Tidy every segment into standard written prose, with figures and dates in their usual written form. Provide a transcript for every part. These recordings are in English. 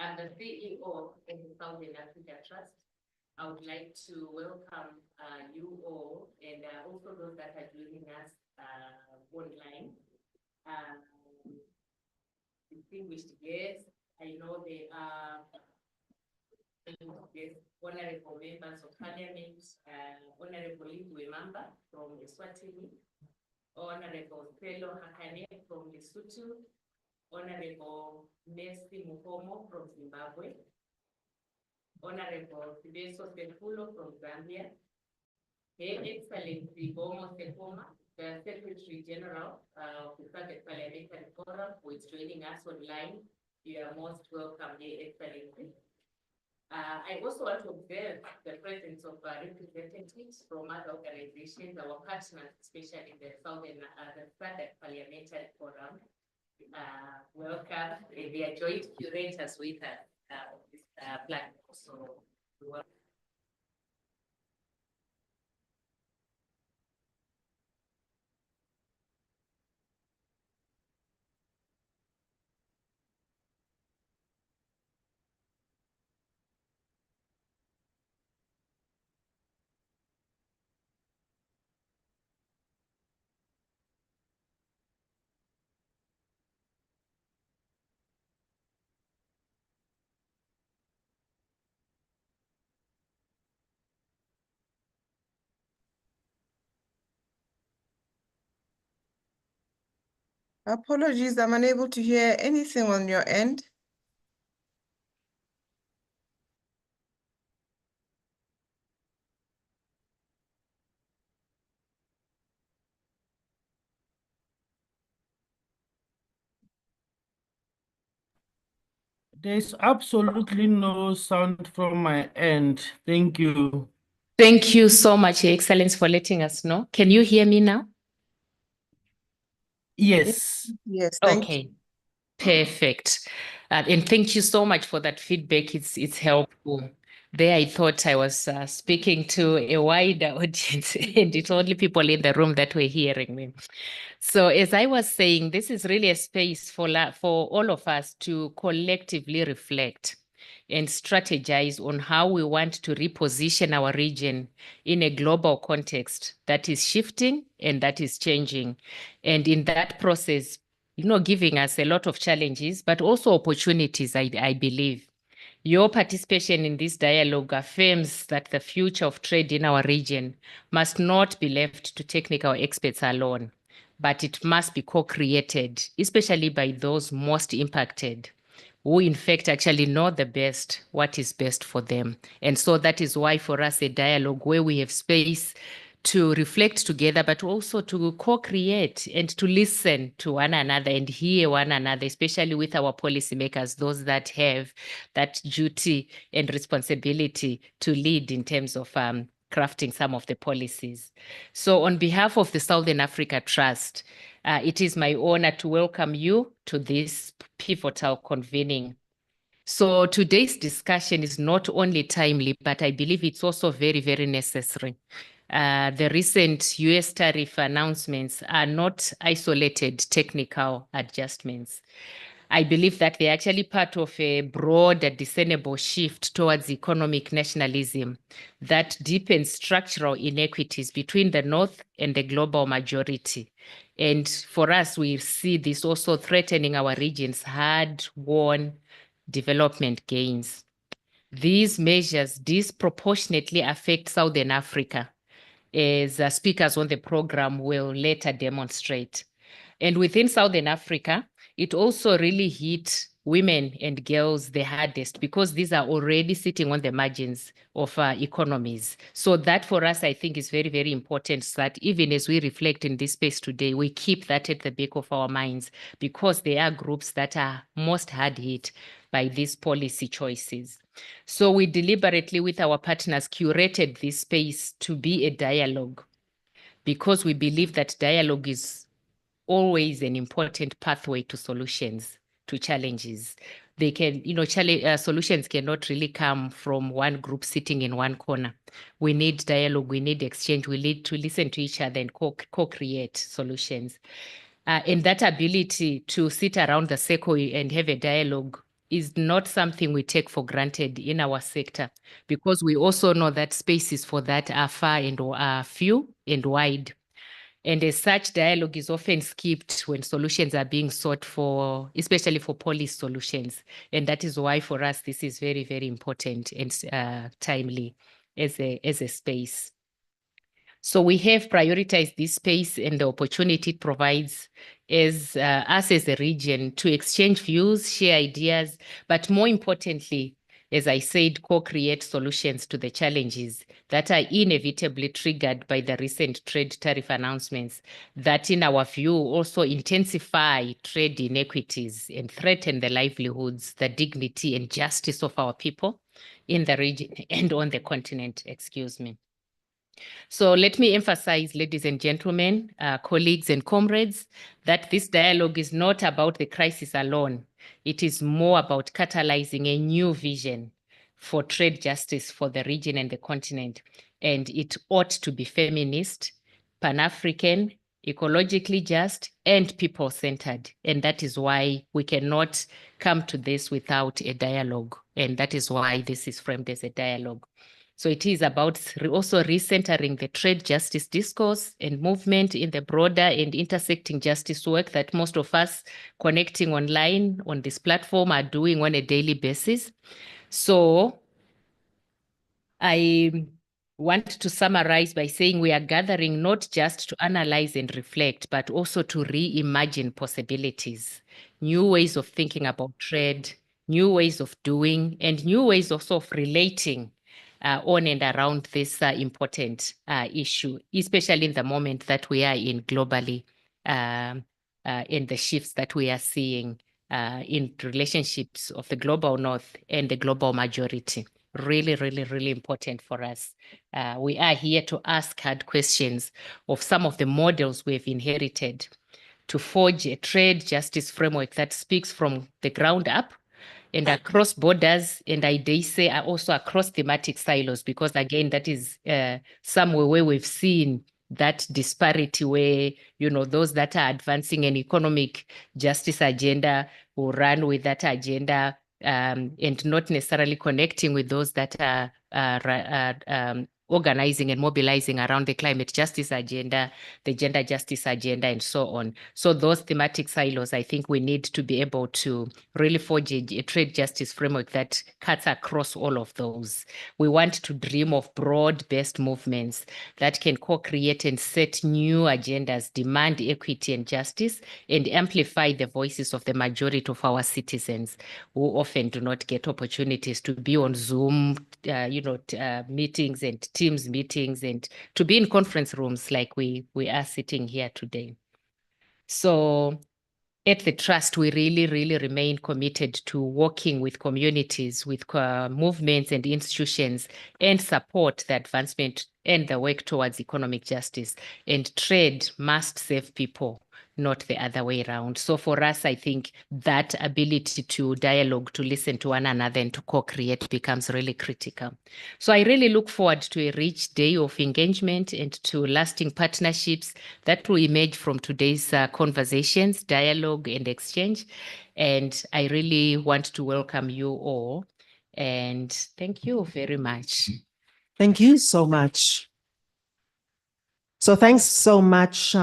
I'm the CEO of the Southern Africa Trust. I would like to welcome you all and also those that are joining us online. Distinguished guests, I know they are honorable members of parliament, Honorable Lindwe Mamba from Eswatini, Honorable Fellow Hakane from Lesotho, Honorable Mercy Muhomo from Zimbabwe, Honorable Sibeso Sefulo from Zambia, Her Excellency Bomo Sekoma, the Secretary General of the SADC Parliamentary Forum, who is joining us online. You are most welcome, Your Excellency. I also want to observe the presence of representatives from other organizations, our partners, especially the SADC Parliamentary Forum. Welcome. They are joint curators with us on this platform. So, welcome. Apologies, I'm unable to hear anything on your end. There's absolutely no sound from my end. Thank you. Thank you so much, Your Excellency, for letting us know. Can you hear me now? Yes. Yes, thank you. Okay, perfect. And thank you so much for that feedback. It's helpful. There, I thought I was speaking to a wider audience, and it's only people in the room that were hearing me. So, as I was saying, this is really a space for all of us to collectively reflect and strategize on how we want to reposition our region in a global context that is shifting and that is changing. And in that process, giving us a lot of challenges, but also opportunities, I believe. Your participation in this dialogue affirms that the future of trade in our region must not be left to technical experts alone, but it must be co-created, especially by those most impacted, who in fact actually know the best, what is best for them. And so that is why for us a dialogue where we have space to reflect together, but also to co-create and to listen to one another and hear one another, especially with our policymakers, those that have that duty and responsibility to lead in terms of crafting some of the policies. So on behalf of the Southern Africa Trust, it is my honor to welcome you to this pivotal convening. So today's discussion is not only timely, but I believe it's also very, very necessary. The recent US tariff announcements are not isolated technical adjustments. I believe that they're actually part of a broader discernible shift towards economic nationalism that deepens structural inequities between the North and the global majority. And for us, we see this also threatening our region's hard-won development gains. These measures disproportionately affect Southern Africa, as speakers on the program will later demonstrate. And within Southern Africa, it also really hit women and girls the hardest because these are already sitting on the margins of economies. So that for us, I think is very, very important, so that even as we reflect in this space today, we keep that at the back of our minds because they are groups that are most hard hit by these policy choices. So we deliberately, with our partners, curated this space to be a dialogue because we believe that dialogue is always an important pathway to solutions, to challenges. They can, solutions cannot really come from one group sitting in one corner. We need dialogue, we need exchange, we need to listen to each other and co-create solutions. And that ability to sit around the circle and have a dialogue is not something we take for granted in our sector, because we also know that spaces for that are far and are few and wide. And as such, dialogue is often skipped when solutions are being sought for, especially for police solutions. And that is why for us, this is very, very important and timely as a space. So we have prioritized this space and the opportunity it provides as us as a region to exchange views, share ideas, but more importantly, as I said, co-create solutions to the challenges that are inevitably triggered by the recent trade tariff announcements that, in our view, also intensify trade inequities and threaten the livelihoods, the dignity and justice of our people in the region and on the continent, excuse me. So let me emphasize, ladies and gentlemen, colleagues and comrades, that this dialogue is not about the crisis alone. It is more about catalyzing a new vision for trade justice for the region and the continent. And it ought to be feminist, Pan-African, ecologically just, and people-centered. And that is why we cannot come to this without a dialogue. And that is why this is framed as a dialogue. So it is about also recentering the trade justice discourse and movement in the broader and intersecting justice work that most of us connecting online on this platform are doing on a daily basis. So I want to summarize by saying we are gathering not just to analyze and reflect, but also to reimagine possibilities, new ways of thinking about trade, new ways of doing, and new ways also of relating on and around this important issue, especially in the moment that we are in globally, in the shifts that we are seeing in relationships of the global north and the global majority. Really, really, really important for us. We are here to ask hard questions of some of the models we've inherited to forge a trade justice framework that speaks from the ground up and across borders, and I dare say also across thematic silos, because again, that is somewhere where we've seen that disparity where, those that are advancing an economic justice agenda will run with that agenda and not necessarily connecting with those that are organizing and mobilizing around the climate justice agenda, the gender justice agenda, and so on. So those thematic silos, I think we need to be able to really forge a trade justice framework that cuts across all of those. We want to dream of broad-based movements that can co-create and set new agendas, demand equity and justice, and amplify the voices of the majority of our citizens who often do not get opportunities to be on Zoom, meetings and Teams meetings, and to be in conference rooms like we are sitting here today. So at the Trust, we really, really remain committed to working with communities, with movements and institutions, and support the advancement and the work towards economic justice. And trade must serve people, not the other way around. So for us, I think that ability to dialogue, to listen to one another, and to co-create becomes really critical. So I really look forward to a rich day of engagement and to lasting partnerships that will emerge from today's conversations, dialogue, and exchange. And I really want to welcome you all. And thank you very much. Thank you so much. So thanks so much,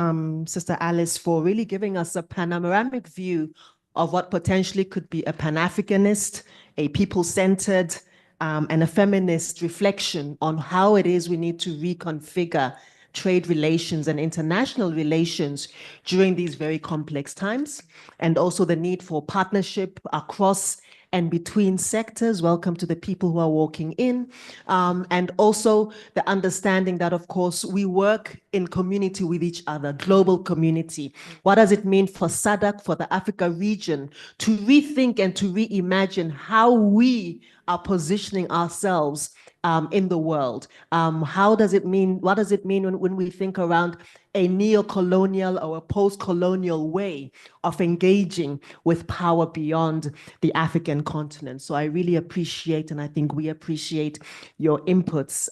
Sister Alice, for really giving us a panoramic view of what potentially could be a Pan-Africanist, a people-centered, and a feminist reflection on how it is we need to reconfigure trade relations and international relations during these very complex times, and also the need for partnership across and between sectors. Welcome to the people who are walking in. And also the understanding that, of course, we work in community with each other, global community. What does it mean for SADC, for the Africa region, to rethink and to reimagine how we are positioning ourselves in the world? How does it mean, what does it mean when we think around a neo-colonial or a post-colonial way of engaging with power beyond the African continent? So I really appreciate, and I think we appreciate your inputs,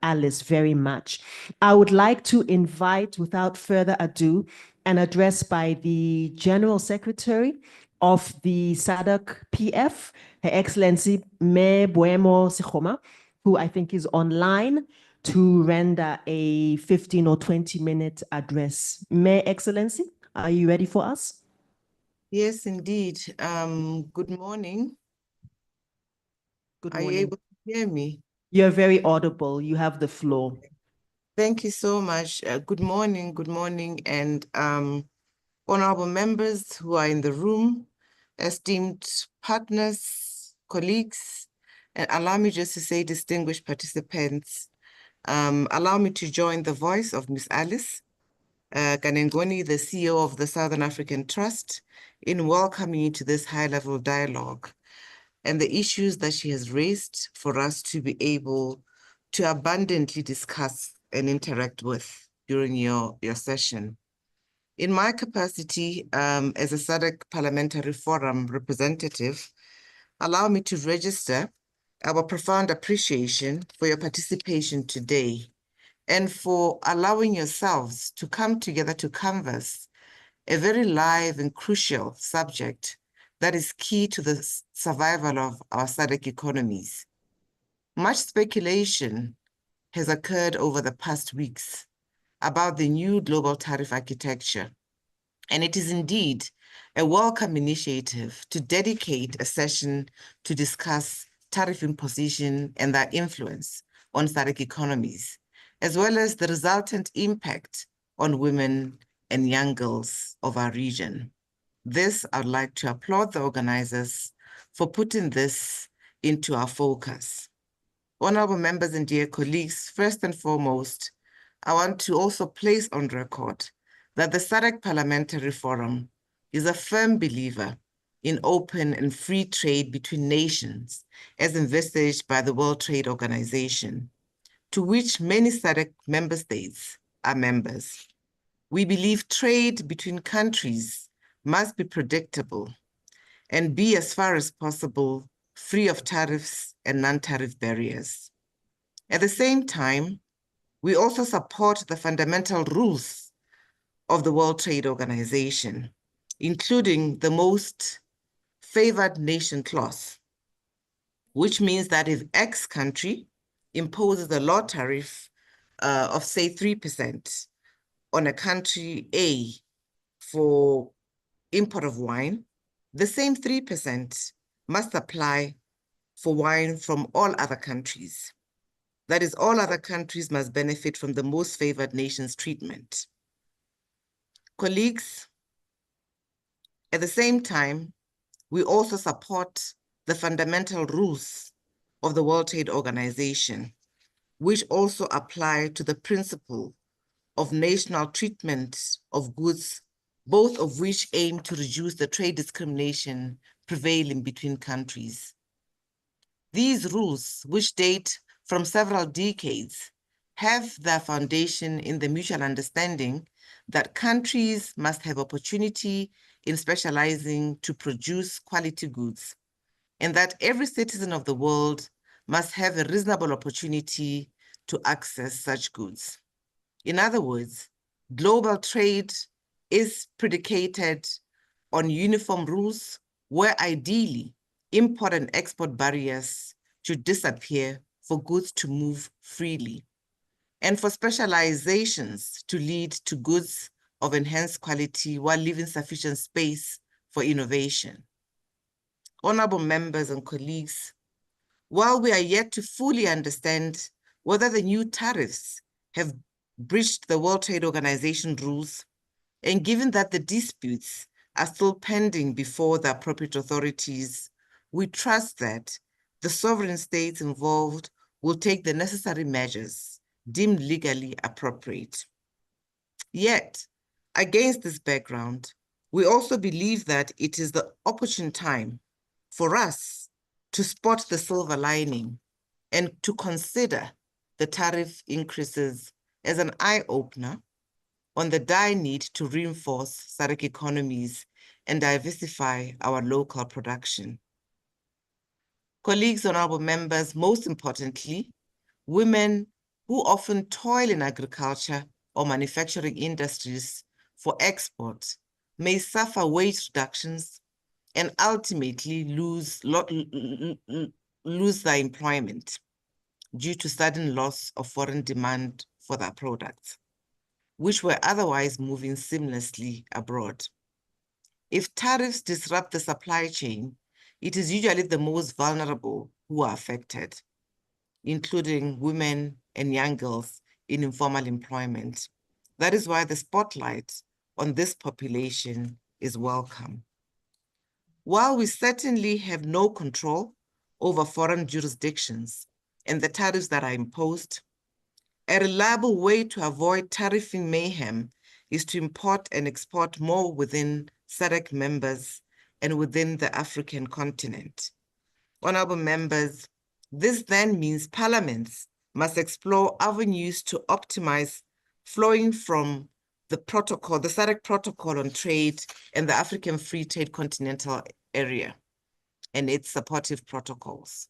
Alice, very much. I would like to invite, without further ado, an address by the General Secretary of the SADC PF, Her Excellency Me Boemo Sekgoma, who I think is online to render a 15 or 20-minute address. May Excellency, are you ready for us? Yes, indeed. Good morning. Good Are you morning. able to hear me? You're very audible. You have the floor. Thank you so much. Good morning, and honorable members who are in the room, esteemed partners, colleagues, and allow me just to say distinguished participants. Allow me to join the voice of Ms. Alice Kanengoni, the CEO of the Southern African Trust, in welcoming you to this high-level dialogue and the issues that she has raised for us to be able to abundantly discuss and interact with during your session. In my capacity as a SADC Parliamentary Forum representative, allow me to register our profound appreciation for your participation today and for allowing yourselves to come together to canvass a very live and crucial subject that is key to the survival of our SADC economies. Much speculation has occurred over the past weeks about the new global tariff architecture, and it is indeed a welcome initiative to dedicate a session to discuss tariff imposition and their influence on SADC economies, as well as the resultant impact on women and young girls of our region. This, I'd like to applaud the organizers for putting this into our focus. Honorable members and dear colleagues, first and foremost, I want to also place on record that the SADC Parliamentary Forum is a firm believer in open and free trade between nations as envisaged by the World Trade Organization, to which many SADC member states are members. We believe trade between countries must be predictable and be, as far as possible, free of tariffs and non-tariff barriers. At the same time, we also support the fundamental rules of the World Trade Organization, including the most favored nation clause, which means that if X country imposes a low tariff of, say, 3% on a country A for import of wine, the same 3% must apply for wine from all other countries. That is, all other countries must benefit from the most favored nation's treatment. Colleagues, at the same time, we also support the fundamental rules of the World Trade Organization, which also apply to the principle of national treatment of goods, both of which aim to reduce the trade discrimination prevailing between countries. These rules, which date from several decades, have their foundation in the mutual understanding that countries must have opportunity in specializing to produce quality goods, and that every citizen of the world must have a reasonable opportunity to access such goods. In other words, global trade is predicated on uniform rules where ideally import and export barriers should disappear for goods to move freely, and for specializations to lead to goods of enhanced quality while leaving sufficient space for innovation. Honorable members and colleagues, while we are yet to fully understand whether the new tariffs have breached the World Trade Organization rules, and given that the disputes are still pending before the appropriate authorities, we trust that the sovereign states involved will take the necessary measures deemed legally appropriate. Yet, against this background, we also believe that it is the opportune time for us to spot the silver lining and to consider the tariff increases as an eye-opener on the dire need to reinforce SADC economies and diversify our local production. Colleagues, honorable members, most importantly, women who often toil in agriculture or manufacturing industries for export may suffer wage reductions and ultimately lose their employment due to sudden loss of foreign demand for their products, which were otherwise moving seamlessly abroad. If tariffs disrupt the supply chain, it is usually the most vulnerable who are affected, including women and young girls in informal employment. That is why the spotlight on this population is welcome. While we certainly have no control over foreign jurisdictions and the tariffs that are imposed, a reliable way to avoid tariffing mayhem is to import and export more within SADC members and within the African continent. Honorable members, this then means parliaments must explore avenues to optimize flowing from the protocol, the SADC protocol on trade and the African Free Trade Continental Area and its supportive protocols.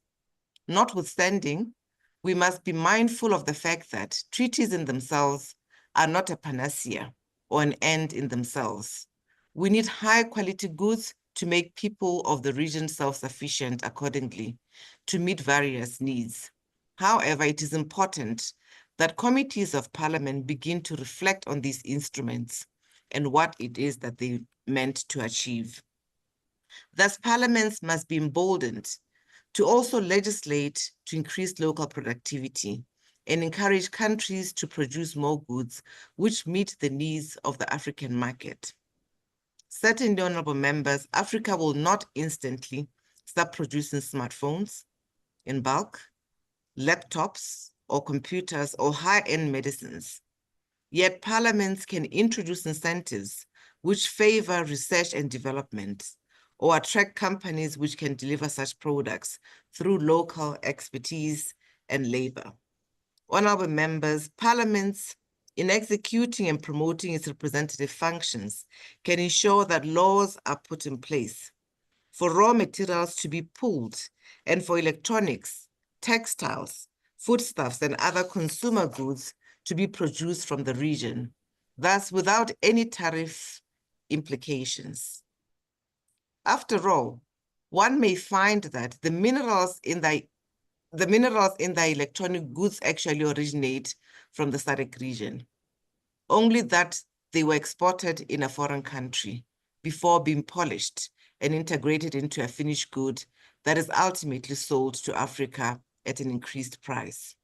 Notwithstanding, we must be mindful of the fact that treaties in themselves are not a panacea or an end in themselves. We need high quality goods to make people of the region self-sufficient accordingly, to meet various needs. However, it is important that committees of parliament begin to reflect on these instruments and what it is that they meant to achieve. Thus, parliaments must be emboldened to also legislate to increase local productivity and encourage countries to produce more goods which meet the needs of the African market. Certainly, honorable members, Africa will not instantly start producing smartphones in bulk, laptops or computers or high-end medicines. Yet parliaments can introduce incentives which favor research and development or attract companies which can deliver such products through local expertise and labor. Honorable members, parliaments, in executing and promoting its representative functions, can ensure that laws are put in place for raw materials to be pooled and for electronics, textiles, foodstuffs, and other consumer goods to be produced from the region, thus without any tariff implications. After all, one may find that the minerals in the electronic goods actually originate from the SADC region, only that they were exported in a foreign country before being polished and integrated into a finished good that is ultimately sold to Africa at an increased price.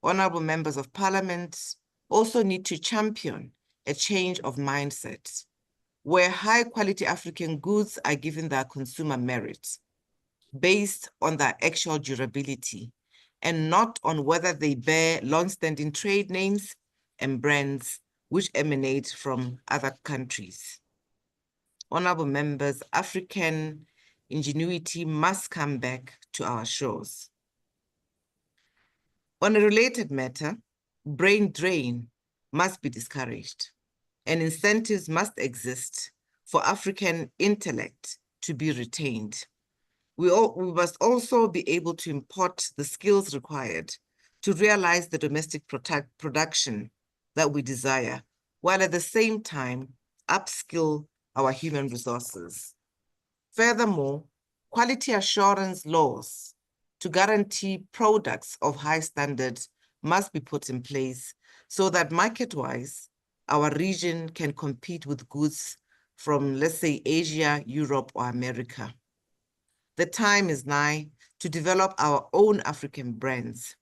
Honorable members of parliament also need to champion a change of mindset, where high-quality African goods are given their consumer merit based on their actual durability and not on whether they bear long-standing trade names and brands which emanate from other countries. Honorable members, African ingenuity must come back to our shores. On a related matter, brain drain must be discouraged, and incentives must exist for African intellect to be retained. We must also be able to import the skills required to realize the domestic production that we desire, while at the same time upskill our human resources. Furthermore, quality assurance laws to guarantee products of high standards must be put in place so that market-wise, our region can compete with goods from, let's say, Asia, Europe, or America. The time is nigh to develop our own African brands.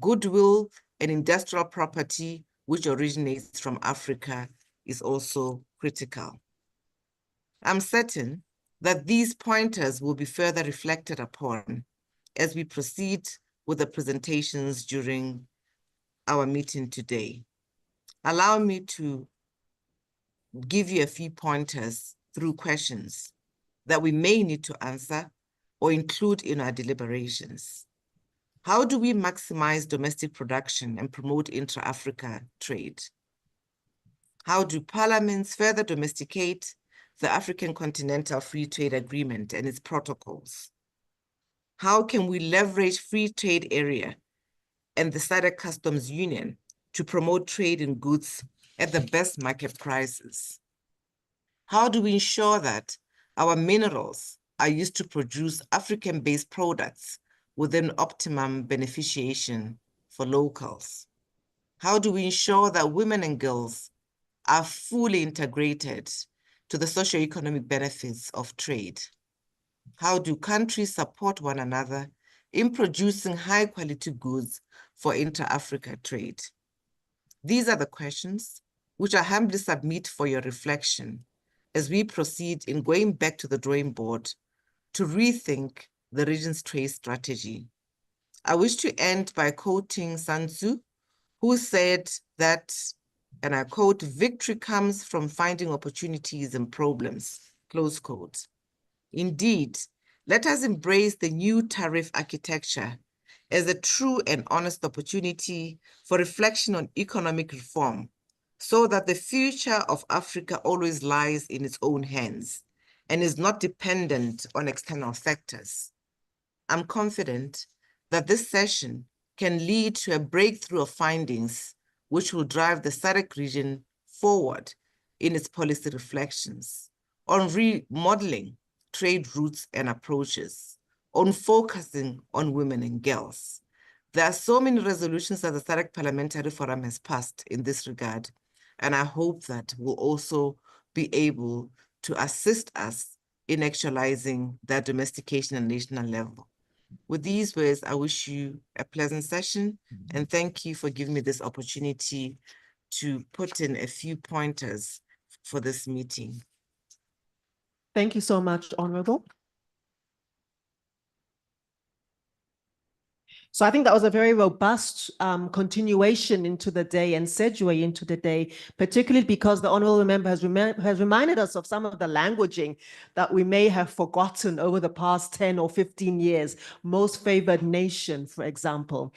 Goodwill and industrial property which originates from Africa is also critical. I'm certain that these pointers will be further reflected upon as we proceed with the presentations during our meeting today. Allow me to give you a few pointers through questions that we may need to answer or include in our deliberations. How do we maximize domestic production and promote intra-Africa trade? How do parliaments further domesticate the African Continental Free Trade Agreement and its protocols? How can we leverage free trade area and the SADC Customs Union to promote trade in goods at the best market prices? How do we ensure that Our minerals are used to produce African-based products within optimum beneficiation for locals. How do we ensure that women and girls are fully integrated to the socio-economic benefits of trade? How do countries support one another in producing high-quality goods for inter-Africa trade? These are the questions which I humbly submit for your reflection as we proceed in going back to the drawing board to rethink the region's trade strategy. I wish to end by quoting Sun Tzu, who said that, and I quote, "Victory comes from finding opportunities in problems," close quote. Indeed, let us embrace the new tariff architecture as a true and honest opportunity for reflection on economic reform, so that the future of Africa always lies in its own hands and is not dependent on external factors. I'm confident that this session can lead to a breakthrough of findings which will drive the SADC region forward in its policy reflections on remodeling trade routes and approaches, on focusing on women and girls. There are so many resolutions that the SADC Parliamentary Forum has passed in this regard, and I hope that we'll also be able to assist us in actualizing that domestication at national level. With these words, I wish you a pleasant session, and thank you for giving me this opportunity to put in a few pointers for this meeting. Thank you so much, Honorable. So I think that was a very robust continuation into the day and segue into the day, particularly because the Honorable Member has reminded us of some of the languaging that we may have forgotten over the past 10 or 15 years. Most favored nation, for example,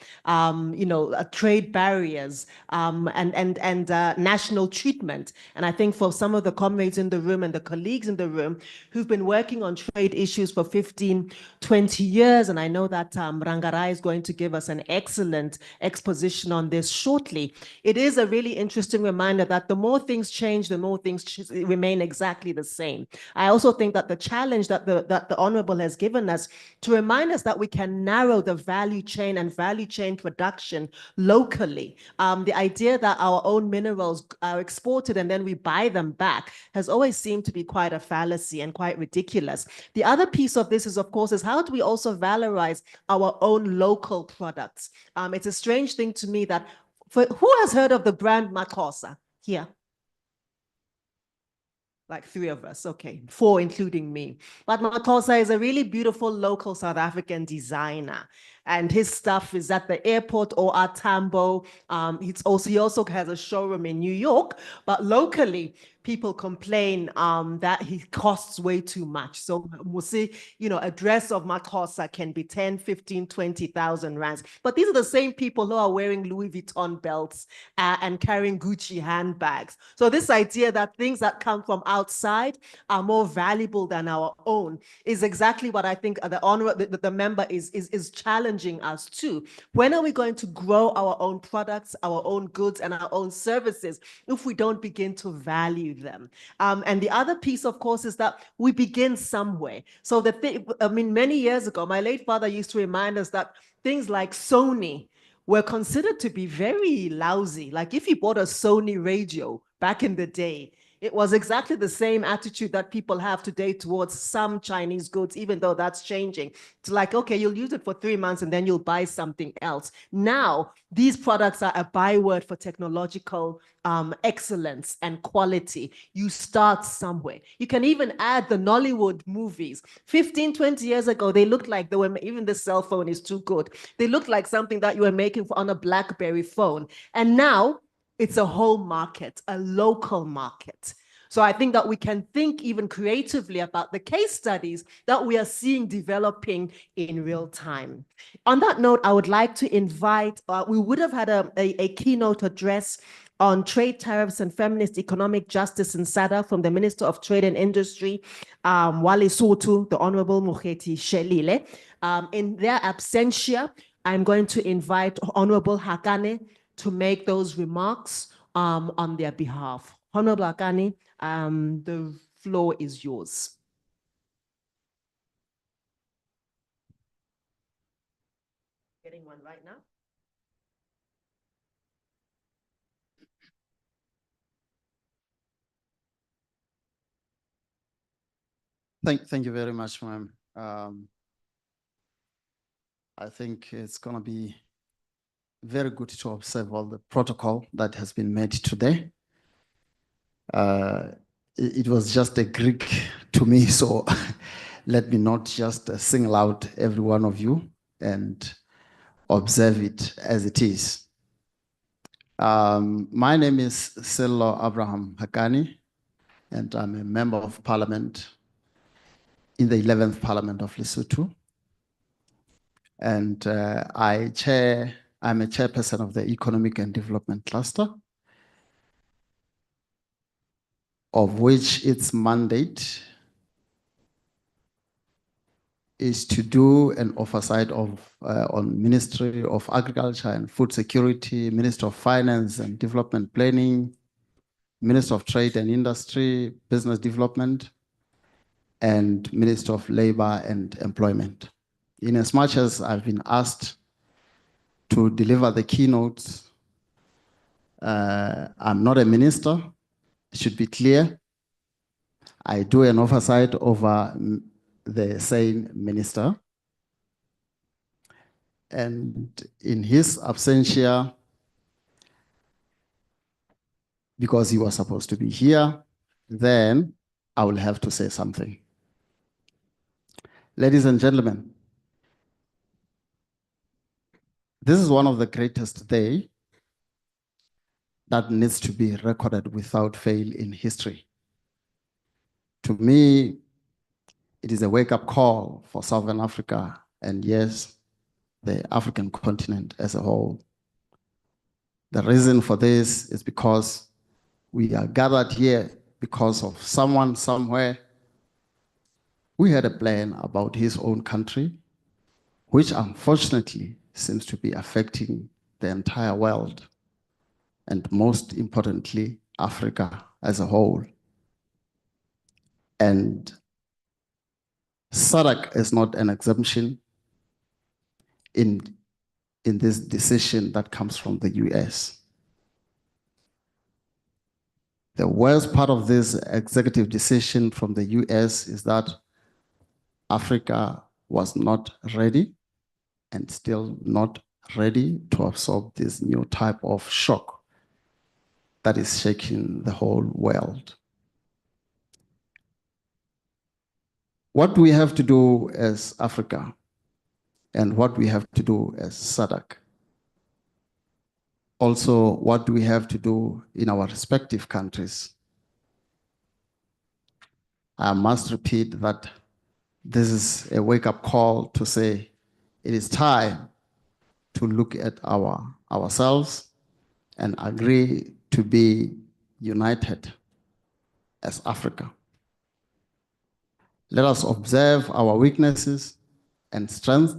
trade barriers and national treatment. And I think for some of the comrades in the room and the colleagues in the room who've been working on trade issues for 15, 20 years, and I know that Rangarai is going to give us an excellent exposition on this shortly. It is a really interesting reminder that the more things change, the more things remain exactly the same. I also think that the challenge that the Honorable has given us to remind us that we can narrow the value chain and value chain production locally. The idea that our own minerals are exported and then we buy them back has always seemed to be quite a fallacy and quite ridiculous. The other piece of this is, of course, is how do we also valorize our own local products? It's a strange thing to me that, who has heard of the brand Makosa here? Like 3 of us, okay, 4 including me. But Makosa is a really beautiful local South African designer. And his stuff is at the airport or at Tambo. He also has a showroom in New York, but locally, people complain that he costs way too much. So we'll see, a dress of Makosa can be 10, 15, 20,000 rands. But these are the same people who are wearing Louis Vuitton belts and carrying Gucci handbags. So this idea that things that come from outside are more valuable than our own is exactly what I think the member is challenging us to. When are we going to grow our own products, our own goods, and our own services if we don't begin to value them? And the other piece, of course, is that we begin somewhere. So many years ago, my late father used to remind us that things like Sony were considered to be very lousy. Like if you bought a Sony radio back in the day, it was exactly the same attitude that people have today towards some Chinese goods, even though that's changing. It's like, okay, you'll use it for 3 months and then you'll buy something else. Now, these products are a byword for technological excellence and quality. You start somewhere. You can even add the Nollywood movies. 15, 20 years ago, they looked like even the cell phone is too good. They looked like something that you were making on a BlackBerry phone. And now, it's a whole market, a local market. So I think that we can think even creatively about the case studies that we are seeing developing in real time. On that note, I would like to invite, we would have had a keynote address on trade tariffs and feminist economic justice in SADC from the Minister of Trade and Industry, Wale Sotu, the Honorable Mokgethi Shelile. In their absentia, I'm going to invite Honorable Hakane to make those remarks on their behalf. Honorable Akani, the floor is yours. getting one right now. Thank you very much, ma'am. I think it's going to be very good to observe all the protocol that has been made today. It was just a Greek to me, so let me not just single out every one of you and observe it as it is. My name is Sello Abraham Hakani, and I'm a member of parliament in the 11th Parliament of Lesotho. And I'm a chairperson of the Economic and Development Cluster, of which its mandate is to do an oversight of on Ministry of Agriculture and Food Security, Minister of Finance and Development Planning, Minister of Trade and Industry, Business Development, and Minister of Labor and Employment. In as much as I've been asked to deliver the keynotes, I'm not a minister, it should be clear. I do an oversight over the same minister. And in his absentia, because he was supposed to be here, then I will have to say something. Ladies and gentlemen, this is one of the greatest days that needs to be recorded without fail in history. To me, it is a wake-up call for Southern Africa and yes, the African continent as a whole. The reason for this is because we are gathered here because of someone somewhere who had a plan about his own country, which unfortunately seems to be affecting the entire world, and most importantly, Africa as a whole. And SADC is not an exemption in this decision that comes from the US. The worst part of this executive decision from the US is that Africa was not ready and still not ready to absorb this new type of shock that is shaking the whole world. What do we have to do as Africa and what we have to do as SADC? Also, what do we have to do in our respective countries? I must repeat that this is a wake-up call to say it is time to look at ourselves and agree to be united as Africa. Let us observe our weaknesses and strengths.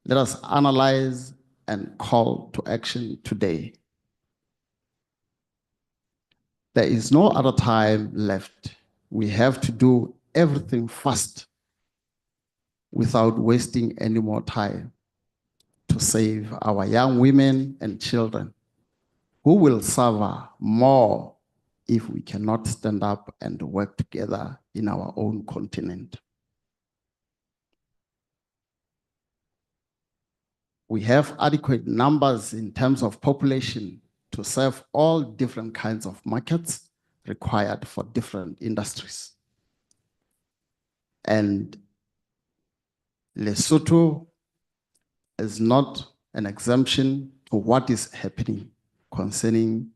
Let us analyze and call to action today. There is no other time left. We have to do everything fast without wasting any more time to save our young women and children who will suffer more if we cannot stand up and work together in our own continent. We have adequate numbers in terms of population to serve all different kinds of markets required for different industries. And Lesotho is not an exemption to what is happening concerning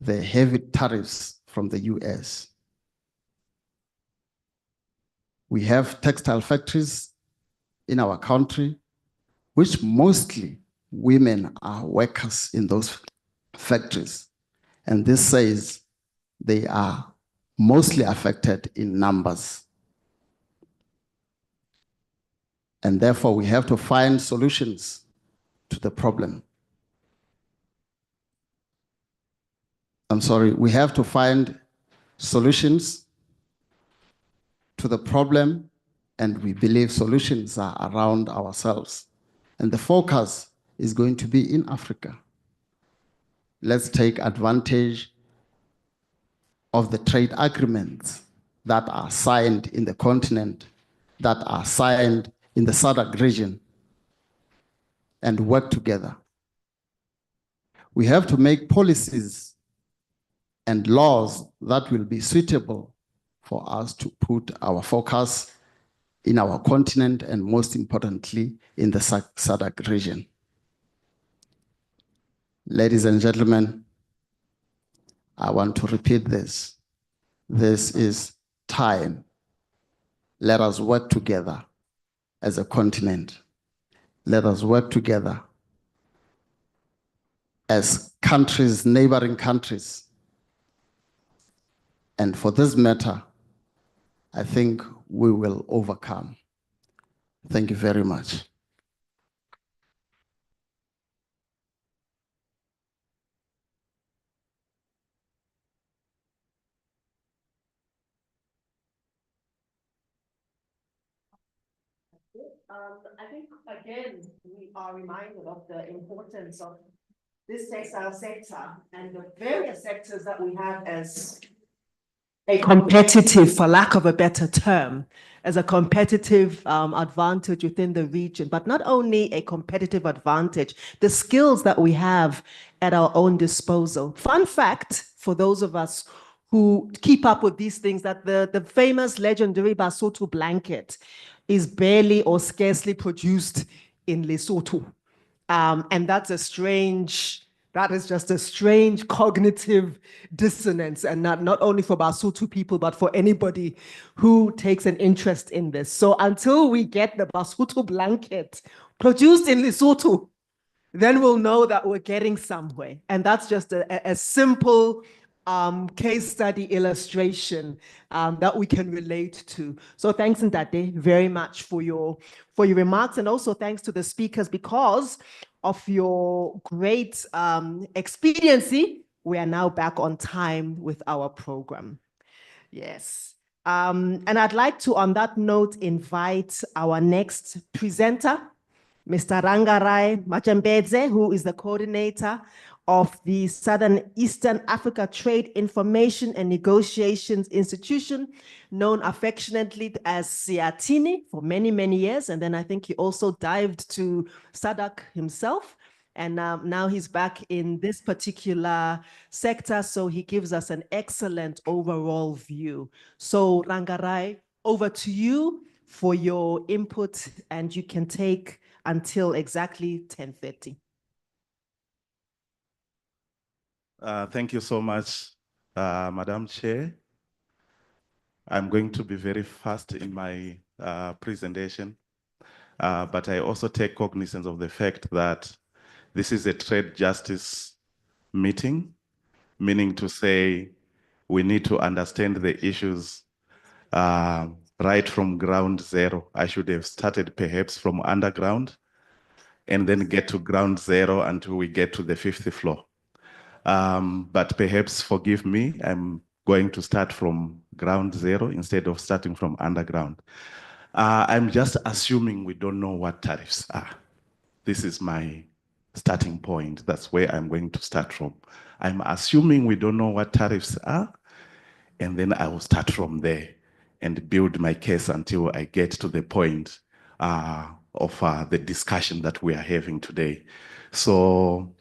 the heavy tariffs from the US. We have textile factories in our country, which mostly women are workers in those factories. And this says they are mostly affected in numbers. And therefore, we have to find solutions to the problem. We have to find solutions to the problem, and we believe solutions are around ourselves. And the focus is going to be in Africa. Let's take advantage of the trade agreements that are signed in the continent, that are signed in the SADC region, and work together. We have to make policies and laws that will be suitable for us to put our focus in our continent and most importantly, in the SADC region. Ladies and gentlemen, I want to repeat this. This is time. Let us work together as a continent. Let us work together as countries, neighboring countries. And for this matter, I think we will overcome. Thank you very much. I think, again, we are reminded of the importance of this textile sector and the various sectors that we have as a competitive, for lack of a better term, as a competitive advantage within the region, but not only a competitive advantage, the skills that we have at our own disposal. Fun fact for those of us who keep up with these things, that the famous legendary Basotho blanket is barely or scarcely produced in Lesotho. And that's a strange, that is just a strange cognitive dissonance, and not only for Basotho people, but for anybody who takes an interest in this. So until we get the Basotho blanket produced in Lesotho, then we'll know that we're getting somewhere. And that's just a simple case study illustration that we can relate to. So thanks, Ndate, very much for your remarks, and also thanks to the speakers because of your great expediency. We are now back on time with our program. Yes. And I'd like to, on that note, invite our next presenter, Mr. Rangarai Machembedze, who is the coordinator of the Southern Eastern Africa Trade Information and Negotiations Institution, known affectionately as SIATINI for many, many years. And then I think he also dived to SADC himself. And now he's back in this particular sector. So he gives us an excellent overall view. So Rangarai, over to you for your input, and you can take until exactly 10:30. Thank you so much, Madam Chair. I'm going to be very fast in my presentation, but I also take cognizance of the fact that this is a trade justice meeting, meaning to say we need to understand the issues right from ground zero. I should have started perhaps from underground and then get to ground zero until we get to the 5th floor. But perhaps forgive me, I'm going to start from ground zero instead of starting from underground. I'm just assuming we don't know what tariffs are. This is my starting point. That's where I'm going to start from. I'm assuming we don't know what tariffs are, and then I will start from there and build my case until I get to the point of the discussion that we are having today. So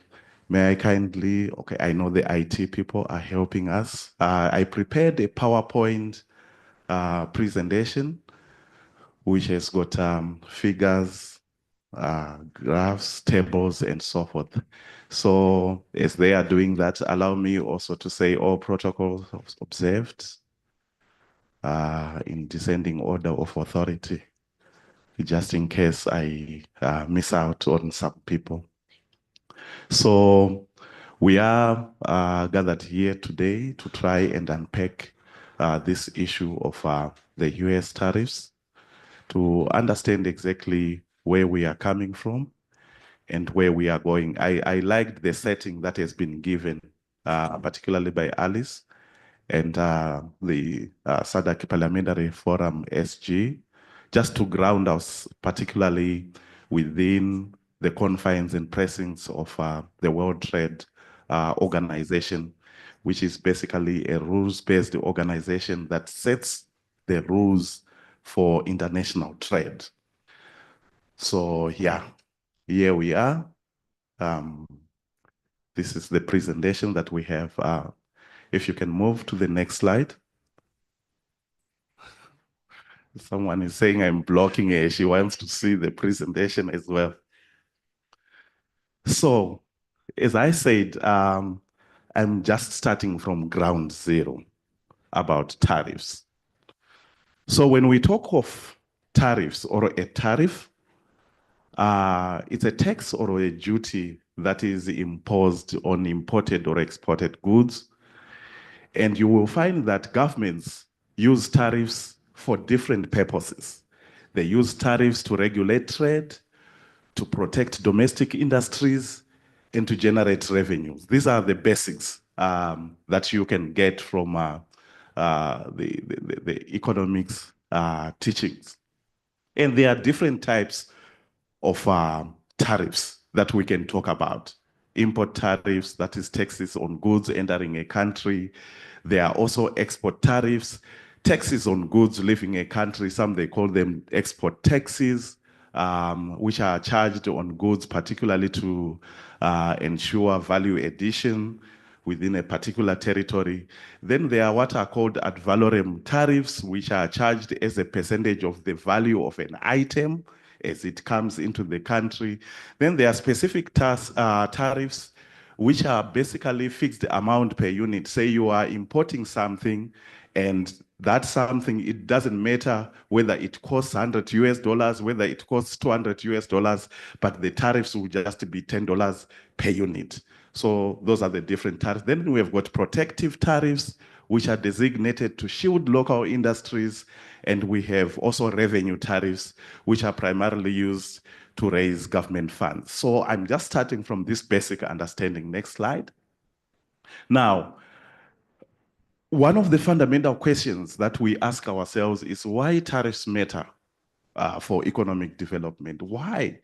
may I kindly, okay, I know the IT people are helping us. I prepared a PowerPoint presentation, which has got figures, graphs, tables, and so forth. So as they are doing that, allow me also to say all protocols observed in descending order of authority, just in case I miss out on some people. So we are gathered here today to try and unpack this issue of the US tariffs, to understand exactly where we are coming from and where we are going. I liked the setting that has been given, particularly by Alice and the SADC Parliamentary Forum SG, just to ground us particularly within the confines and precincts of the World Trade Organization, which is basically a rules-based organization that sets the rules for international trade. So yeah, here we are. This is the presentation that we have. If you can move to the next slide. Someone is saying I'm blocking her. She wants to see the presentation as well. So, as I said, I'm just starting from ground zero about tariffs. So when we talk of tariffs or a tariff, it's a tax or a duty that is imposed on imported or exported goods. And you will find that governments use tariffs for different purposes. They use tariffs to regulate trade, to protect domestic industries, and to generate revenues. These are the basics that you can get from the economics teachings. And there are different types of tariffs that we can talk about. Import tariffs, that is taxes on goods entering a country. There are also export tariffs, taxes on goods leaving a country. Some they call them export taxes, which are charged on goods, particularly to ensure value addition within a particular territory. Then there are what are called ad valorem tariffs, which are charged as a percentage of the value of an item as it comes into the country. Then there are specific tariffs, which are basically fixed amount per unit. Say you are importing something, and that something, it doesn't matter whether it costs $100 US, whether it costs $200 US, but the tariffs will just be $10 per unit. So those are the different tariffs. Then we have got protective tariffs, which are designated to shield local industries. And we have also revenue tariffs, which are primarily used to raise government funds. So I'm just starting from this basic understanding. Next slide. Now, one of the fundamental questions that we ask ourselves is why tariffs matter for economic development. Why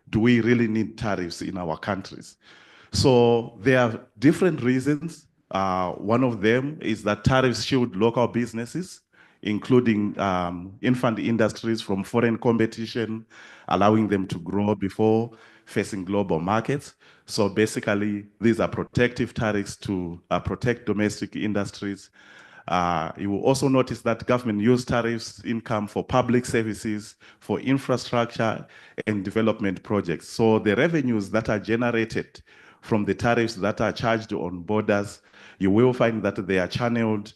do we really need tariffs in our countries? So there are different reasons. One of them is that tariffs shield local businesses, including infant industries from foreign competition, allowing them to grow before facing global markets. So basically, these are protective tariffs to protect domestic industries. You will also notice that government use tariffs income for public services, for infrastructure and development projects. So the revenues that are generated from the tariffs that are charged on borders, you will find that they are channeled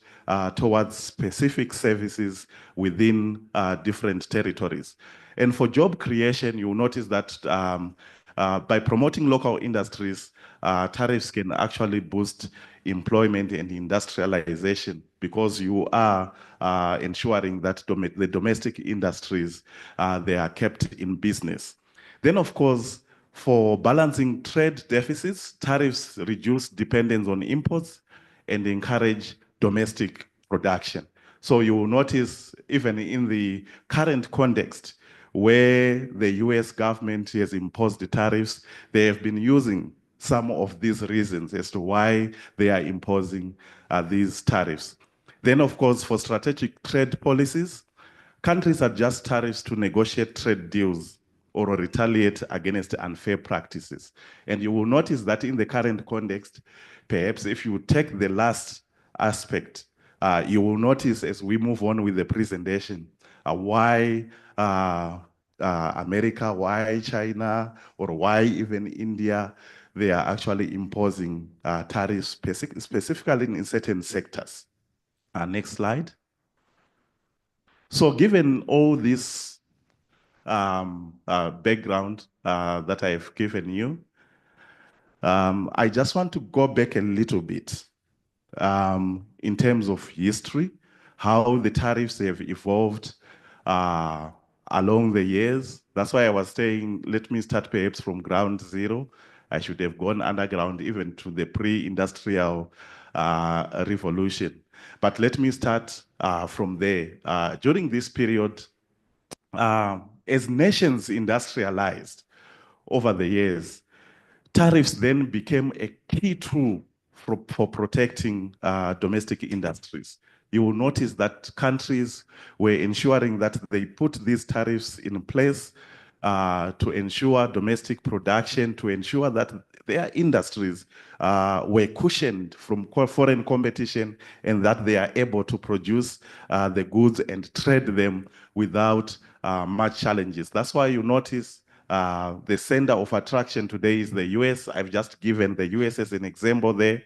towards specific services within different territories. And for job creation, you'll notice that by promoting local industries, tariffs can actually boost employment and industrialization because you are ensuring that the domestic industries, they are kept in business. Then, of course, for balancing trade deficits, tariffs reduce dependence on imports and encourage domestic production. So you will notice even in the current context where the US government has imposed the tariffs, they have been using some of these reasons as to why they are imposing these tariffs. Then, of course, for strategic trade policies, countries adjust tariffs to negotiate trade deals or retaliate against unfair practices. And you will notice that in the current context, perhaps if you take the last aspect, you will notice as we move on with the presentation, why America, why China, or why even India, they are actually imposing tariffs specifically in certain sectors. Next slide. So given all this background that I've given you, I just want to go back a little bit in terms of history, how the tariffs have evolved along the years. That's why I was saying, let me start perhaps from ground zero. I should have gone underground even to the pre-industrial revolution. But let me start from there. During this period, as nations industrialized, over the years, tariffs then became a key tool for protecting domestic industries. You will notice that countries were ensuring that they put these tariffs in place to ensure domestic production, to ensure that their industries were cushioned from foreign competition and that they are able to produce the goods and trade them without much challenges. That's why you notice the center of attraction today is the US. I've just given the US as an example there,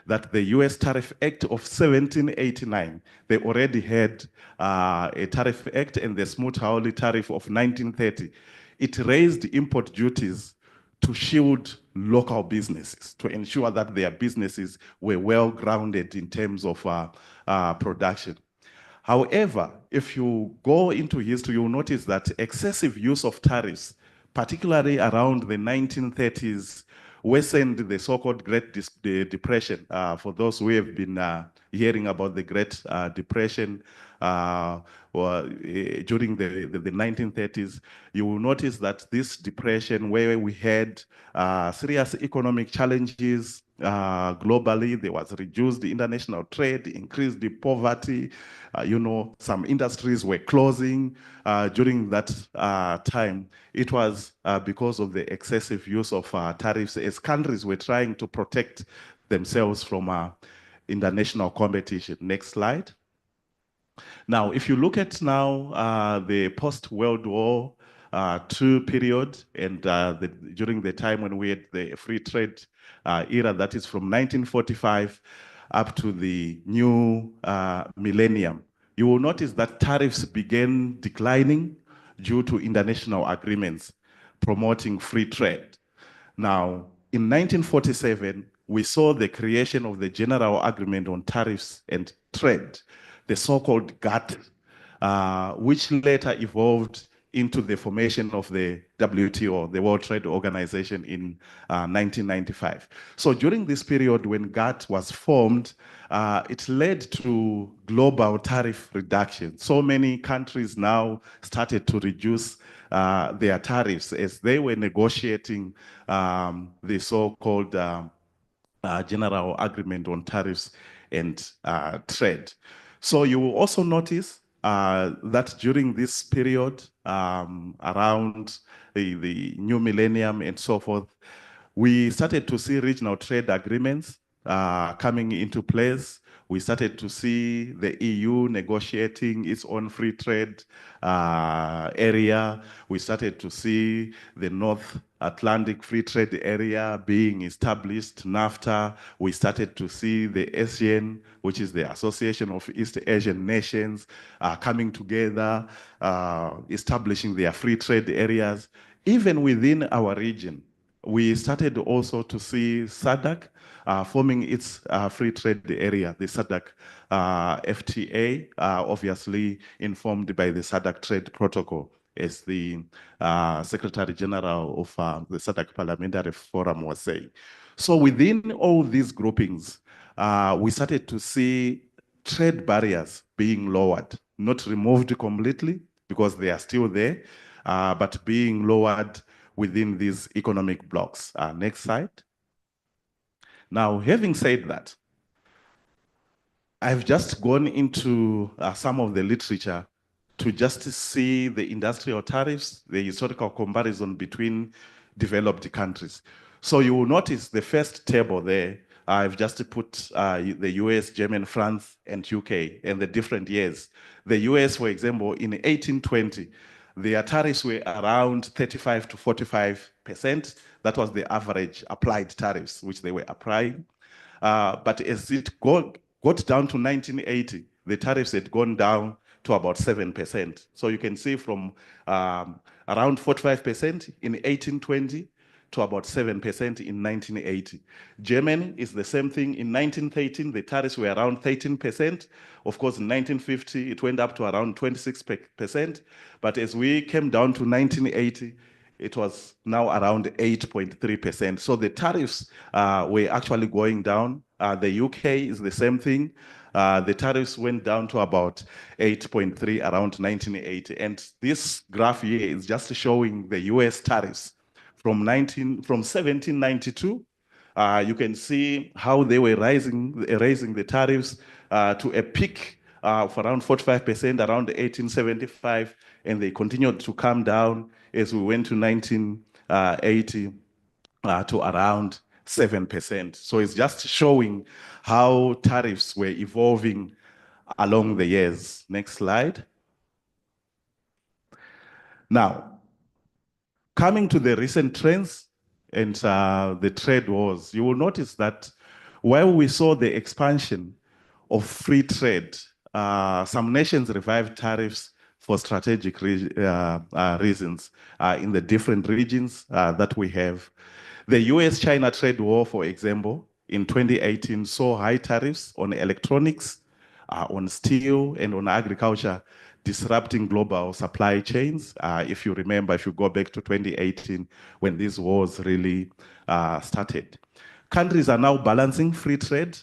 that the US Tariff Act of 1789, they already had a tariff act, and the Smoot-Hawley tariff of 1930. It raised import duties to shield local businesses, to ensure that their businesses were well grounded in terms of production. However, if you go into history, you'll notice that excessive use of tariffs, particularly around the 1930s, worsened the so-called Great Depression. For those who have been hearing about the Great Depression during the 1930s, you will notice that this depression, where we had serious economic challenges globally, there was reduced international trade, increased the poverty, some industries were closing during that time. It was because of the excessive use of tariffs, as countries were trying to protect themselves from international competition. Next slide. Now, if you look at now the post-World War II period, and during the time when we had the free trade era, that is from 1945 up to the new millennium, you will notice that tariffs began declining due to international agreements promoting free trade. Now, in 1947, we saw the creation of the General Agreement on Tariffs and Trade, the so-called GATT, which later evolved into the formation of the WTO, the World Trade Organization, in 1995. So during this period when GATT was formed, it led to global tariff reduction. So many countries now started to reduce their tariffs as they were negotiating the so-called General Agreement on Tariffs and Trade. So you will also notice that during this period, around the new millennium and so forth, we started to see regional trade agreements coming into place. We started to see the EU negotiating its own free trade area. We started to see the North Atlantic Free Trade Area being established, NAFTA. We started to see the ASEAN, which is the Association of East Asian Nations, coming together, establishing their free trade areas. Even within our region, we started also to see SADC forming its free trade area, the SADC FTA, obviously informed by the SADC Trade Protocol, as the Secretary General of the SADC Parliamentary Forum was saying. So within all these groupings, we started to see trade barriers being lowered, not removed completely because they are still there, but being lowered within these economic blocks. Next slide. Now, having said that, I've just gone into some of the literature to just see the industrial tariffs, the historical comparison between developed countries. So you will notice the first table there, I've just put the US, Germany, France, and UK, and the different years. The US, for example, in 1820, their tariffs were around 35 to 45%. That was the average applied tariffs which they were applying. But as it got down to 1980, the tariffs had gone down to about 7%. So you can see from around 45% in 1820 to about 7% in 1980. Germany is the same thing. In 1913, the tariffs were around 13%. Of course, in 1950, it went up to around 26%. But as we came down to 1980, it was now around 8.3%. So the tariffs were actually going down. The UK is the same thing. The tariffs went down to about 8.3 around 1980. And this graph here is just showing the US tariffs from 1792. You can see how they were raising the tariffs to a peak of around 45% around 1875, and they continued to come down as we went to 1980 to around 7%. So it's just showing how tariffs were evolving along the years. Next slide. Now, coming to the recent trends and the trade wars, you will notice that while we saw the expansion of free trade, some nations revived tariffs for strategic reasons in the different regions that we have. The US-China trade war, for example, in 2018 saw high tariffs on electronics, on steel, and on agriculture, disrupting global supply chains. If you remember, if you go back to 2018, when these wars really started. Countries are now balancing free trade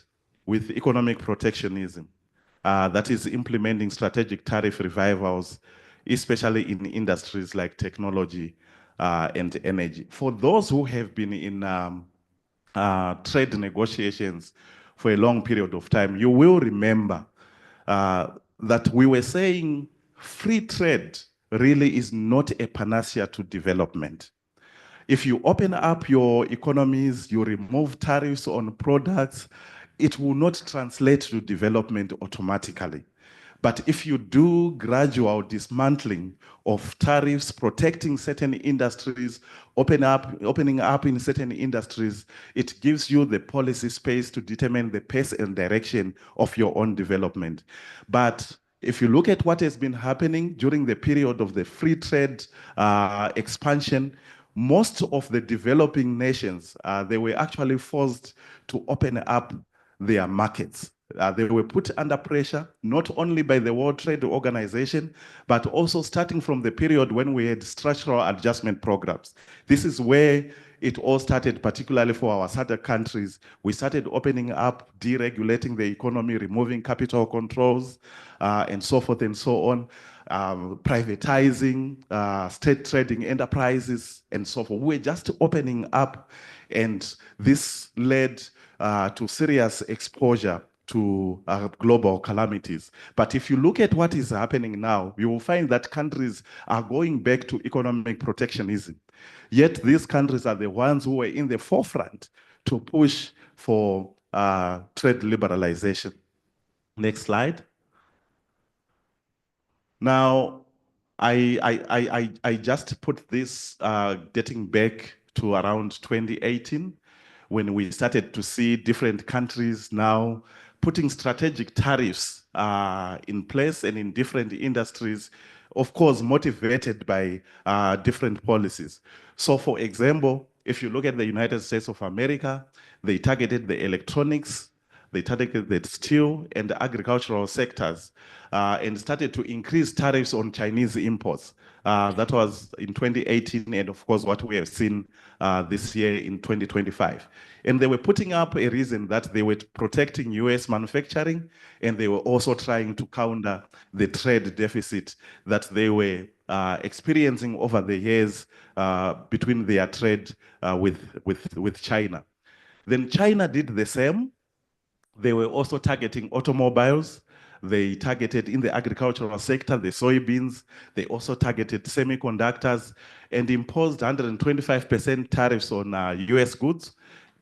with economic protectionism. That is implementing strategic tariff revivals, especially in industries like technology and energy. For those who have been in trade negotiations for a long period of time, you will remember that we were saying free trade really is not a panacea to development. If you open up your economies, you remove tariffs on products, it will not translate to development automatically. But if you do gradual dismantling of tariffs, protecting certain industries, opening up in certain industries, it gives you the policy space to determine the pace and direction of your own development. But if you look at what has been happening during the period of the free trade expansion, most of the developing nations, they were actually forced to open up their markets. They were put under pressure, not only by the World Trade Organization, but also starting from the period when we had structural adjustment programs. This is where it all started, particularly for our SADC countries. We started opening up, deregulating the economy, removing capital controls, and so forth and so on, privatizing state trading enterprises, and so forth. We're just opening up, and this led to serious exposure to global calamities. But if you look at what is happening now, you will find that countries are going back to economic protectionism. Yet these countries are the ones who were in the forefront to push for trade liberalization. Next slide. Now, I just put this dating back to around 2018, when we started to see different countries now putting strategic tariffs in place and in different industries, of course, motivated by different policies. So for example, if you look at the United States of America, they targeted the electronics, they targeted the steel and the agricultural sectors, and started to increase tariffs on Chinese imports. That was in 2018, and of course, what we have seen this year in 2025. And they were putting up a reason that they were protecting US manufacturing, and they were also trying to counter the trade deficit that they were experiencing over the years between their trade with China. Then China did the same. They were also targeting automobiles. They targeted in the agricultural sector, the soybeans. They also targeted semiconductors and imposed 125% tariffs on US goods.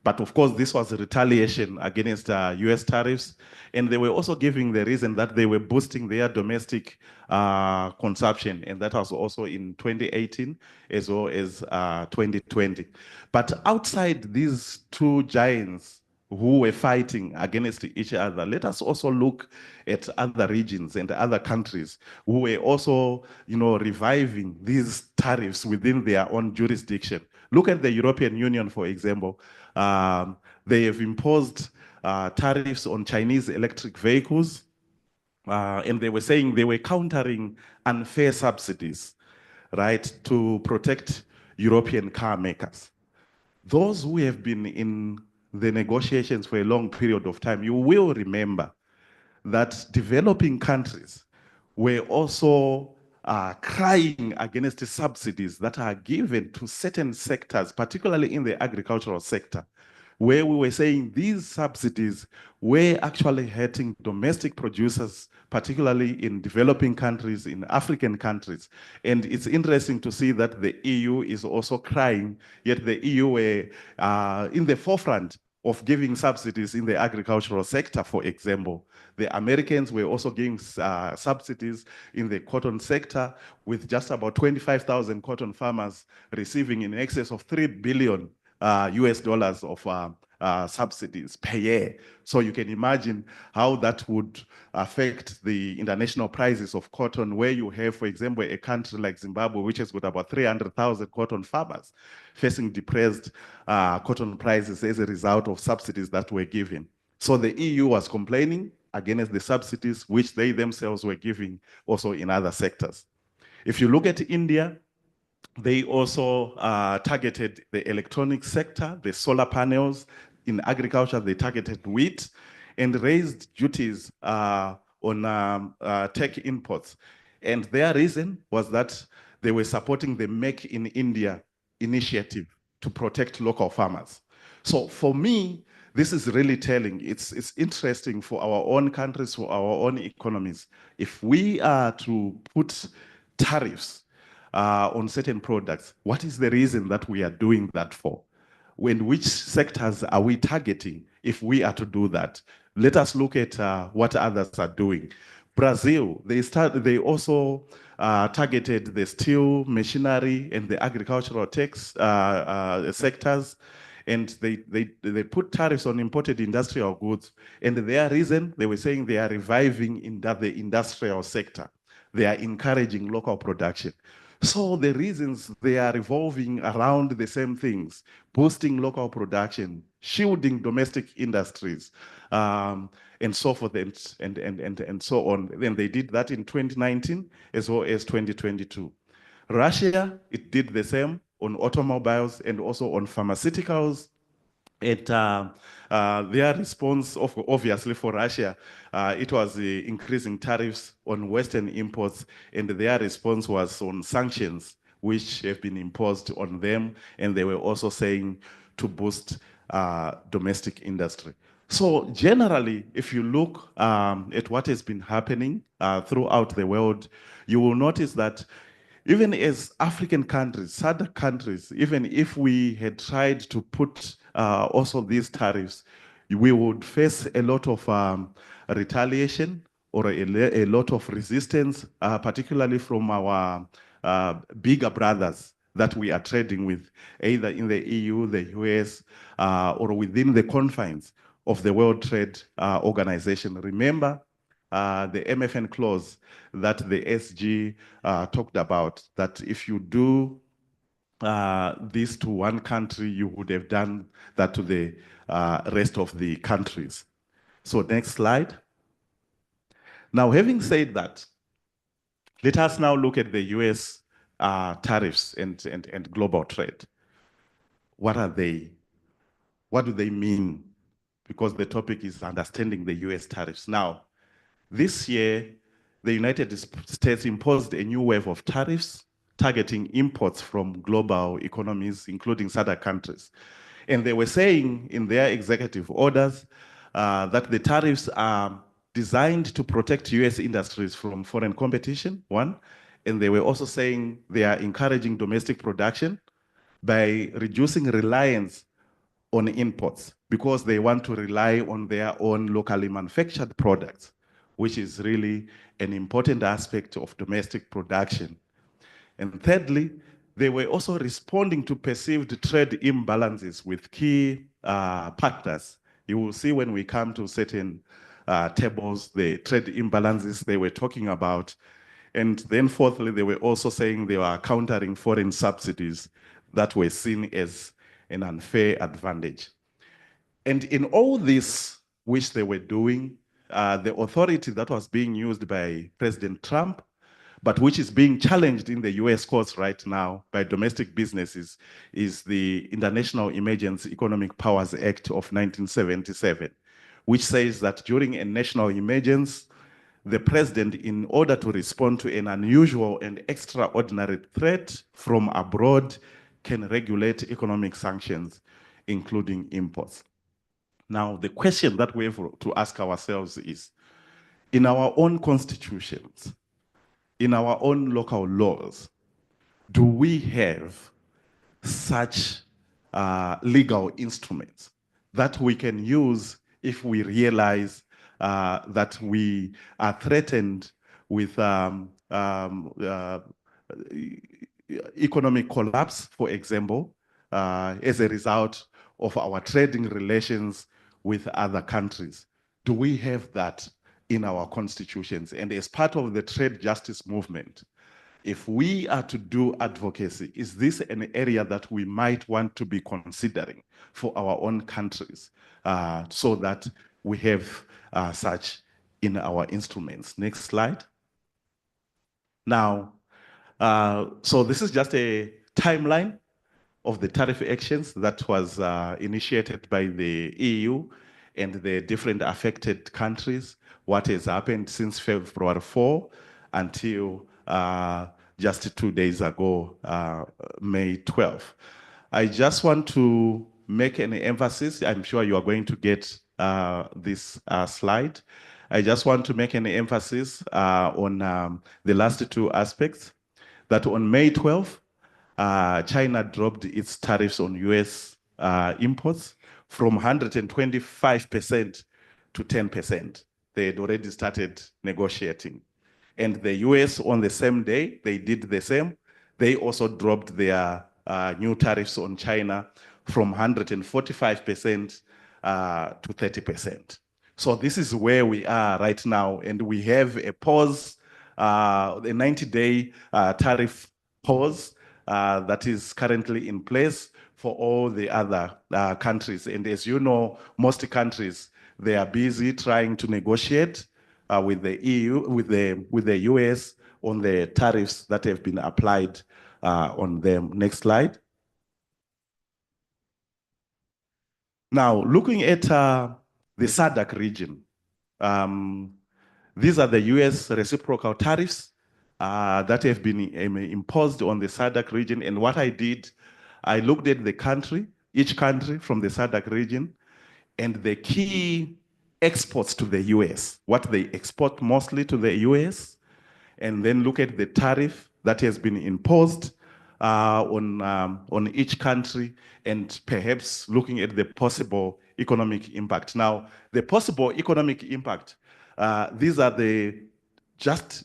But of course, this was a retaliation against US tariffs. And they were also giving the reason that they were boosting their domestic consumption. And that was also in 2018 as well as 2020. But outside these two giants who were fighting against each other, let us also look at other regions and other countries who were also, reviving these tariffs within their own jurisdiction. Look at the European Union, for example. They have imposed tariffs on Chinese electric vehicles, and they were saying they were countering unfair subsidies, right, to protect European car makers. Those who have been in the negotiations for a long period of time, you will remember that developing countries were also crying against the subsidies that are given to certain sectors, particularly in the agricultural sector, where we were saying these subsidies were actually hurting domestic producers, particularly in developing countries, in African countries. And it's interesting to see that the EU is also crying, yet the EU were in the forefront of giving subsidies in the agricultural sector, for example. The Americans were also giving subsidies in the cotton sector, with just about 25,000 cotton farmers receiving in excess of $3 billion US dollars of subsidies per year. So you can imagine how that would affect the international prices of cotton, where you have, for example, a country like Zimbabwe, which has got about 300,000 cotton farmers facing depressed cotton prices as a result of subsidies that were given. So the EU was complaining against the subsidies which they themselves were giving also in other sectors. If you look at India, they also targeted the electronic sector, the solar panels. In agriculture, they targeted wheat and raised duties on tech imports. And their reason was that they were supporting the Make in India initiative to protect local farmers. So for me, this is really telling. It's interesting for our own countries, for our own economies. If we are to put tariffs on certain products, what is the reason that we are doing that for? Which sectors are we targeting if we are to do that? Let us look at what others are doing. Brazil, they also targeted the steel, machinery, and the agricultural tech sectors, and they put tariffs on imported industrial goods. And their reason, they were saying they are reviving in the industrial sector. They are encouraging local production. So the reasons, they are revolving around the same things: boosting local production, shielding domestic industries, and so forth, and so on. Then they did that in 2019 as well as 2022. Russia, it did the same on automobiles and also on pharmaceuticals. Their response, obviously for Russia, it was increasing tariffs on Western imports, and their response was on sanctions, which have been imposed on them, and they were also saying to boost domestic industry. So generally, if you look at what has been happening throughout the world, you will notice that even as African countries, SADC countries, even if we had tried to put also these tariffs, we would face a lot of retaliation or a lot of resistance, particularly from our bigger brothers that we are trading with, either in the EU, the US, or within the confines of the World Trade Organization. Remember the MFN clause that the SG talked about, that if you do this to one country, you would have done that to the rest of the countries. So next slide. Now, having said that, let us now look at the US tariffs and global trade. What are they? What do they mean? Because the topic is understanding the US tariffs. Now, this year, the United States imposed a new wave of tariffs targeting imports from global economies, including SADC countries. And they were saying in their executive orders that the tariffs are designed to protect US industries from foreign competition, one. And they were also saying they are encouraging domestic production by reducing reliance on imports, because they want to rely on their own locally manufactured products, which is really an important aspect of domestic production. And thirdly, they were also responding to perceived trade imbalances with key partners. You will see when we come to certain tables, the trade imbalances they were talking about. And then fourthly, they were also saying they were countering foreign subsidies that were seen as an unfair advantage. And in all this, which they were doing, the authority that was being used by President Trump, but which is being challenged in the US courts right now by domestic businesses, is the International Emergency Economic Powers Act of 1977, which says that during a national emergency, the president, in order to respond to an unusual and extraordinary threat from abroad, can regulate economic sanctions, including imports. Now, the question that we have to ask ourselves is, in our own constitutions, in our own local laws, do we have such legal instruments that we can use if we realize that we are threatened with economic collapse, for example, as a result of our trading relations with other countries? Do we have that in our constitutions? And as part of the trade justice movement, if we are to do advocacy, is this an area that we might want to be considering for our own countries, so that we have such in our instruments? Next slide. Now, so this is just a timeline of the tariff actions that was initiated by the EU and the different affected countries, what has happened since February 4 until just 2 days ago, May 12. I just want to make an emphasis. I'm sure you are going to get this slide. I just want to make an emphasis on the last two aspects, that on May 12, China dropped its tariffs on US imports from 125% to 10%. They had already started negotiating. And the US, on the same day, they did the same. They also dropped their new tariffs on China from 145% to 30%. So this is where we are right now. And we have a pause, a 90-day tariff pause that is currently in place for all the other countries. And as you know, most countries, they are busy trying to negotiate with the EU, with the US on the tariffs that have been applied on them. Next slide. Now, looking at the SADC region, these are the US reciprocal tariffs that have been imposed on the SADC region. And what I did, I looked at the country, each country from the SADC region, and the key exports to the US, what they export mostly to the US, and then look at the tariff that has been imposed on each country, and perhaps looking at the possible economic impact. Now, the possible economic impact, these are the just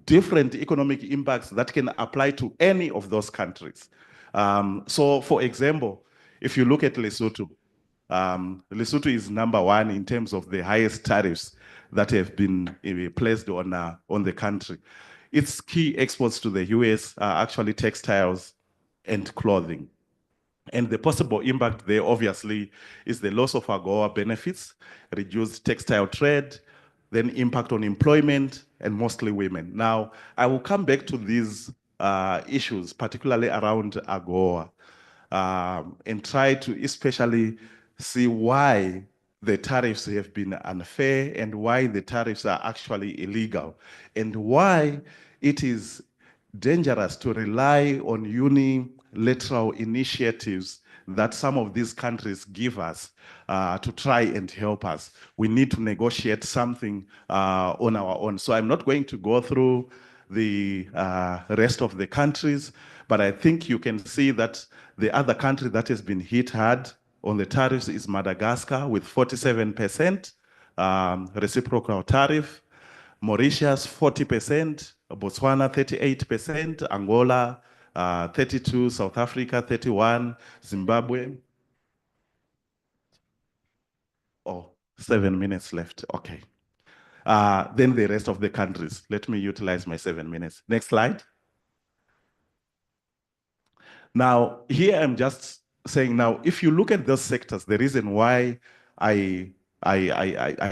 different economic impacts that can apply to any of those countries. So, for example, if you look at Lesotho, Lesotho is #1 in terms of the highest tariffs that have been placed on the country. Its key exports to the US are actually textiles and clothing. And the possible impact there, obviously, is the loss of AGOA benefits, reduced textile trade, then impact on employment, and mostly women. Now, I will come back to these issues, particularly around AGOA, and try to especially see why the tariffs have been unfair and why the tariffs are actually illegal, and why it is dangerous to rely on unilateral initiatives that some of these countries give us to try and help us. We need to negotiate something on our own. So I'm not going to go through the rest of the countries, but I think you can see that the other country that has been hit hard on the tariffs is Madagascar with 47% reciprocal tariff, Mauritius 40%, Botswana 38%, Angola 32%, South Africa 31%, Zimbabwe. Oh, 7 minutes left. Okay. Then the rest of the countries. Let me utilize my 7 minutes. Next slide. Now, here I'm just saying, now, if you look at those sectors, the reason why I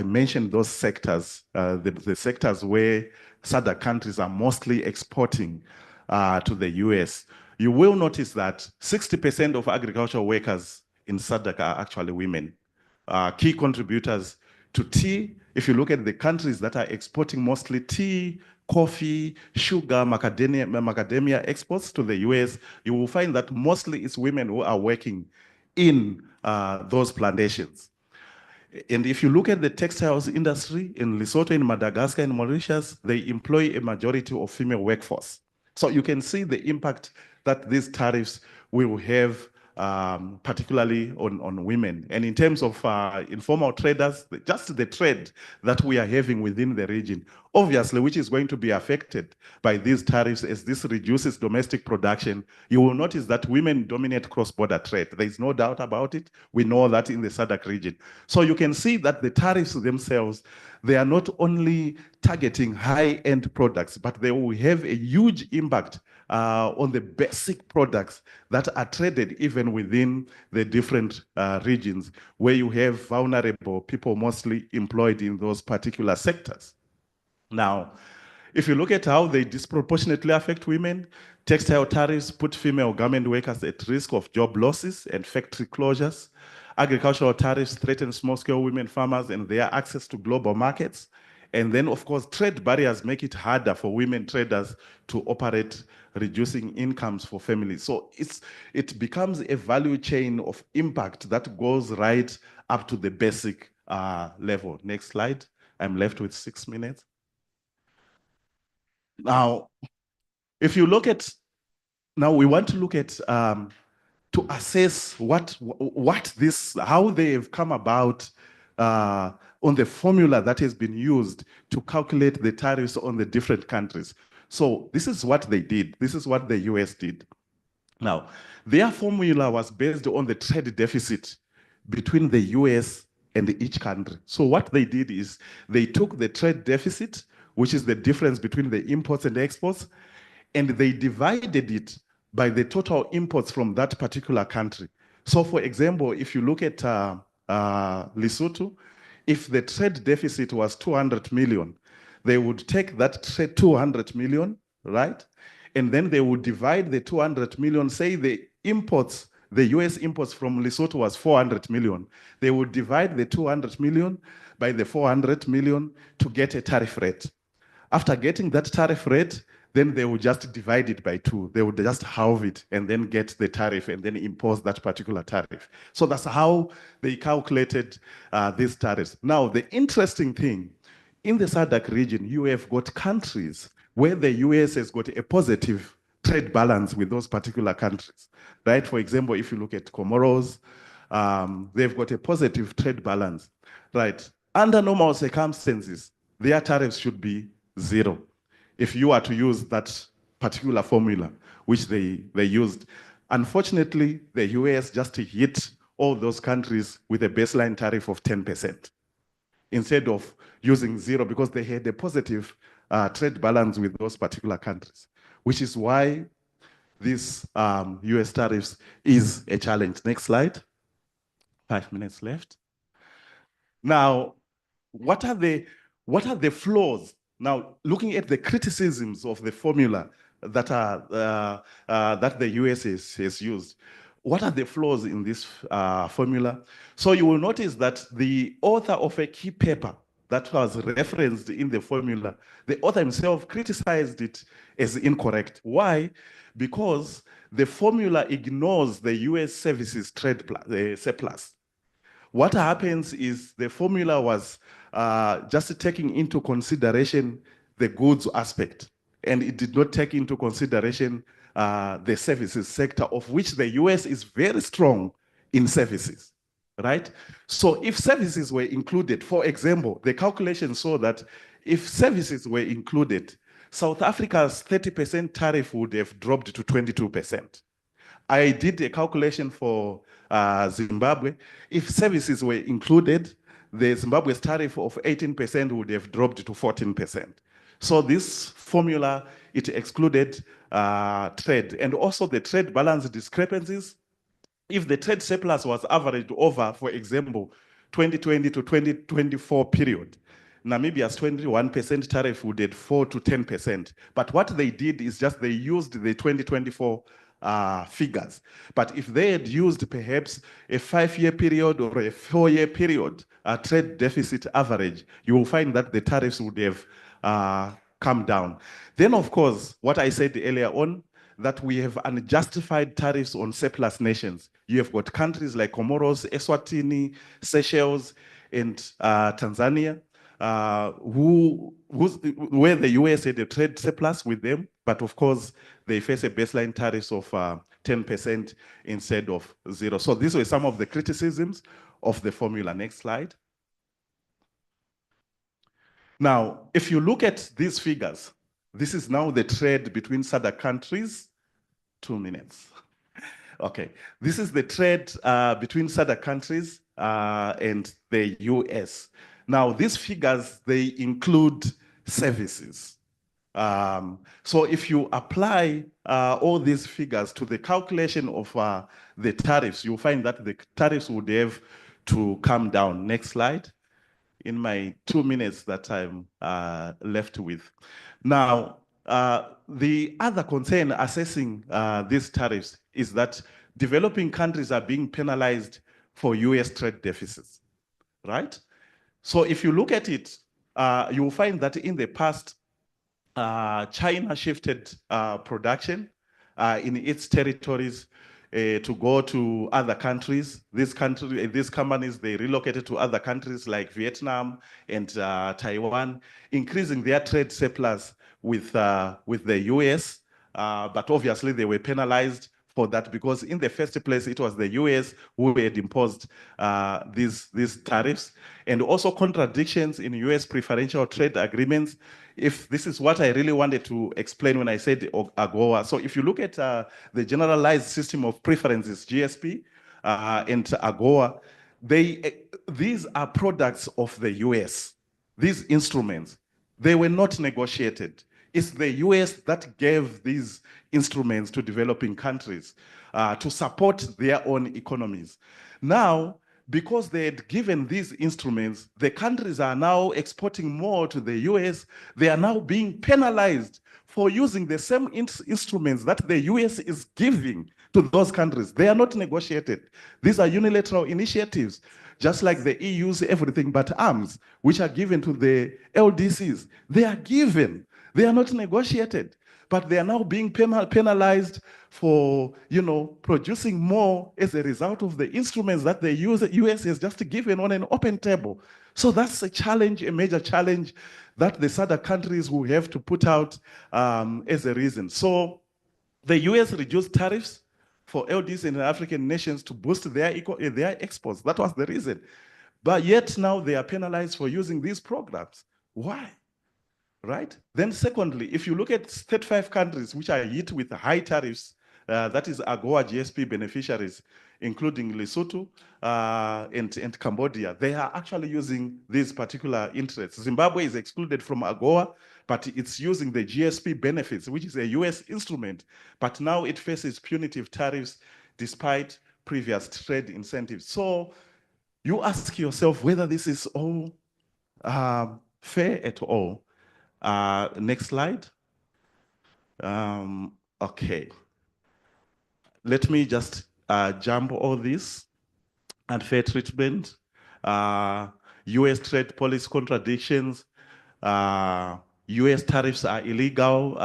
mentioned those sectors, the sectors where SADC countries are mostly exporting to the US, you will notice that 60% of agricultural workers in SADC are actually women, key contributors to tea if you look at the countries that are exporting mostly tea, coffee, sugar, macadamia exports to the US, you will find that mostly it's women who are working in those plantations. And if you look at the textiles industry in Lesotho, in Madagascar, and Mauritius, they employ a majority of female workforce. So you can see the impact that these tariffs will have, particularly on women. And in terms of informal traders, just the trade that we are having within the region, obviously, which is going to be affected by these tariffs as this reduces domestic production, you will notice that women dominate cross-border trade. There's no doubt about it. We know that in the SADC region. So you can see that the tariffs themselves, they are not only targeting high-end products, but they will have a huge impact on the basic products that are traded even within the different regions where you have vulnerable people mostly employed in those particular sectors. Now, if you look at how they disproportionately affect women, textile tariffs put female garment workers at risk of job losses and factory closures. Agricultural tariffs threaten small-scale women farmers and their access to global markets. And then, of course, trade barriers make it harder for women traders to operate, reducing incomes for families. So it becomes a value chain of impact that goes right up to the basic level. Next slide. I'm left with 6 minutes. Now, if you look at, now we want to look at to assess how they have come about on the formula that has been used to calculate the tariffs on the different countries. So this is what they did. This is what the US did. Now, their formula was based on the trade deficit between the US and each country. So what they did is they took the trade deficit, which is the difference between the imports and exports, and they divided it by the total imports from that particular country. So for example, if you look at Lesotho, if the trade deficit was 200 million, they would take that 200 million, right? And then they would divide the 200 million, say the imports, the US imports from Lesotho was 400 million. They would divide the 200 million by the 400 million to get a tariff rate. After getting that tariff rate, then they would just divide it by 2. They would just halve it and then get the tariff and then impose that particular tariff. So that's how they calculated these tariffs. Now, the interesting thing, in the SADC region, you have got countries where the US has got a positive trade balance with those particular countries, right? For example, if you look at Comoros, they've got a positive trade balance, right? Under normal circumstances, their tariffs should be 0. If you are to use that particular formula, which they used. Unfortunately, the US just hit all those countries with a baseline tariff of 10% instead of using 0 because they had a positive trade balance with those particular countries, which is why this US tariffs is a challenge. Next slide. 5 minutes left. Now, what are the flaws? Now, looking at the criticisms of the formula that that the US has used, what are the flaws in this formula? So you will notice that the author of a key paper that was referenced in the formula, the author himself criticized it as incorrect. Why? Because the formula ignores the US services trade surplus. What happens is the formula was just taking into consideration the goods aspect, and it did not take into consideration the services sector, of which the US is very strong in services, right? So if services were included, for example, the calculation saw that if services were included, South Africa's 30% tariff would have dropped to 22%. I did a calculation for Zimbabwe. If services were included, the Zimbabwe's tariff of 18% would have dropped to 14%. So this formula, it excluded trade, and also the trade balance discrepancies. If the trade surplus was averaged over, for example, 2020 to 2024 period, Namibia's 21% tariff would have 4 to 10%. But what they did is just they used the 2024 figures. But if they had used perhaps a 5-year period or a 4-year period, a trade deficit average, you will find that the tariffs would have come down. Then, of course, what I said earlier on, that we have unjustified tariffs on surplus nations. You have got countries like Comoros, Eswatini, Seychelles, and Tanzania, where the US had a trade surplus with them, but of course, they face a baseline tariff of 10% instead of 0. So these were some of the criticisms of the formula. Next slide. Now, if you look at these figures, this is now the trade between SADC countries. 2 minutes. Okay, this is the trade between SADC countries and the US. Now, these figures, they include services. So if you apply all these figures to the calculation of the tariffs, you'll find that the tariffs would have to come down. Next slide. In my 2 minutes that I'm left with. Now, the other concern assessing these tariffs is that developing countries are being penalized for US trade deficits, right? So if you look at it, you will find that in the past, China shifted production in its territories to go to other countries. These companies, they relocated to other countries like Vietnam and Taiwan, increasing their trade surplus with the US. But obviously, they were penalized for that because in the first place, it was the US who had imposed these tariffs, and also contradictions in US preferential trade agreements. If this is what I really wanted to explain when I said AGOA. So if you look at the generalized system of preferences, GSP, and AGOA, these are products of the US. These instruments, they were not negotiated. It's the US that gave these instruments to developing countries to support their own economies. Now, because they had given these instruments, the countries are now exporting more to the US. They are now being penalized for using the same instruments that the US is giving to those countries. They are not negotiated. These are unilateral initiatives, just like the EU's everything but arms, which are given to the LDCs. They are given. They are not negotiated, but they are now being penalized for, producing more as a result of the instruments that the US has just given on an open table. So that's a challenge, a major challenge that the SADC countries will have to put out as a reason. So the US reduced tariffs for LDCs and African nations to boost their exports. That was the reason. But yet now they are penalized for using these programs. Why? Right? Then secondly, if you look at 35 countries which are hit with high tariffs, that is AGOA GSP beneficiaries, including Lesotho and Cambodia, they are actually using these particular interests. Zimbabwe is excluded from AGOA, but it's using the GSP benefits, which is a US instrument, but now it faces punitive tariffs despite previous trade incentives. So you ask yourself whether this is all fair at all. Next slide. Okay. Let me just jump all this. Unfair treatment, US trade policy contradictions, US tariffs are illegal.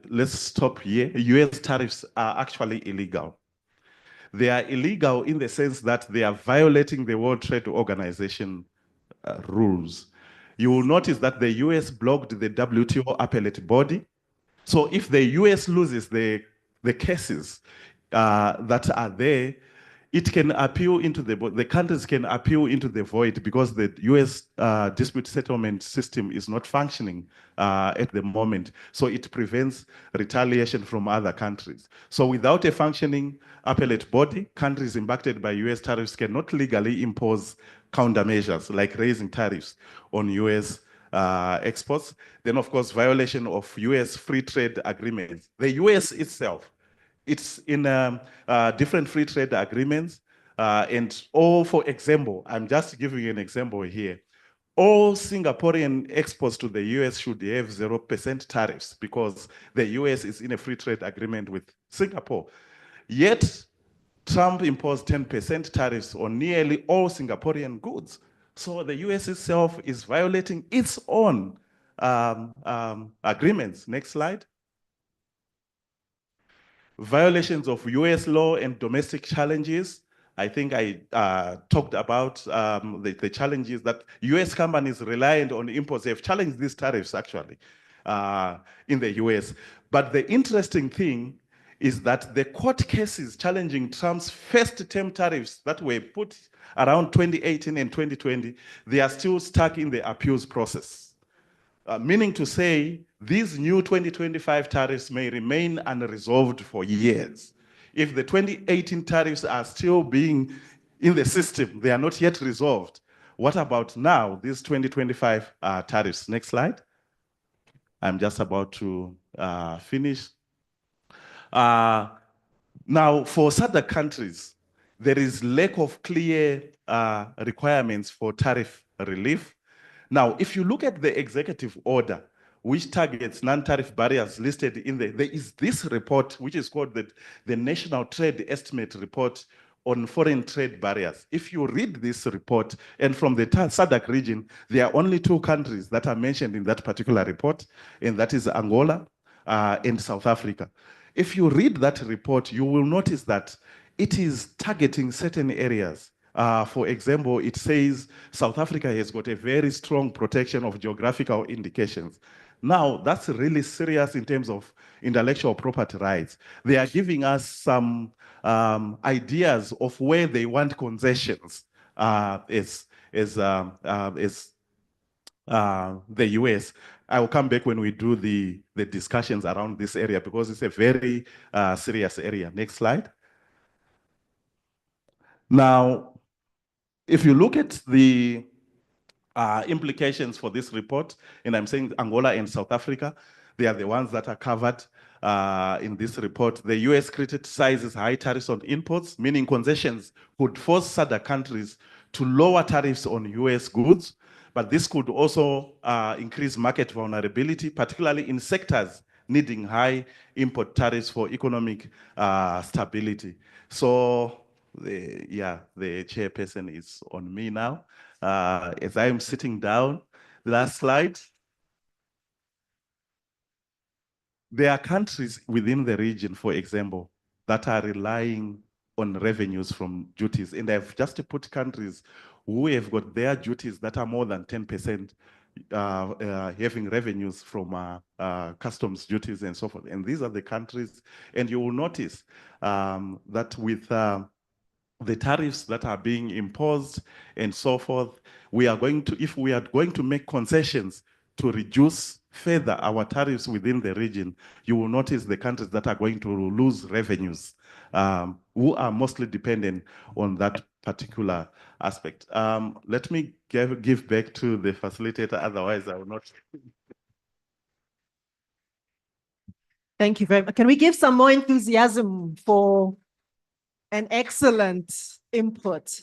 Let's stop here. US tariffs are actually illegal. They are illegal in the sense that they are violating the World Trade Organization rules. You will notice that the US blocked the WTO appellate body. So if the US loses the cases that are there, it can appeal into the countries can appeal into the void because the US dispute settlement system is not functioning at the moment. So it prevents retaliation from other countries. So without a functioning appellate body, countries impacted by US tariffs cannot legally impose countermeasures like raising tariffs on US exports. Then, of course, violation of US free trade agreements. The US itself, it's in different free trade agreements. For example, I'm just giving you an example here. All Singaporean exports to the US should have 0% tariffs because the US is in a free trade agreement with Singapore. Yet, Trump imposed 10% tariffs on nearly all Singaporean goods. So the US itself is violating its own agreements. Next slide. Violations of US law and domestic challenges. I think I talked about the challenges that US companies reliant on imports have challenged these tariffs actually in the US. But the interesting thing is that the court cases challenging Trump's first-term tariffs that were put around 2018 and 2020, they are still stuck in the appeals process. Meaning to say, these new 2025 tariffs may remain unresolved for years. If the 2018 tariffs are still being in the system, they are not yet resolved. What about now, these 2025 tariffs? Next slide. I'm just about to finish. Now, for SADC countries, there is lack of clear requirements for tariff relief. Now, if you look at the executive order, which targets non-tariff barriers listed in there is this report, which is called the National Trade Estimate Report on Foreign Trade Barriers. If you read this report, and from the SADC region, there are only 2 countries that are mentioned in that particular report, and that is Angola and South Africa. If you read that report, you will notice that it is targeting certain areas. For example, it says South Africa has got a very strong protection of geographical indications. Now, that's really serious in terms of intellectual property rights. They are giving us some ideas of where they want concessions as the US. I will come back when we do the discussions around this area because it's a very serious area. Next slide. Now, if you look at the implications for this report, and I'm saying Angola and South Africa, they are the ones that are covered in this report. The US criticizes high tariffs on imports, meaning concessions could force SADC countries to lower tariffs on US goods, but this could also increase market vulnerability, particularly in sectors needing high import tariffs for economic stability. So, the chairperson is on me now. As I'm sitting down, last slide. There are countries within the region, for example, that are relying on revenues from duties. And I've just put countries who have got their duties that are more than 10% having revenues from customs duties and so forth. And these are the countries. And you will notice that with the tariffs that are being imposed and so forth, we are going to, if we are going to make concessions to reduce further our tariffs within the region, you will notice the countries that are going to lose revenues, who are mostly dependent on that particular aspect. Let me give back to the facilitator, otherwise I will not. Thank you very much. Can we give some more enthusiasm for an excellent input?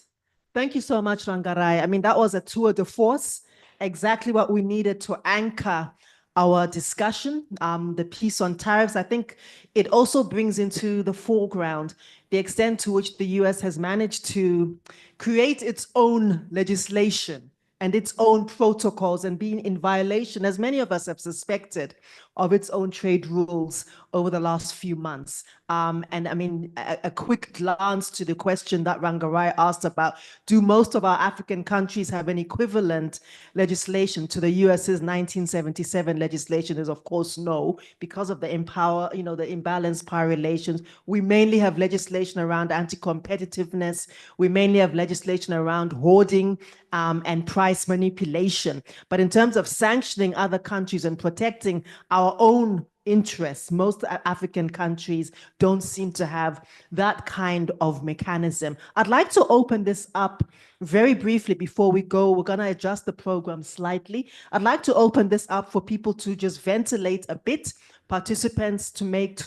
Thank you so much, Rangarai. I mean, that was a tour de force, exactly what we needed to anchor our discussion, the piece on tariffs. I think it also brings into the foreground the extent to which the US has managed to create its own legislation and its own protocols and being in violation, as many of us have suspected, of its own trade rules over the last few months. And I mean, a quick glance to the question that Rangarai asked about, do most of our African countries have an equivalent legislation to the US's 1977 legislation? Is of course no, because of the the imbalanced power relations. We mainly have legislation around anti-competitiveness. We mainly have legislation around hoarding and price manipulation. But in terms of sanctioning other countries and protecting our own interests, most African countries don't seem to have that kind of mechanism. I'd like to open this up very briefly before we go. We're going to adjust the program slightly. I'd like to open this up for people to just ventilate a bit, participants to make,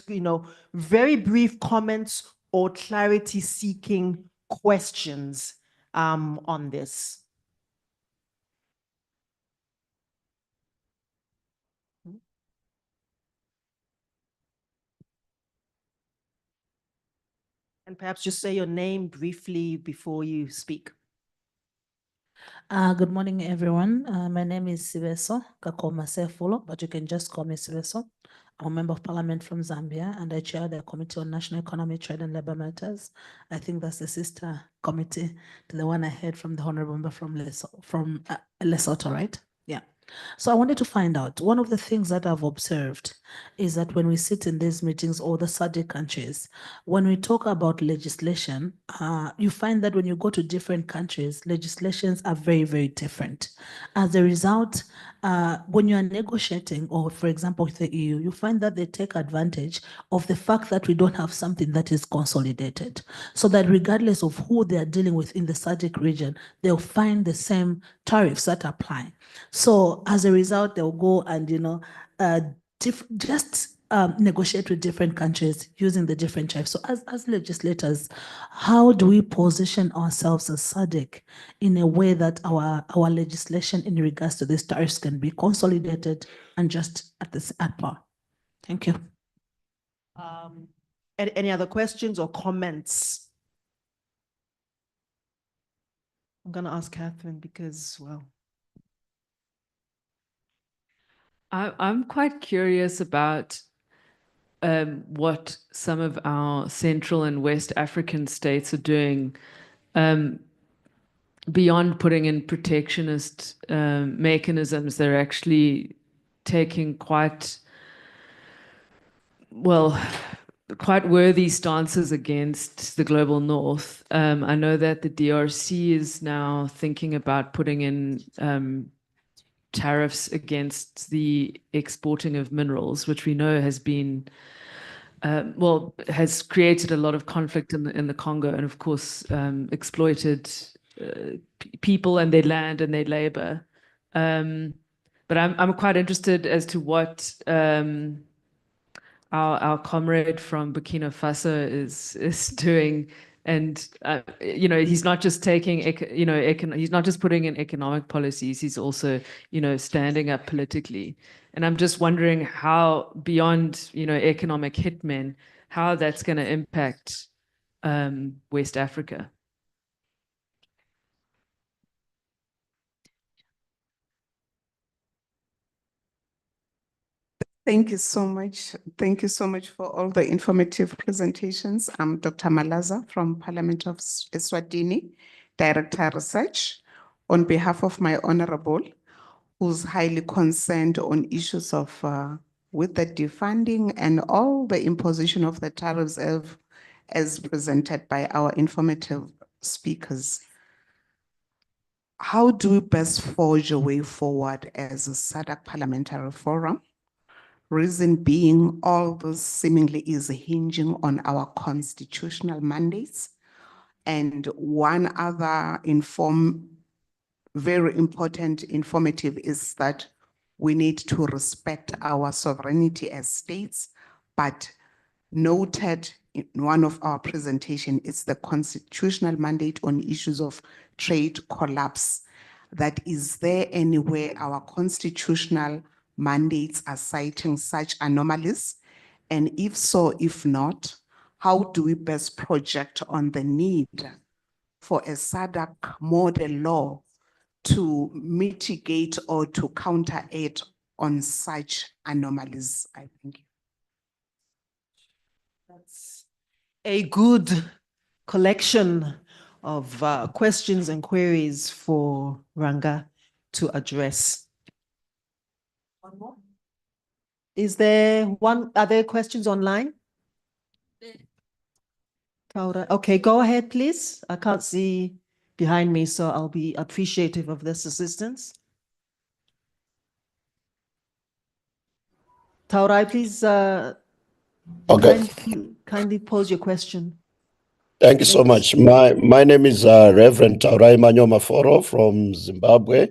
very brief comments or clarity-seeking questions on this. And perhaps just say your name briefly before you speak. Good morning, everyone. My name is Siveso Kakoma Sefulo, but you can just call me Siveso. I'm a member of parliament from Zambia, and I chair the Committee on National Economy, Trade and Labor Matters. I think that's the sister committee to the one I heard from the honorable member from Lesotho, right? Yeah. So I wanted to find out, one of the things that I've observed is that when we sit in these meetings, or the SADC countries, when we talk about legislation, you find that when you go to different countries, legislations are very, very different. As a result, when you are negotiating, or for example, with the EU, you find that they take advantage of the fact that we don't have something that is consolidated. So that regardless of who they are dealing with in the SADC region, they'll find the same tariffs that apply. So as a result, they'll go and, negotiate with different countries using the different tariffs. So as legislators, how do we position ourselves as SADC in a way that our legislation in regards to these tariffs can be consolidated and just at par? Thank you. Any other questions or comments? I'm going to ask Catherine because, well. I'm quite curious about what some of our Central and West African states are doing beyond putting in protectionist mechanisms. They're actually taking quite worthy stances against the global North. I know that the DRC is now thinking about putting in tariffs against the exporting of minerals, which we know has been, has created a lot of conflict in the Congo, and of course exploited people and their land and their labor. But I'm quite interested as to what our comrade from Burkina Faso is doing. And, he's not just taking, he's not just putting in economic policies, he's also, standing up politically. And I'm just wondering how, beyond, economic hitmen, how that's going to impact West Africa. Thank you so much. Thank you so much for all the informative presentations. I'm Dr. Malaza from Parliament of Eswatini, Director Research, on behalf of my honorable, who's highly concerned on issues of with the defunding and all the imposition of the tariffs as presented by our informative speakers. How do we best forge a way forward as a SADC Parliamentary Forum? Reason being, all this seemingly is hinging on our constitutional mandates. And one other very important informative is that we need to respect our sovereignty as states, but noted in one of our presentation is the constitutional mandate on issues of trade collapse. That is there anywhere our constitutional mandates are citing such anomalies? And if so, if not, how do we best project on the need for a SADC model law to mitigate or to counteract on such anomalies? I think. That's a good collection of questions and queries for Ranga to address. One more? Are there questions online? Okay, go ahead, please. I can't see behind me, so I'll be appreciative of this assistance. Taurai, please kindly pose your question. Thank you so much. My name is Reverend Taurai Manyoma Foro from Zimbabwe,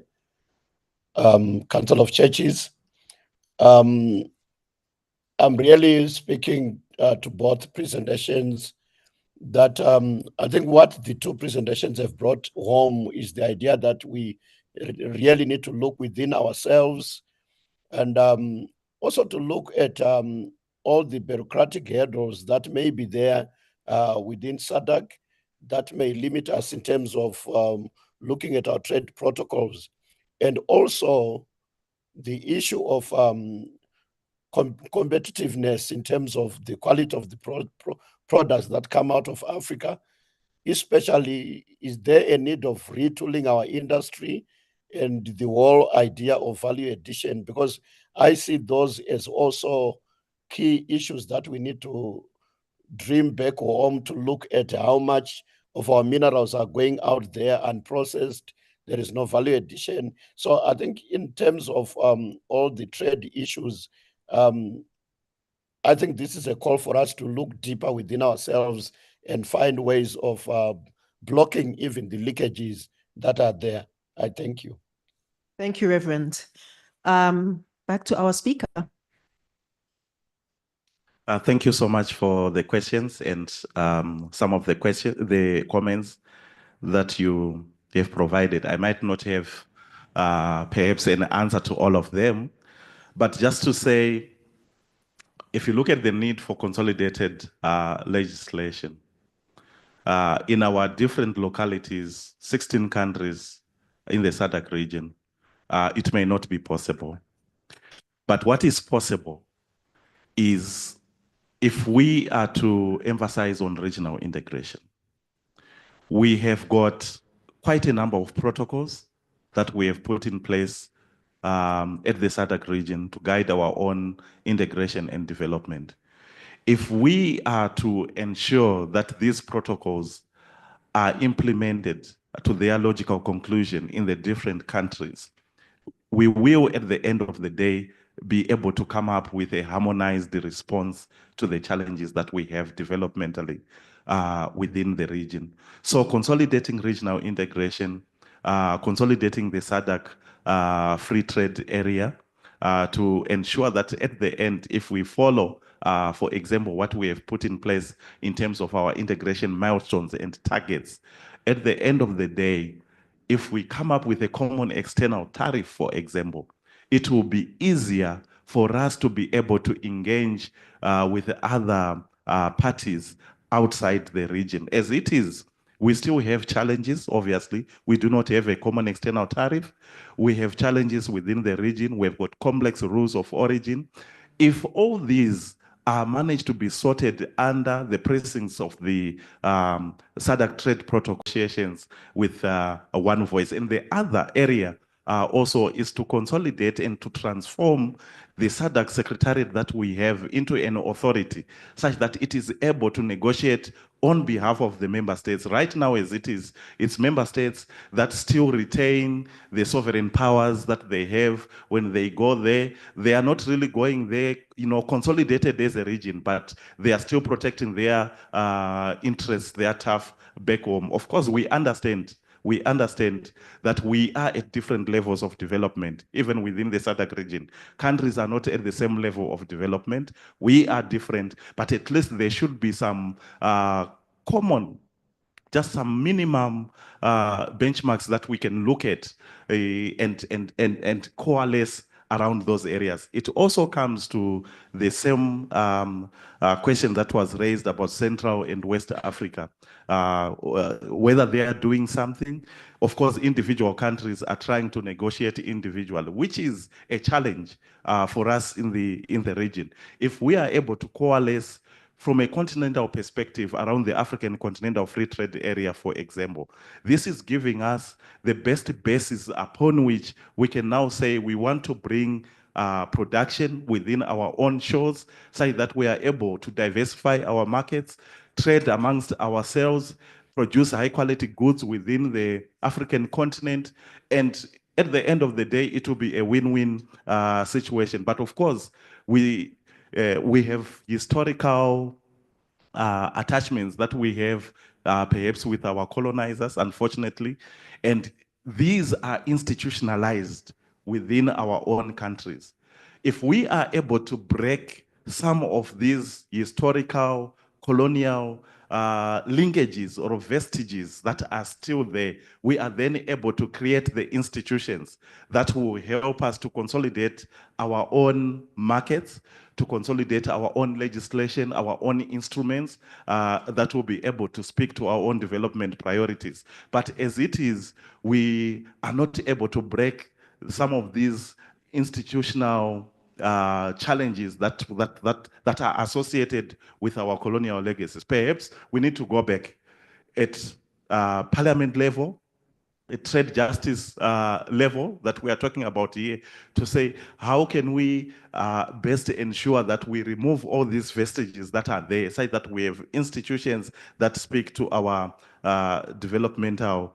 Council of Churches. I'm really speaking to both presentations that I think what the two presentations have brought home is the idea that we really need to look within ourselves and also to look at all the bureaucratic hurdles that may be there within SADC that may limit us in terms of looking at our trade protocols. And also the issue of competitiveness in terms of the quality of the products that come out of Africa, especially, is there a need of retooling our industry and the whole idea of value addition? Because I see those as also key issues that we need to dream back home to look at how much of our minerals are going out there unprocessed. There is no value addition. So I think in terms of all the trade issues, I think this is a call for us to look deeper within ourselves and find ways of blocking even the leakages that are there. I thank you. Thank you, Reverend. Back to our speaker. Thank you so much for the questions and some of the comments that you have provided. I might not have perhaps an answer to all of them, but just to say, if you look at the need for consolidated legislation, in our different localities, 16 countries in the SADC region, it may not be possible. But what is possible is if we are to emphasize on regional integration. We have got quite a number of protocols that we have put in place at the SADC region to guide our own integration and development. If we are to ensure that these protocols are implemented to their logical conclusion in the different countries, we will, at the end of the day, be able to come up with a harmonized response to the challenges that we have developmentally within the region. So consolidating regional integration, consolidating the SADC free trade area to ensure that at the end, if we follow, for example, what we have put in place in terms of our integration milestones and targets, at the end of the day, if we come up with a common external tariff, for example, it will be easier for us to be able to engage with other parties outside the region. As it is, we still have challenges, obviously. We do not have a common external tariff. We have challenges within the region. We've got complex rules of origin. If all these are managed to be sorted under the precincts of the SADC trade protocol negotiations with one voice. And the other area also is to consolidate and to transform the SADC secretariat that we have into an authority such that it is able to negotiate on behalf of the member states. Right now, as it is, it's member states that still retain the sovereign powers that they have when they go there. They are not really going there, consolidated as a region, but they are still protecting their interests, their turf back home. Of course, we understand that we are at different levels of development, even within the SADC region. Countries are not at the same level of development. We are different, but at least there should be some common, just some minimum benchmarks that we can look at and coalesce around those areas. It also comes to the same question that was raised about Central and West Africa, whether they are doing something. Of course, individual countries are trying to negotiate individually, which is a challenge for us in the region. If we are able to coalesce from a continental perspective around the African Continental Free Trade Area, for example, this is giving us the best basis upon which we can now say we want to bring production within our own shores so that we are able to diversify our markets, trade amongst ourselves, produce high quality goods within the African continent, and at the end of the day, it will be a win-win situation. But of course, we have historical attachments that we have perhaps with our colonizers, unfortunately, and these are institutionalized within our own countries. If we are able to break some of these historical colonial linkages or vestiges that are still there, we are then able to create the institutions that will help us to consolidate our own markets, to consolidate our own legislation, our own instruments that will be able to speak to our own development priorities. But as it is, we are not able to break some of these institutional challenges that are associated with our colonial legacies. Perhaps we need to go back at parliament level, at trade justice level that we are talking about here, to say how can we best ensure that we remove all these vestiges that are there, so that we have institutions that speak to our developmental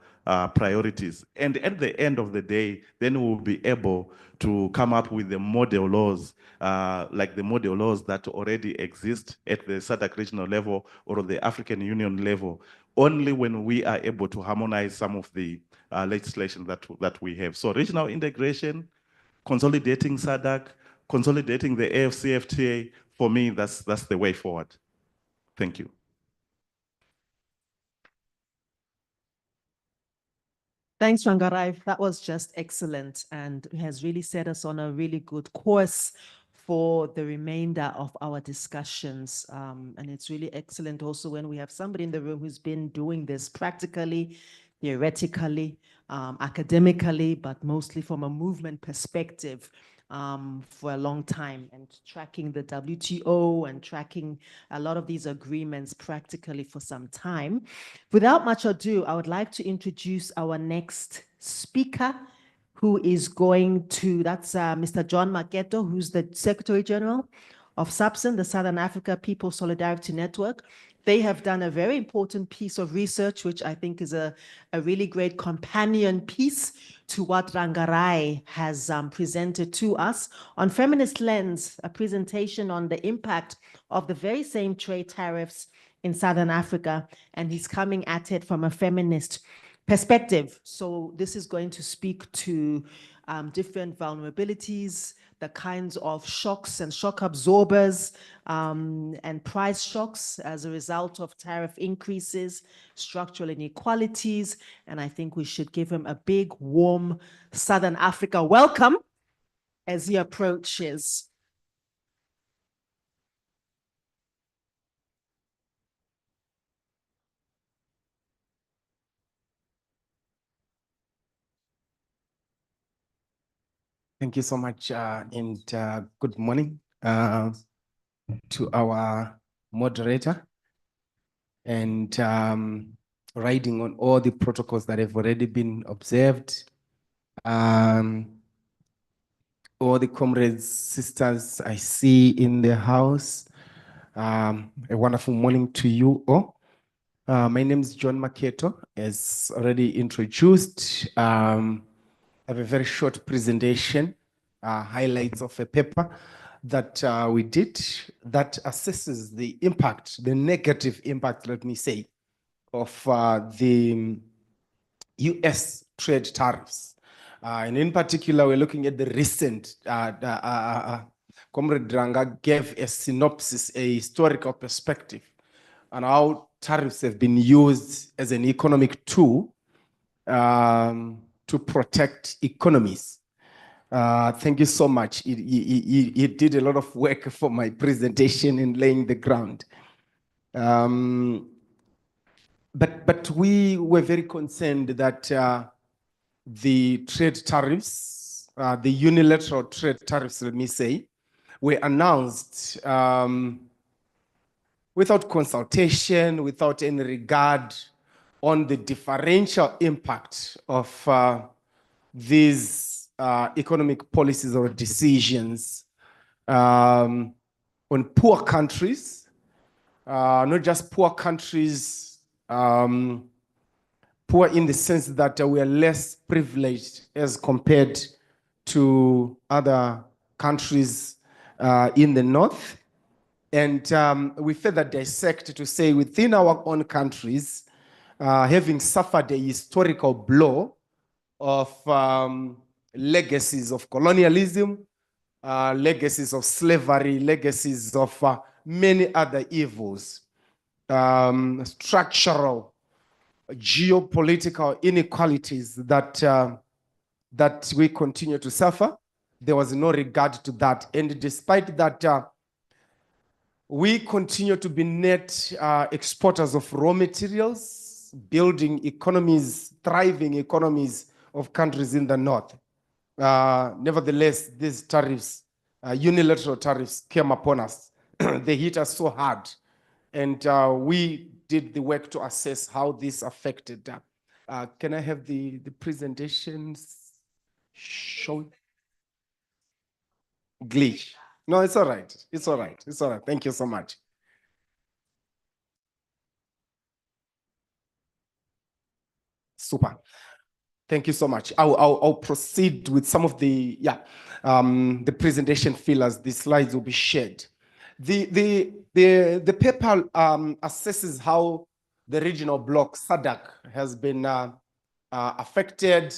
priorities. And at the end of the day, then we'll be able to come up with the model laws, like the model laws that already exist at the SADC regional level or the African Union level, only when we are able to harmonize some of the legislation that we have. So regional integration, consolidating SADC, consolidating the AFCFTA, for me, that's the way forward. Thank you. Thanks, Rangarai. That was just excellent and has really set us on a really good course for the remainder of our discussions. And it's really excellent also when we have somebody in the room who's been doing this practically, theoretically, academically, but mostly from a movement perspective for a long time, and tracking the WTO and tracking a lot of these agreements practically for some time. Without much ado, I would like to introduce our next speaker, who is going to, that's Mr. John Maketo, who's the Secretary General of SAPSN, the Southern Africa People Solidarity Network. They have done a very important piece of research, which I think is a really great companion piece to what Rangarai has presented to us on Feminist Lens, a presentation on the impact of the very same trade tariffs in Southern Africa, and he's coming at it from a feminist perspective. So this is going to speak to different vulnerabilities, the kinds of shocks and shock absorbers and price shocks as a result of tariff increases, structural inequalities. And I think we should give him a big, warm Southern Africa welcome as he approaches. Thank you so much, and good morning to our moderator, and riding on all the protocols that have already been observed. All the comrades, sisters I see in the house, a wonderful morning to you all. My name is John Maketo, as already introduced. I have a very short presentation, highlights of a paper that we did that assesses the impact, the negative impact, let me say, of the US trade tariffs. And in particular, we're looking at the recent, Comrade Ranga gave a synopsis, a historical perspective on how tariffs have been used as an economic tool to protect economies. Thank you so much. He did a lot of work for my presentation in laying the ground. But we were very concerned that the trade tariffs, the unilateral trade tariffs, let me say, were announced without consultation, without any regard on the differential impact of these economic policies or decisions on poor countries, not just poor countries, poor in the sense that we are less privileged as compared to other countries in the north. And we further dissect to say within our own countries, having suffered a historical blow of legacies of colonialism, legacies of slavery, legacies of many other evils. structural geopolitical inequalities that that we continue to suffer. There was no regard to that, and despite that, we continue to be net exporters of raw materials, building economies, thriving economies of countries in the north. Nevertheless, these tariffs, unilateral tariffs, came upon us. They hit us so hard, and we did the work to assess how this affected. Can I have the presentations shown? Glitch. No, it's all right. It's all right. It's all right. Thank you so much. Super. Thank you so much. I'll proceed with some of the the presentation fillers. The slides will be shared. The paper assesses how the regional bloc SADC has been affected.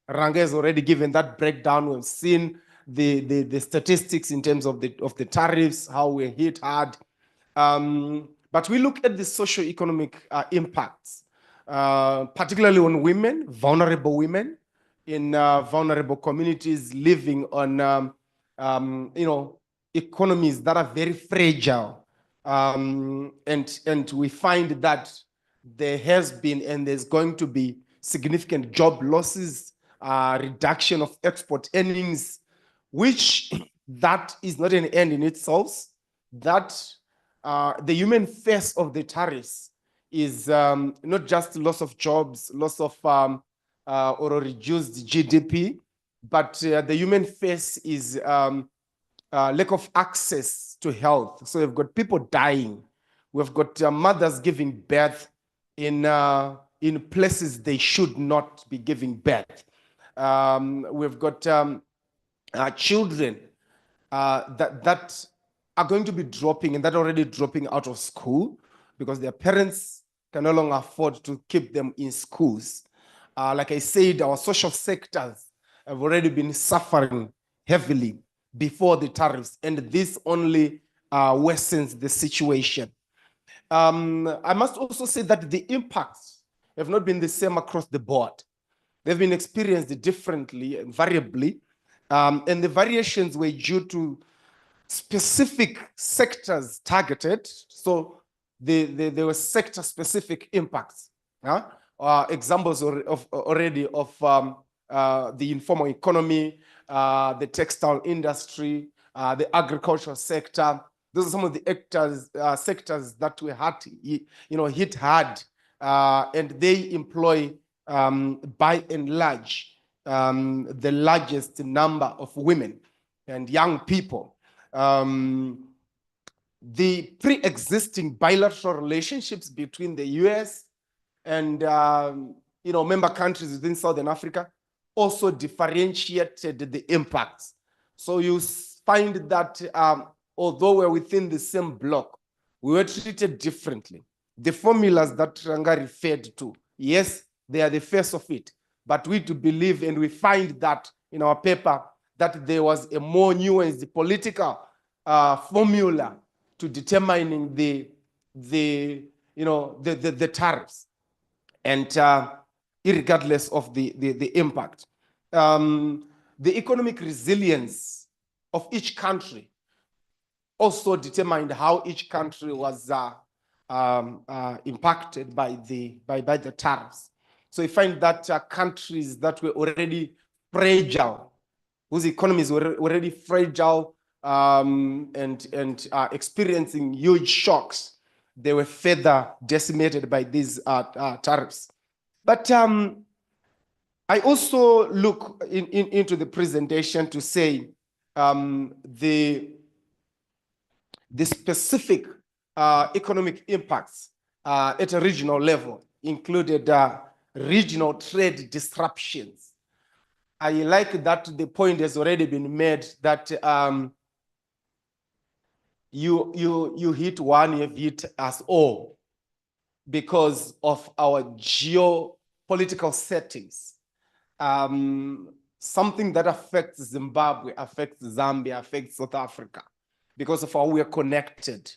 Ranga has already given that breakdown. We've seen the statistics in terms of the tariffs, how we're hit hard. But we look at the socio-economic impacts, particularly on women, vulnerable women in vulnerable communities living on, economies that are very fragile. And we find that there has been and there's going to be significant job losses, reduction of export earnings, which that is not an end in itself. That the human face of the tariffs is not just loss of jobs, loss of or reduced GDP, but the human face is lack of access to health. So we've got people dying. We've got mothers giving birth in places they should not be giving birth. We've got children that are going to be dropping and that are already dropping out of school because their parents can no longer afford to keep them in schools. Like I said, our social sectors have already been suffering heavily before the tariffs, and this only worsens the situation. I must also say that the impacts have not been the same across the board. They've been experienced differently and variably, and the variations were due to specific sectors targeted. So there were sector-specific impacts. Examples already of the informal economy, the textile industry, the agricultural sector. Those are some of the sectors that were hit hard, and they employ, by and large, the largest number of women and young people. The pre-existing bilateral relationships between the US and member countries within Southern Africa also differentiated the impacts. So you find that although we're within the same bloc, we were treated differently. The formulas that Ranga referred to, yes, they are the face of it, but we do believe, and we find that in our paper, that there was a more nuanced political formula to determining the tariffs, and irregardless of the impact. The economic resilience of each country also determined how each country was impacted by the tariffs. So you find that countries that were already fragile, whose economies were already fragile and experiencing huge shocks, they were further decimated by these tariffs. But I also look into the presentation to say the specific economic impacts at a regional level included regional trade disruptions. I like that the point has already been made that you hit one, you've hit us all because of our geopolitical settings. Something that affects Zimbabwe, affects Zambia, affects South Africa because of how we are connected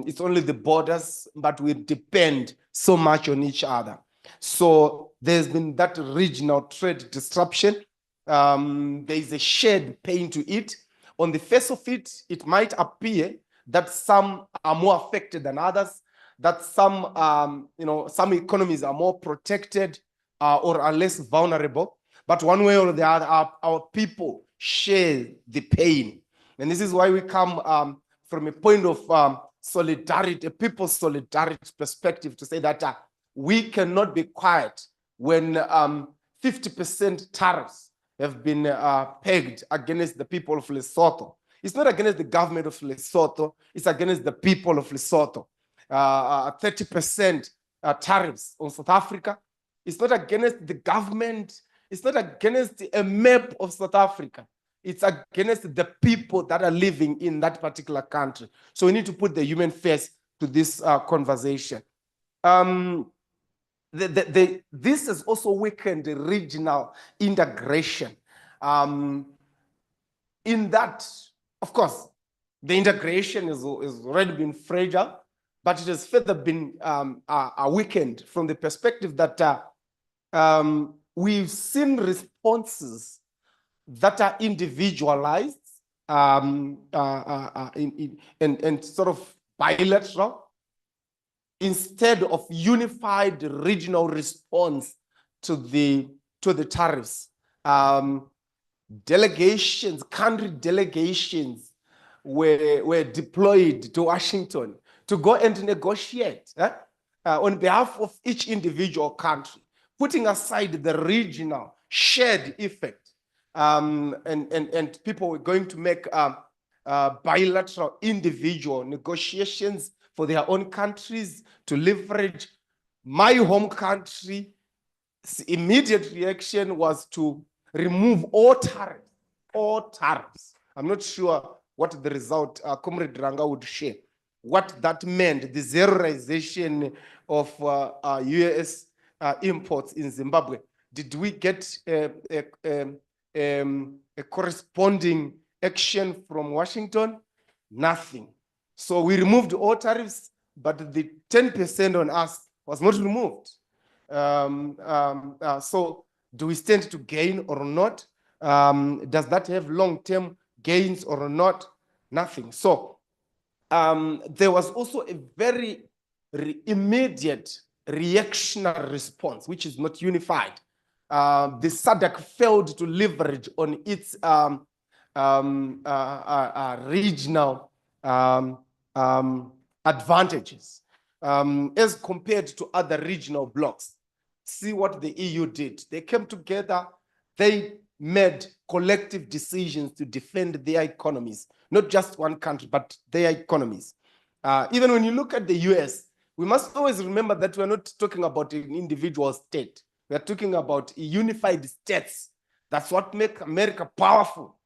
It's only the borders, but we depend so much on each other. So there's been that regional trade disruption. There is a shared pain to it. On the face of it, it might appear that some are more affected than others, that some, some economies are more protected or are less vulnerable. But one way or the other, our people share the pain. And this is why we come from a point of solidarity, a people's solidarity perspective, to say that we cannot be quiet when 50% tariffs have been pegged against the people of Lesotho. It's not against the government of Lesotho, it's against the people of Lesotho. 30% tariffs on South Africa. It's not against the government, it's not against a map of South Africa. It's against the people that are living in that particular country. So we need to put the human face to this conversation. This has also weakened the regional integration. In that, of course, the integration is already been fragile, but it has further been weakened from the perspective that we've seen responses that are individualized and sort of bilateral, instead of unified regional response to the tariffs. Delegations, country delegations were deployed to Washington to go and negotiate on behalf of each individual country, putting aside the regional shared effect. And people were going to make bilateral individual negotiations for their own countries to leverage. My home country's immediate reaction was to remove all tariffs, all tariffs. I'm not sure what the result Comrade Ranga would share, what that meant, the zeroization of US imports in Zimbabwe. Did we get a corresponding action from Washington? Nothing. So we removed all tariffs, but the 10% on us was not removed. So do we stand to gain or not? Does that have long-term gains or not? Nothing. So there was also a very immediate reactionary response, which is not unified. The SADC failed to leverage on its regional advantages as compared to other regional blocs. See what the EU did. They came together, they made collective decisions to defend their economies, not just one country, but their economies. Even when you look at the US, we must always remember that we're not talking about an individual state. We're talking about unified states. That's what makes America powerful.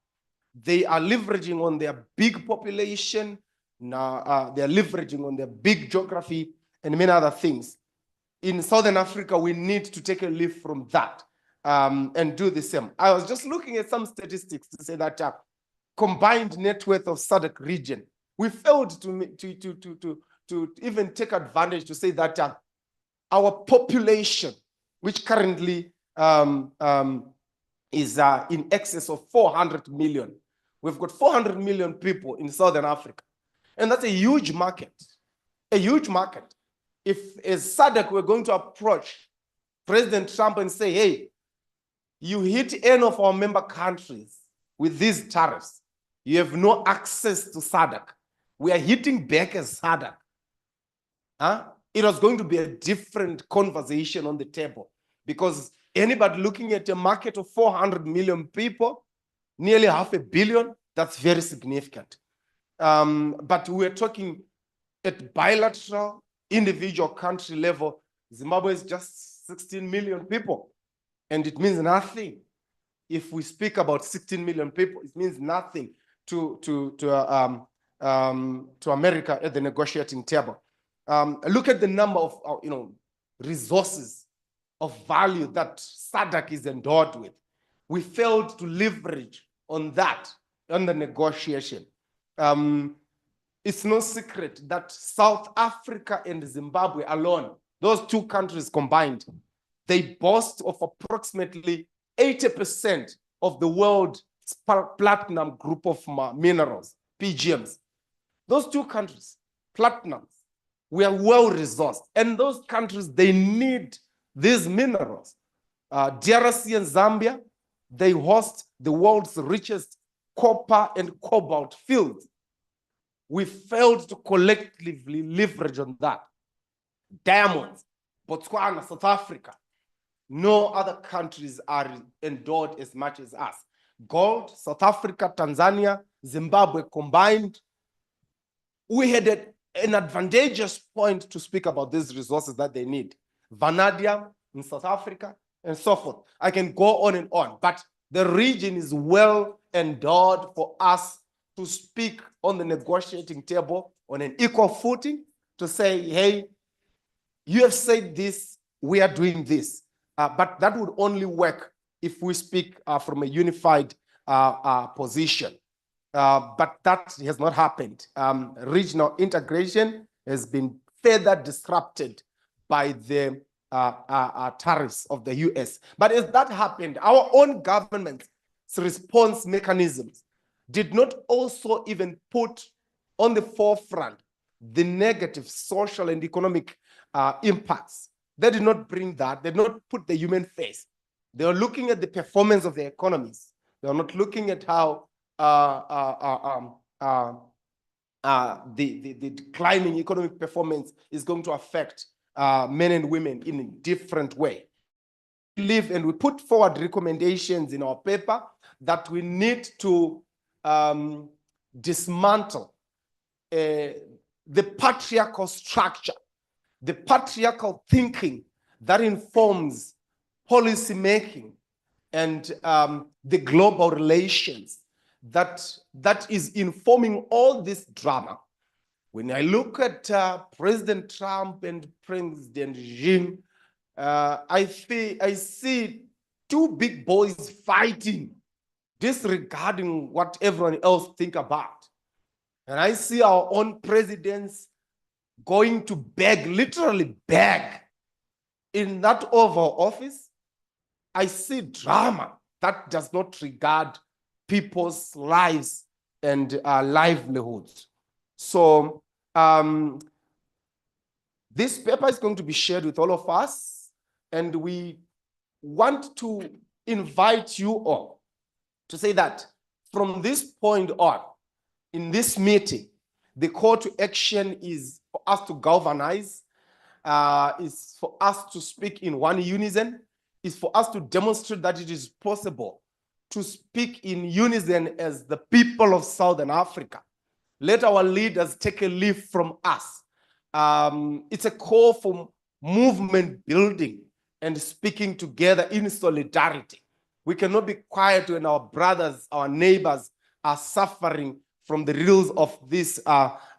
They are leveraging on their big population. Now they're leveraging on their big geography and many other things. In Southern Africa, we need to take a leaf from that and do the same. I was just looking at some statistics to say that combined net worth of SADC region, we failed to even take advantage to say that our population, which currently is in excess of 400 million. We've got 400 million people in Southern Africa. And that's a huge market, a huge market. If as SADC we're going to approach President Trump and say, hey, you hit any of our member countries with these tariffs, you have no access to SADC. We are hitting back as SADC. It was going to be a different conversation on the table, because anybody looking at a market of 400 million people, nearly 500 million, that's very significant. But we're talking at bilateral, individual country level. Zimbabwe is just 16 million people, and it means nothing. If we speak about 16 million people, it means nothing to America at the negotiating table. Look at the number of resources of value that SADC is endowed with. We failed to leverage on that, on the negotiation. it's no secret that South Africa and Zimbabwe alone, those two countries combined, they boast of approximately 80% of the world's platinum group of minerals, PGMs. Those two countries, platinums, we are well resourced. And those countries, they need these minerals. DRC and Zambia, they host the world's richest copper and cobalt fields. We failed to collectively leverage on that. Diamonds, Botswana, South Africa, no other countries are endowed as much as us. Gold, South Africa, Tanzania, Zimbabwe combined, we had an advantageous point to speak about these resources that they need. Vanadium in South Africa and so forth. I can go on, but the region is well endowed for us to speak on the negotiating table on an equal footing to say, hey, you have said this, we are doing this. But that would only work if we speak from a unified position. But that has not happened. Regional integration has been further disrupted by the tariffs of the US. But as that happened, our own government's response mechanisms did not also even put on the forefront the negative social and economic impacts. They did not bring that. They did not put the human face. They are looking at the performance of the economies. They are not looking at how the declining economic performance is going to affect men and women in a different way. We believe and we put forward recommendations in our paper that we need to dismantle the patriarchal structure, the patriarchal thinking that informs policy making and the global relations that is informing all this drama. When I look at President Trump and President Xi, I see two big boys fighting, disregarding what everyone else think about. And I see our own presidents going to beg, literally beg, in that Oval Office. I see drama that does not regard people's lives and livelihoods. So this paper is going to be shared with all of us, and we want to invite you all to say that from this point on, in this meeting, the call to action is for us to galvanize, is for us to speak in one unison, is for us to demonstrate that it is possible to speak in unison as the people of Southern Africa. Let our leaders take a leaf from us. It's a call for movement building and speaking together in solidarity. We cannot be quiet when our brothers, our neighbors are suffering from the reels of these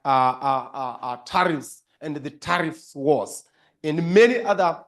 tariffs and the tariffs wars and many other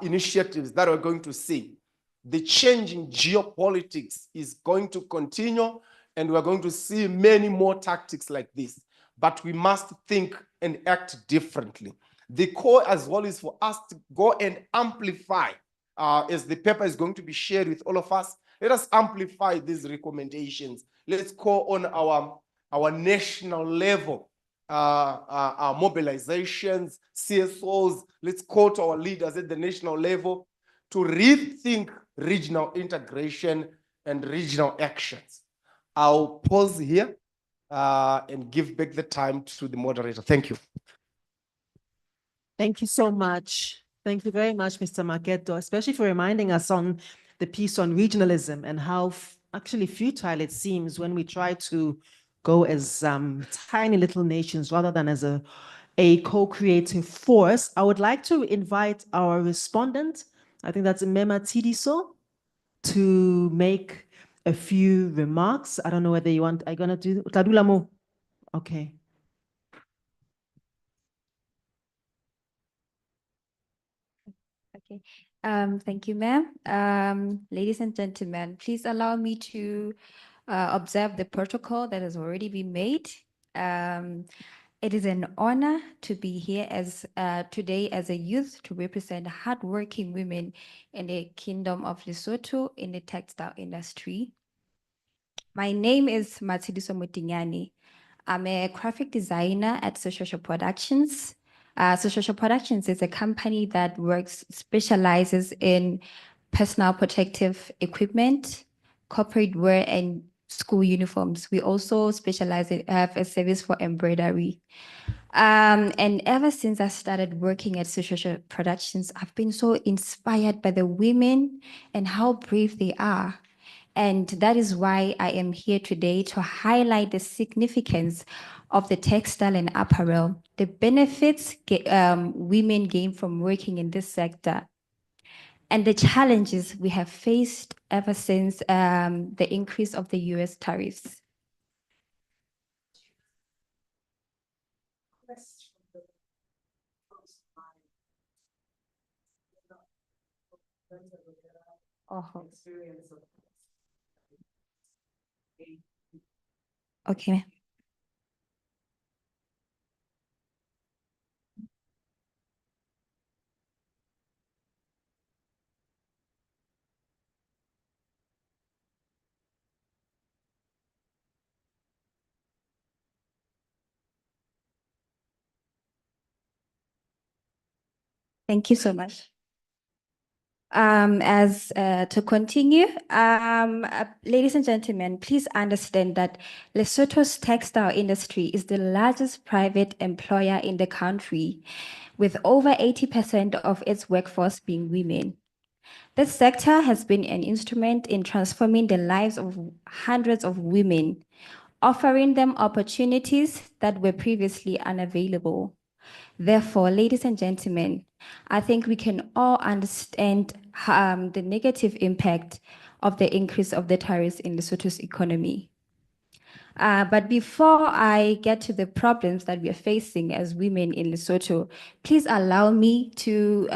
initiatives that we're going to see. The change in geopolitics is going to continue, and we're going to see many more tactics like this. But we must think and act differently. The call as well is for us to go and amplify, as the paper is going to be shared with all of us. Let us amplify these recommendations. Let's call on our national level our mobilizations, CSOs. Let's call to our leaders at the national level to rethink regional integration and regional actions. I'll pause here and give back the time to the moderator. Thank you. Thank you so much. Thank you very much, Mr. Maketo, especially for reminding us on the piece on regionalism and how actually futile it seems when we try to go as tiny little nations rather than as a co-creative force. I would like to invite our respondent, I think that's Mema Tidiso, to make a few remarks. I don't know whether you want, are you going to do Tadulamo? Okay. Okay. Thank you, ma'am. Ladies and gentlemen, please allow me to observe the protocol that has already been made. It is an honor to be here as today as a youth to represent hardworking women in the Kingdom of Lesotho in the textile industry. My name is Matshidiso Motinyane. I'm a graphic designer at Social Productions. Social Productions is a company that specializes in personal protective equipment, corporate wear, and school uniforms. We also have a service for embroidery. And ever since I started working at Social Productions, I've been so inspired by the women and how brave they are. And that is why I am here today to highlight the significance of the textile and apparel, the benefits women gain from working in this sector, and the challenges we have faced ever since the increase of the US tariffs. Okay. Thank you so much. To continue, ladies and gentlemen, please understand that Lesotho's textile industry is the largest private employer in the country, with over 80% of its workforce being women. This sector has been an instrument in transforming the lives of hundreds of women, offering them opportunities that were previously unavailable. Therefore, ladies and gentlemen, I think we can all understand the negative impact of the increase of the tariffs in Lesotho's economy. But before I get to the problems that we are facing as women in Lesotho, please allow me to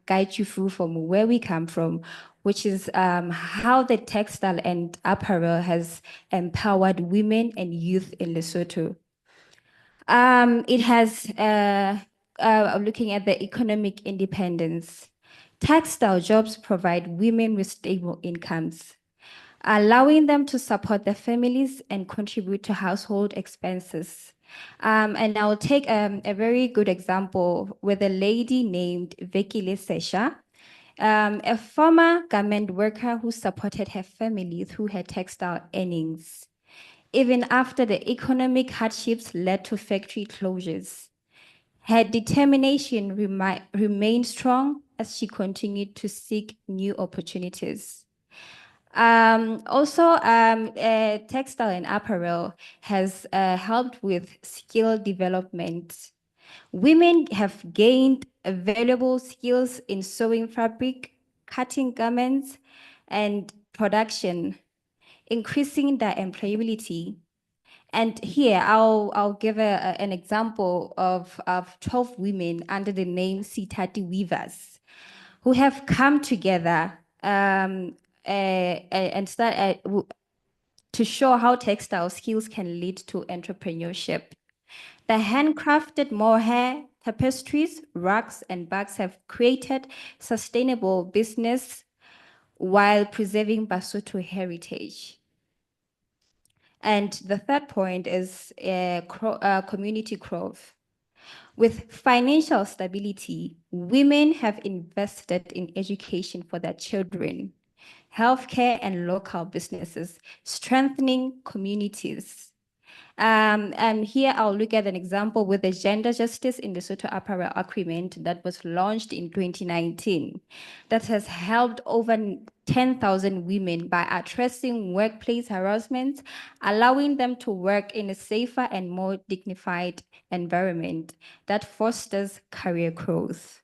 guide you through from where we come from, which is how the textile and apparel has empowered women and youth in Lesotho. It has, looking at the economic independence, textile jobs provide women with stable incomes, allowing them to support their families and contribute to household expenses. And I'll take a very good example with a lady named Vekile Sesha, a former garment worker who supported her family through her textile earnings, even after the economic hardships led to factory closures. Her determination remained strong as she continued to seek new opportunities. Textile and apparel has helped with skill development. Women have gained valuable skills in sewing fabric, cutting garments, and production, increasing their employability. And here I'll give an example of 12 women under the name Sitati Weavers, who have come together and start to show how textile skills can lead to entrepreneurship. The handcrafted mohair, tapestries, rugs, and bags have created sustainable business while preserving Basotho heritage. And the third point is community growth. With financial stability, women have invested in education for their children, healthcare, and local businesses, strengthening communities. And here I'll look at an example with the Gender Justice in Lesotho Apparel Agreement that was launched in 2019, that has helped over 10,000 women by addressing workplace harassment, allowing them to work in a safer and more dignified environment that fosters career growth.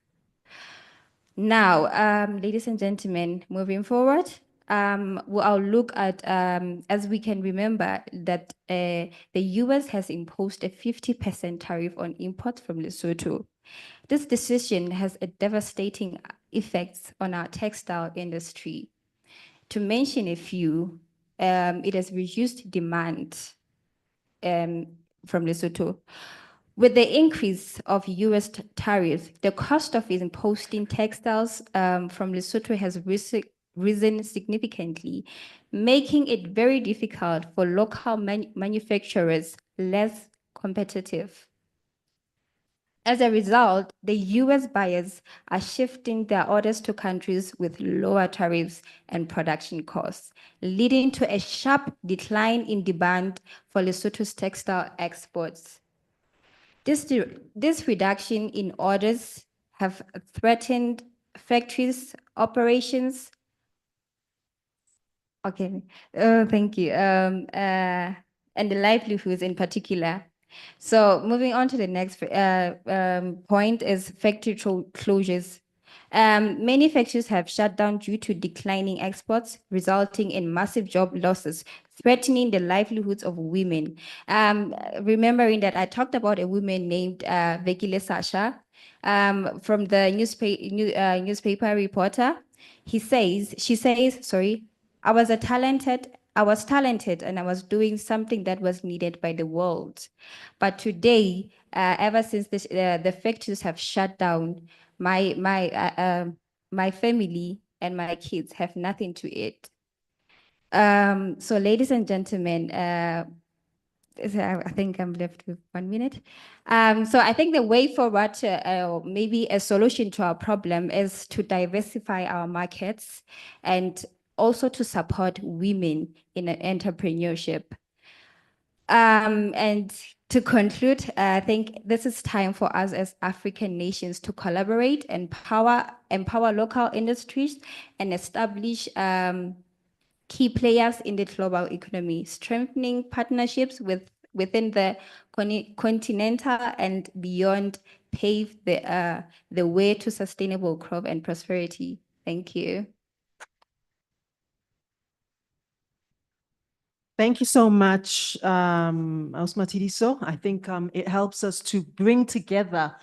Now, ladies and gentlemen, moving forward, I'll look at, as we can remember, that the US has imposed a 50% tariff on imports from Lesotho. This decision has a devastating effects on our textile industry. To mention a few, it has reduced demand from Lesotho. With the increase of US tariffs, the cost of importing textiles from Lesotho has risen significantly, making it very difficult for local manufacturers less competitive. As a result, the US buyers are shifting their orders to countries with lower tariffs and production costs, leading to a sharp decline in demand for Lesotho's textile exports. This reduction in orders have threatened factories' operations. Okay, thank you. And the livelihoods in particular. So moving on to the next point is factory closures. Many factories have shut down due to declining exports, resulting in massive job losses, threatening the livelihoods of women. Remembering that I talked about a woman named Vekile Sasha from the newspaper reporter. She says, sorry, I was talented and I was doing something that was needed by the world. But today, ever since the factories have shut down, my family and my kids have nothing to eat. So ladies and gentlemen, I think I'm left with 1 minute. So I think the way forward, maybe a solution to our problem is to diversify our markets and also to support women in entrepreneurship. And to conclude, I think this is time for us as African nations to collaborate, empower local industries, and establish key players in the global economy, strengthening partnerships within the continental and beyond, pave the way to sustainable growth and prosperity. Thank you. Thank you so much, Ausmatidiso. I think it helps us to bring together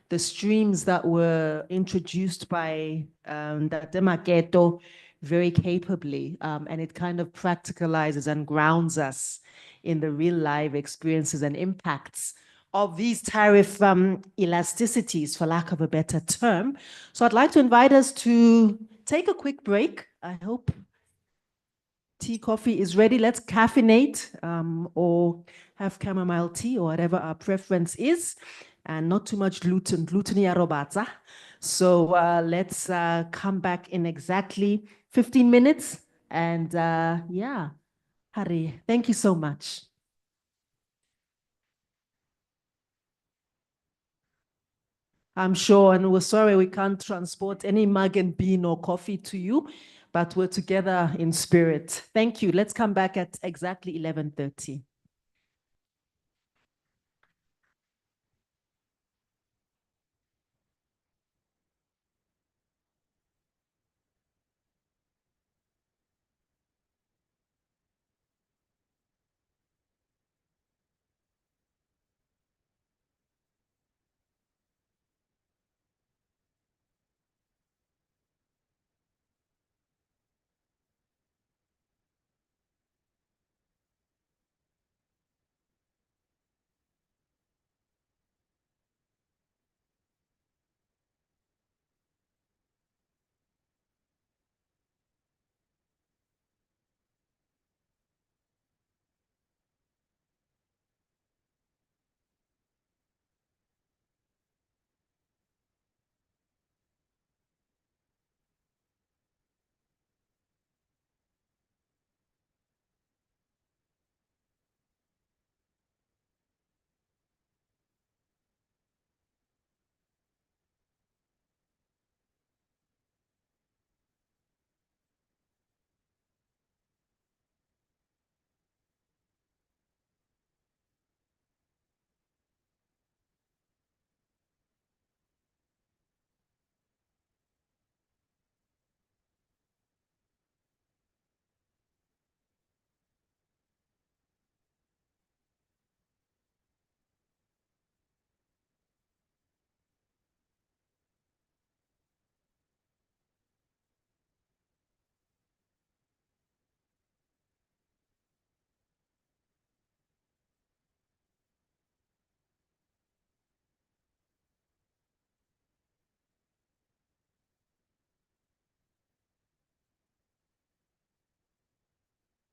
the streams that were introduced by Dr. Maketo very capably, and it kind of practicalizes and grounds us in the real life experiences and impacts of these tariff elasticities, for lack of a better term. So I'd like to invite us to take a quick break. I hope tea, coffee is ready. Let's caffeinate or have chamomile tea or whatever our preference is, and not too much gluten, gluten. So let's come back in exactly 15 minutes. And yeah, Hari, thank you so much. I'm sure, and we're sorry we can't transport any mug and bean or coffee to you, but we're together in spirit. Thank you. Let's come back at exactly 11:30.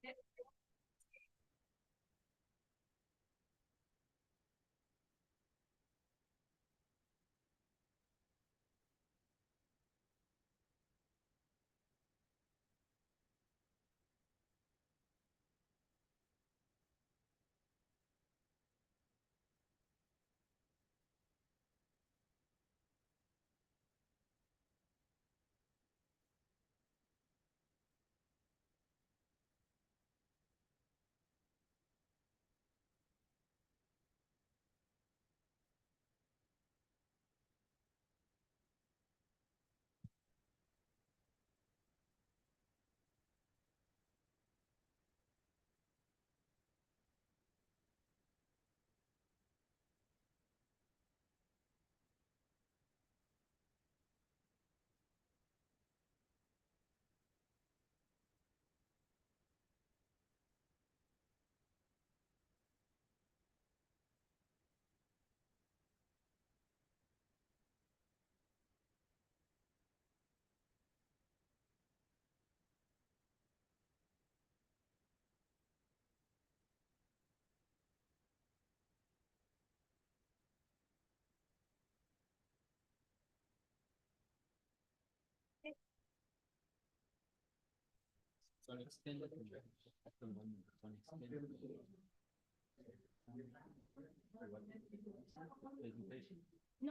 No,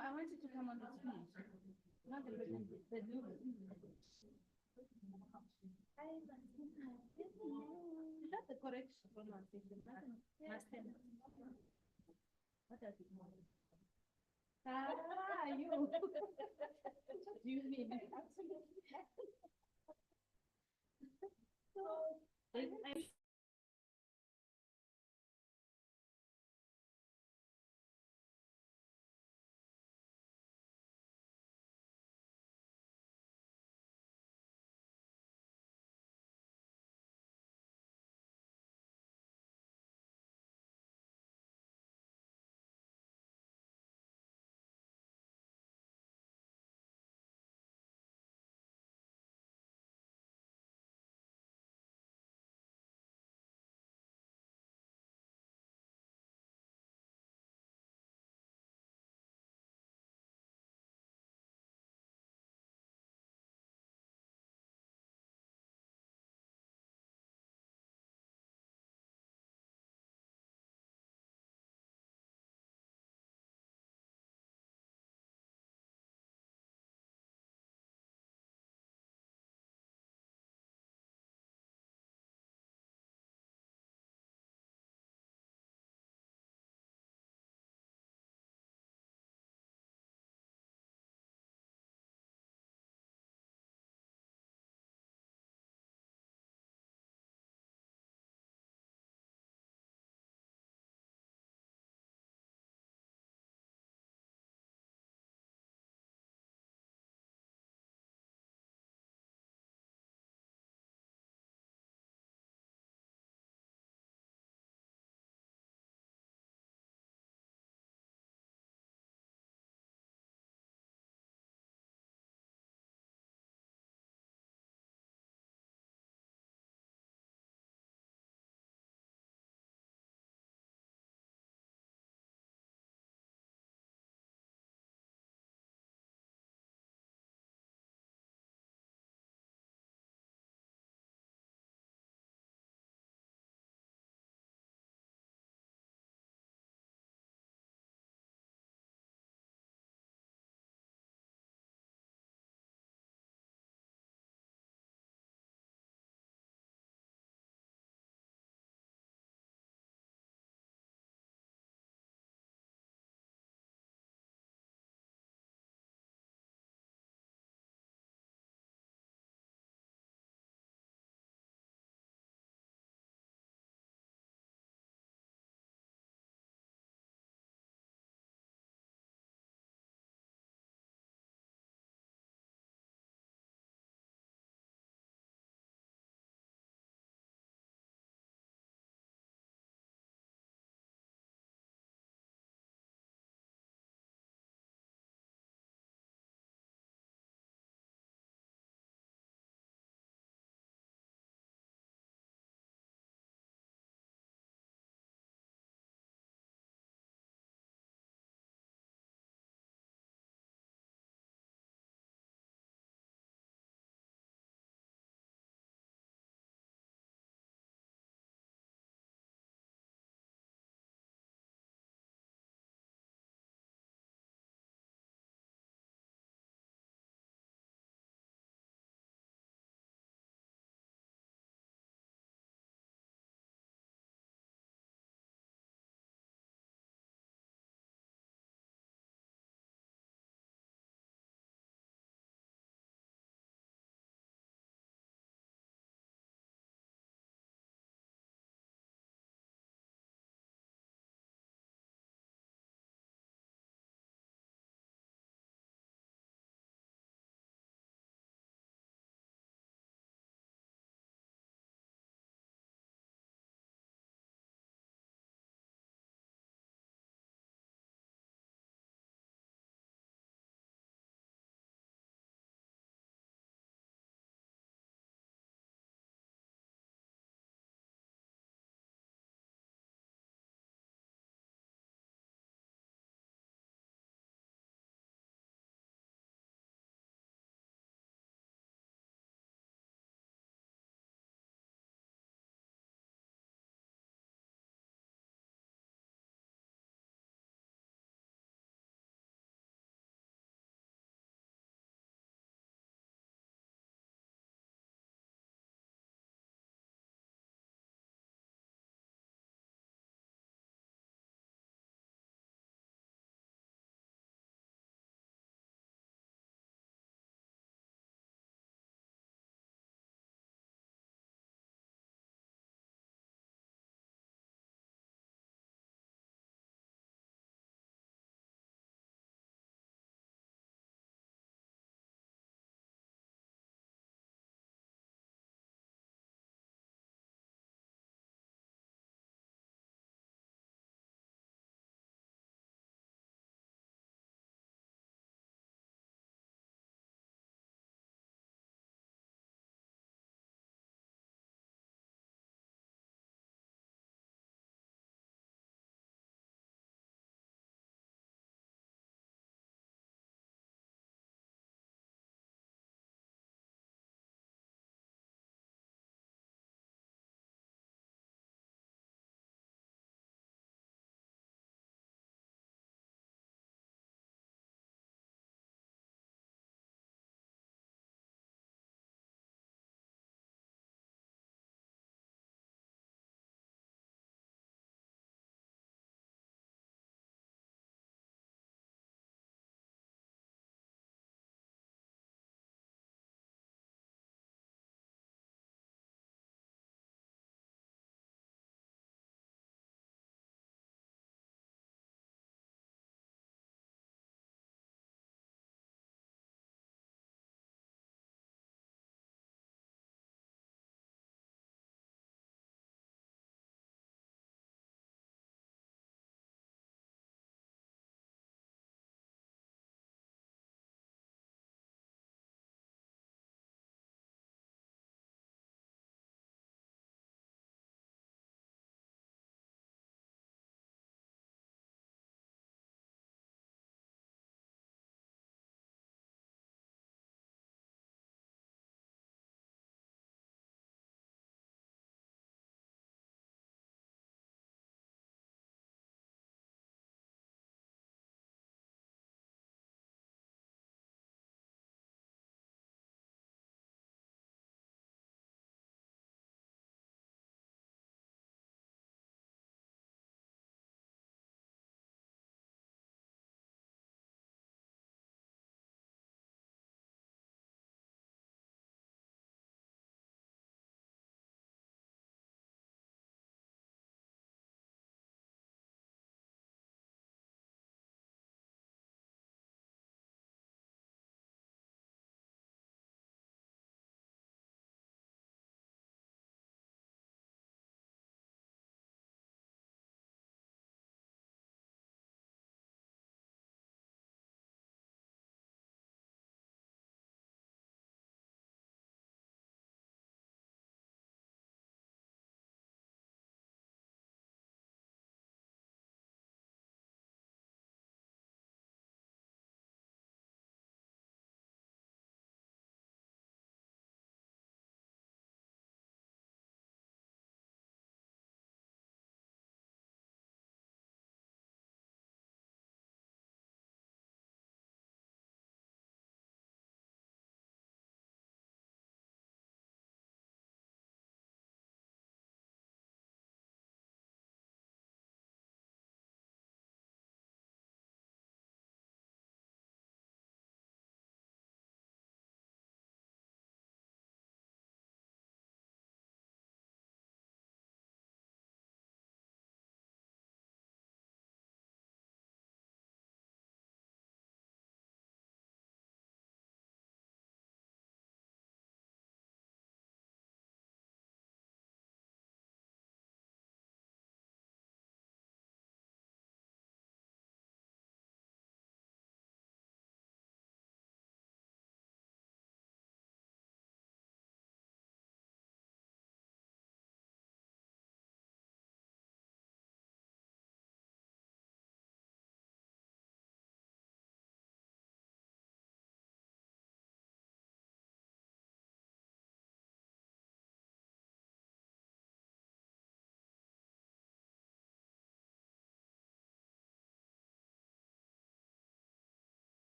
I wanted to come on the screen. Not the Is that the correct pronunciation? Mastena. What does it mean? Ah, you. You mean absolutely. So, I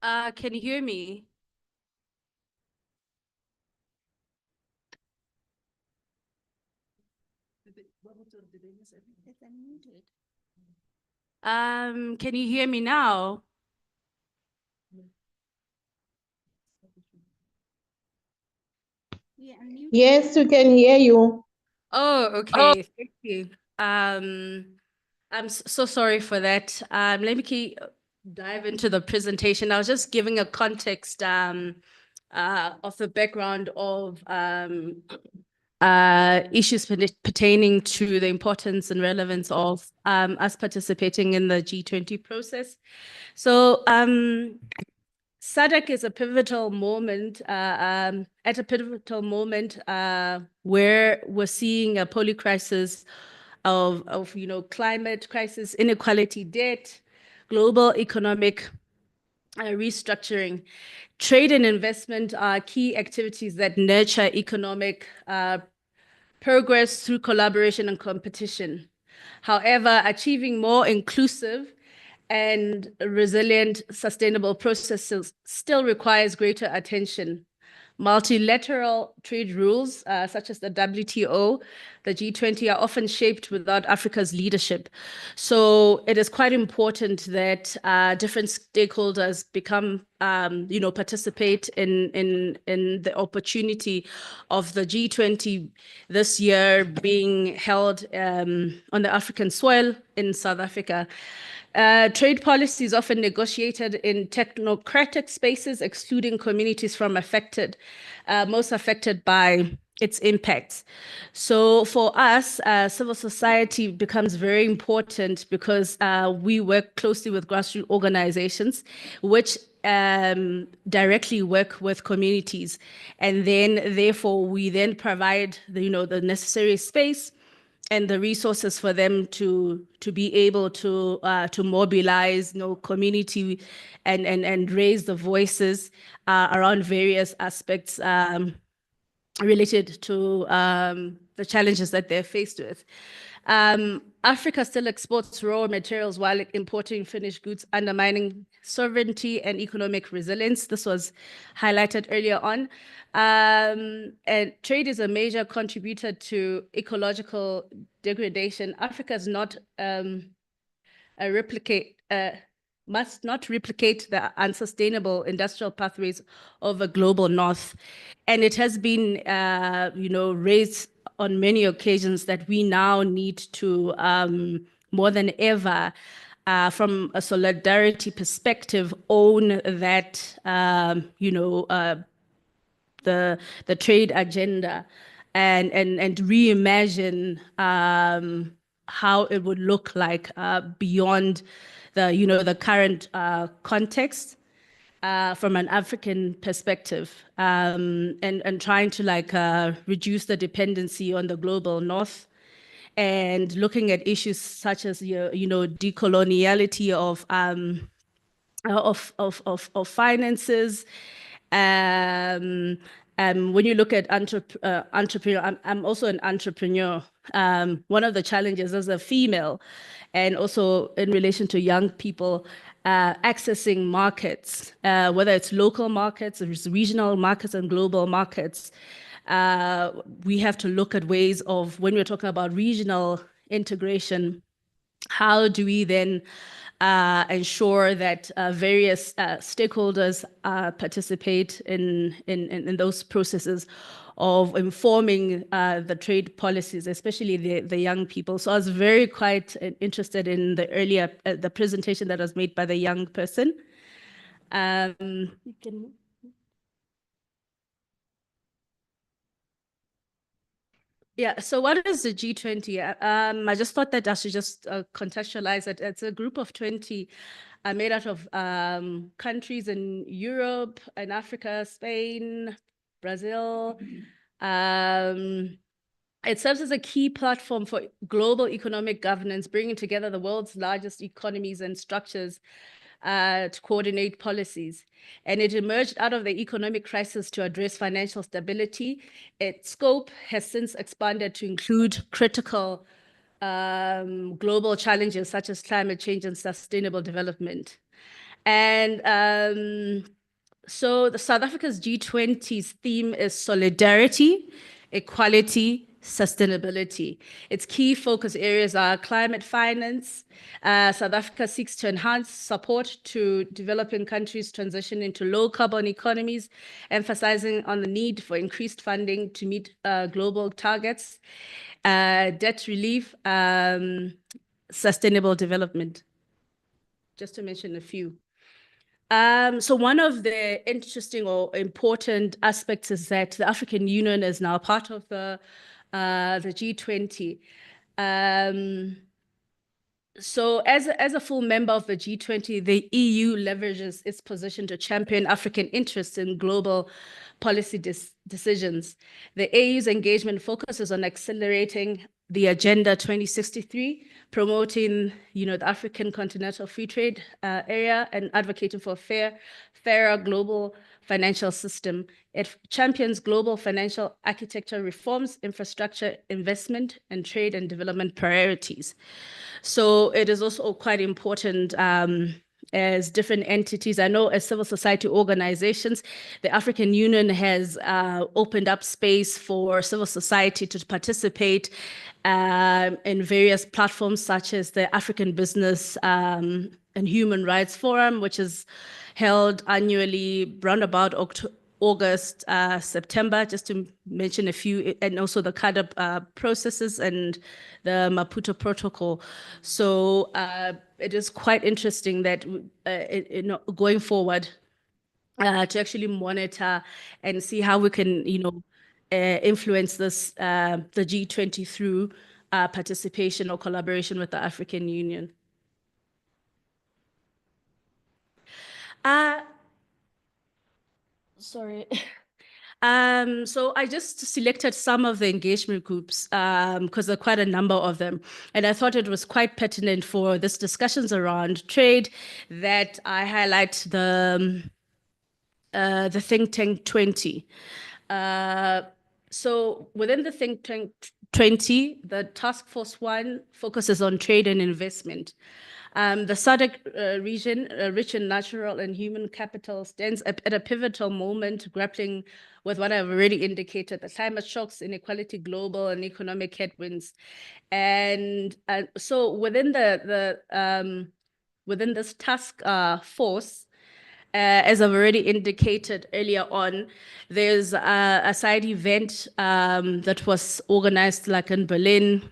Can you hear me? Can you hear me now? Yes, we can hear you. Oh, okay. Thank you. I'm so sorry for that. Let me dive into the presentation. I was just giving a context of the background of issues pertaining to the importance and relevance of us participating in the G20 process. So SADC is a pivotal moment, at a pivotal moment where we're seeing a polycrisis of climate crisis, inequality, debt, global economic restructuring. Trade and investment are key activities that nurture economic progress through collaboration and competition. However, achieving more inclusive and resilient, sustainable processes still requires greater attention. Multilateral trade rules, such as the WTO, the G20, are often shaped without Africa's leadership. So it is quite important that different stakeholders become, participate in the opportunity of the G20 this year being held on the African soil in South Africa. Trade policy is often negotiated in technocratic spaces, excluding communities from most affected by its impacts. So for us, civil society becomes very important because we work closely with grassroots organizations, which directly work with communities. And then therefore we then provide the necessary space and the resources for them to be able to mobilize community and raise the voices around various aspects related to the challenges that they're faced with. Africa still exports raw materials while importing finished goods, undermining sovereignty and economic resilience. This was highlighted earlier on. And trade is a major contributor to ecological degradation. Africa is not must not replicate the unsustainable industrial pathways of a global north. And it has been, raised on many occasions that we now need to, more than ever, from a solidarity perspective, own that, the trade agenda and reimagine how it would look like beyond the current context from an African perspective, and trying to reduce the dependency on the global north, and looking at issues such as decoloniality of finances. When you look at entrepreneur, I'm also an entrepreneur. One of the challenges as a female, and also in relation to young people, accessing markets, whether it's local markets, or regional markets, and global markets. We have to look at ways of, when we're talking about regional integration, how do we then ensure that various stakeholders participate in those processes of informing the trade policies, especially the young people. So I was quite interested in the presentation that was made by the young person. Yeah, so what is the G20? I just thought that I should just contextualize it. It's a group of 20 made out of countries in Europe and Africa, Spain, Brazil. It serves as a key platform for global economic governance, bringing together the world's largest economies and structures to coordinate policies. And it emerged out of the economic crisis to address financial stability. Its scope has since expanded to include critical global challenges such as climate change and sustainable development. And so the South Africa's G20's theme is solidarity, equality, sustainability. Its key focus areas are climate finance. South Africa seeks to enhance support to developing countries transition into low carbon economies, emphasizing on the need for increased funding to meet global targets, debt relief, sustainable development, just to mention a few. So one of the interesting or important aspects is that the African Union is now part of the G20. So as a full member of the G20, the EU leverages its position to champion African interests in global policy decisions. The AU's engagement focuses on accelerating the Agenda 2063, promoting, the African Continental Free Trade area and advocating for fairer global financial system. It champions global financial architecture reforms, infrastructure investment, and trade and development priorities. So it is also quite important as different entities. I know as civil society organizations, the African Union has opened up space for civil society to participate in various platforms such as the African Business and Human Rights Forum, which is held annually round about August, September, just to mention a few, and also the CAADP processes and the Maputo Protocol. So it is quite interesting that going forward to actually monitor and see how we can, influence this, the G20 through participation or collaboration with the African Union. Sorry. So I just selected some of the engagement groups because there are quite a number of them. And I thought it was quite pertinent for this discussions around trade that I highlight the Think Tank 20. So within the Think Tank 20, the Task Force 1 focuses on trade and investment. The SADC region, rich in natural and human capital, stands at a pivotal moment, grappling with what I've already indicated, the climate shocks, inequality, global and economic headwinds. And so within within this task force, as I've already indicated earlier on, there's a side event that was organized like in Berlin,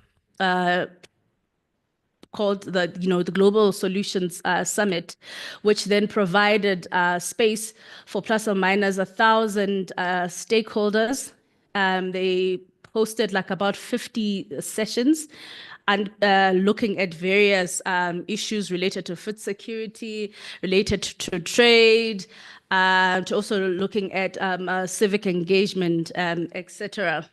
called the Global Solutions Summit, which then provided space for plus or minus 1,000 stakeholders. They hosted like about 50 sessions and looking at various issues related to food security, related to trade, to also looking at civic engagement, etc.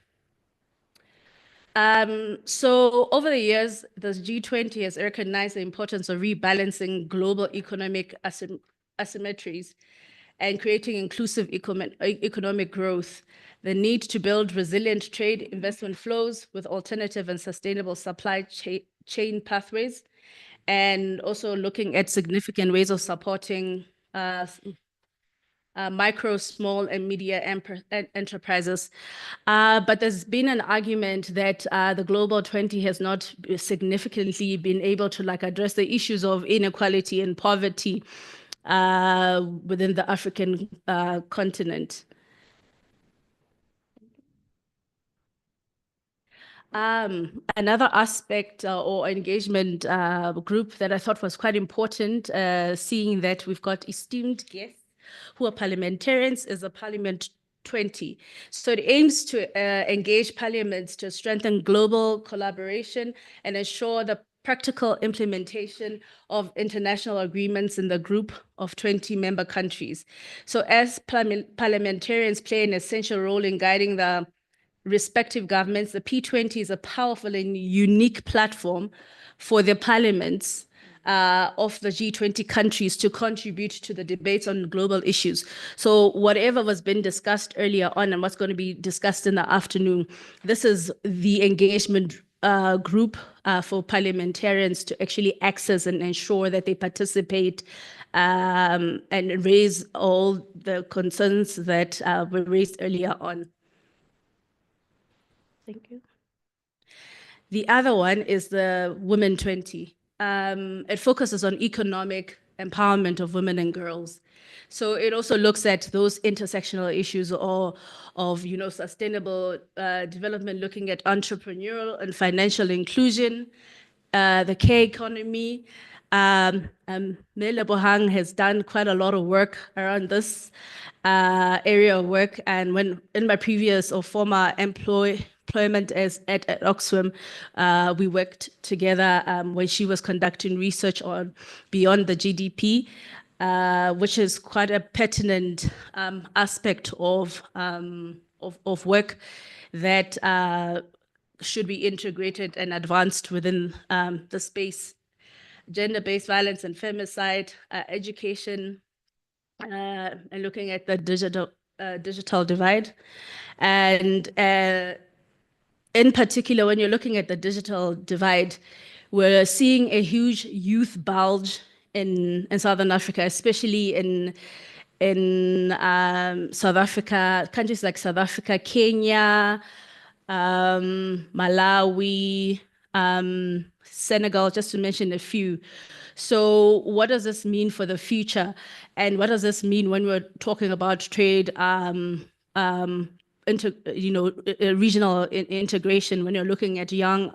So over the years, the G20 has recognized the importance of rebalancing global economic asymmetries and creating inclusive economic growth, the need to build resilient trade investment flows with alternative and sustainable supply chain pathways, and also looking at significant ways of supporting micro, small, and medium enterprises. But there's been an argument that the Global 20 has not significantly been able to address the issues of inequality and poverty within the African continent. Another aspect or engagement group that I thought was quite important, seeing that we've got esteemed guests who are parliamentarians, is a Parliament 20. So it aims to engage parliaments to strengthen global collaboration and ensure the practical implementation of international agreements in the group of 20 member countries. So as parliamentarians play an essential role in guiding the respective governments, the P20 is a powerful and unique platform for the parliaments of the G20 countries to contribute to the debates on global issues. So whatever was been discussed earlier on and what's going to be discussed in the afternoon, this is the engagement group for parliamentarians to actually access and ensure that they participate and raise all the concerns that were raised earlier on. Thank you. The other one is the Women 20. It focuses on economic empowerment of women and girls. So it also looks at those intersectional issues of sustainable development, looking at entrepreneurial and financial inclusion, the care economy. Mele Bohang has done quite a lot of work around this area of work. And when in my previous or former employment at Oxfam, we worked together when she was conducting research on beyond the GDP, which is quite a pertinent aspect of work that should be integrated and advanced within the space. Gender-based violence and femicide, education, and looking at the digital divide. And in particular, when you're looking at the digital divide, we're seeing a huge youth bulge in Southern Africa, especially in South Africa, countries like South Africa, Kenya, Malawi, Senegal, just to mention a few. So what does this mean for the future? And what does this mean when we're talking about trade, regional integration, when you're looking at young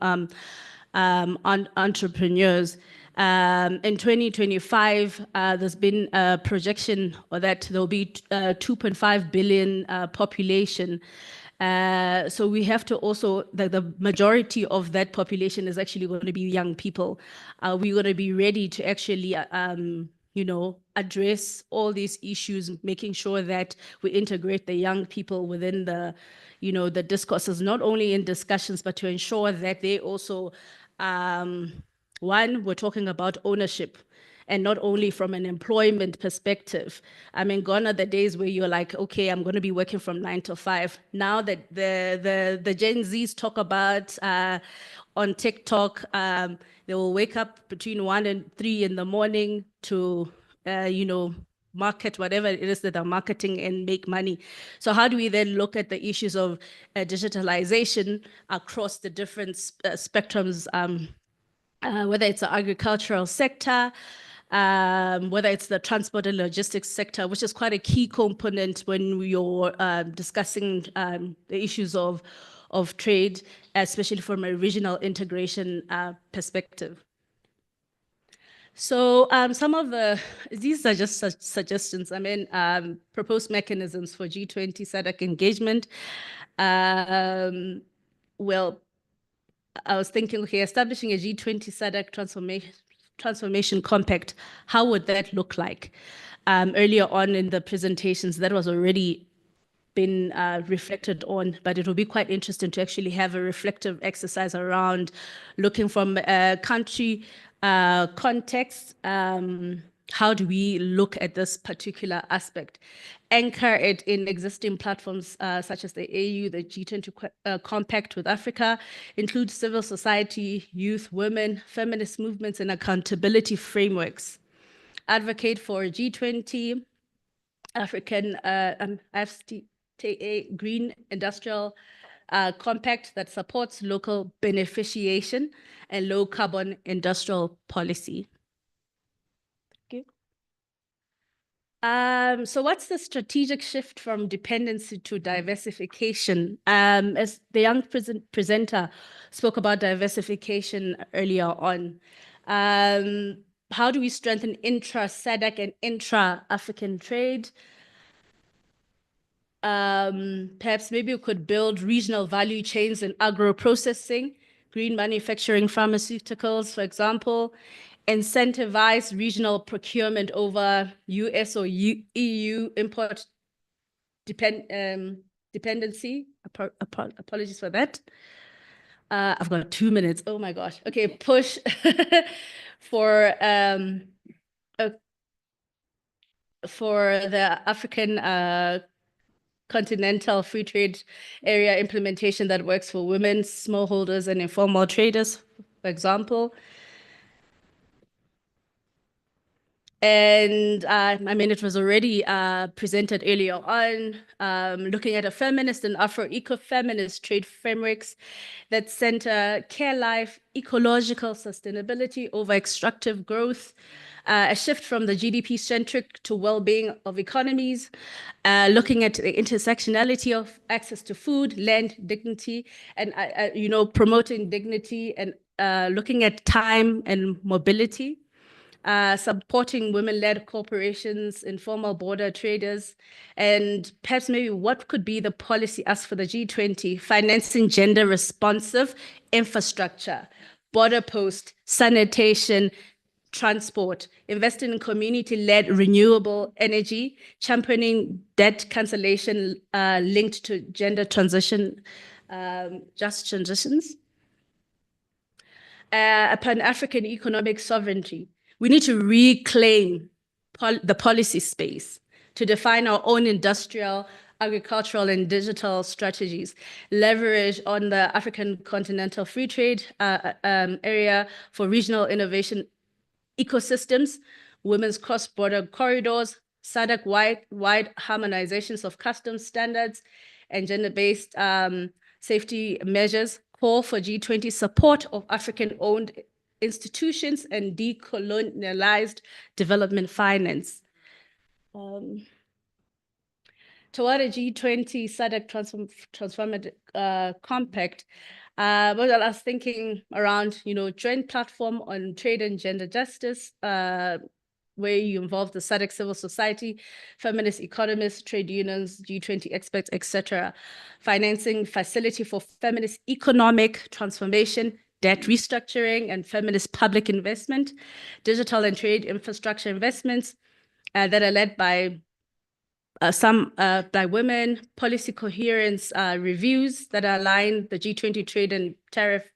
entrepreneurs? In 2025, there's been a projection that there'll be 2.5 billion population. So we have to also, the majority of that population is actually going to be young people. We're going to be ready to actually, address all these issues, making sure that we integrate the young people within the discourses, not only in discussions, but to ensure that they also, one, we're talking about ownership. And not only from an employment perspective. I mean, gone are the days where you're like, okay, I'm going to be working from 9 to 5. Now that the Gen Zs talk about on TikTok, they will wake up between 1 and 3 in the morning to, market whatever it is that they're marketing and make money. So how do we then look at the issues of digitalization across the different spectrums, whether it's the agricultural sector, whether it's the transport and logistics sector, which is quite a key component when you're discussing the issues of trade, especially from a regional integration perspective. So some of these are just suggestions. I mean, proposed mechanisms for G20 SADC engagement. Well, I was thinking, okay, establishing a G20 SADC transformation compact, how would that look like? Earlier on in the presentations, that was already been reflected on, but it will be quite interesting to actually have a reflective exercise around looking from a country context. How do we look at this particular aspect? Anchor it in existing platforms such as the AU, the G20 Compact with Africa, include civil society, youth, women, feminist movements, and accountability frameworks. Advocate for G20, African FTA, Green Industrial Compact that supports local beneficiation and low carbon industrial policy. So what's the strategic shift from dependency to diversification? As the young presenter spoke about diversification earlier on, how do we strengthen intra-SADC and intra-African trade? Perhaps maybe we could build regional value chains in agro-processing, green manufacturing, pharmaceuticals, for example, incentivize regional procurement over US or EU import dependency. Apologies for that. I've got 2 minutes. Oh my gosh. Okay, push for the African continental free trade area implementation that works for women, smallholders, and informal traders, for example. And I mean, it was already presented earlier on, looking at a feminist and Afro-eco-feminist trade frameworks that center care life, ecological sustainability over extractive growth, a shift from the GDP-centric to well-being of economies, looking at the intersectionality of access to food, land, dignity, and promoting dignity, and looking at time and mobility. Supporting women-led corporations, informal border traders, and perhaps maybe what could be the policy ask for the G20, financing gender-responsive infrastructure, border post, sanitation, transport, investing in community-led renewable energy, championing debt cancellation linked to gender transition, just transitions, a Pan-African economic sovereignty. We need to reclaim the policy space to define our own industrial, agricultural, and digital strategies, leverage on the African continental free trade area for regional innovation ecosystems, women's cross-border corridors, SADC-wide harmonizations of customs standards, and gender-based safety measures, call for G20 support of African-owned institutions and decolonialized development finance. Toward a G20 SADC transformative compact, what I was thinking around, joint platform on trade and gender justice, where you involve the SADC civil society, feminist economists, trade unions, G20 experts, etc. Financing facility for feminist economic transformation, debt restructuring, and feminist public investment, digital and trade infrastructure investments that are led by by women, policy coherence reviews that align the G20 trade and tariff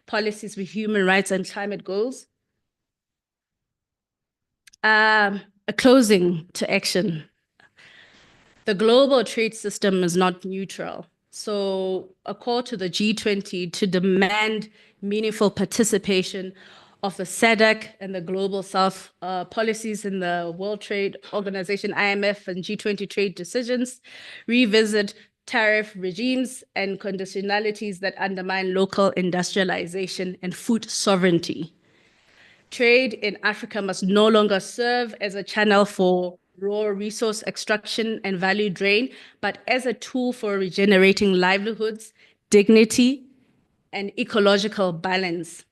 policies with human rights and climate goals. A closing to action. The global trade system is not neutral. So a call to the G20 to demand meaningful participation of the SADC and the Global South policies in the World Trade Organization, IMF, and G20 trade decisions, revisit tariff regimes and conditionalities that undermine local industrialization and food sovereignty. Trade in Africa must no longer serve as a channel for raw resource extraction and value drain, but as a tool for regenerating livelihoods, dignity, and ecological balance.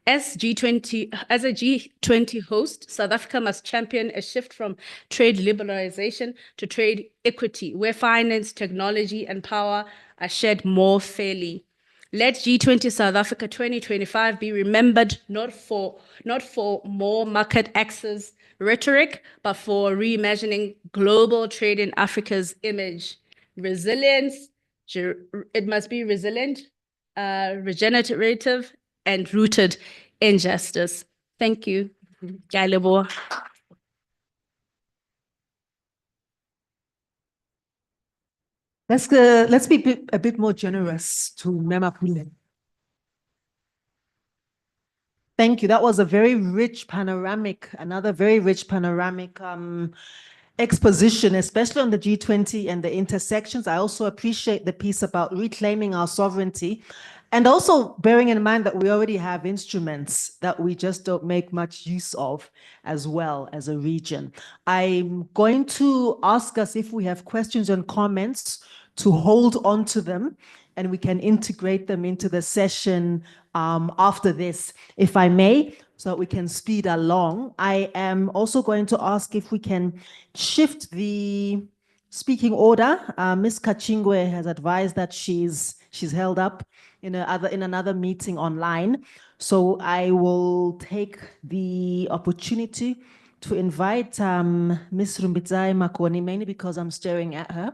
As a G20 host, South Africa must champion a shift from trade liberalization to trade equity, where finance, technology, and power are shared more fairly. Let G20 South Africa 2025 be remembered not for more market access rhetoric, but for reimagining global trade in Africa's image. Resilience, it must be resilient, regenerative, and rooted in justice. Thank you. Let's be a bit more generous to Mema Pule. Thank you. That was a very rich panoramic, another very rich panoramic exposition, especially on the G20 and the intersections. I also appreciate the piece about reclaiming our sovereignty, and also bearing in mind that we already have instruments that we just don't make much use of as well as a region. I'm going to ask us if we have questions and comments to hold on to them, and we can integrate them into the session after this, if I may, so that we can speed along. I am also going to ask if we can shift the speaking order. Ms. Kachingwe has advised that she's held up in another meeting online. So I will take the opportunity to invite Ms. Rumbidzai Makoni, mainly because I'm staring at her,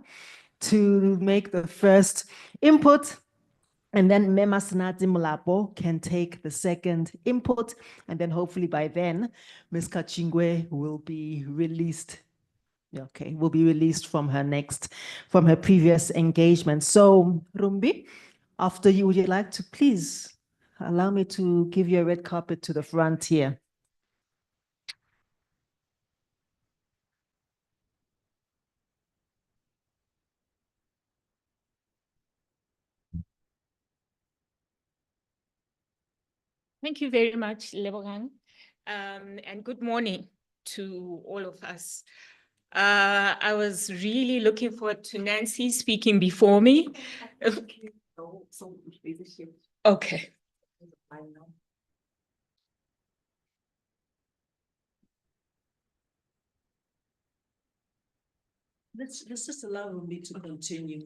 to make the first input, and then Mema Sinati Mulapo can take the second input, and then hopefully by then, Ms. Kachingwe will be released Okay, will be released from her previous engagement. So, Rumbi, after you, would you like to please allow me to give you a red carpet to the front here? Thank you very much, Lebogang, and good morning to all of us. I was really looking forward to Nancy speaking before me. Okay. Let's just allow me to continue.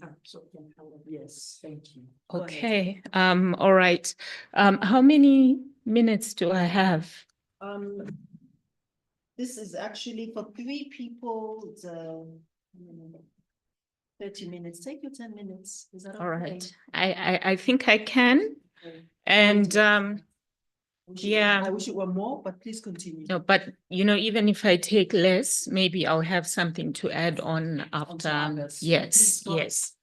Yes, thank you. Go ahead. Okay, all right. How many minutes do I have? This is actually for 3 people, it's 30 minutes. Take your 10 minutes. Is that okay? All right, I think I can. And yeah. I wish it were more, but please continue. No, but you know, even if I take less, maybe I'll have something to add on after. Yes, yes.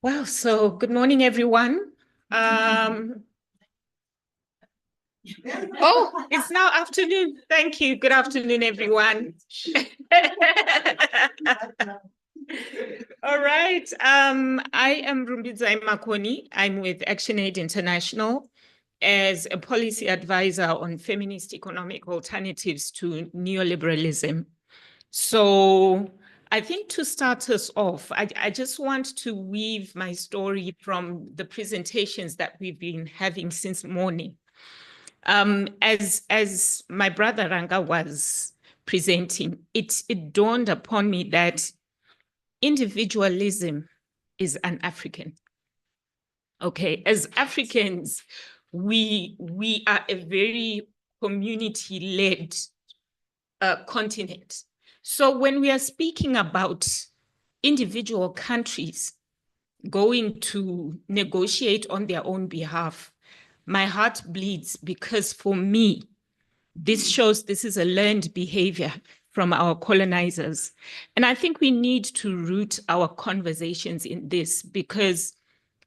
Wow, so good morning, everyone. Oh, it's now afternoon. Thank you. Good afternoon, everyone. All right. I am Rumbidzai Makoni. I'm with ActionAid International as a policy advisor on feminist economic alternatives to neoliberalism. So I think to start us off, I just want to weave my story from the presentations that we've been having since morning. As my brother Ranga was presenting, it dawned upon me that individualism is un-African. Okay, as Africans, we are a very community-led continent. So when we are speaking about individual countries going to negotiate on their own behalf, my heart bleeds, because for me, this shows this is a learned behavior from our colonizers. And I think we need to root our conversations in this, because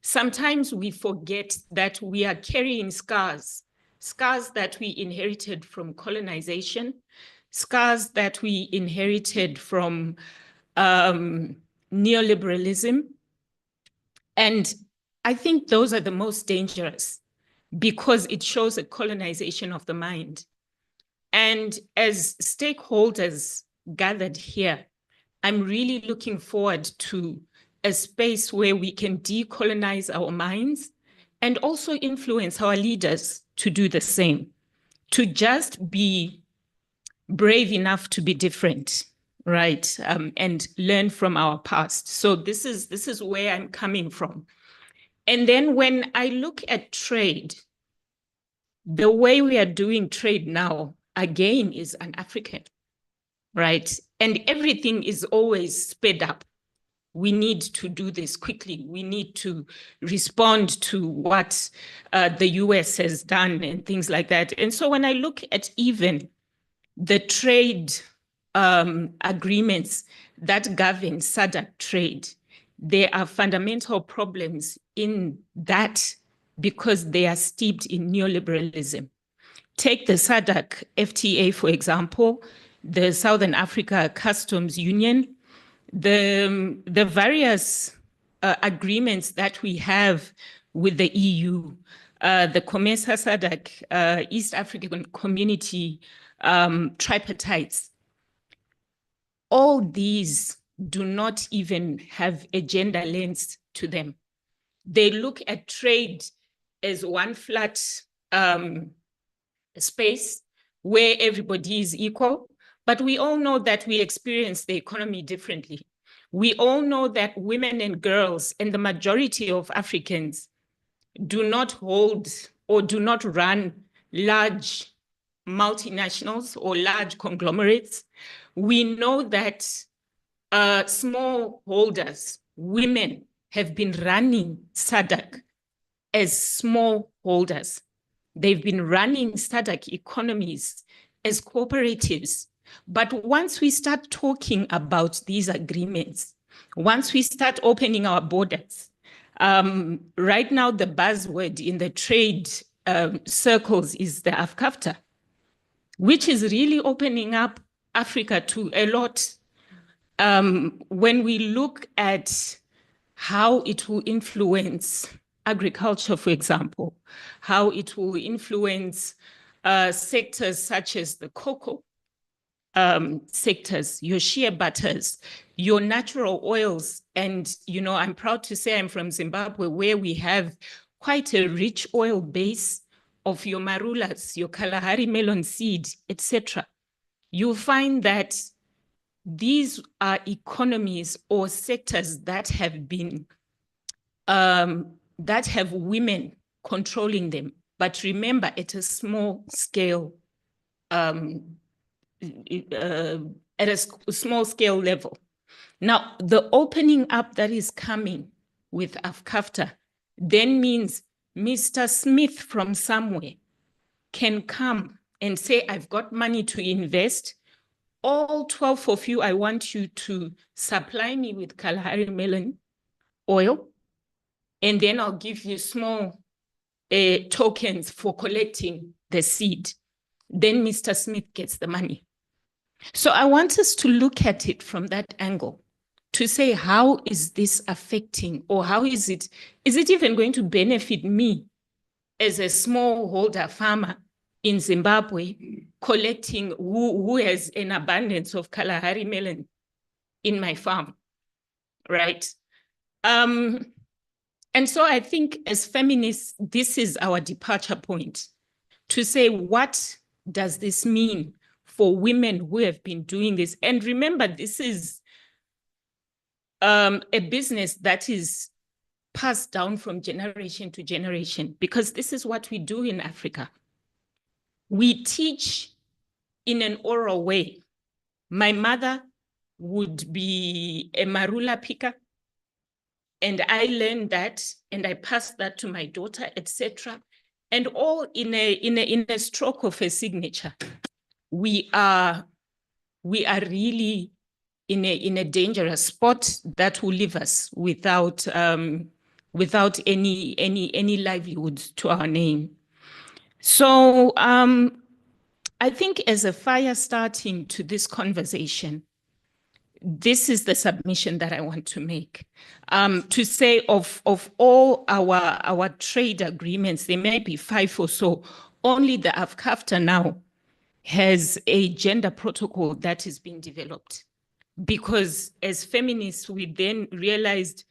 sometimes we forget that we are carrying scars that we inherited from colonization, scars that we inherited from neoliberalism. And I think those are the most dangerous, because it shows a colonization of the mind. And as stakeholders gathered here, I'm really looking forward to a space where we can decolonize our minds and also influence our leaders to do the same, to just be brave enough to be different, right? And learn from our past. So this is where I'm coming from. And then when I look at trade, the way we are doing trade now, again, is un-African, right? And everything is always sped up. We need to do this quickly. We need to respond to what the US has done and things like that. And so when I look at even the trade agreements that govern SADC trade, there are fundamental problems in that, because they are steeped in neoliberalism. Take the SADC FTA, for example, the Southern Africa Customs Union, the various agreements that we have with the EU, the COMESA SADC, East African Community tripartites. All these do not even have a gender lens to them. They look at trade as one flat space where everybody is equal. But we all know that we experience the economy differently. We all know that women and girls and the majority of Africans do not hold or do not run large multinationals or large conglomerates. We know that small holders, women, have been running SADC as small holders. They've been running SADC economies as cooperatives. But once we start talking about these agreements, once we start opening our borders, right now the buzzword in the trade circles is the AfCFTA, which is really opening up Africa to a lot. When we look at how it will influence agriculture, for example, how it will influence sectors such as the cocoa sectors, your shea butters, your natural oils. And, you know, I'm proud to say I'm from Zimbabwe, where we have quite a rich oil base of your marulas, your Kalahari melon seed, etc. You'll find that these are economies or sectors that have been, that have women controlling them. But remember, at a small scale, at a small scale level. Now, the opening up that is coming with AfCFTA then means Mr. Smith from somewhere can come and say, I've got money to invest. All 12 of you, I want you to supply me with Kalahari melon oil, and then I'll give you small tokens for collecting the seed. Then Mr. Smith gets the money. So I want us to look at it from that angle, to say, how is this affecting, or how is it even going to benefit me as a smallholder farmer in Zimbabwe, collecting, who has an abundance of Kalahari melon in my farm, right? And so I think as feminists, this is our departure point, to say, what does this mean for women who have been doing this? And remember, this is a business that is passed down from generation to generation, because this is what we do in Africa. We teach in an oral way. My mother would be a marula picker, and I learned that, and I passed that to my daughter, etc. And all in a stroke of a signature. We are really in a dangerous spot that will leave us without any livelihood to our name. So I think as a fire starting to this conversation, this is the submission that I want to make. To say of all our trade agreements, there may be 5 or so, only the AfCFTA now has a gender protocol that is being developed. Because as feminists, we then realized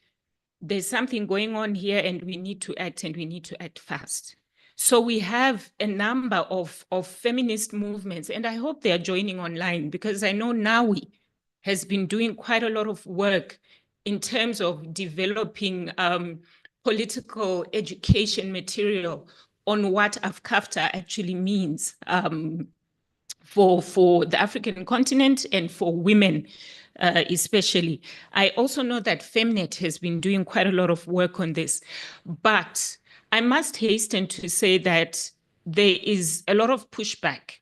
there's something going on here and we need to act, and we need to act fast. So we have a number of feminist movements, and I hope they are joining online, because I know NAWI has been doing quite a lot of work in terms of developing political education material on what AfCFTA actually means for the African continent and for women especially. I also know that Femnet has been doing quite a lot of work on this, but I must hasten to say that there is a lot of pushback.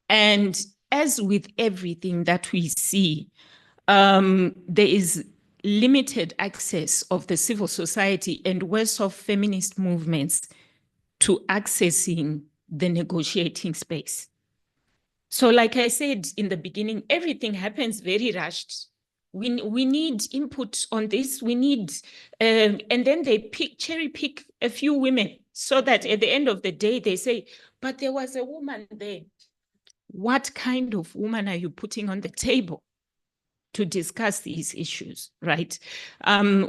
And as with everything that we see, there is limited access of the civil society and worse off feminist movements to accessing the negotiating space. So like I said in the beginning, everything happens very rushed. We need input on this, we need, and then they cherry pick a few women so that at the end of the day, they say, but there was a woman there. What kind of woman are you putting on the table to discuss these issues, right?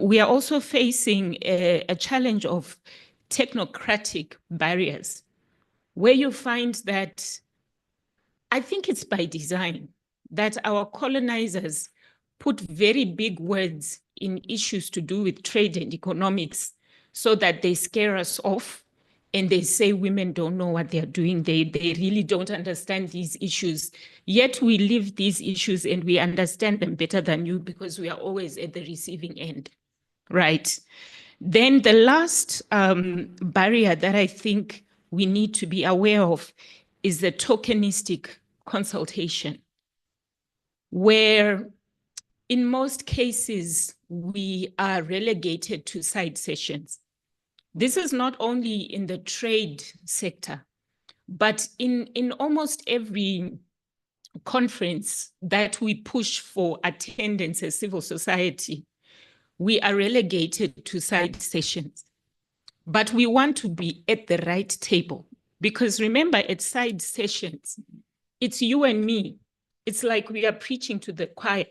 We are also facing a challenge of technocratic barriers, where you find that, I think it's by design, that our colonizers put very big words in issues to do with trade and economics so that they scare us off and they say women don't know what they're doing. They really don't understand these issues. Yet we live these issues and we understand them better than you because we are always at the receiving end, right? Then the last barrier that I think we need to be aware of is the tokenistic consultation. where in most cases we are relegated to side sessions. This is not only in the trade sector, but in almost every conference that we push for attendance as civil society, we are relegated to side sessions. But we want to be at the right table, because remember, at side sessions, it's you and me. It's like we are preaching to the choir.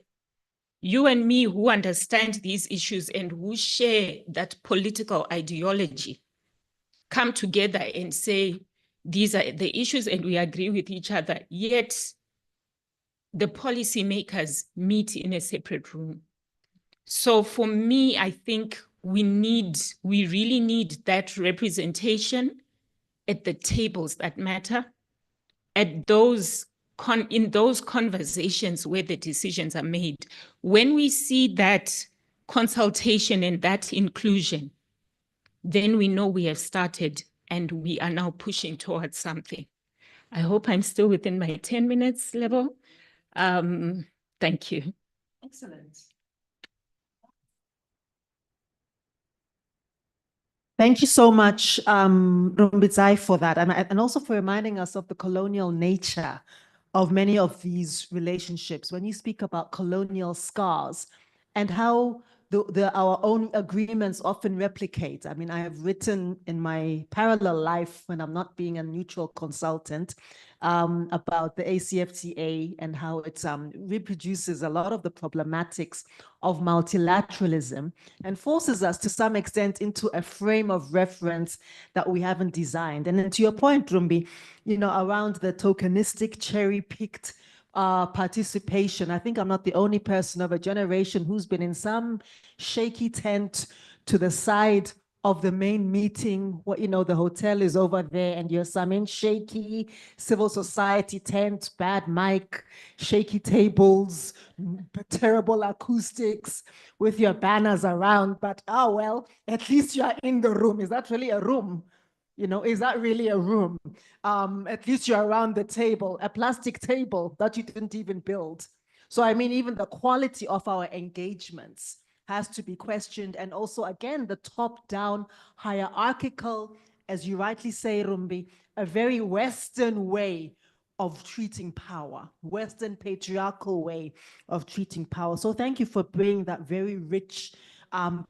You and me who understand these issues and who share that political ideology come together and say, these are the issues and we agree with each other, yet the policymakers meet in a separate room. So for me, I think we really need that representation at the tables that matter, at those in those conversations where the decisions are made. When we see that consultation and that inclusion, then we know we have started and we are now pushing towards something. I hope I'm still within my 10 minutes level. Thank you. Excellent. Thank you so much, Rumbidzai, for that, and also for reminding us of the colonial nature of many of these relationships. When you speak about colonial scars and how our own agreements often replicate. I mean, I have written in my parallel life, when I'm not being a neutral consultant, about the ACFTA and how it reproduces a lot of the problematics of multilateralism and forces us to some extent into a frame of reference that we haven't designed. And then to your point, Rumbi, around the tokenistic cherry-picked participation. I think I'm not the only person of a generation who's been in some shaky tent to the side of the main meeting. The hotel is over there and you're some in shaky civil society tent, bad mic, shaky tables, terrible acoustics with your banners around. But well, at least you're in the room. Is that really a room? Is that really a room? At least you're around the table, a plastic table that you didn't even build. So, I mean, even the quality of our engagements has to be questioned. And also, again, the top-down hierarchical, as you rightly say, Rumbi, a very Western way of treating power, Western patriarchal way of treating power. So thank you for bringing that very rich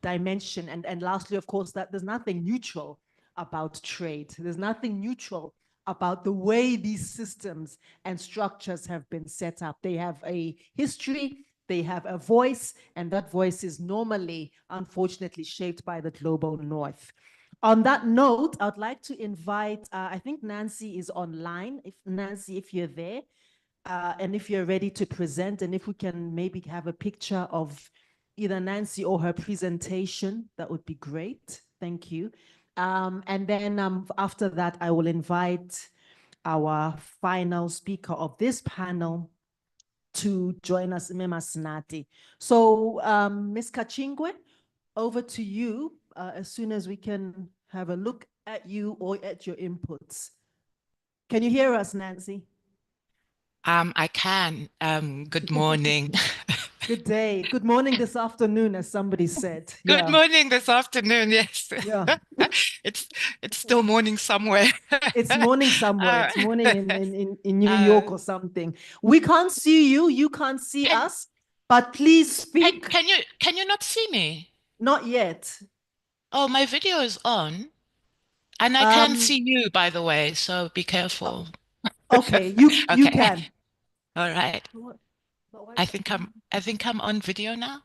dimension. And lastly, of course, that there's nothing neutral about trade. There's nothing neutral about the way these systems and structures have been set up. They have a history, they have a voice, and that voice is normally, unfortunately, shaped by the global north. On that note, I'd like to invite, I think Nancy is online. Nancy, if you're there, and if you're ready to present, and if we can maybe have a picture of either Nancy or her presentation, that would be great. Thank you. And then after that, I will invite our final speaker of this panel to join us, Mema Snati. So, Ms. Kachingwe, over to you as soon as we can have a look at you or at your inputs. Can you hear us, Nancy? I can. Good morning. Good day. Good morning this afternoon, as somebody said. Good morning this afternoon, yes. Yeah. It's still morning somewhere. It's morning somewhere. It's morning in New York or something. We can't see you. You can't see us. But please speak. Can you not see me? Not yet. Oh, my video is on. And I can see you, by the way, so be careful. Okay, you can. All right. I think I'm on video now.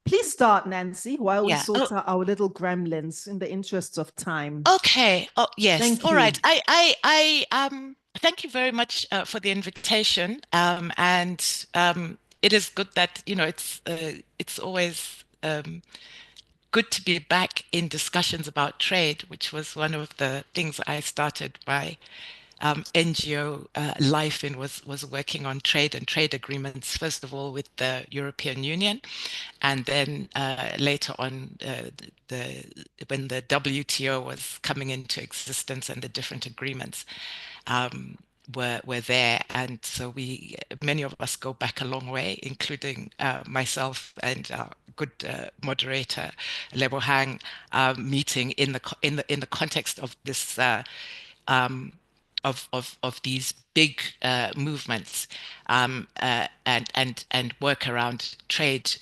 Please start, Nancy, while we sort out our little gremlins in the interests of time. Okay. Oh, yes. Thank All you. right. I thank you very much for the invitation. And it is good that, it's always good to be back in discussions about trade, which was one of the things I started by NGO life in, was working on trade and trade agreements, first of all with the European Union, and then later on when the WTO was coming into existence and the different agreements. were there, and so many of us go back a long way, including myself and good moderator Lebohang, meeting in the context of this of these big movements, and work around trade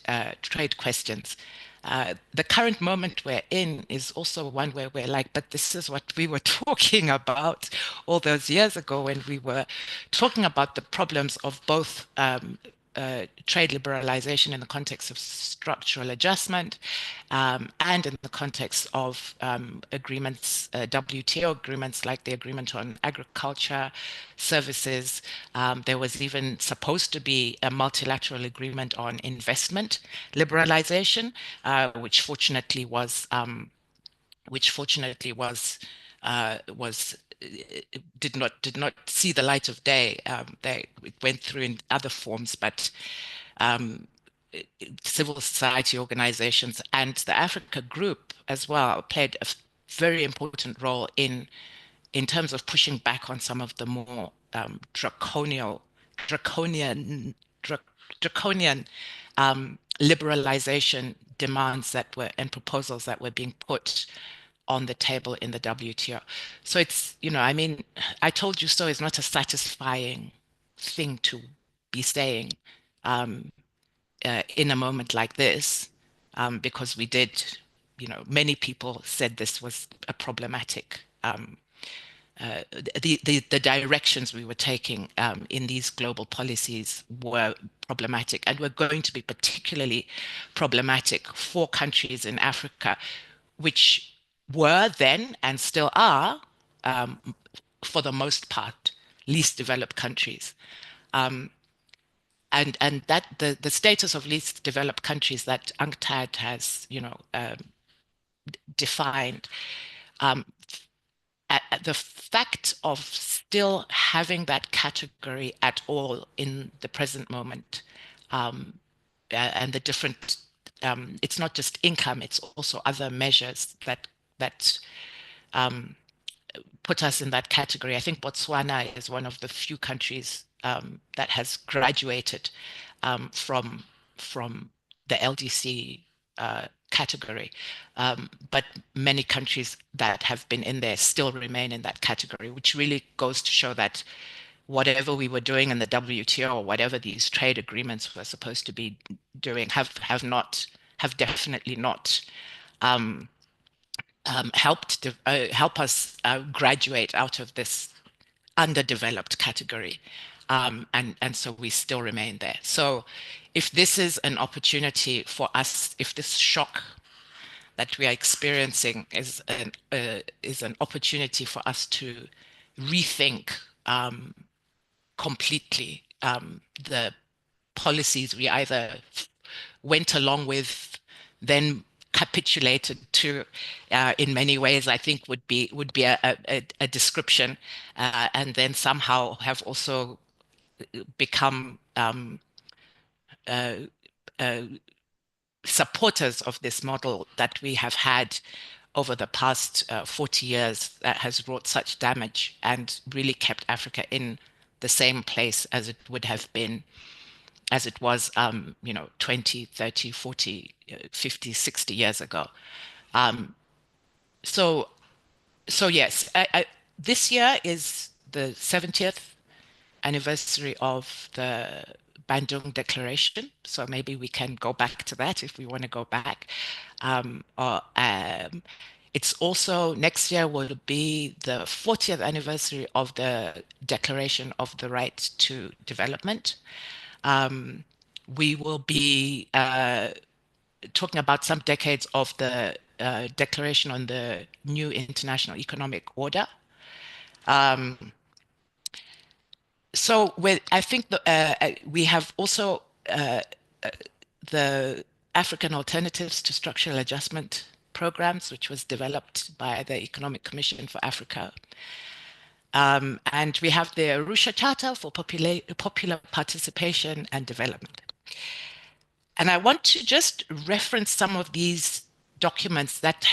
questions. The current moment we're in is also one where we're like, but this is what we were talking about all those years ago when we were talking about the problems of both trade liberalization in the context of structural adjustment, and in the context of agreements, WTO agreements like the Agreement on Agriculture, Services. There was even supposed to be a multilateral agreement on investment liberalization, which fortunately was did not see the light of day. It went through in other forms, but civil society organizations and the Africa Group as well played a very important role in terms of pushing back on some of the more draconian liberalization demands that were and proposals that were being put on the table in the WTO. So it's, I mean, I told you so is not a satisfying thing to be saying in a moment like this, because we did, many people said this was a problematic, the directions we were taking in these global policies were problematic, and were going to be particularly problematic for countries in Africa, which were then and still are, for the most part, least developed countries. And that the status of least developed countries that UNCTAD has, defined, the fact of still having that category at all in the present moment, and the different, it's not just income, it's also other measures that put us in that category. I think Botswana is one of the few countries that has graduated from the LDC category, but many countries that have been in there still remain in that category, which really goes to show that whatever we were doing in the WTO, or whatever these trade agreements were supposed to be doing, have definitely not help us graduate out of this underdeveloped category, and so we still remain there. So if this is an opportunity for us, if this shock that we are experiencing is an opportunity for us to rethink completely the policies we either went along with, then capitulated to, in many ways, I think would be a description, and then somehow have also become supporters of this model that we have had over the past 40 years, that has wrought such damage and really kept Africa in the same place as it would have been, as it was 20, 30, 40, 50, 60 years ago. So yes, this year is the 70th anniversary of the Bandung Declaration. So maybe we can go back to that if we want to go back. It's also, next year will be the 40th anniversary of the Declaration of the Right to Development. We will be talking about some decades of the Declaration on the New International Economic Order. So I think we have also the African Alternatives to Structural Adjustment programs, which was developed by the Economic Commission for Africa. And we have the Arusha Charter for Popular Participation and Development. And I want to just reference some of these documents that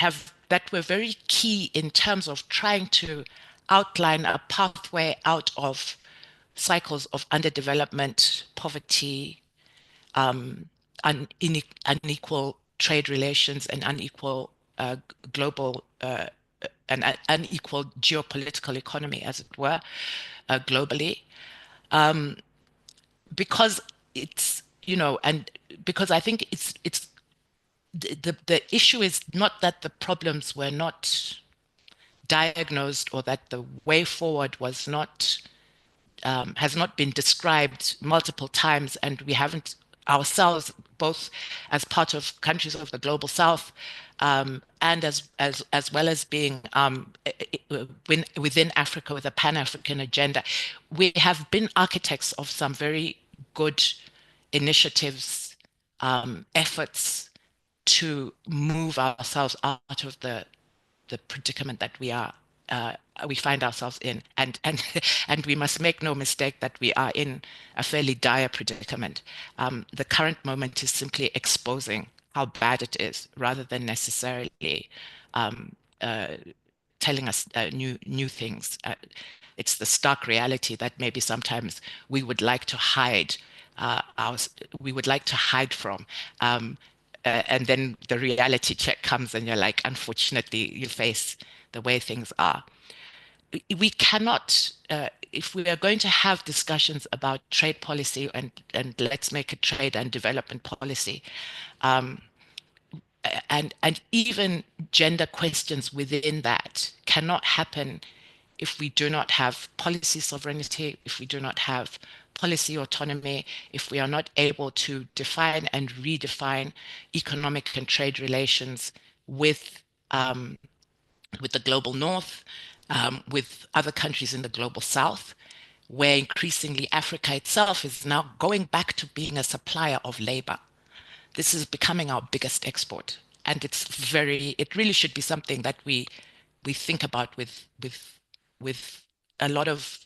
were very key in terms of trying to outline a pathway out of cycles of underdevelopment, poverty, unequal trade relations, and unequal global and unequal geopolitical economy, as it were, globally. Because it's, and because I think the issue is not that the problems were not diagnosed or that the way forward was not has not been described multiple times, and we haven't ourselves, both as part of countries of the global south and as well as being within Africa with a Pan-African agenda, we have been architects of some very good initiatives, efforts to move ourselves out of the predicament that we find ourselves in, and we must make no mistake that we are in a fairly dire predicament. The current moment is simply exposing how bad it is, rather than necessarily telling us new things. It's the stark reality that maybe sometimes we would like to hide from. And then the reality check comes and you're like, unfortunately, you face the way things are. We cannot, if we are going to have discussions about trade policy and let's make a trade and development policy, and even gender questions within that cannot happen if we do not have policy sovereignty, if we do not have policy autonomy, if we are not able to define and redefine economic and trade relations with the global north, with other countries in the global south, where increasingly Africa itself is now going back to being a supplier of labor. This is becoming our biggest export, and it really should be something that we think about with a lot of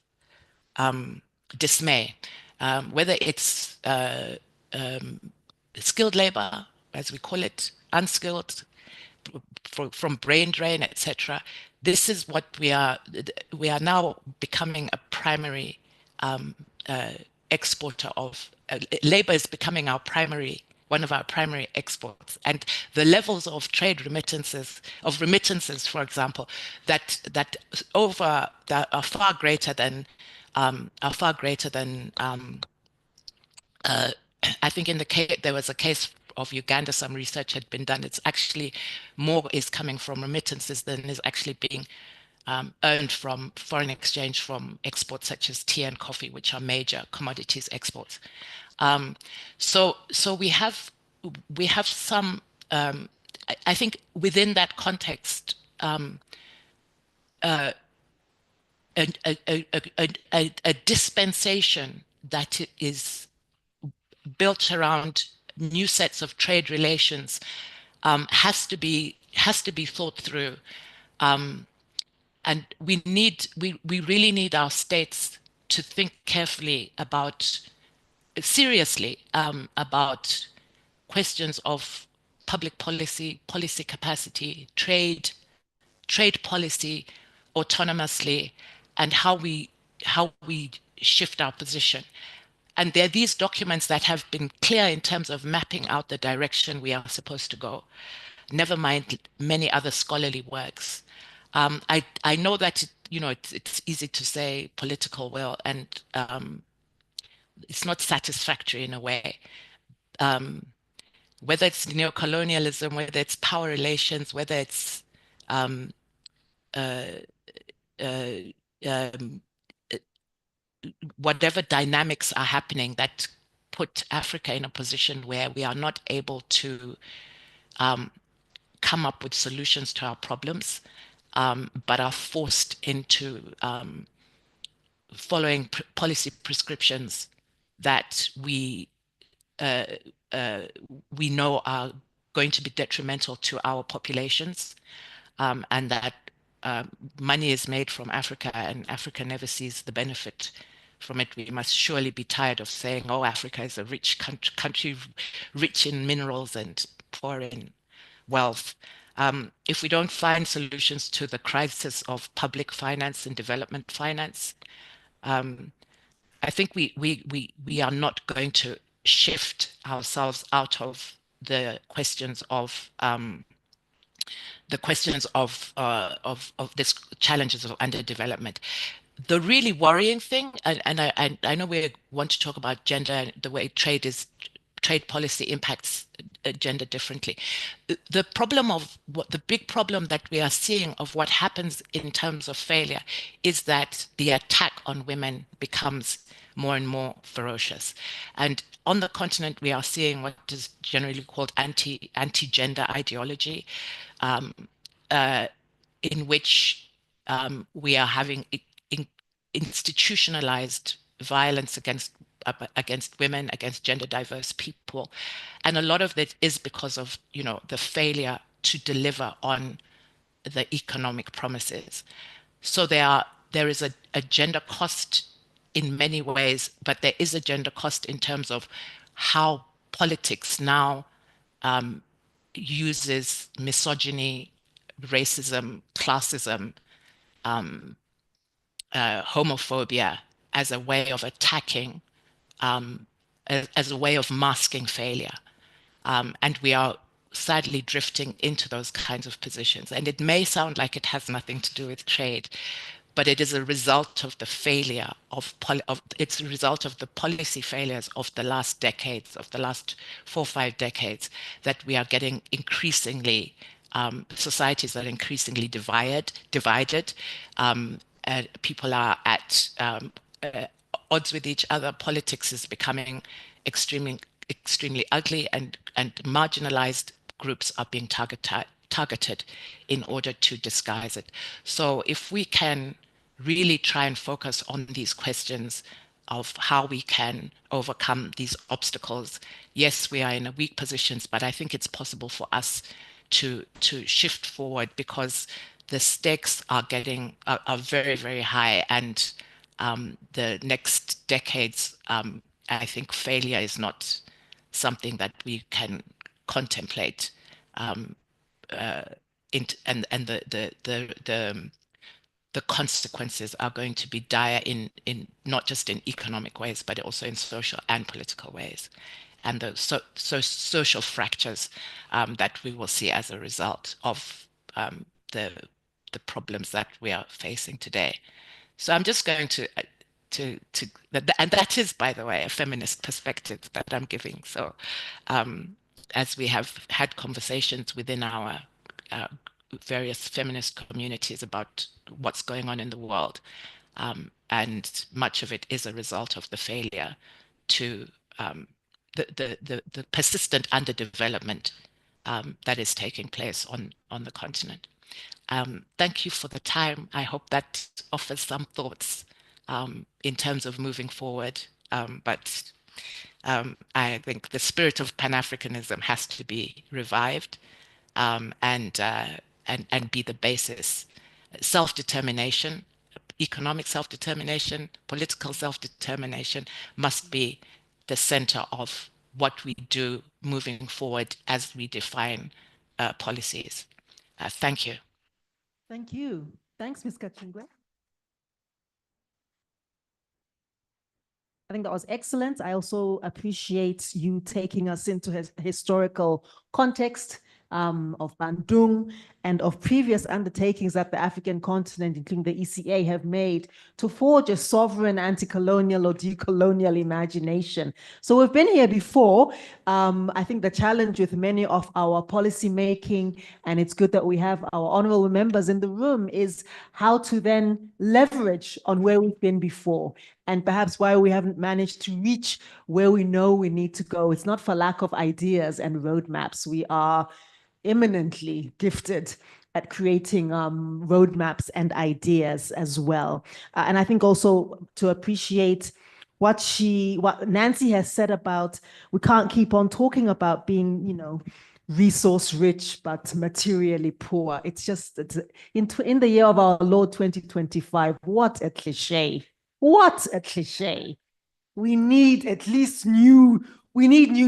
dismay, whether it's skilled labor, as we call it, unskilled, from brain drain, etc. This is what we are now becoming a primary exporter of. Labor is becoming one of our primary exports, and the levels of trade remittances, for example, that are far greater than I think in the case, there was a case of Uganda, some research had been done. It's actually more is coming from remittances than is actually being earned from foreign exchange from exports such as tea and coffee, which are major commodities exports. So we have some, I think within that context, a dispensation that is built around new sets of trade relations has to be thought through, and we really need our states to think carefully seriously about questions of public policy capacity, trade policy autonomously, and how we shift our position. And there are these documents that have been clear in terms of mapping out the direction we are supposed to go, never mind many other scholarly works. I know that it's easy to say political will, and it's not satisfactory in a way. Whether it's neocolonialism, whether it's power relations, whether it's whatever dynamics are happening that put Africa in a position where we are not able to come up with solutions to our problems, but are forced into following policy prescriptions that we know are going to be detrimental to our populations, and that money is made from Africa and Africa never sees the benefit from it. We must surely be tired of saying, oh, Africa is a rich country, rich in minerals and poor in wealth. If we don't find solutions to the crisis of public finance and development finance, I think we are not going to shift ourselves out of the questions of this challenges of underdevelopment. The really worrying thing, and I know we want to talk about gender and the way trade policy impacts gender differently. The big problem that we are seeing of what happens in terms of failure is that the attack on women becomes more and more ferocious. And on the continent, we are seeing what is generally called anti-gender ideology, in which we are having institutionalized violence against women, against gender diverse people. And a lot of it is because of, the failure to deliver on the economic promises. So there is a gender cost in many ways, but there is a gender cost in terms of how politics now uses misogyny, racism, classism, homophobia as a way of attacking, as a way of masking failure. And we are sadly drifting into those kinds of positions. And it may sound like it has nothing to do with trade, but it is a result of the failure it's a result of the policy failures of the last decades, of the last 4 or 5 decades, that we are getting increasingly, societies are increasingly divided. People are at odds with each other. Politics is becoming extremely ugly, and marginalized groups are being targeted in order to disguise it. So if we can really try and focus on these questions of how we can overcome these obstacles, yes, we are in a weak positions, but I think it's possible for us to shift forward, because the stakes are very, very high, and the next decades, I think failure is not something that we can contemplate, and the consequences are going to be dire in not just in economic ways, but also in social and political ways, and the social fractures that we will see as a result of the problems that we are facing today. So I'm just going to and that is, by the way, a feminist perspective that I'm giving. So as we have had conversations within our various feminist communities about what's going on in the world, and much of it is a result of the failure to the persistent underdevelopment that is taking place on the continent. Thank you for the time. I hope that offers some thoughts in terms of moving forward. But I think the spirit of Pan-Africanism has to be revived, and be the basis. Self-determination, economic self-determination, political self-determination must be the center of what we do moving forward as we define policies. Thank you. Thank you. Thanks, Ms. Kachingwe. I think that was excellent. I also appreciate you taking us into his historical context of Bandung and of previous undertakings that the African continent, including the ECA, have made to forge a sovereign anti-colonial or decolonial imagination. So we've been here before. I think the challenge with many of our policy making, and it's good that we have our honorable members in the room, is how to then leverage on where we've been before, and perhaps why we haven't managed to reach where we know we need to go. It's not for lack of ideas and roadmaps. We are eminently gifted at creating roadmaps and ideas as well. And I think also to appreciate what Nancy has said about, we can't keep on talking about being, resource rich, but materially poor. It's just, in the year of our Lord 2025, what a cliche. What a cliche. We need new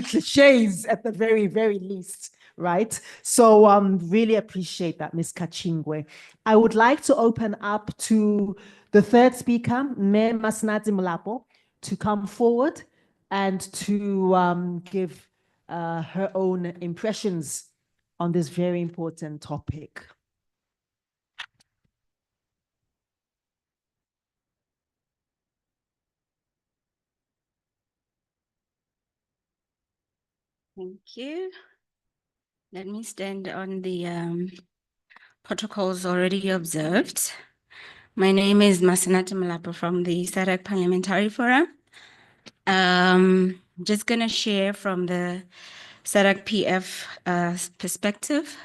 cliches at the very, very least. Right? So really appreciate that, Ms. Kachingwe. I would like to open up to the third speaker, Mme Masnati Mulapo, to come forward and to give her own impressions on this very important topic. Thank you. Let me stand on the protocols already observed. My name is Masenate Malapo from the SADC Parliamentary Forum. Just gonna share from the SADC PF perspective.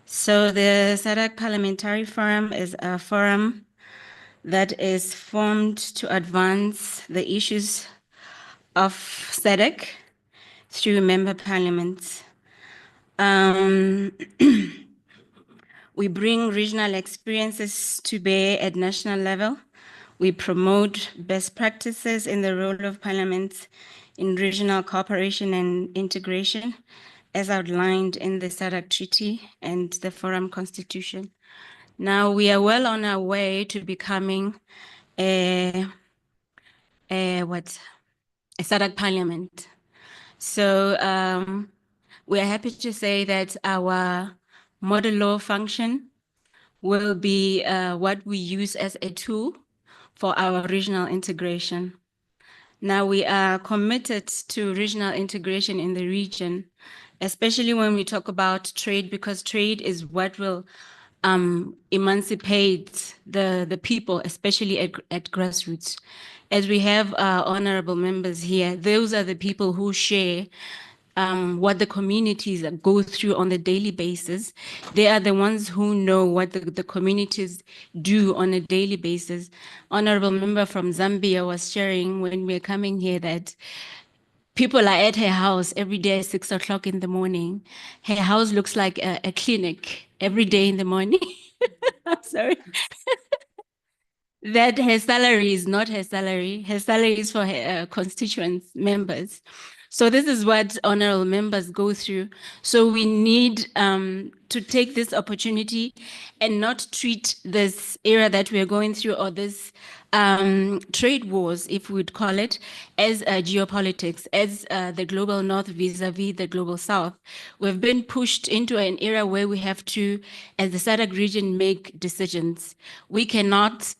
So the SADC Parliamentary Forum is a forum that is formed to advance the issues of SADC through member parliaments. We bring regional experiences to bear at national level. We promote best practices in the role of parliaments in regional cooperation and integration, as outlined in the SADC Treaty and the Forum Constitution. Now we are well on our way to becoming a SADC Parliament. So we are happy to say that our model law function will be what we use as a tool for our regional integration. Now we are committed to regional integration in the region, especially when we talk about trade, because trade is what will emancipate the people, especially at grassroots. As we have honorable members here, those are the people who share what the communities go through on a daily basis. They are the ones who know what the communities do on a daily basis. Honorable member from Zambia was sharing when we were coming here that people are at her house every day at 6 o'clock in the morning. Her house looks like a clinic every day in the morning. I'm sorry. That her salary is not her salary. Her salary is for her constituents, members. So this is what honorable members go through. So we need to take this opportunity and not treat this era that we are going through, or this trade wars, if we'd call it, as geopolitics, as the global north vis-a-vis the global south. We've been pushed into an era where we have to, as the SADC region, make decisions. We cannot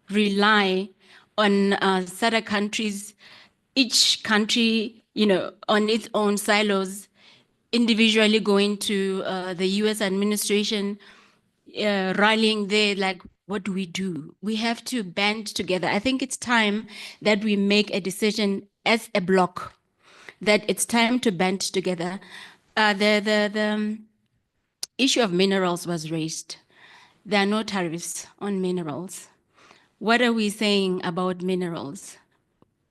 rely on SADC countries, each country, on its own silos, individually going to the US administration, rallying there, like, what do? We have to band together. I think it's time that we make a decision as a bloc, that it's time to band together. The issue of minerals was raised. There are no tariffs on minerals. What are we saying about minerals?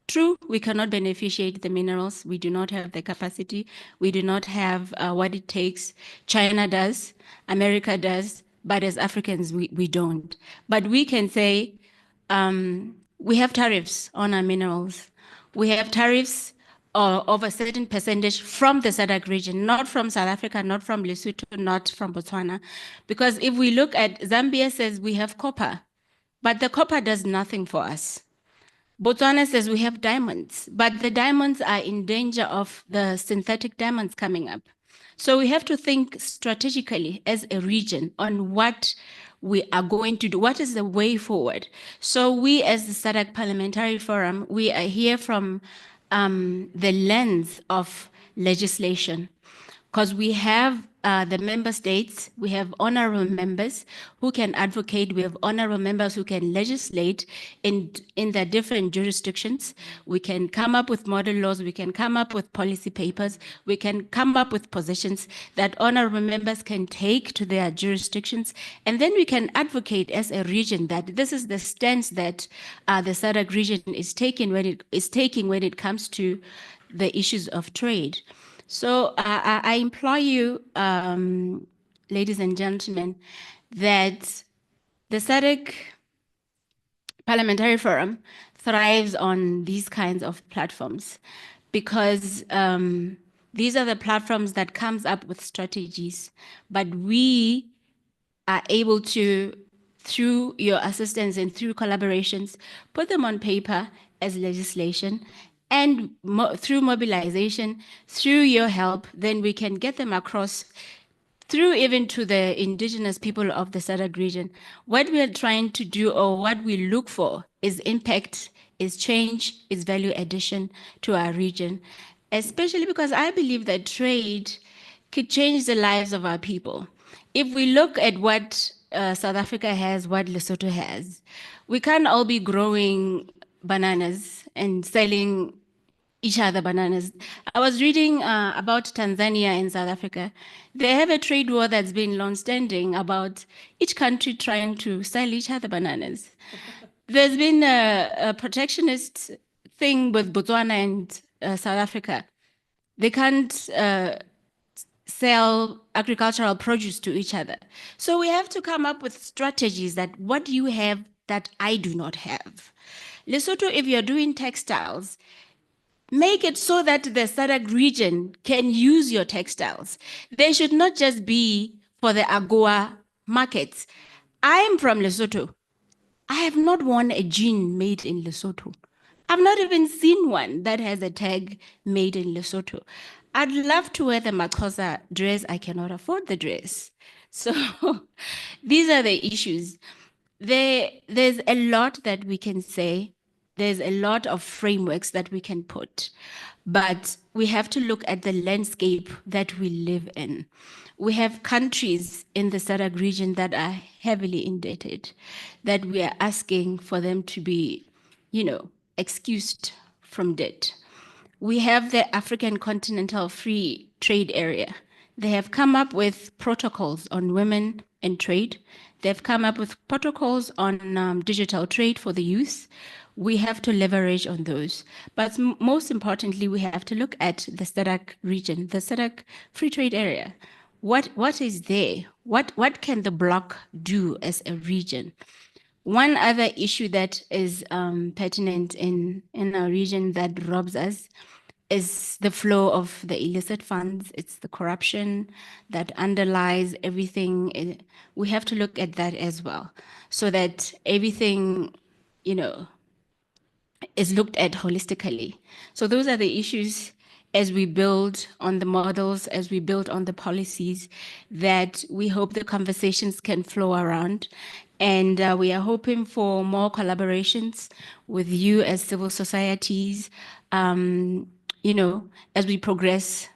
True, we cannot beneficiate the minerals. We do not have the capacity. We do not have what it takes. China does, America does, but as Africans, we don't. But we can say we have tariffs on our minerals. We have tariffs of a certain percentage from the SADC region, not from South Africa, not from Lesotho, not from Botswana. Because if we look at, Zambia says we have copper, but the copper does nothing for us. Botswana says we have diamonds, but the diamonds are in danger of the synthetic diamonds coming up. So we have to think strategically as a region on what we are going to do. What is the way forward? So we, as the SADC Parliamentary Forum, we are here from the lens of legislation, because we have the member states, we have honorable members who can advocate, we have honorable members who can legislate in the different jurisdictions. We can come up with model laws, we can come up with policy papers, we can come up with positions that honorable members can take to their jurisdictions, and then we can advocate as a region that this is the stance that the SADC region is taking when it comes to the issues of trade. So I implore you, ladies and gentlemen, that the SADC Parliamentary Forum thrives on these kinds of platforms, because these are the platforms that comes up with strategies, but we are able to through your assistance and through collaborations, put them on paper as legislation, and through mobilization, through your help, then we can get them across through even to the indigenous people of the SADC region. What we are trying to do, or what we look for, is impact, is change, is value addition to our region, especially because I believe that trade could change the lives of our people. If we look at what South Africa has, what Lesotho has, we can't all be growing bananas and selling each other bananas. I was reading about Tanzania and South Africa. They have a trade war that's been long-standing about each country trying to sell each other bananas. There's been a protectionist thing with Botswana and South Africa. They can't sell agricultural produce to each other. So we have to come up with strategies that what do you have that I do not have? Lesotho, if you're doing textiles, make it so that the SADC region can use your textiles. They should not just be for the AGOA markets. I'm from Lesotho. I have not worn a jean made in Lesotho. I've not even seen one that has a tag made in Lesotho. I'd love to wear the Maxhosa dress. I cannot afford the dress. So these are the issues. There's a lot that we can say. There's a lot of frameworks that we can put, but we have to look at the landscape that we live in. We have countries in the SADC region that are heavily indebted, that we are asking for them to be, excused from debt. We have the African Continental Free Trade Area. They have come up with protocols on women and trade. They've come up with protocols on digital trade for the youth. We have to leverage on those. But most importantly, we have to look at the SADC region, the SADC Free Trade Area. What is there? What can the bloc do as a region? One other issue that is pertinent in our region that robs us is the flow of the illicit funds. It's the corruption that underlies everything. We have to look at that as well, so that everything, is looked at holistically. So those are the issues as we build on the models, as we build on the policies, that we hope the conversations can flow around. And we are hoping for more collaborations with you as civil societies, as we progress.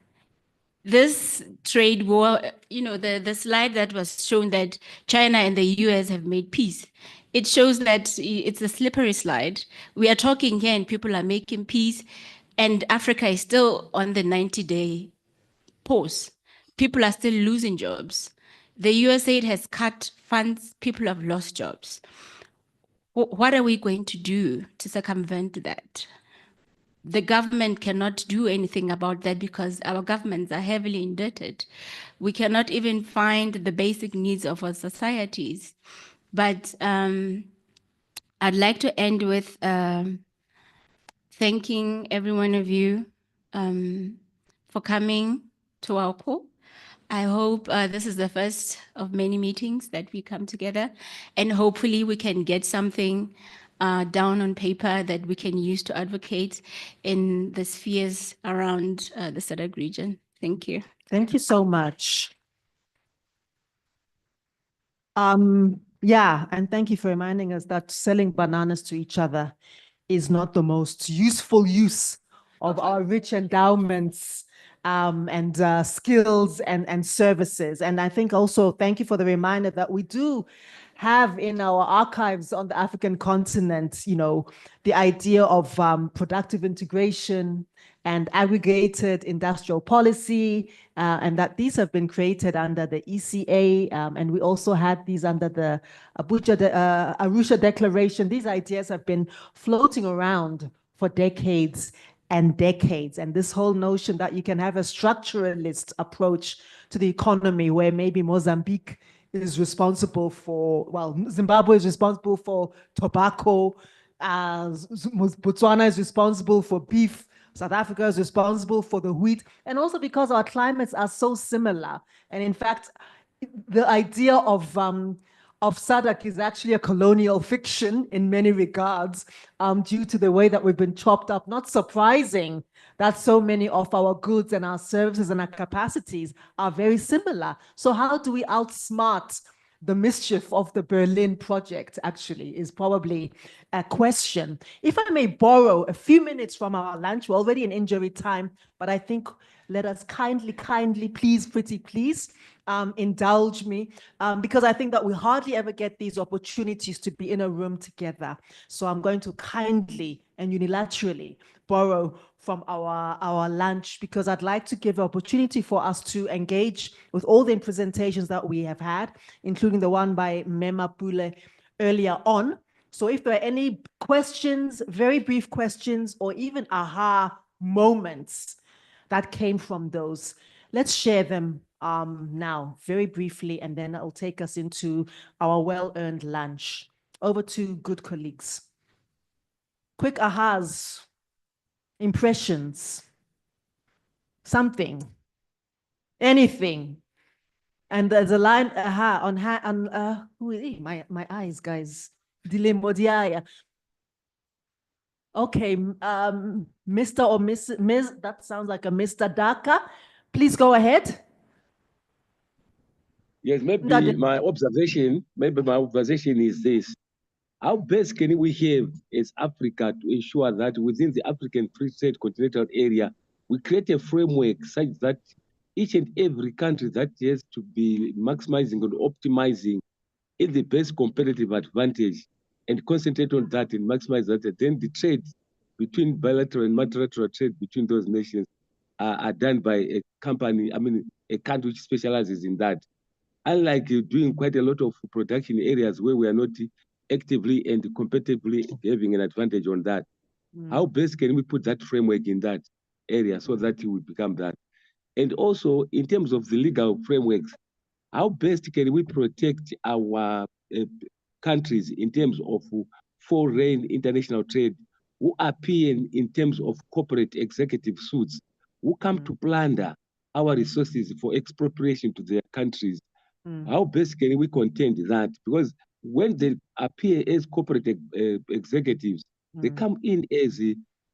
This trade war, the slide that was shown that China and the US have made peace, it shows that it's a slippery slide. We are talking here and people are making peace, and Africa is still on the 90-day pause. People are still losing jobs. The USAID has cut funds, people have lost jobs. What are we going to do to circumvent that? The government cannot do anything about that because our governments are heavily indebted. We cannot even find the basic needs of our societies. But I'd like to end with thanking every one of you for coming to our call. I hope this is the first of many meetings that we come together, and hopefully we can get something down on paper that we can use to advocate in the spheres around the SADC region. Thank you. Thank you so much. Yeah, and thank you for reminding us that selling bananas to each other is not the most useful use of our rich endowments and skills and services. And I think also, thank you for the reminder that we do have in our archives on the African continent, the idea of productive integration and aggregated industrial policy, and that these have been created under the ECA, and we also had these under the Arusha Declaration. These ideas have been floating around for decades and decades, and this whole notion that you can have a structuralist approach to the economy where maybe Mozambique is responsible for, Zimbabwe is responsible for tobacco, Botswana is responsible for beef, South Africa is responsible for the wheat, and also because our climates are so similar. And in fact, the idea of of SADC is actually a colonial fiction in many regards, due to the way that we've been chopped up. Not surprising that so many of our goods and our services and our capacities are very similar. So how do we outsmart the mischief of the Berlin project, actually, is probably a question. If I may borrow a few minutes from our lunch, we're already in injury time, but I think let us kindly, please, pretty please, indulge me, because I think that we hardly ever get these opportunities to be in a room together. So I'm going to kindly and unilaterally borrow from our lunch, because I'd like to give an opportunity for us to engage with all the presentations that we have had, including the one by Mema Pule earlier on. So if there are any questions, very brief questions, or even aha moments that came from those, let's share them now very briefly, and then I'll take us into our well-earned lunch. Over to good colleagues. Quick ahas, impressions, something, anything. And there's a line aha on who is he? My eyes, guys. Dilemodiaya. Okay, Mr. or Miss, that sounds like a Mr. Daka. Please go ahead. Yes, maybe my observation is this. How best can we have as Africa to ensure that within the African Free Trade Continental Area, we create a framework such that each and every country that has to be maximizing and optimizing is the best competitive advantage, and concentrate on that and maximize that. Then the trade between bilateral and multilateral trade between those nations are done by a company, a country which specializes in that. Unlike doing quite a lot of production areas where we are not actively and competitively having an advantage on that. How best can we put that framework in that area so that it will become that? And also in terms of the legal frameworks, how best can we protect our countries in terms of foreign international trade who appear in terms of corporate executive suits, who come to plunder our resources for expropriation to their countries? How best can we contend that? Because when they appear as corporate executives, they come in as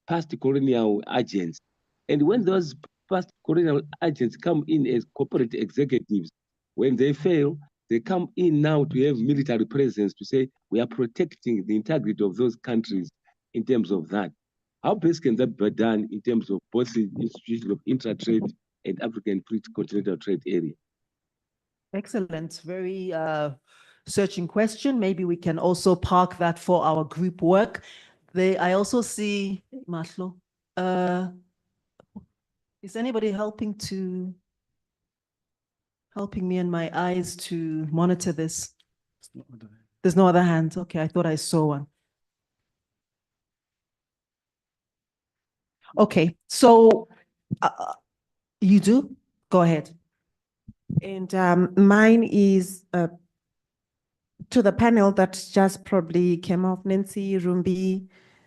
past colonial agents. And when those past colonial agents come in as corporate executives, when they fail, they come in now to have military presence to say, we are protecting the integrity of those countries in terms of that. How best can that be done in terms of both the institution of intra-trade and African Free Continental Trade Area? Excellent, very searching question. Maybe we can also park that for our group work. I also see, Maslo, is anybody helping me and my eyes to monitor this? There's no other hand. Okay, I thought I saw one. Okay, so you do? Go ahead. And mine is to the panel that just probably came off, Nancy, Rumbi,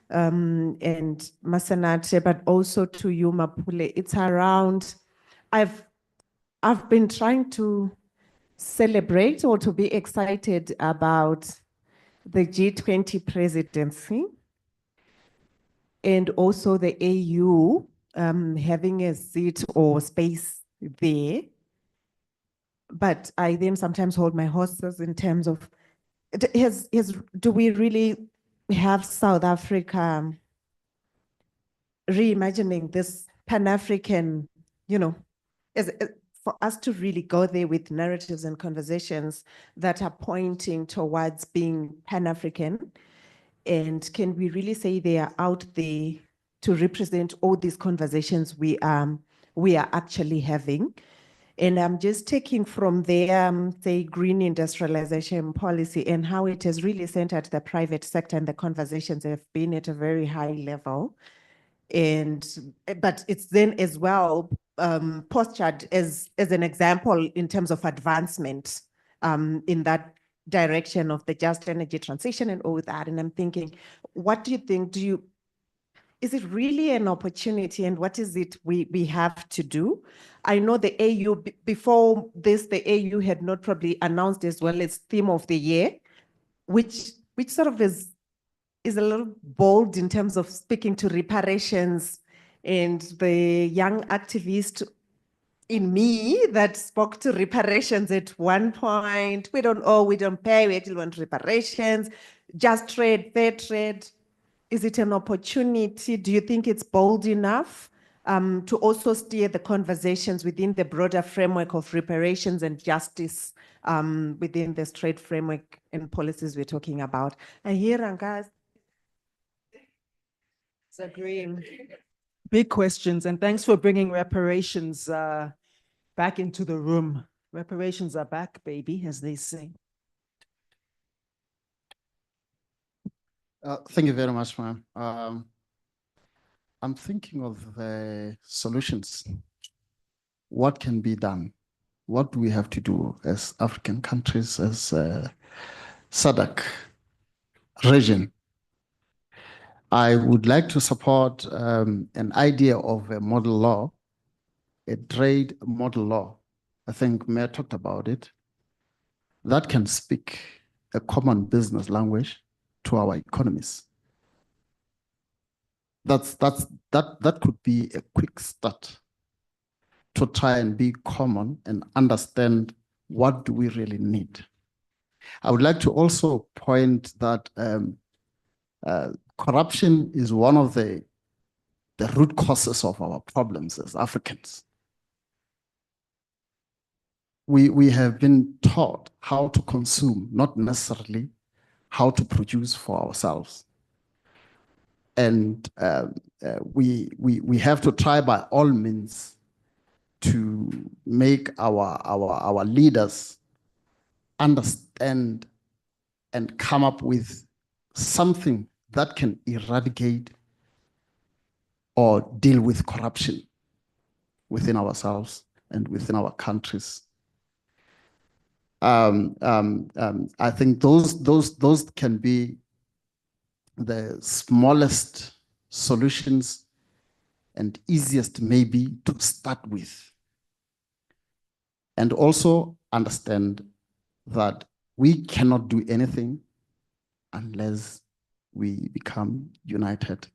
and Masanate, but also to you, Mapule. It's around, I've been trying to celebrate or to be excited about the G20 presidency and also the AU having a seat or space there. But I then sometimes hold my horses in terms of, do we really have South Africa reimagining this Pan-African, for us to really go there with narratives and conversations that are pointing towards being Pan-African? And can we really say they are out there to represent all these conversations we are actually having? And I'm just taking from their, say, green industrialization policy and how it has really centered the private sector, and the conversations have been at a very high level. But it's then as well postured as an example in terms of advancement in that direction of the just energy transition and all that. And I'm thinking, what do you think? is it really an opportunity, and what is it we have to do? I know the AU, before this, the AU had not probably announced as well its theme of the year, which sort of is a little bold in terms of speaking to reparations, and the young activist in me that spoke to reparations at one point. We don't owe, we don't pay, we actually want reparations, just trade, fair trade. Is it an opportunity? Do you think it's bold enough to also steer the conversations within the broader framework of reparations and justice within the trade framework and policies we're talking about? And here, Rangas is agreeing. Big questions, and thanks for bringing reparations back into the room. Reparations are back, baby, as they say. Thank you very much, ma'am. I'm thinking of the solutions. What can be done? What do we have to do as African countries, as SADC region? I would like to support an idea of a model law, a trade model law. I think Mayor talked about it. That can speak a common business language to our economies. That could be a quick start to try and be common and understand what do we really need. I would like to also point that corruption is one of the root causes of our problems as Africans. We have been taught how to consume, not necessarily how to produce for ourselves. And we have to try by all means to make our leaders understand and come up with something that can eradicate or deal with corruption within ourselves and within our countries. I think those can be the smallest solutions and easiest maybe to start with. And also understand that we cannot do anything unless we become united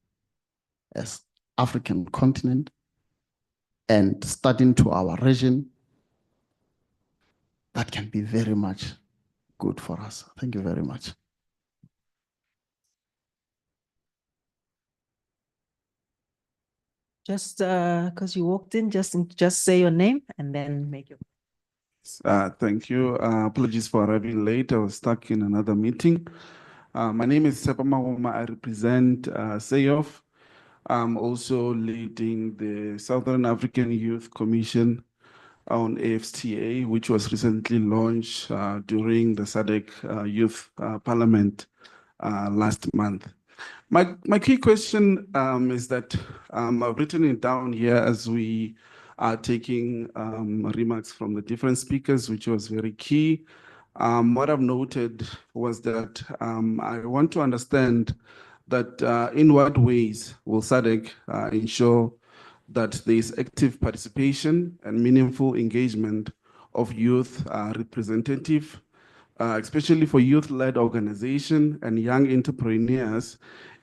as African continent and starting to our region. That can be very much good for us. Thank you very much. Just because you walked in, just say your name and then make your. Thank you. Apologies for arriving late. I was stuck in another meeting. My name is Sepa Mahoma. I represent SAYOF. I'm also leading the Southern African Youth Commission on AFTA, which was recently launched during the SADC Youth Parliament last month. My key question is that I've written it down here as we are taking remarks from the different speakers, which was very key. What I've noted was that I want to understand that in what ways will SADC ensure that there is active participation and meaningful engagement of youth representative, especially for youth-led organization and young entrepreneurs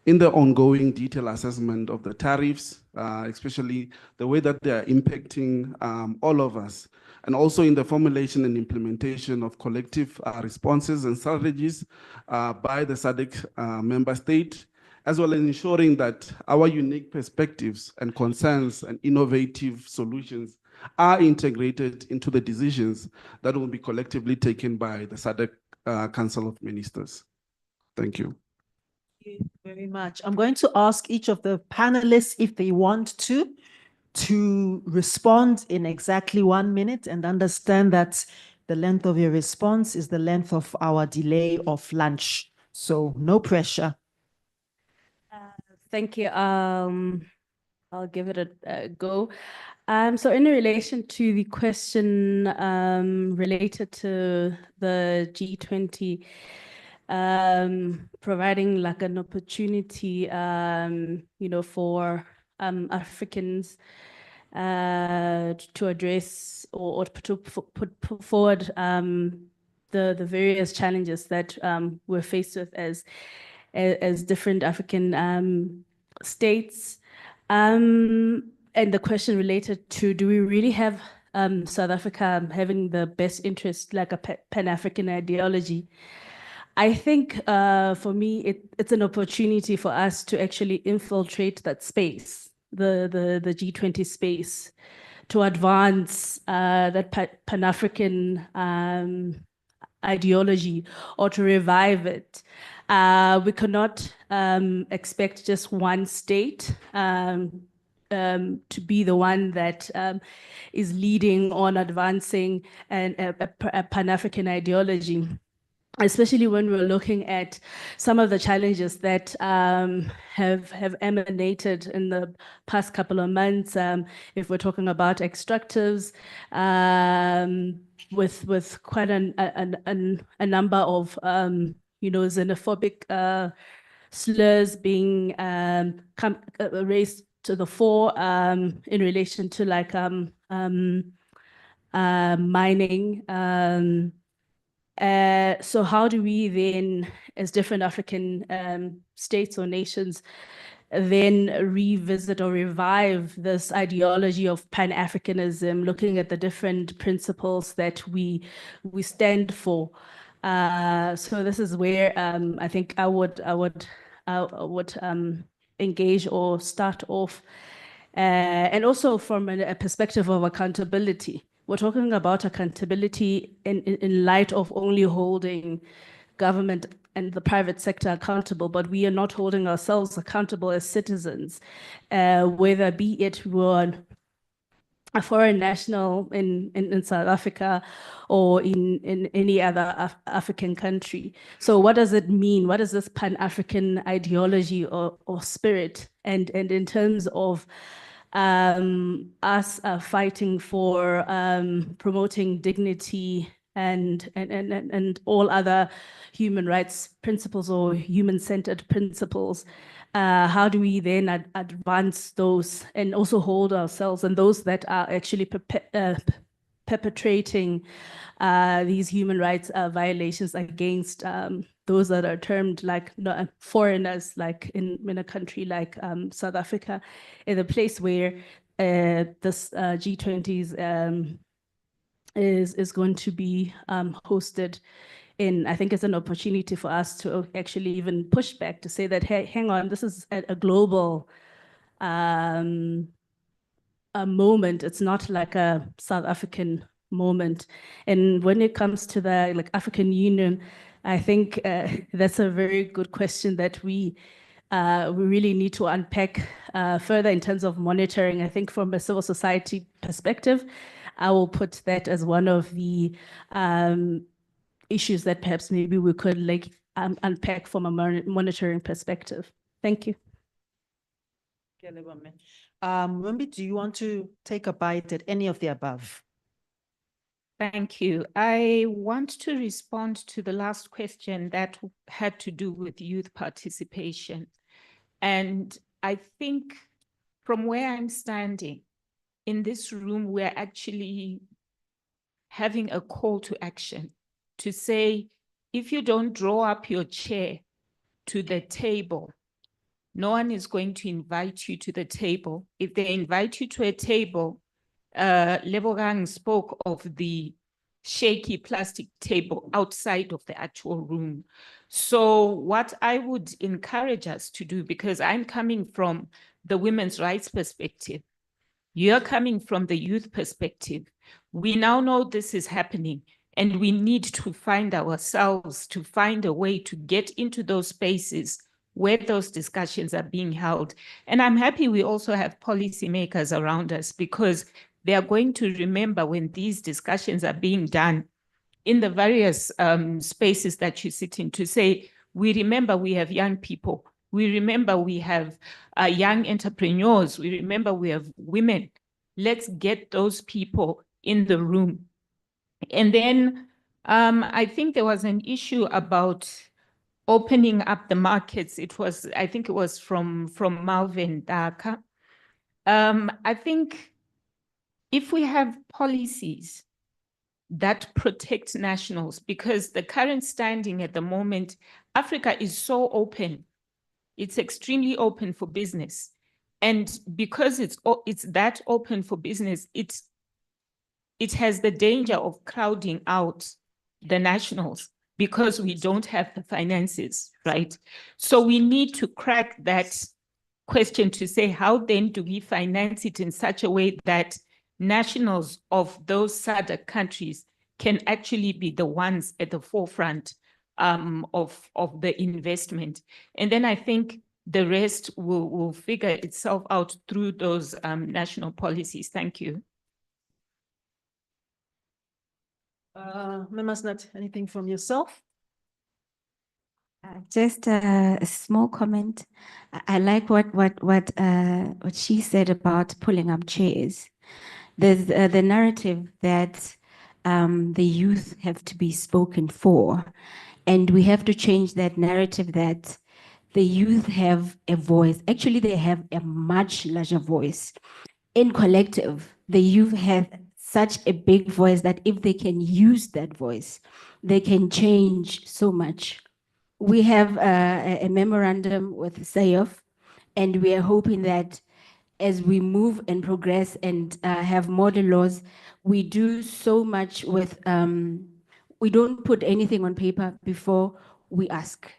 in the ongoing detailed assessment of the tariffs, especially the way that they are impacting all of us, and also in the formulation and implementation of collective responses and strategies by the SADC member state, as well as ensuring that our unique perspectives and concerns and innovative solutions are integrated into the decisions that will be collectively taken by the SADC Council of Ministers. Thank you. Thank you very much. I'm going to ask each of the panelists if they want to respond in exactly 1 minute, and understand that the length of your response is the length of our delay of lunch. So no pressure. Thank you. I'll give it a go. So in relation to the question related to the G20 providing like an opportunity, for Africans to address or to put forward the various challenges that we're faced with as different African states. And the question related to, do we really have South Africa having the best interest, like a Pan-African ideology? I think for me, it's an opportunity for us to actually infiltrate that space, the G20 space, to advance that Pan-African ideology, or to revive it. We cannot expect just one state to be the one that is leading on advancing a Pan-African ideology, especially when we're looking at some of the challenges that have emanated in the past couple of months. If we're talking about extractives, with quite a number of xenophobic slurs being raised to the fore in relation to like mining. So how do we then, as different African states or nations, then revisit or revive this ideology of Pan-Africanism, looking at the different principles that we stand for? So this is where I think I would engage or start off, and also from a perspective of accountability. We're talking about accountability in light of only holding government and the private sector accountable, but we are not holding ourselves accountable as citizens, whether be it we're a foreign national in South Africa or in any other African country. So what does it mean? What is this Pan-African ideology or spirit? And in terms of us fighting for promoting dignity and all other human rights principles or human-centered principles, how do we then advance those and also hold ourselves and those that are actually perpetrating these human rights violations against those that are termed like foreigners, like in a country like South Africa, in a place where this G20 is going to be hosted in. I think it's an opportunity for us to actually even push back to say that, hey, hang on, this is a global a moment. It's not like a South African moment. And when it comes to the African Union, I think that's a very good question that we really need to unpack further in terms of monitoring. I think from a civil society perspective, I will put that as one of the issues that perhaps maybe we could unpack from a monitoring perspective. Thank you. Wimbi, do you want to take a bite at any of the above? Thank you. I want to respond to the last question that had to do with youth participation. And I think from where I'm standing in this room, we're actually having a call to action to say, if you don't draw up your chair to the table, no one is going to invite you to the table. If they invite you to a table, Lebogang spoke of the shaky plastic table outside of the actual room. So what I would encourage us to do, because I'm coming from the women's rights perspective, you're coming from the youth perspective, we now know this is happening, and we need to find ourselves, to find a way to get into those spaces where those discussions are being held. And I'm happy we also have policymakers around us, because they are going to remember when these discussions are being done in the various spaces that you sit in, to say, we remember we have young people, we remember we have young entrepreneurs, we remember we have women. Let's get those people in the room. And then I think there was an issue about opening up the markets. I think it was from Malvin Daka. I think if we have policies that protect nationals, because the current standing at the moment, Africa is so open. It's extremely open for business. And because it's that open for business, it has the danger of crowding out the nationals because we don't have the finances, right? So we need to crack that question to say, how then do we finance it in such a way that nationals of those SADC countries can actually be the ones at the forefront of the investment? And then I think the rest will figure itself out through those national policies. Thank you. Memasnat, anything from yourself? Just a small comment. I like what she said about pulling up chairs. There's the narrative that the youth have to be spoken for, and we have to change that narrative that the youth have a voice. Actually, they have a much larger voice. In collective, the youth have such a big voice that if they can use that voice, they can change so much. We have a memorandum with SAYOF, and we are hoping that as we move and progress and have model laws, we do so much with, we don't put anything on paper before we ask.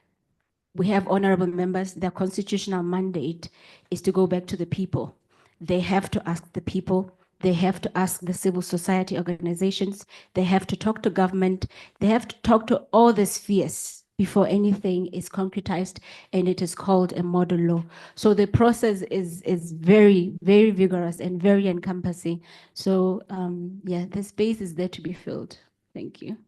We have honorable members, their constitutional mandate is to go back to the people. They have to ask the people, they have to ask the civil society organizations, they have to talk to government, they have to talk to all the spheres before anything is concretized, and it is called a model law. So the process is very, very vigorous and very encompassing. So yeah, the space is there to be filled. Thank you.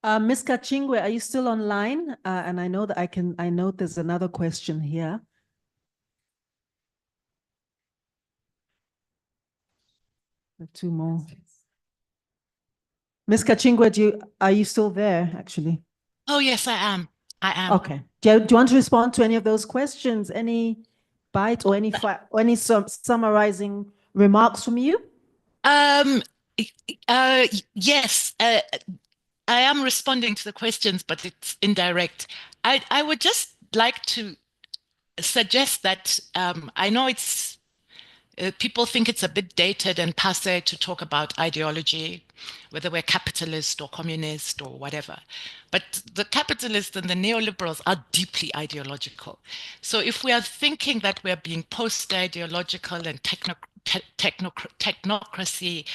Ms. Kachingwe, are you still online? And I know that I know there's another question here. Two more. Ms. Kachingwe, are you still there, actually? Oh, yes, I am. I am. Okay. Do you want to respond to any of those questions? Any bite or any summarizing remarks from you? Yes, I am responding to the questions, but it's indirect. I would just like to suggest that I know it's people think it's a bit dated and passé to talk about ideology, whether we're capitalist or communist or whatever. But the capitalists and the neoliberals are deeply ideological. So if we are thinking that we're being post-ideological and technocracy,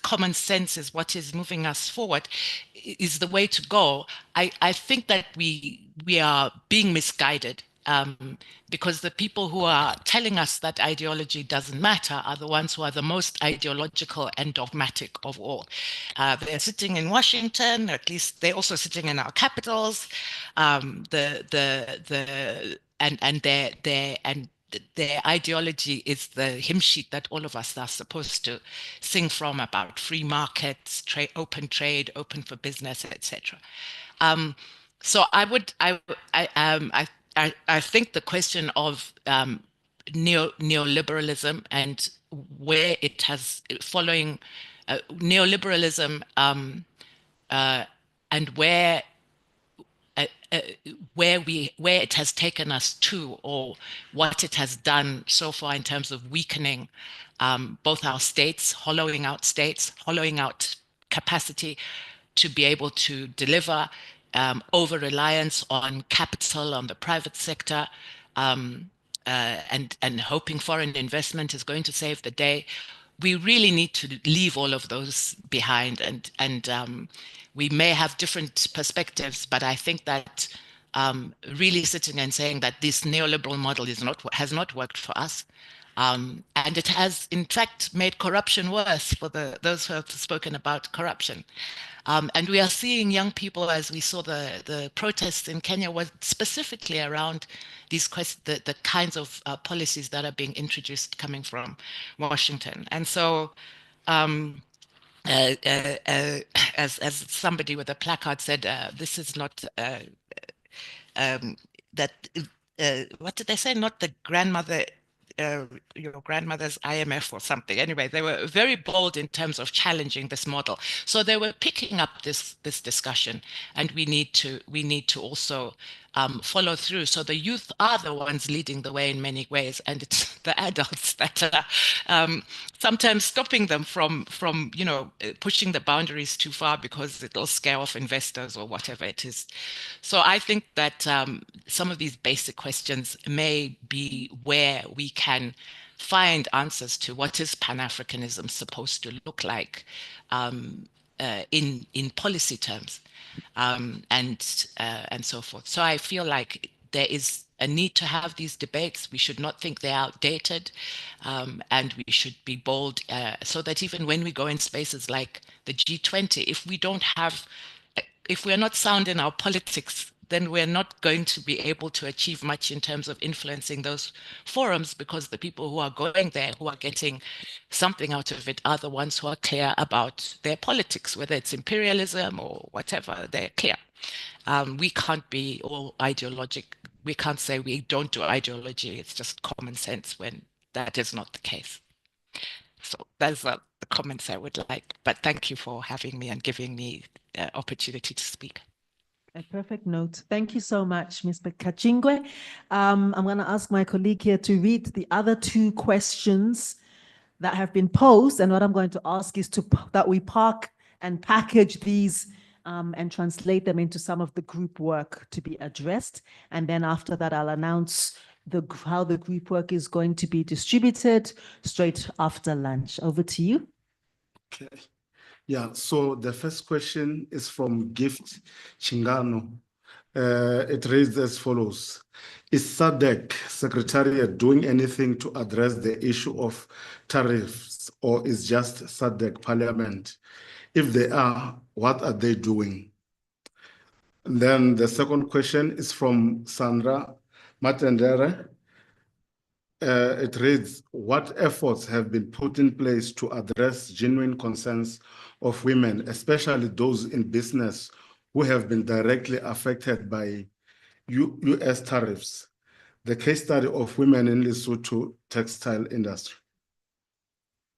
common sense is what is moving us forward, is the way to go, I think that we are being misguided. Because the people who are telling us that ideology doesn't matter are the ones who are the most ideological and dogmatic of all. They're sitting in Washington, or at least they're also sitting in our capitals. Their ideology is the hymn sheet that all of us are supposed to sing from about free markets, open trade, open for business, etc. So I think the question of neoliberalism and where it has following neoliberalism and where it has taken us to, or what it has done so far in terms of weakening both our states, hollowing out capacity to be able to deliver, over-reliance on capital, on the private sector, and hoping foreign investment is going to save the day. We really need to leave all of those behind, and we may have different perspectives, but I think that really sitting and saying that this neoliberal model has not worked for us, and it has in fact made corruption worse for those who have spoken about corruption. And we are seeing young people, as we saw the protests in Kenya, was specifically around these the kinds of policies that are being introduced coming from Washington. And so as somebody with a placard said, this is not that. What did they say? Not the grandmother. Your grandmother's IMF or something. Anyway, they were very bold in terms of challenging this model. So they were picking up this discussion, and we need to also follow through. So the youth are the ones leading the way in many ways, and it's the adults that are sometimes stopping them from pushing the boundaries too far because it'll scare off investors or whatever it is. So I think that some of these basic questions may be where we can find answers to what is Pan-Africanism supposed to look like in policy terms, and so forth. So I feel like there is a need to have these debates. We should not think they're outdated, and we should be bold so that even when we go in spaces like the G20, if we're not sound in our politics, then we're not going to be able to achieve much in terms of influencing those forums, because the people who are going there, who are getting something out of it, are the ones who are clear about their politics, whether it's imperialism or whatever, they're clear. We can't be all ideologic. We can't say we don't do ideology. It's just common sense when that is not the case. So those are the comments I would like, but thank you for having me and giving me the opportunity to speak. A perfect note. Thank you so much, Mr. Kachingwe. I'm going to ask my colleague here to read the other two questions that have been posed. And what I'm going to ask is that we park and package these and translate them into some of the group work to be addressed. And then after that, I'll announce how the group work is going to be distributed straight after lunch. Over to you. Okay. Yeah, so the first question is from Gift Chingano. It reads as follows. Is SADC Secretariat doing anything to address the issue of tariffs, or is just SADC Parliament? If they are, what are they doing? And then the second question is from Sandra Matendere. It reads, what efforts have been put in place to address genuine concerns of women, especially those in business who have been directly affected by US tariffs? The case study of women in Lesotho textile industry.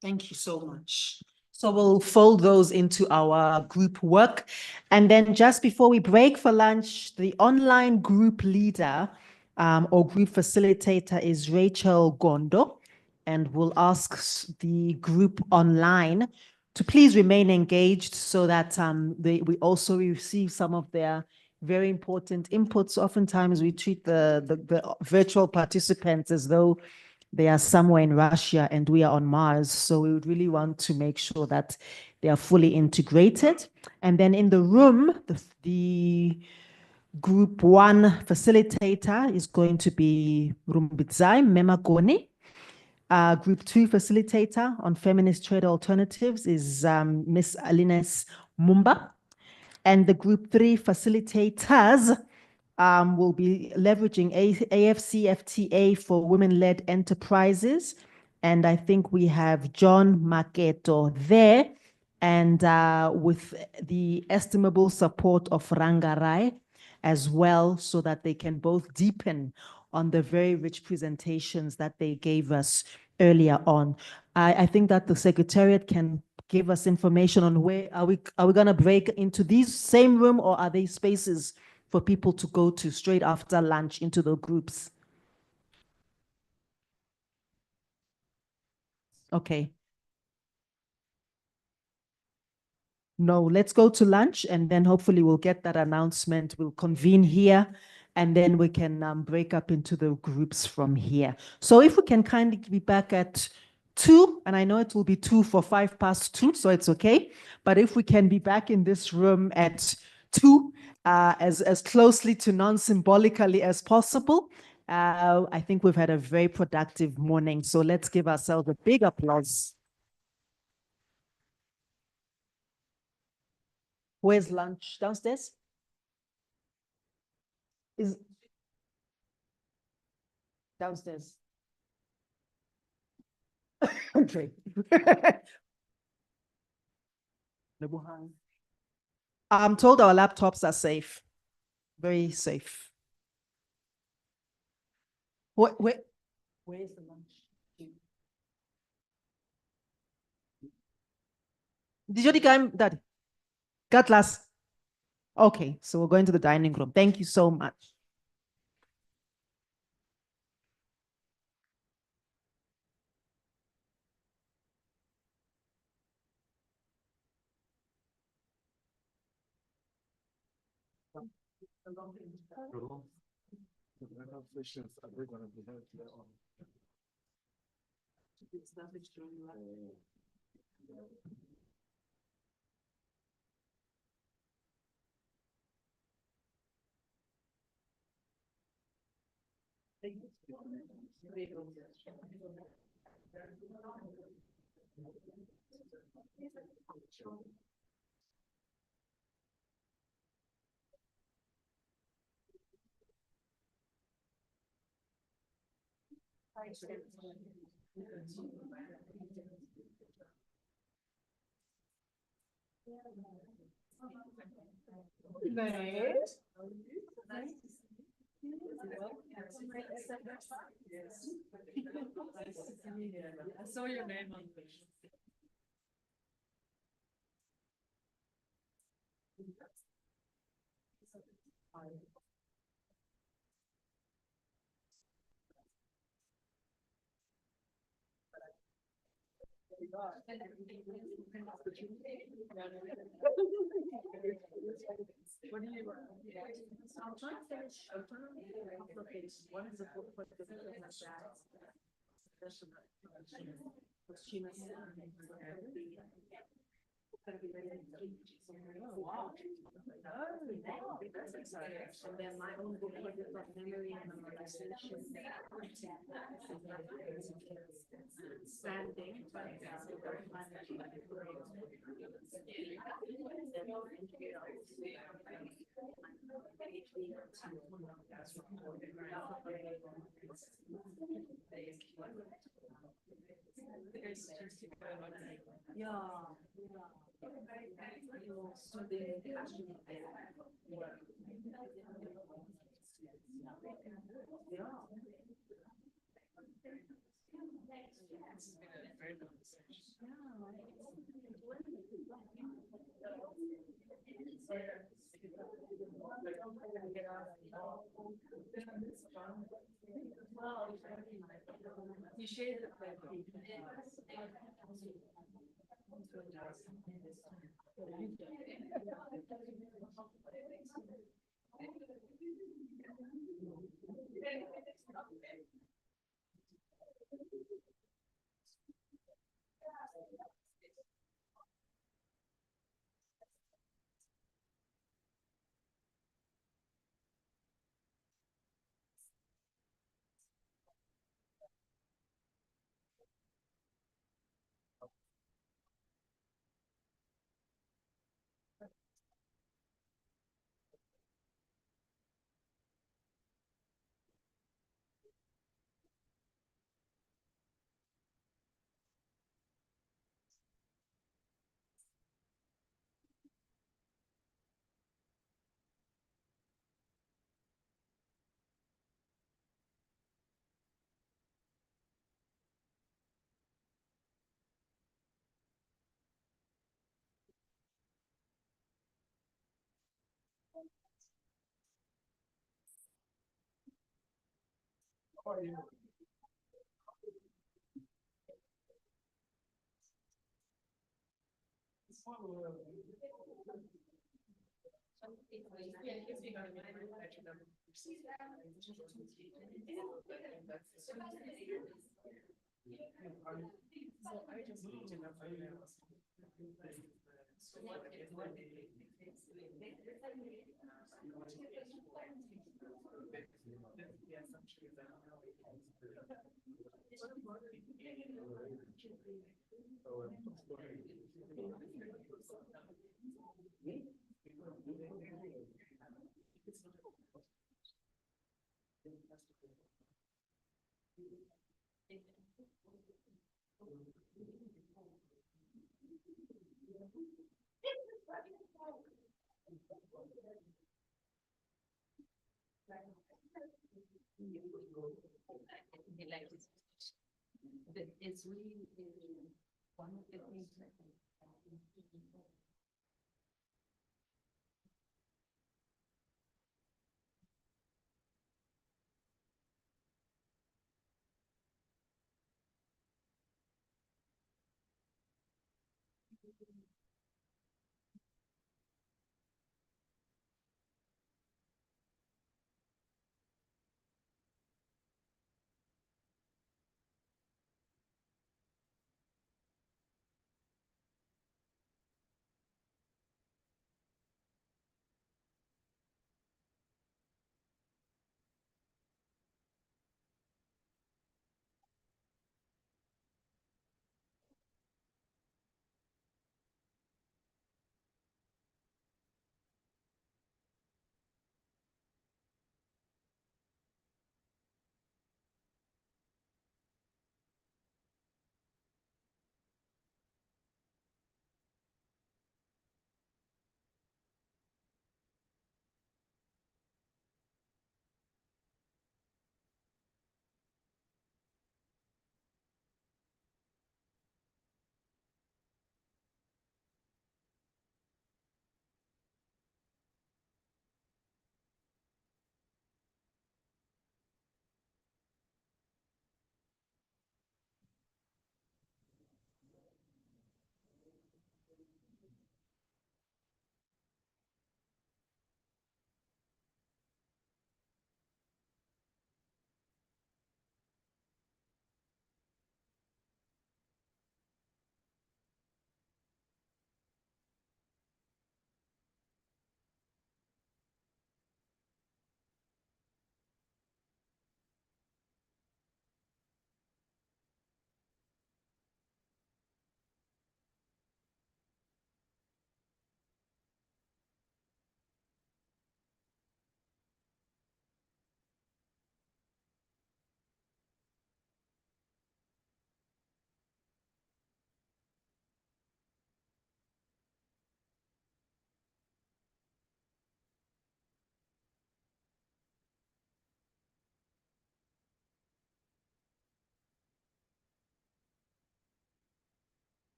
Thank you so much. So we'll fold those into our group work. And then just before we break for lunch, the online group leader or group facilitator is Rachel Gondo. And we'll ask the group online to please remain engaged so that we also receive some of their very important inputs. Oftentimes we treat the virtual participants as though they are somewhere in Russia and we are on Mars. So we would really want to make sure that they are fully integrated. And then in the room, the group one facilitator is going to be Rumbidzai Memagoni. Group two facilitator on feminist trade alternatives is Miss Alines Mumba. And the group three facilitators will be leveraging AFCFTA for women-led enterprises. And I think we have John Maketo there, and with the estimable support of Rangarai as well, so that they can both deepen on the very rich presentations that they gave us earlier on. I think that the Secretariat can give us information on where are we going to break into these same room, or are they spaces for people to go to straight after lunch into the groups? Okay. No, let's go to lunch, and then hopefully we'll get that announcement. We'll convene here, and then we can break up into the groups from here. So if we can kindly be back at 2, and I know it will be 2 for 2:05, so it's okay. But if we can be back in this room at 2, as closely to non-symbolically as possible, I think we've had a very productive morning. So let's give ourselves a big applause. Where's lunch? Downstairs? Is downstairs. Okay. I'm told our laptops are safe, very safe. Where's the lunch? Did you come, Dad? Cutlass. Okay, so we're going to the dining room. Thank you so much. I saw your name on the I'm trying to finish. I'm trying to read a couple of pages. One is a book for the that's exciting. And then my own book for the memory and memorization. Standing. You shared it It's really one of the things that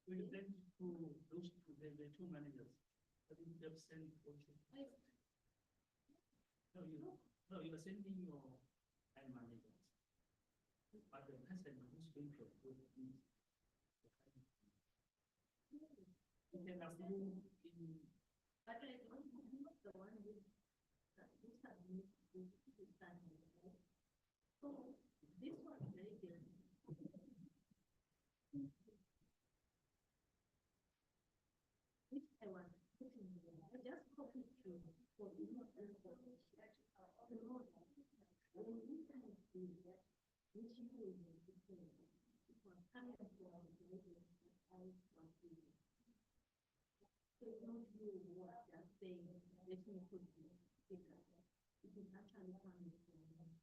We then to those two, the two managers. I think they've sent also. No, you are sending your line managers. But the person who's going to approve is. You can approve in. But I don't know the one who. So this one is very different. Which I want to put in there. I just copy through. So you know, when you can do that, which you will do, coming from the I want to It's not you who are just saying, let me put this figure. It is actually coming from him.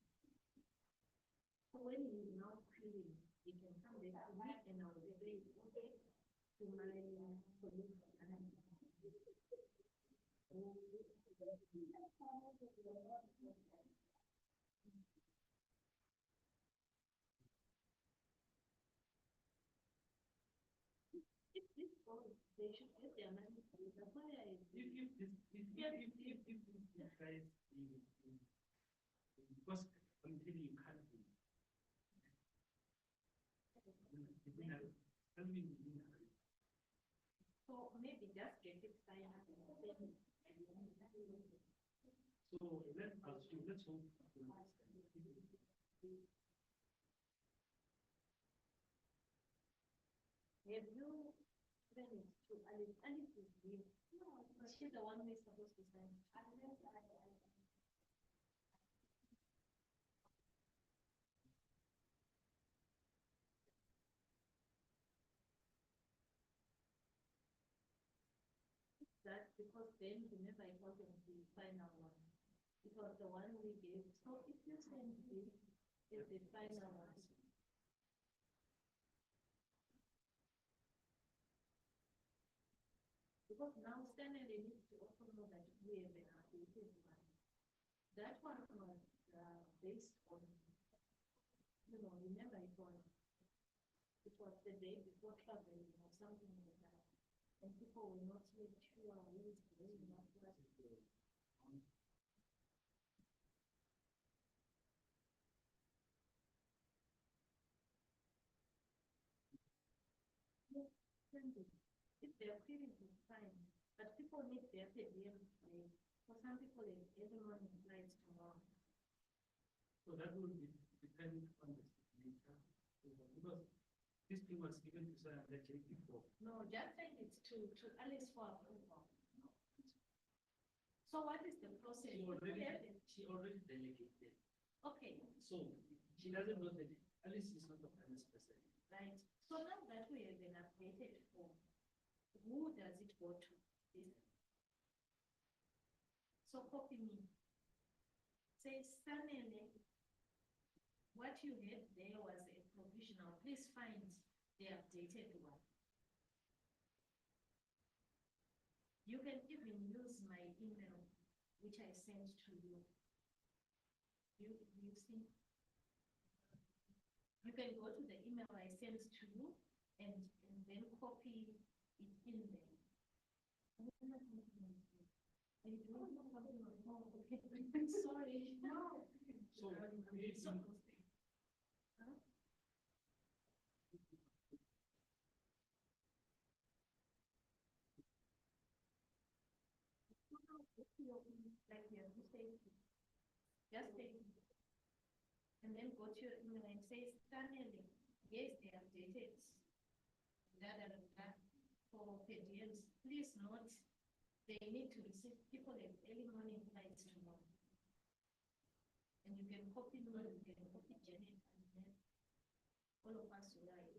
So when he is now feeling, he can come back to me and I will say, okay, to my colleague. If this goes, they should get their money. That's why I. If this guys, because I'm telling you can't be. So maybe just get it signed up and then. So let's assume, let's hope. Have you sent it to Alice? Alice is here. No, she's the one who is supposed to sign. That because then remember it wasn't the final one. It was the one we gave. So if you send this is the final one. Because now Stanley needs to also know that we have an updated one. That one was based on, remember it was the day before traveling or something like that. And people were not yet sure who is doing what. If they're feeling is fine, but people need their PDM today. For some people, everyone implies tomorrow. So that will depend on the signature. Because this thing was given to Sarah the day before. No, just send it to Alice for approval. So what is the process? She already delegated. Okay. So she doesn't know that Alice is not the finance person. Right. So now that we have been updated form, who does it go to? So copy me. Say, Stanley, what you had there was a provisional. Please find the updated one. You can even use my email, which I sent to you. You see? You can go to the email I sent to you and then copy it in there. Sorry. No. So like you say, just take it. And then go to your email and say, Stanley, yes, they updated. For PDMs, please note, they need to receive people at early morning flights tomorrow. And you can copy me, you can copy Janet, and then all of us will write.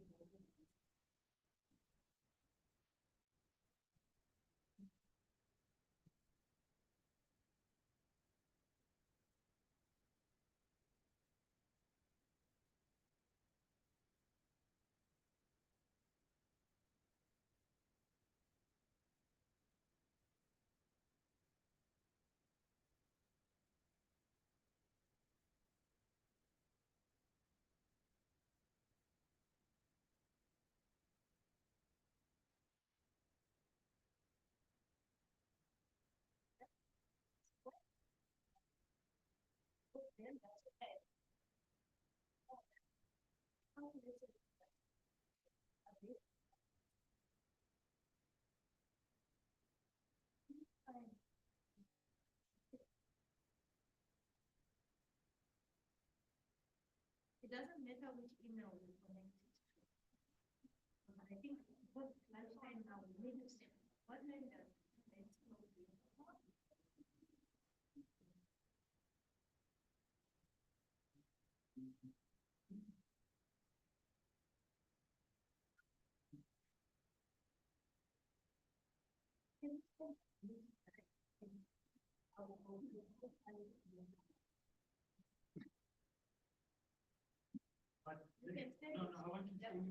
It doesn't matter which email you connect it to. I think what lunchtime now we need to say, what time does it?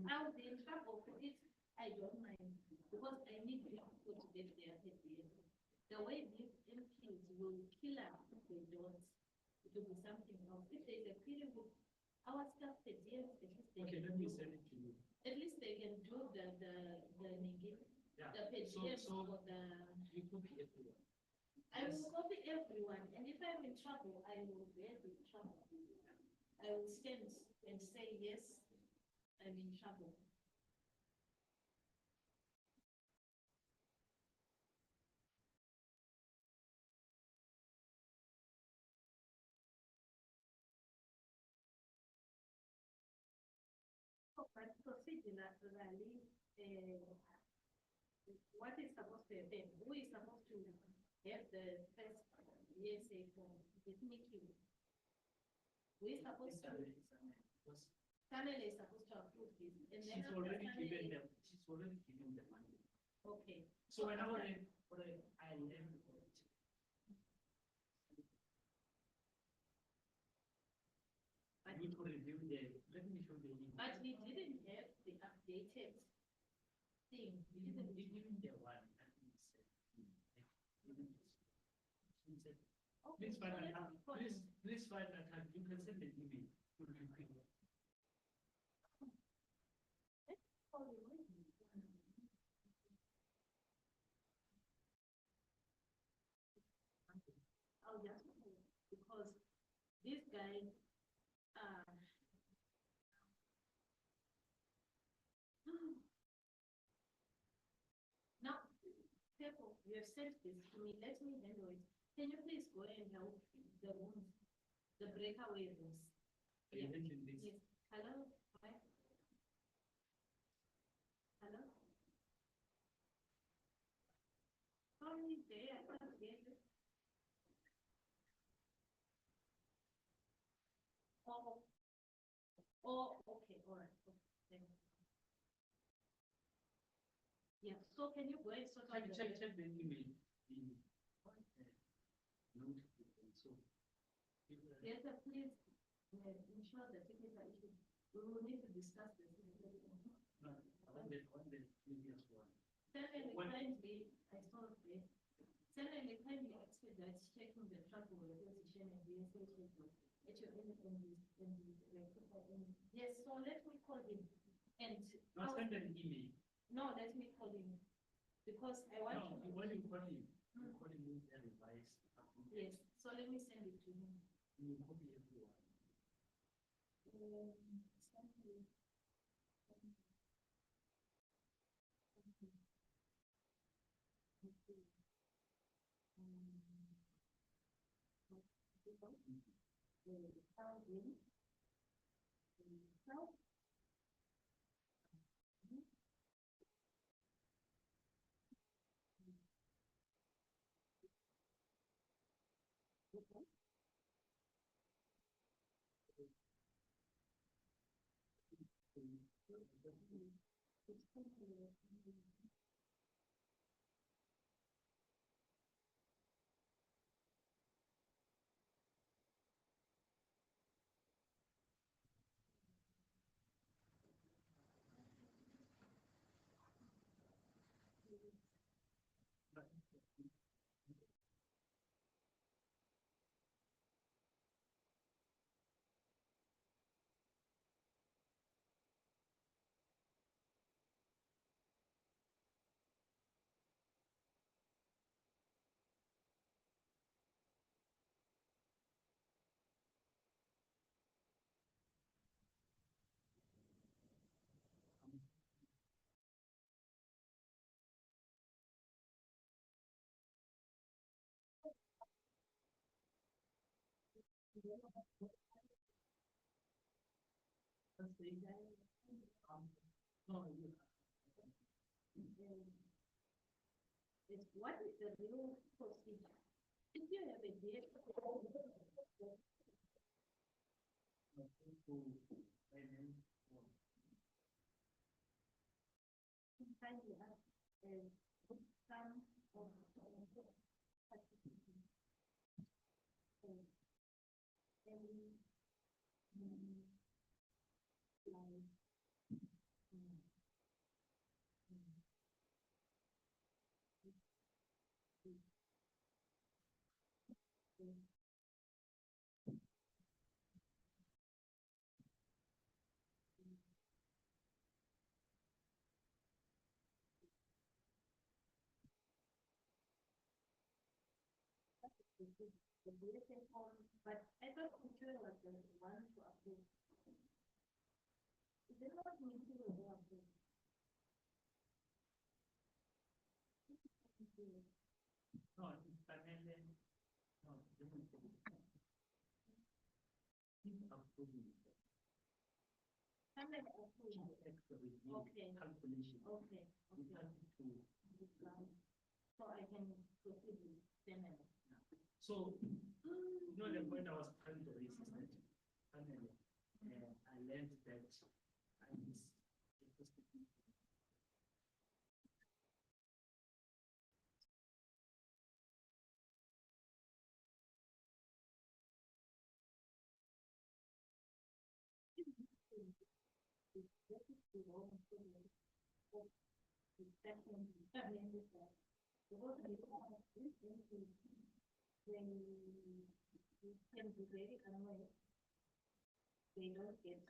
I'll be in trouble for it. I don't mind because I need people to get their head in. The way these MPs will kill us if they don't, it will be something else. If there's a period with our staff per diem, at least they can do. At least they can do the negate, the per diem for the. You copy everyone. I will copy everyone, and if I'm in trouble, I will be in trouble. I will stand and say, yes, I'm in trouble. But procedurally, what is supposed to happen? Who is supposed to have the first ESA form? Let me kill. Who is supposed to? Channel is supposed to approve this. And then She's already given them. She's already given the money. Okay. So whenever I need to review let me show the email. But we didn't have the updated thing. We didn't. Even the one. Please find that out. Please find that out. You can send the email. It will be quick. I'll just because this guy now people you have sent this to me, let me handle it. Can you please go and help the rooms, the breakaway rooms? Are you handling this? Yes. Hello? Hi. Hello? Sorry, there, I can't hear you. Oh, okay, all right. Okay, thank you. Yeah, so can you go and sort out Check the email. Yes, sir, please ensure the technical issue. We will need to discuss this. No, on the previous one. Secondly, kindly, I saw it. Secondly, kindly expedite checking the track of the position and the essay schedule at your end yes, so let me call him and. Not send an email. No, let me call him because I want. No, when you call him, you call him with a revised. Yes, so let me send it to him. You copy everyone. What is the real procedure? If you have a date. Kindly ask some But I thought Material was the one to approve. Is it not Material who approved? No, it's Panel. No, different. He's approving. Panel approved. Okay. Calculation. Okay. So I can proceed with Panel. So, you know, the point I was trying to raise is that finally, I learned that I was They don't get,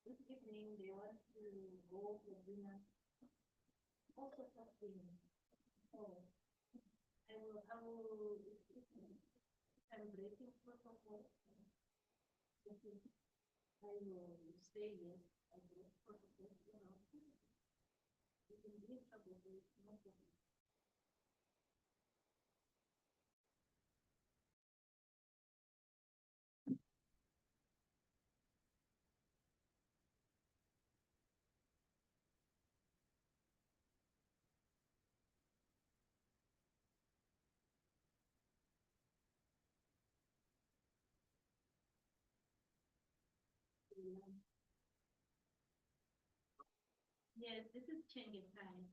this evening they want to go for dinner. Also something. So I'm breaking protocol. I will say yes, I break protocol, you know. You can be in trouble with no problem. Yes, this is Chengetai.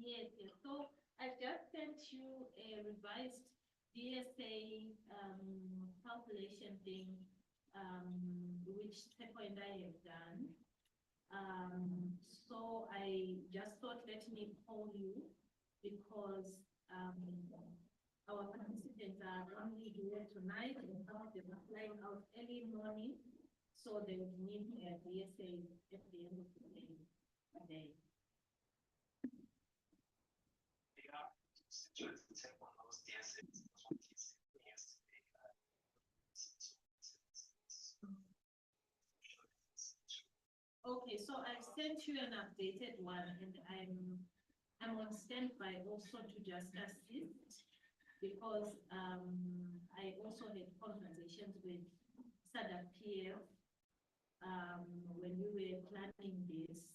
Yes, yes. So I just sent you a revised DSA calculation thing, which Tepo and I have done. So I just thought, let me call you because our participants are only here tonight and some of them are flying out early morning. So they would need a DSA at the end of the day. Okay, so I sent you an updated one and I'm on standby also to just assist because I also had conversations with SADC PF when we were planning this,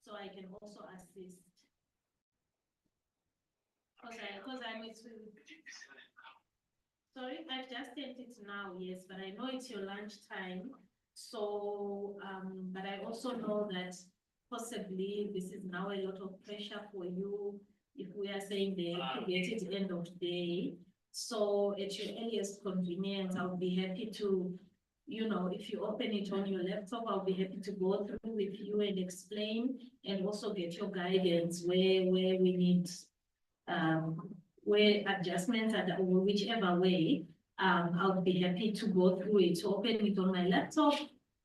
so I can also assist. Because I'm sorry, I've just sent it now, yes, but I know it's your lunch time. So, but I also know that possibly this is now a lot of pressure for you if we are saying they have to get it end of day. So at your earliest convenience, I'll be happy to, you know, if you open it on your laptop, I'll be happy to go through with you and explain and also get your guidance where we need where adjustments are, or whichever way, I'll be happy to go through it, open it on my laptop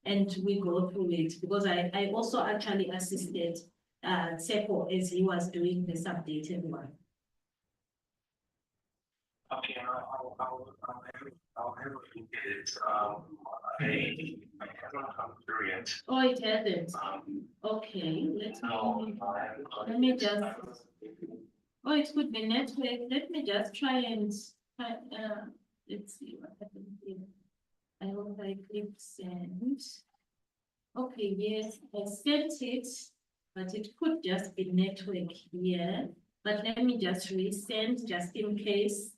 and we go through it because I also actually assisted Sepo as he was doing this updated one. Okay, I'll have a look at it. I have not come through yet. Oh, it hasn't. Okay, let me just. Oh, it could be network. Let me just try and let's see what happens here. I hope I click send. Okay, yes, I sent it, but it could just be network here. But let me just resend just in case.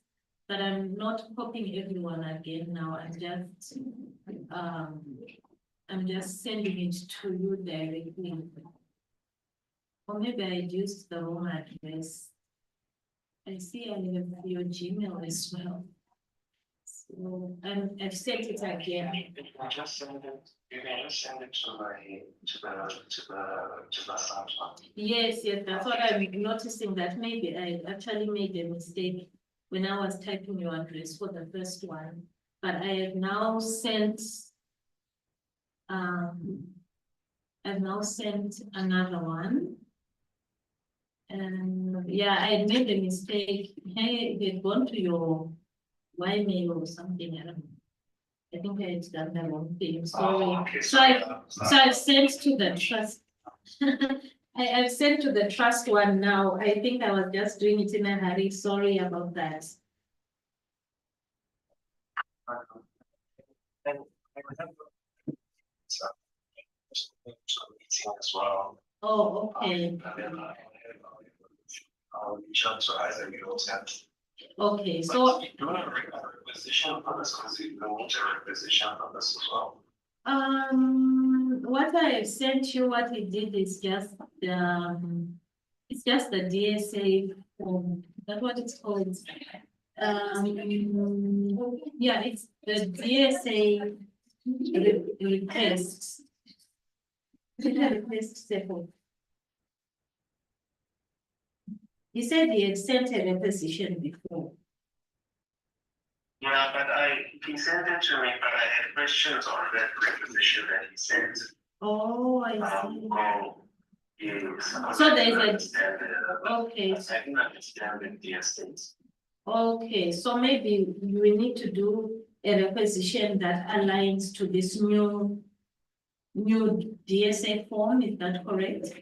But I'm not copying everyone again now. I'm just sending it to you directly. Or maybe I used the wrong address. I see I have your Gmail as well. So I've sent it again. You can just send it, you can just send it to the Samsung. Yes, that's what I'm noticing, that maybe I actually made a mistake when I was typing your address for the first one. But I have now sent another one. And yeah, I made a mistake. Hey, it had gone to your Ymail or something. I don't know. I think I had done the wrong thing. Sorry. Oh, okay. So I've sent to the trust. I've sent to the trust one now. I think I was just doing it in a hurry. Sorry about that. And I would have meeting as well. Oh, okay. And then I'll reach out to either you or Ted. Okay, so Do you want to bring a requisition for this? Because you need a requisition for this as well. what I have sent you, what we did is just it's just the DSA form. That's what it's called. Yeah, it's the DSA request. Request sample. He said he had sent a requisition before. Yeah, but he sent it to me, but I had questions on that requisition that he sent. Oh, I see. Yes. So there's okay. I didn't understand the DSAs. Okay, so maybe we need to do a requisition that aligns to this new DSA form, is that correct?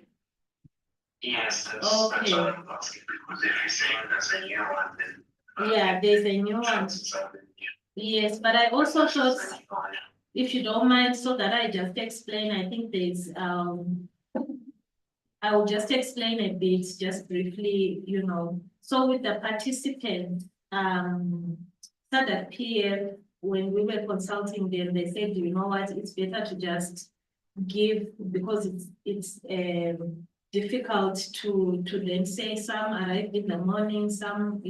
Yes, that's Okay. what I'm asking, because if you're saying there's a new one, then. Yeah, there's a new one. Yes, but I also thought, if you don't mind, so that I just explain, I think there's, I will just explain a bit, just briefly, So with the participant, SADC PF, when we were consulting them, they said, you know what, it's better to just give, because it's difficult to then say some arrive in the morning, some,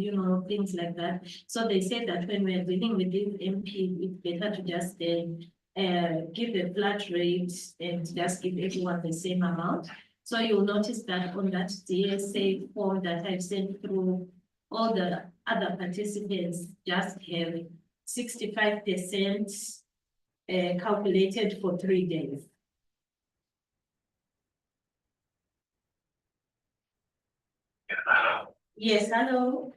things like that. So they said that when we're dealing with this MP, it's better to just give a flat rate and just give everyone the same amount. So you'll notice that on that DSA form that I've sent through, all the other participants just have 65% calculated for 3 days. Hello. Yes, hello.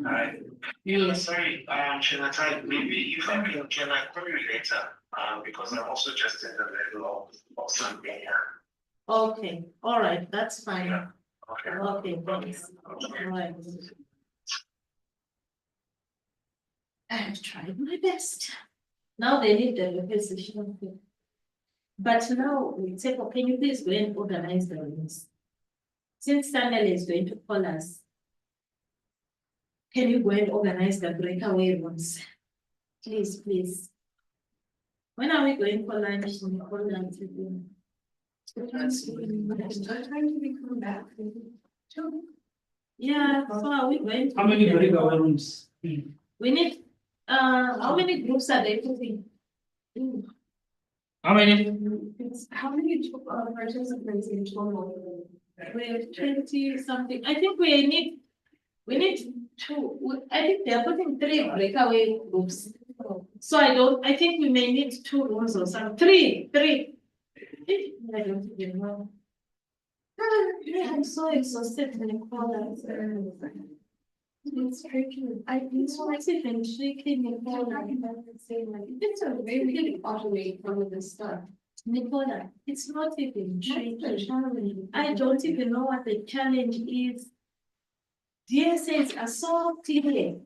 Hi. Yes. Sorry, Shinatai, maybe if I can I call you later? Because I'm also just in the middle of something here. Okay, all right, that's fine. Yeah. Okay. Okay, thanks. All right. I've tried my best. Now they need the requisition. But now, can you please go and organize the rooms? Since Stanley is going to call us, can you go and organize the breakaway rooms? Please, please. When are we going for lunch? Yeah, so are we going to? How many breakaway rooms? We need, how many groups are they putting? How many? How many participants in total? We have 20 something. I think we need two. I think they are putting 3 breakaway groups. So I think we may need 2 rooms or something. 3. I don't even know. I'm so exhausted when I call that. It's tricky. It's not even tricky, Nicola. It's a very automate from the start. Nicola, it's not even tricky. I don't even know what the challenge is. DSAs are so tedious.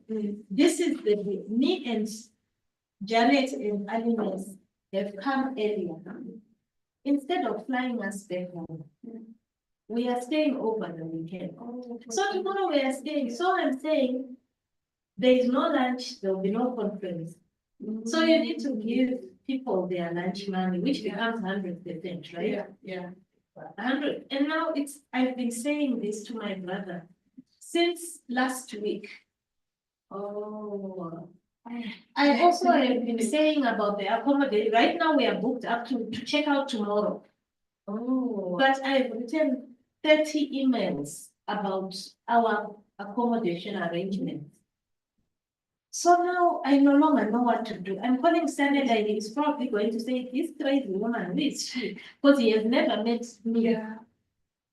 This is me and Janet and Alines have come earlier. Instead of flying us back home, we are staying over the weekend. So tomorrow we are staying. So I'm saying there is no lunch, there will be no conference. So you need to give people their lunch money, which becomes 100%, right? Yeah. 100. And now I've been saying this to my brother since last week. Oh. I also have been saying about the accommodation. Right now we are booked up to check out tomorrow. Oh. But I've written 30 emails about our accommodation arrangements. So now I no longer know what to do. I'm calling Standard and he's probably going to say, this crazy woman, who is she? Because he has never met me. Yeah.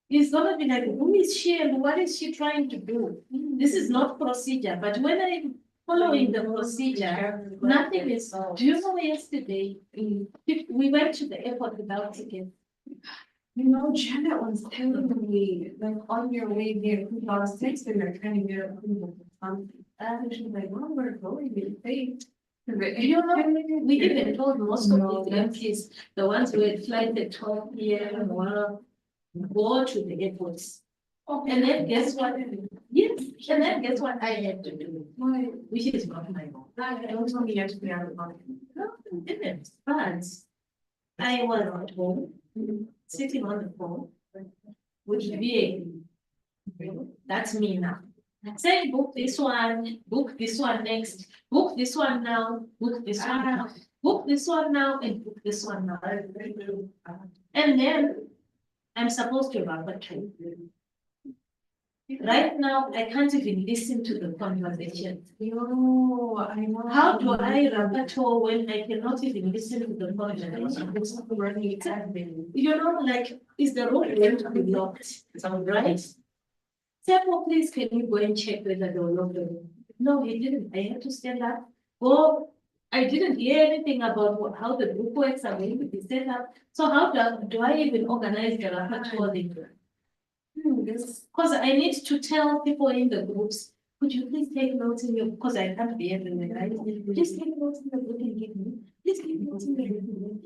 He's gonna be like, who is she and what is she trying to do? This is not procedure, but when I'm following the procedure, nothing is. Do you know yesterday, we went to the airport without tickets? You know, Janet was telling me, like, on your way there, I was texting her trying to get approval for something. And she's like, well, we're going to pay. You know, we even told most of the MPs, the ones who had flight at 12 p.m. go to the airports. And then guess what? Yes, and then guess what I had to do? Which is not my fault. I don't want me to be out of money. No, I didn't. But I was at home, sitting on the phone with the VA. That's me now. Say book this one next, book this one now, book this one now, book this one now, and book this one now. And then I'm supposed to rapporteur. Right now, I can't even listen to the conversation. No, I know. How do I rapporteur when I cannot even listen to the conversation? You know, like, is the road going to be locked? Right? Therefore, please, can you go and check whether they were locked? No, he didn't. I had to stand up. Oh, I didn't hear anything about how the group works are going to be set up. So how do I even organize the rapporteur? Because I need to tell people in the groups, could you please take notes in your, because I can't be everywhere, right? Please take notes in the group and give me. Please take notes in the group.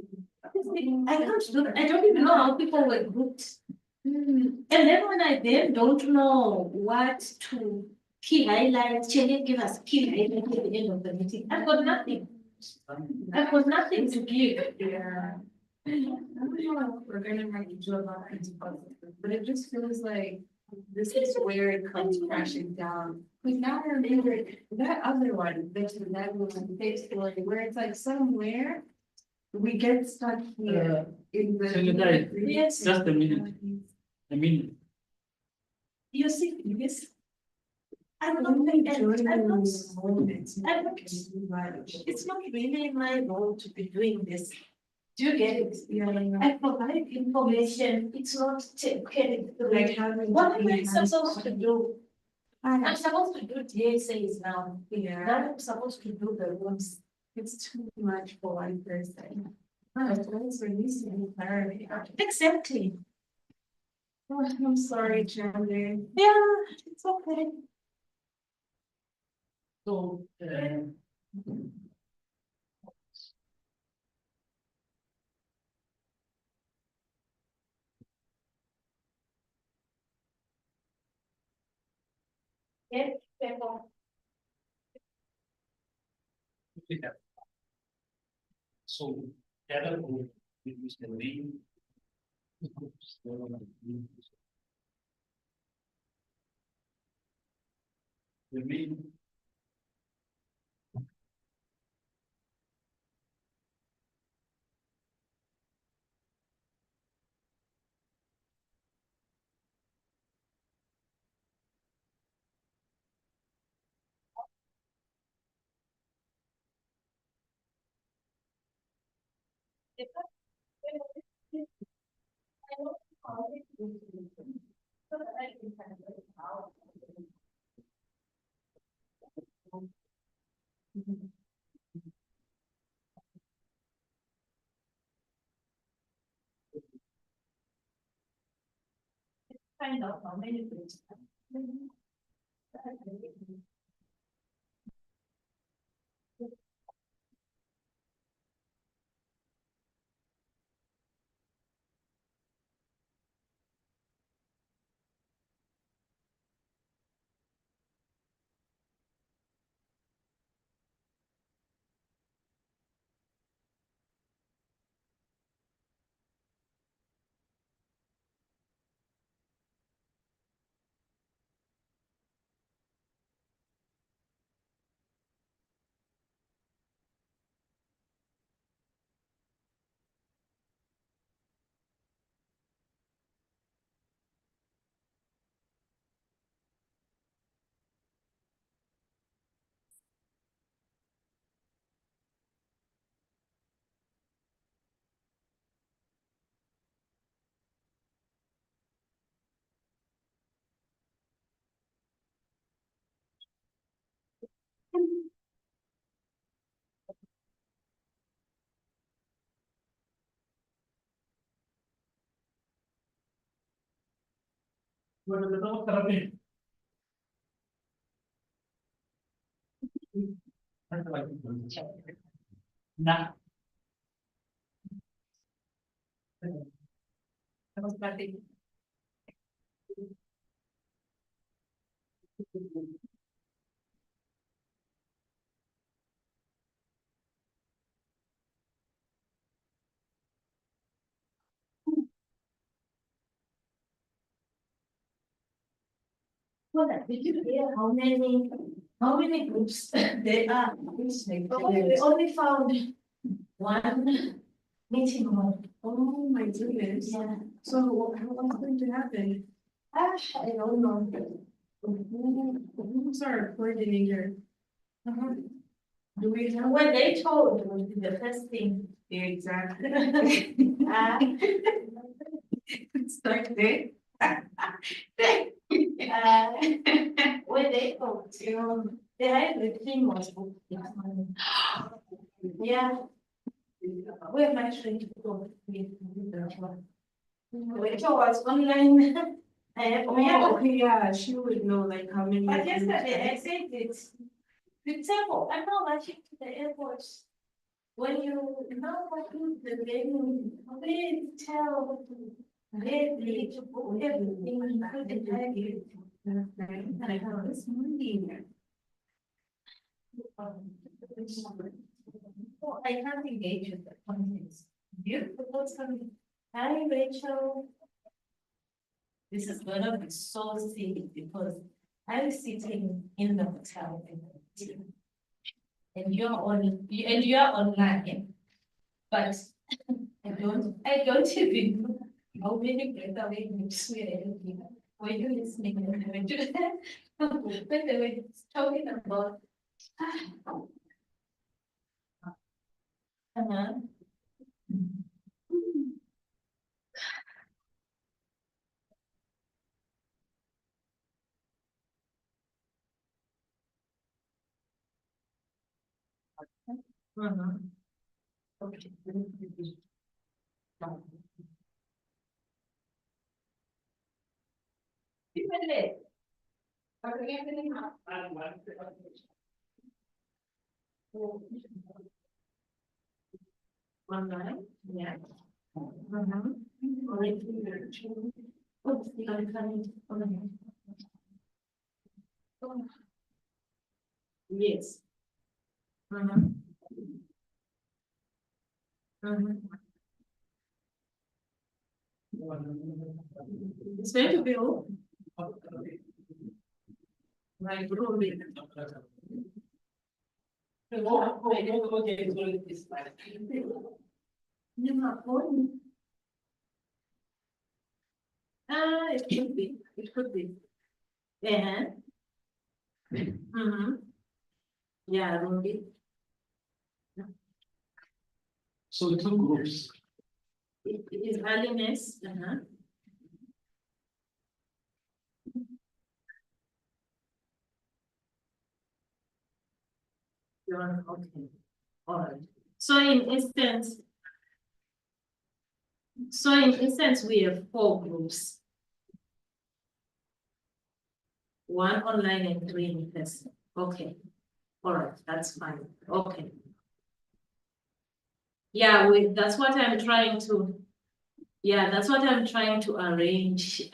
I can't do that. I don't even know how people were grouped. And then when I then don't know what to key highlights, can you give us key highlights at the end of the meeting? I've got nothing. I've got nothing to give. Yeah. I don't know if we're gonna have to do a lot of but it just feels like this is where it comes crashing down. Because now I remember that other one, that one, big story, where it's like somewhere we get stuck here in the. Yes. Just a minute. A minute. You see, this. I'm not, it's not really my role to be doing this. Do you get it? Yeah. I provide information, it's not taken through. Like what am I supposed to do? I'm supposed to do DSAs now. Yeah. Now I'm supposed to do the rooms. It's too much for one person. It's releasing clarity. Exactly. Oh, I'm sorry, Chandler. Yeah, it's okay. So, Yes, people. so Gather will use the name. The main. Find out how many things. Nah. Did you hear how many groups there are? We only found one meeting hall. Oh, my goodness. Yeah. So what's going to happen? I don't know. Who's our coordinator? Do we know? What they told would be the first thing. Exactly. Start there. When they told you, they had the thing was booked. Yeah. Where am I trying to go with that one? Rachel was online. Yeah, she would know like how many. But yesterday I said it. The table, I know that you to the airport. When you know what the venue, please tell. They to put everything included. I have this morning. Oh, I can't engage with the contents. Beautiful. Hi, Rachel. This is gonna be so silly because I'm sitting in the hotel and you're online, but I don't even know how many breakaway groups were you listening when they were talking about. Okay. Online, yeah. Yes. It's going to be open. Right, it could be, it could be. Yeah. Yeah, Ruby. So 2 groups. It is earliness. Okay. All right. So in instance, we have 4 groups. 1 online and 3 in person. Okay. All right, that's fine. Okay. Yeah, that's what I'm trying to. Yeah, that's what I'm trying to arrange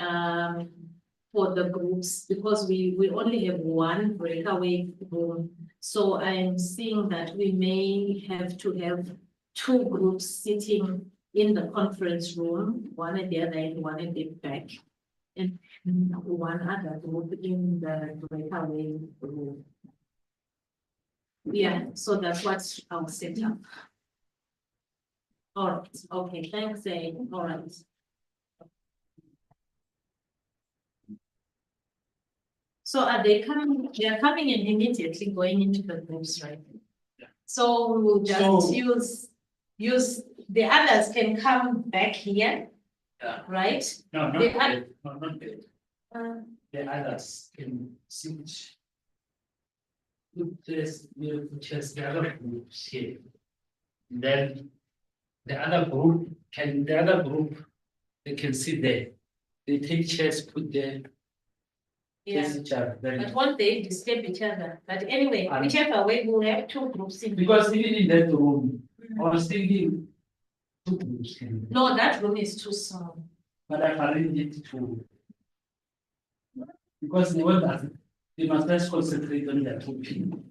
for the groups because we only have 1 breakaway room. So I'm seeing that we may have to have 2 groups sitting in the conference room, 1 at the other end, 1 at the back, and 1 other group in the breakaway room. Yeah, so that's what I'll set up. All right, okay, thanks, Zane. All right. So are they coming? They are coming in immediately going into the groups, right? Yeah. So we'll just use the others can come back here, Yeah. right? No, not The yet. Not yet. The others can switch. Just the other groups here. Then the other group, they can sit there. They take chairs, put there, face each other. But Then, won't they disturb each other? But anyway, And- whichever way, we'll have two groups in. because even in that room, I was thinking two groups can, No, that room is too small. but I've arranged it to. Because they must just concentrate on their two people.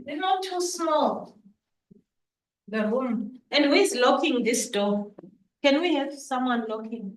They're not too small. The room. And who is locking this door? Can we have someone locking?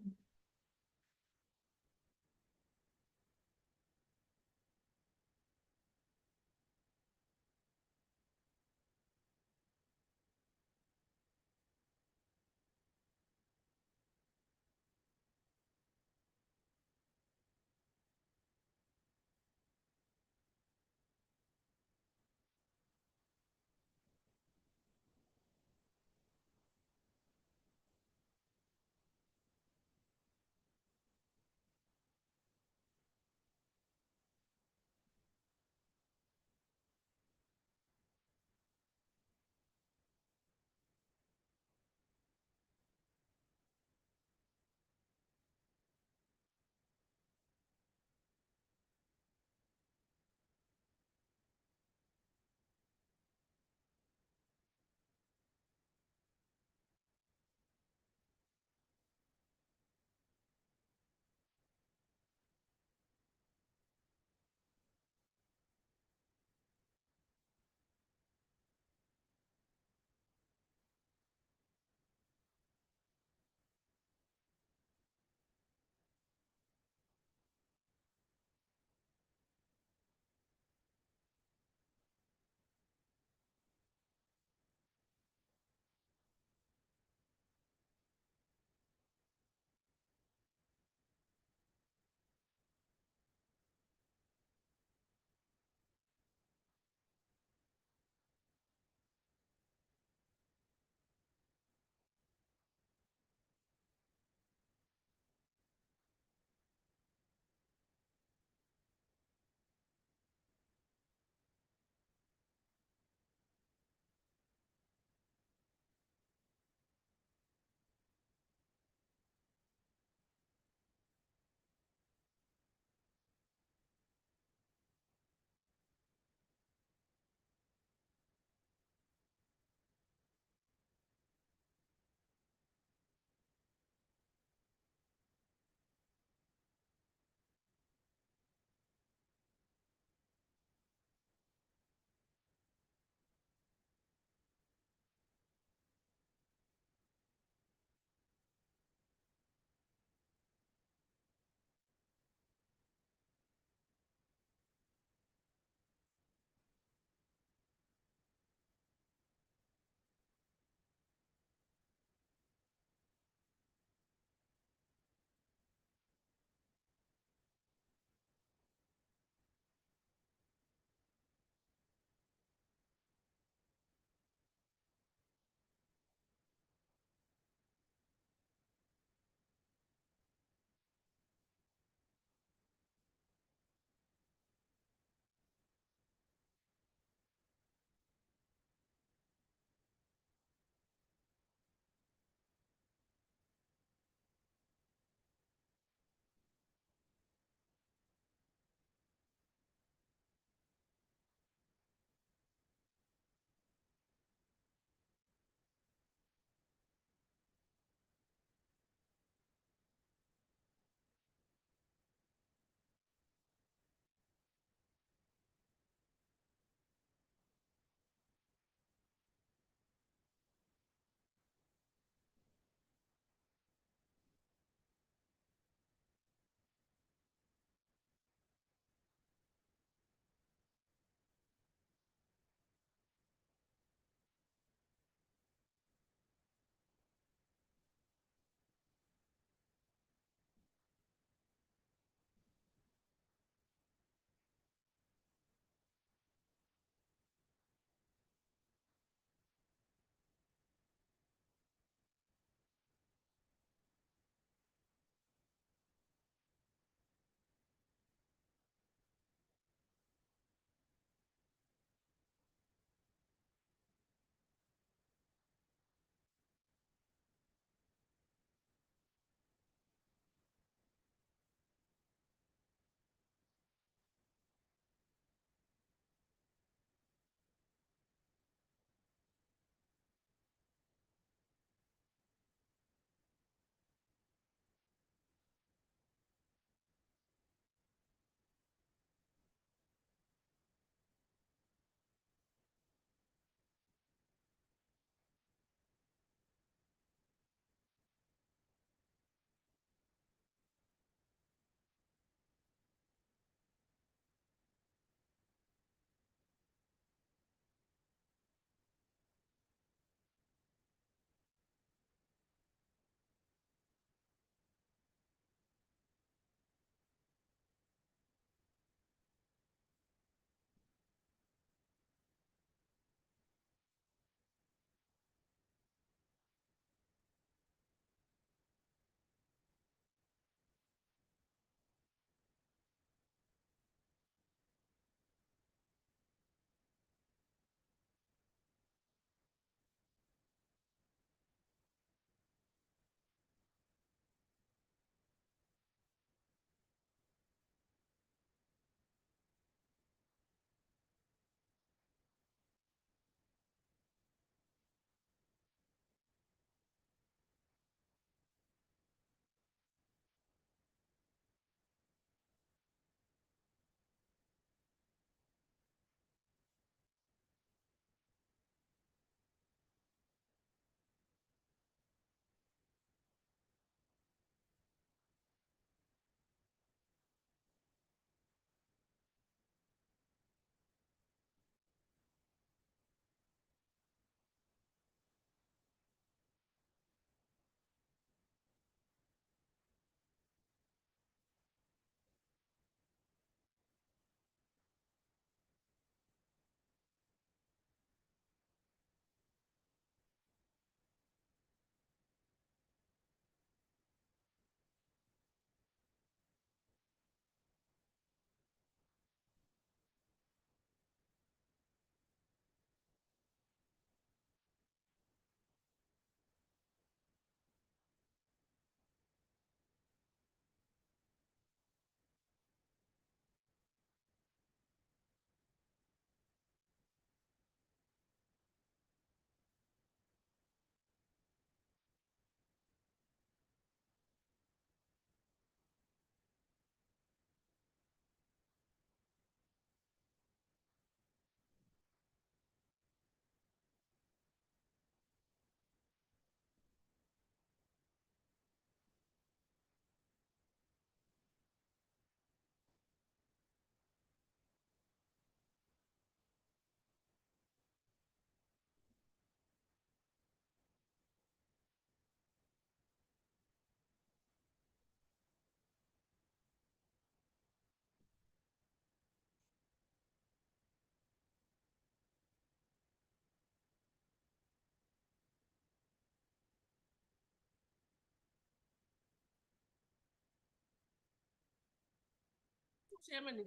Chairman,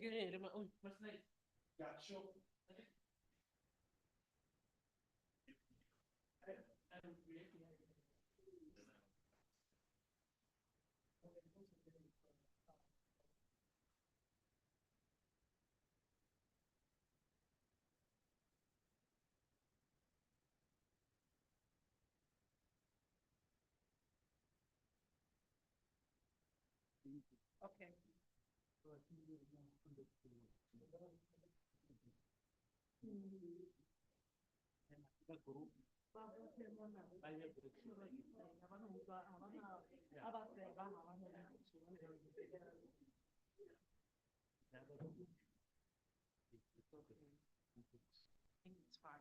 yeah, sure. Okay. It's fine.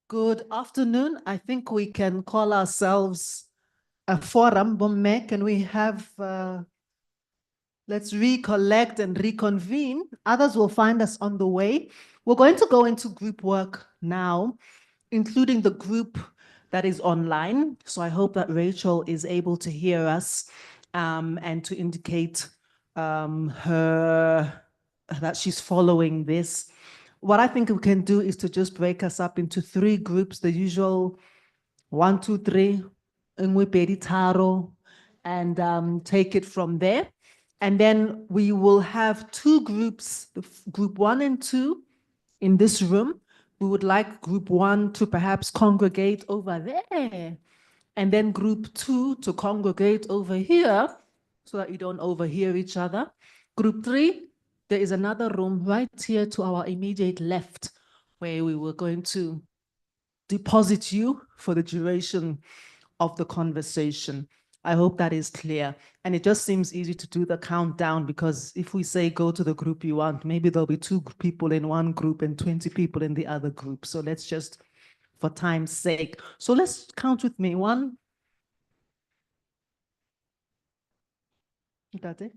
Good afternoon. I think we can call ourselves a forum. Bomme, can we have, let's recollect and reconvene. Others will find us on the way. We're going to go into group work now, including the group that is online. So I hope that Rachel is able to hear us and to indicate that she's following this. What I think we can do is to just break us up into 3 groups, the usual 1, 2, 3, taro, and take it from there. And then we will have 2 groups, group 1 and 2 in this room. We would like group 1 to perhaps congregate over there, and then group 2 to congregate over here so that you don't overhear each other. Group 3, there is another room right here to our immediate left where we were going to deposit you for the duration of the conversation. I hope that is clear. And it just seems easy to do the countdown, because if we say go to the group you want, maybe there'll be 2 people in one group and 20 people in the other group. So let's just, for time's sake. So let's count with me. 1. You got it?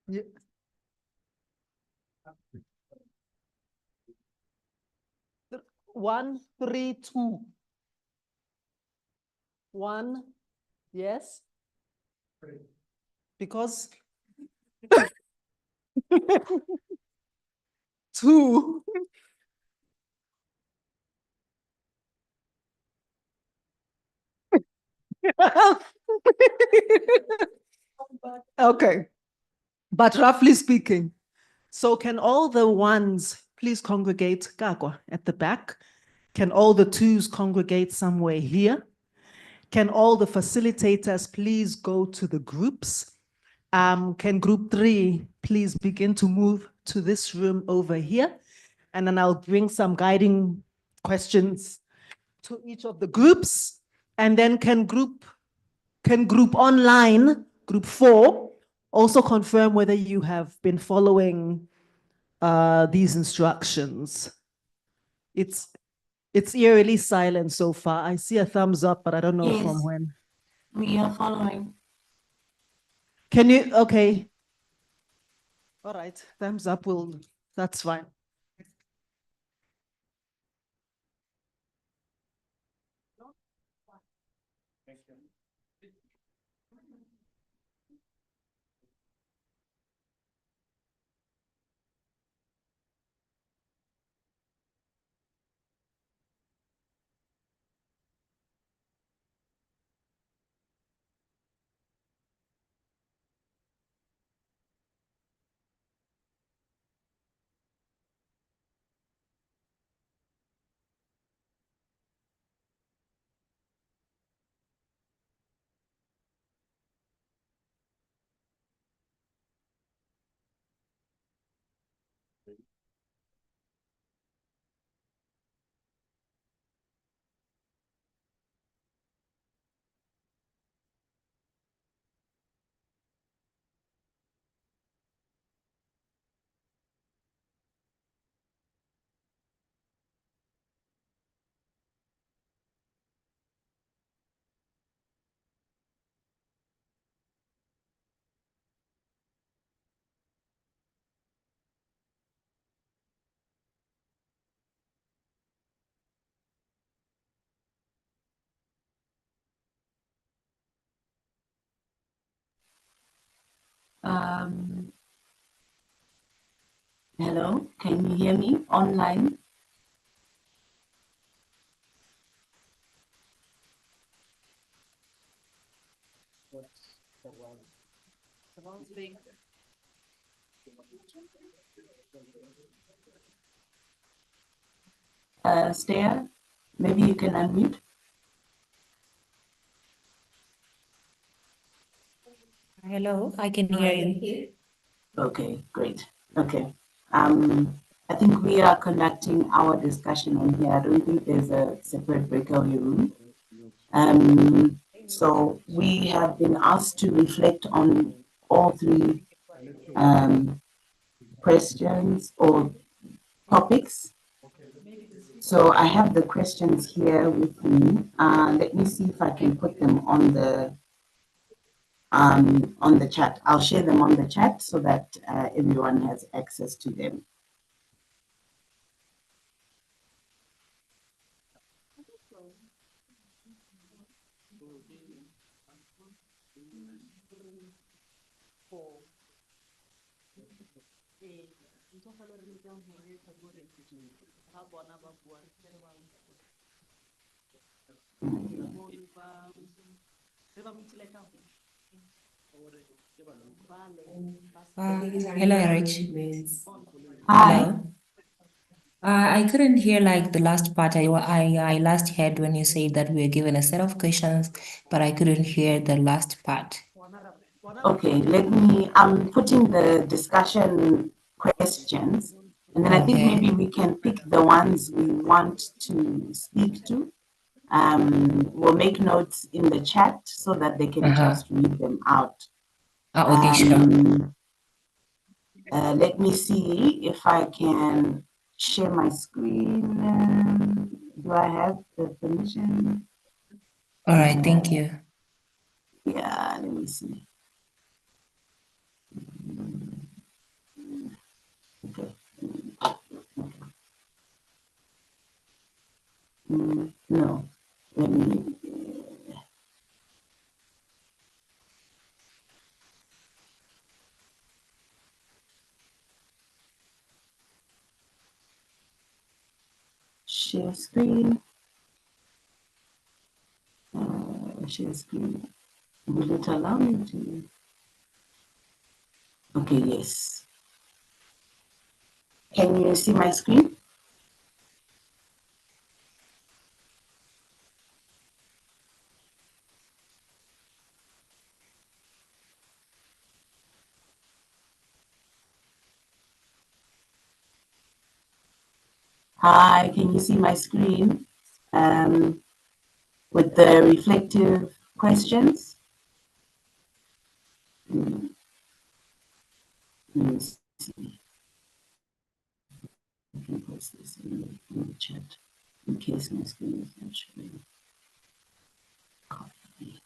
Yeah. 1, 3, 2. 1, yes. Because 2. Okay, but roughly speaking, so can all the 1s please congregate Kakwa at the back? Can all the 2s congregate somewhere here? Can all the facilitators please go to the groups? Can group 3 please begin to move to this room over here? And then I'll bring some guiding questions to each of the groups. And then can group online, group 4, also confirm whether you have been following these instructions. It's eerily silent so far. I see a thumbs up, but I don't know from when. We are following. Can you, okay. All right, thumbs up, that's fine. Hello, can you hear me online? Stan, maybe you can unmute. Hello, I can hear you. Okay, great. Okay. I think we are conducting our discussion on here. I don't think there's a separate breakout room. So we have been asked to reflect on all three questions or topics. So I have the questions here with me. Let me see if I can put them on the chat. I'll share them on the chat so that everyone has access to them. Hello, Eric. Hi. Hello. I couldn't hear like the last part. I last heard when you said that we were given a set of questions, but I couldn't hear the last part. Okay, I'm putting the discussion questions, and then I think Okay. maybe we can pick the ones we want to speak to. We'll make notes in the chat so that they can just read them out. Okay, sure. Let me see if I can share my screen. Do I have the permission? All right, thank you. Yeah, let me see. Okay. No, let me. Share screen. Share screen. Will it allow me to? Okay, yes. Can you see my screen? Hi, can you see my screen? With the reflective questions? Let me see. I can post this in the chat in case my screen is not showing. Copy.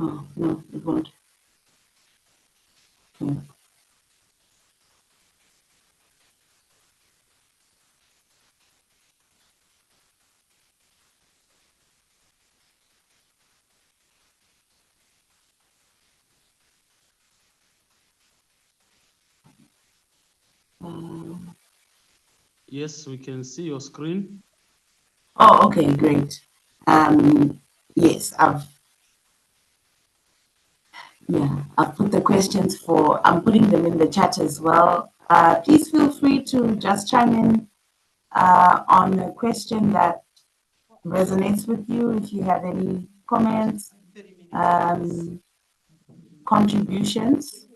Oh, no, it won't. Okay. Yes, we can see your screen. Oh, okay, great. Yes, I've put the questions I'm putting them in the chat as well. Please feel free to just chime in on a question that resonates with you. If you have any comments, contributions.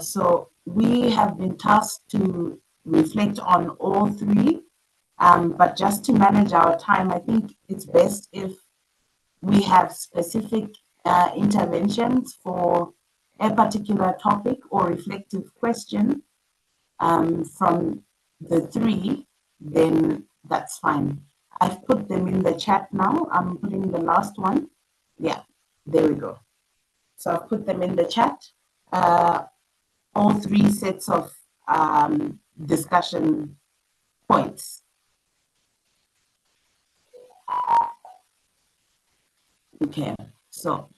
So we have been tasked to reflect on all three, but just to manage our time, I think it's best if we have specific interventions for a particular topic or reflective question from the three, then that's fine. I've put them in the chat now. I'm putting the last one. Yeah, there we go. So I've put them in the chat. All three sets of discussion points. Okay, so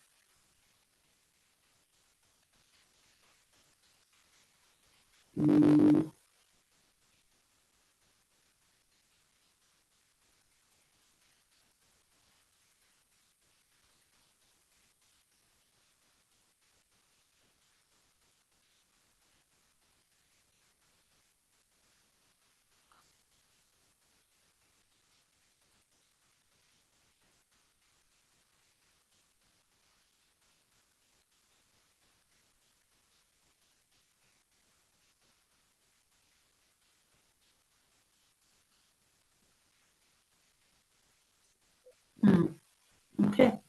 Okay.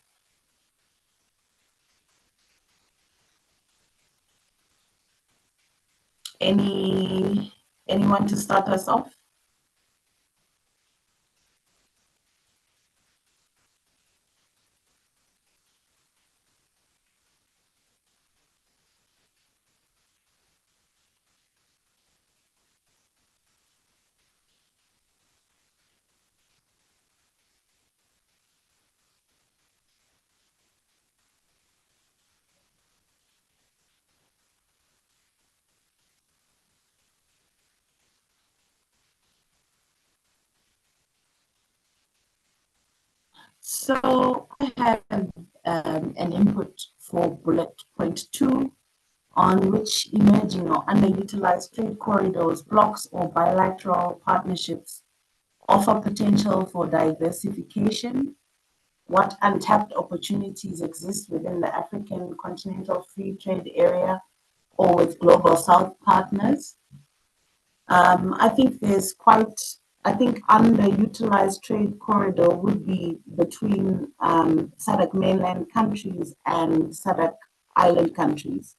Anyone to start us off? So I have an input for bullet point 2, on which emerging or underutilized trade corridors, blocks, or bilateral partnerships offer potential for diversification. What untapped opportunities exist within the African Continental Free Trade Area or with Global South partners? I think underutilized trade corridor would be between SADC mainland countries and SADC island countries.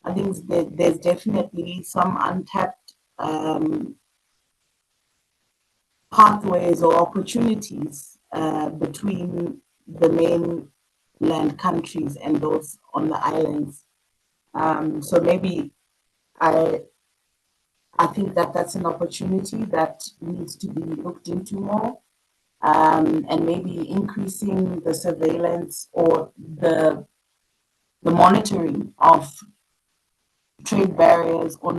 I think there's definitely some untapped pathways or opportunities between the mainland countries and those on the islands. So maybe I think that's an opportunity that needs to be looked into more, and maybe increasing the surveillance or the monitoring of trade barriers or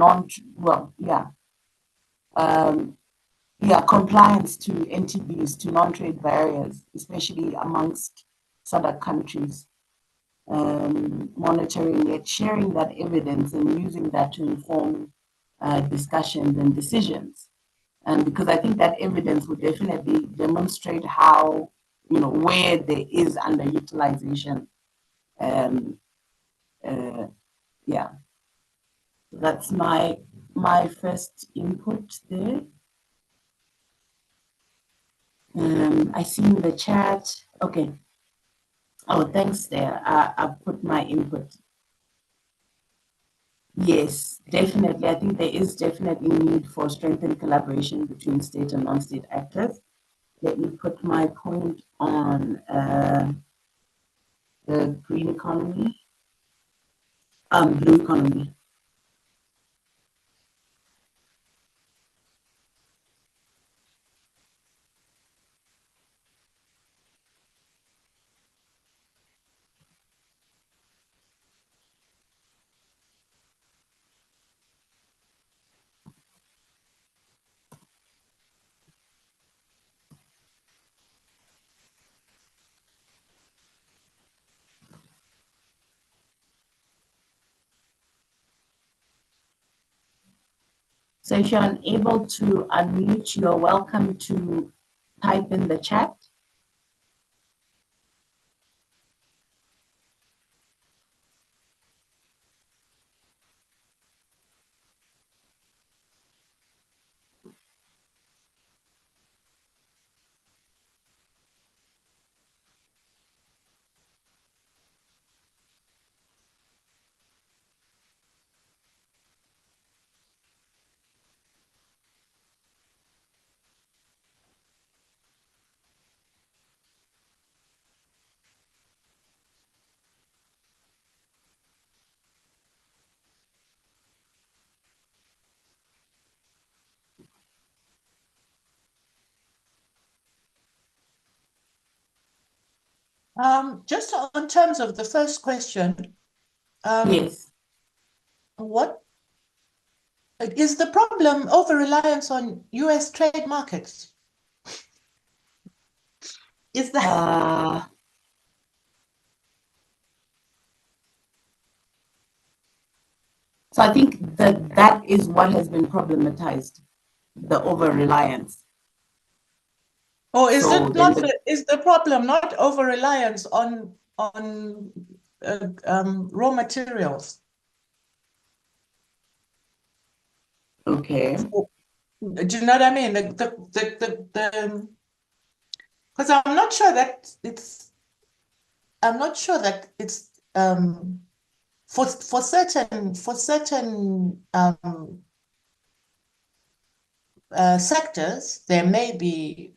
compliance to NTBs, to non-trade barriers, especially amongst SADC countries. Monitoring it, sharing that evidence, and using that to inform discussions and decisions. And because I think that evidence would definitely demonstrate how, where there is underutilization. That's my first input there. I see in the chat. Okay. Oh, thanks there. I put my input. Yes, definitely. I think there is definitely need for strengthened collaboration between state and non-state actors. Let me put my point on the green economy, blue economy. So if you're unable to unmute, you're welcome to type in the chat. Just on terms of the first question, yes. What is the problem? Over-reliance on US trade markets? Is that? So I think that is what has been problematized, the over-reliance. Or is it not? Is the problem not over-reliance on raw materials? Okay. Do you know what I mean? Because I'm not sure that it's for certain sectors, there may be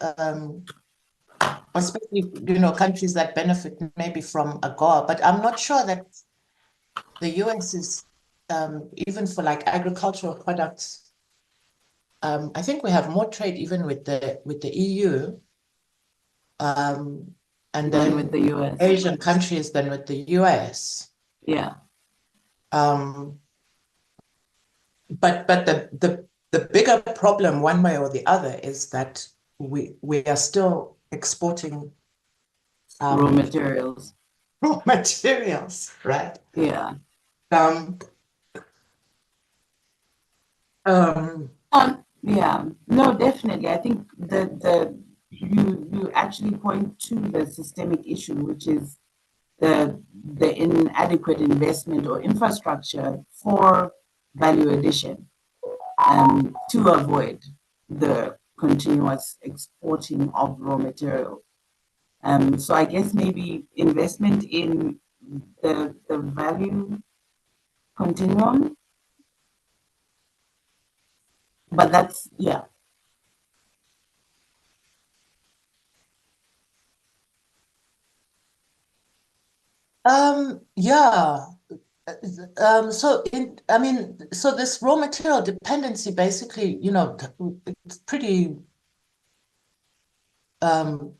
especially countries that benefit maybe from AGOA, but I'm not sure that the US is even for like agricultural products. I think we have more trade even with the EU, and Than then with the US. Asian countries than with the US. Yeah. But the bigger problem, one way or the other, is that we are still exporting Raw materials. raw materials, right? Yeah. Yeah. No, definitely. I think you actually point to the systemic issue, which is the inadequate investment or infrastructure for value addition to avoid the continuous exporting of raw material. So I guess maybe investment in the value continuum, but that's, yeah. Yeah. So this raw material dependency, basically, it's pretty the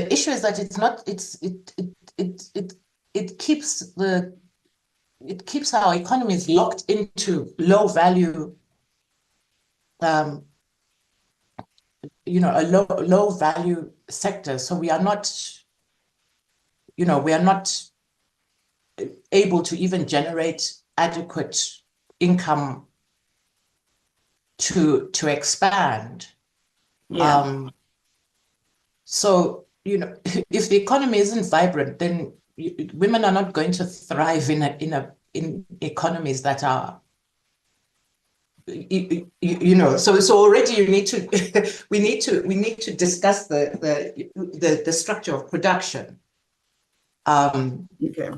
issue is that it's not it keeps our economies locked into low value a low value sector. So we are not able to even generate adequate income to expand. Yeah. So, if the economy isn't vibrant, then women are not going to thrive in economies that are, so already you need to we need to discuss the structure of production. Okay.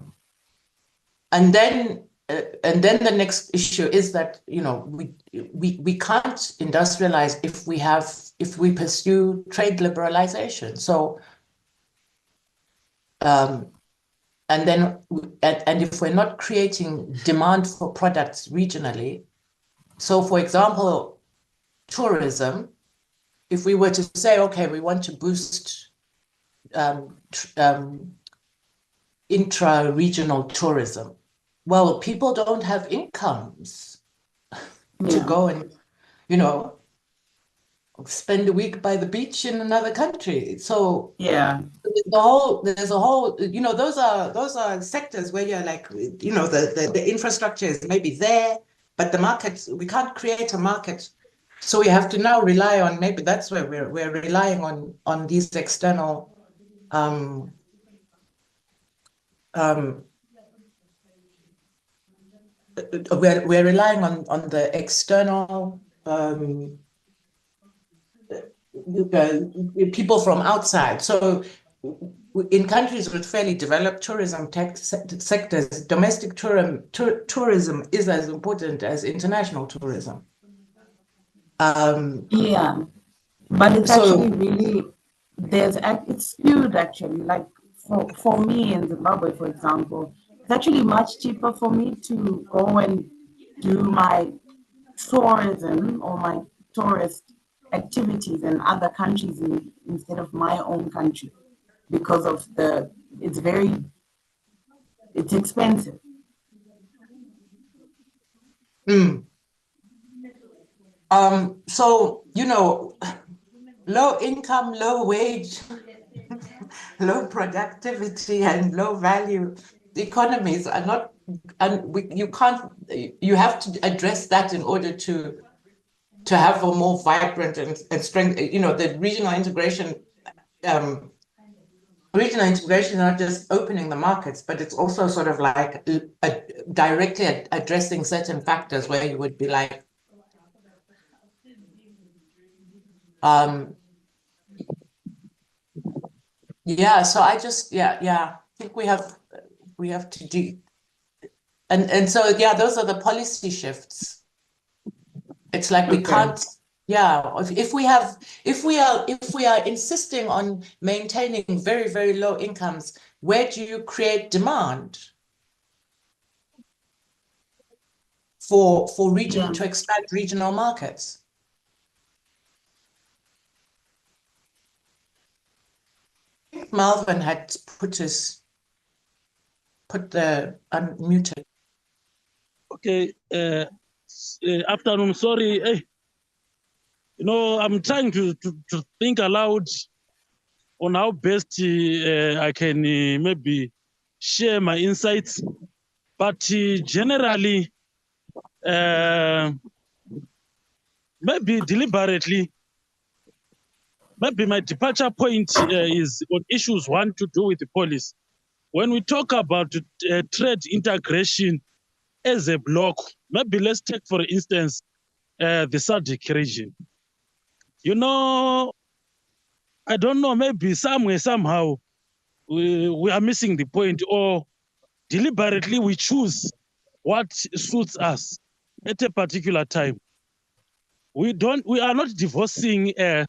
And then the next issue is that we can't industrialize if we pursue trade liberalization. So and if we're not creating demand for products regionally, so for example, tourism, if we were to say, okay, we want to boost intra-regional tourism, well, people don't have incomes to go and, spend a week by the beach in another country. So yeah, there's a whole, those are sectors where you're like, the infrastructure is maybe there, but the market, we can't create a market. So we have to now rely on, maybe that's where we're relying on these external we're relying on the external people from outside. So in countries with fairly developed tourism sectors, domestic tourism is as important as international tourism. Yeah, but it's actually really, it's skewed actually. Like for me in Zimbabwe, for example, it's actually much cheaper for me to go and do my tourism or my tourist activities in other countries instead of my own country, because of it's expensive. So, low income, low wage, low productivity, and low value economies are not, and you have to address that in order to have a more vibrant and strength, the regional integration. Regional integration is not just opening the markets, but it's also sort of like directly addressing certain factors where you would be like, Yeah, so I just, I think we have to do, and so, yeah, those are the policy shifts. It's like we Okay. can't, if we are insisting on maintaining very, very low incomes, where do you create demand for region to expand regional markets? Malvern had put the unmuted. Okay, afternoon, sorry. I'm trying to think aloud on how best I can maybe share my insights. But generally, maybe deliberately, maybe my departure point is on issues one to do with the police. When we talk about trade integration as a bloc, maybe let's take, for instance, the SADC region. I don't know, maybe somewhere, somehow, we are missing the point, or deliberately we choose what suits us at a particular time. We are not divorcing trade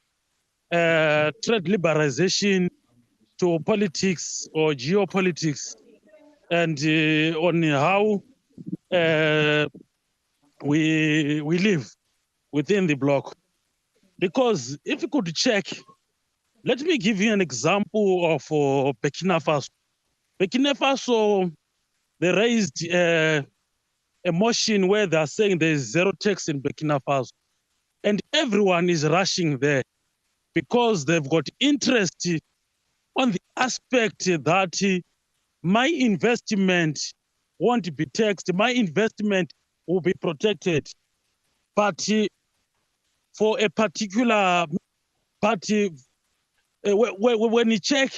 liberalization to politics or geopolitics, and on how we live within the bloc. Because if you could check, let me give you an example of Burkina Faso. Burkina Faso, they raised a motion where they're saying there's zero tax in Burkina Faso. And everyone is rushing there because they've got interest on the aspect that my investment won't be taxed, my investment will be protected. But for a particular party, when you check,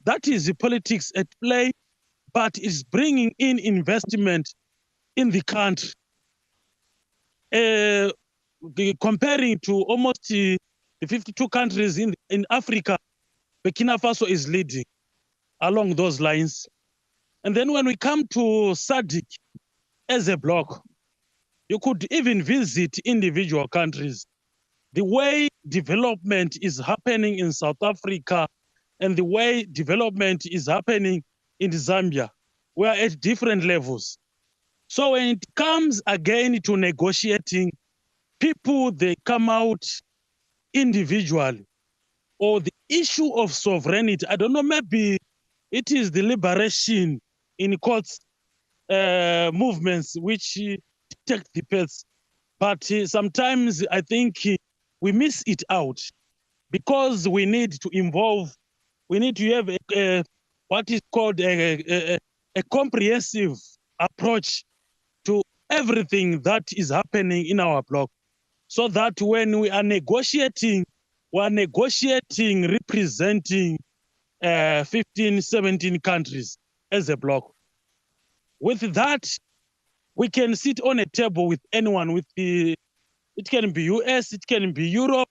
that is the politics at play, but is bringing in investment in the country. Comparing to almost the 52 countries in Africa, Burkina Faso is leading along those lines. And then when we come to SADC as a bloc, you could even visit individual countries. The way development is happening in South Africa and the way development is happening in Zambia, we are at different levels. So when it comes again to negotiating, people, they come out individually, or the issue of sovereignty, I don't know, maybe it is the liberation in courts movements which take the pace. But sometimes I think we miss it out because we need to involve, we need to have what is called a comprehensive approach to everything that is happening in our bloc, so that when we are negotiating representing 15, 17 countries as a bloc. With that, we can sit on a table with anyone, it can be US, it can be Europe,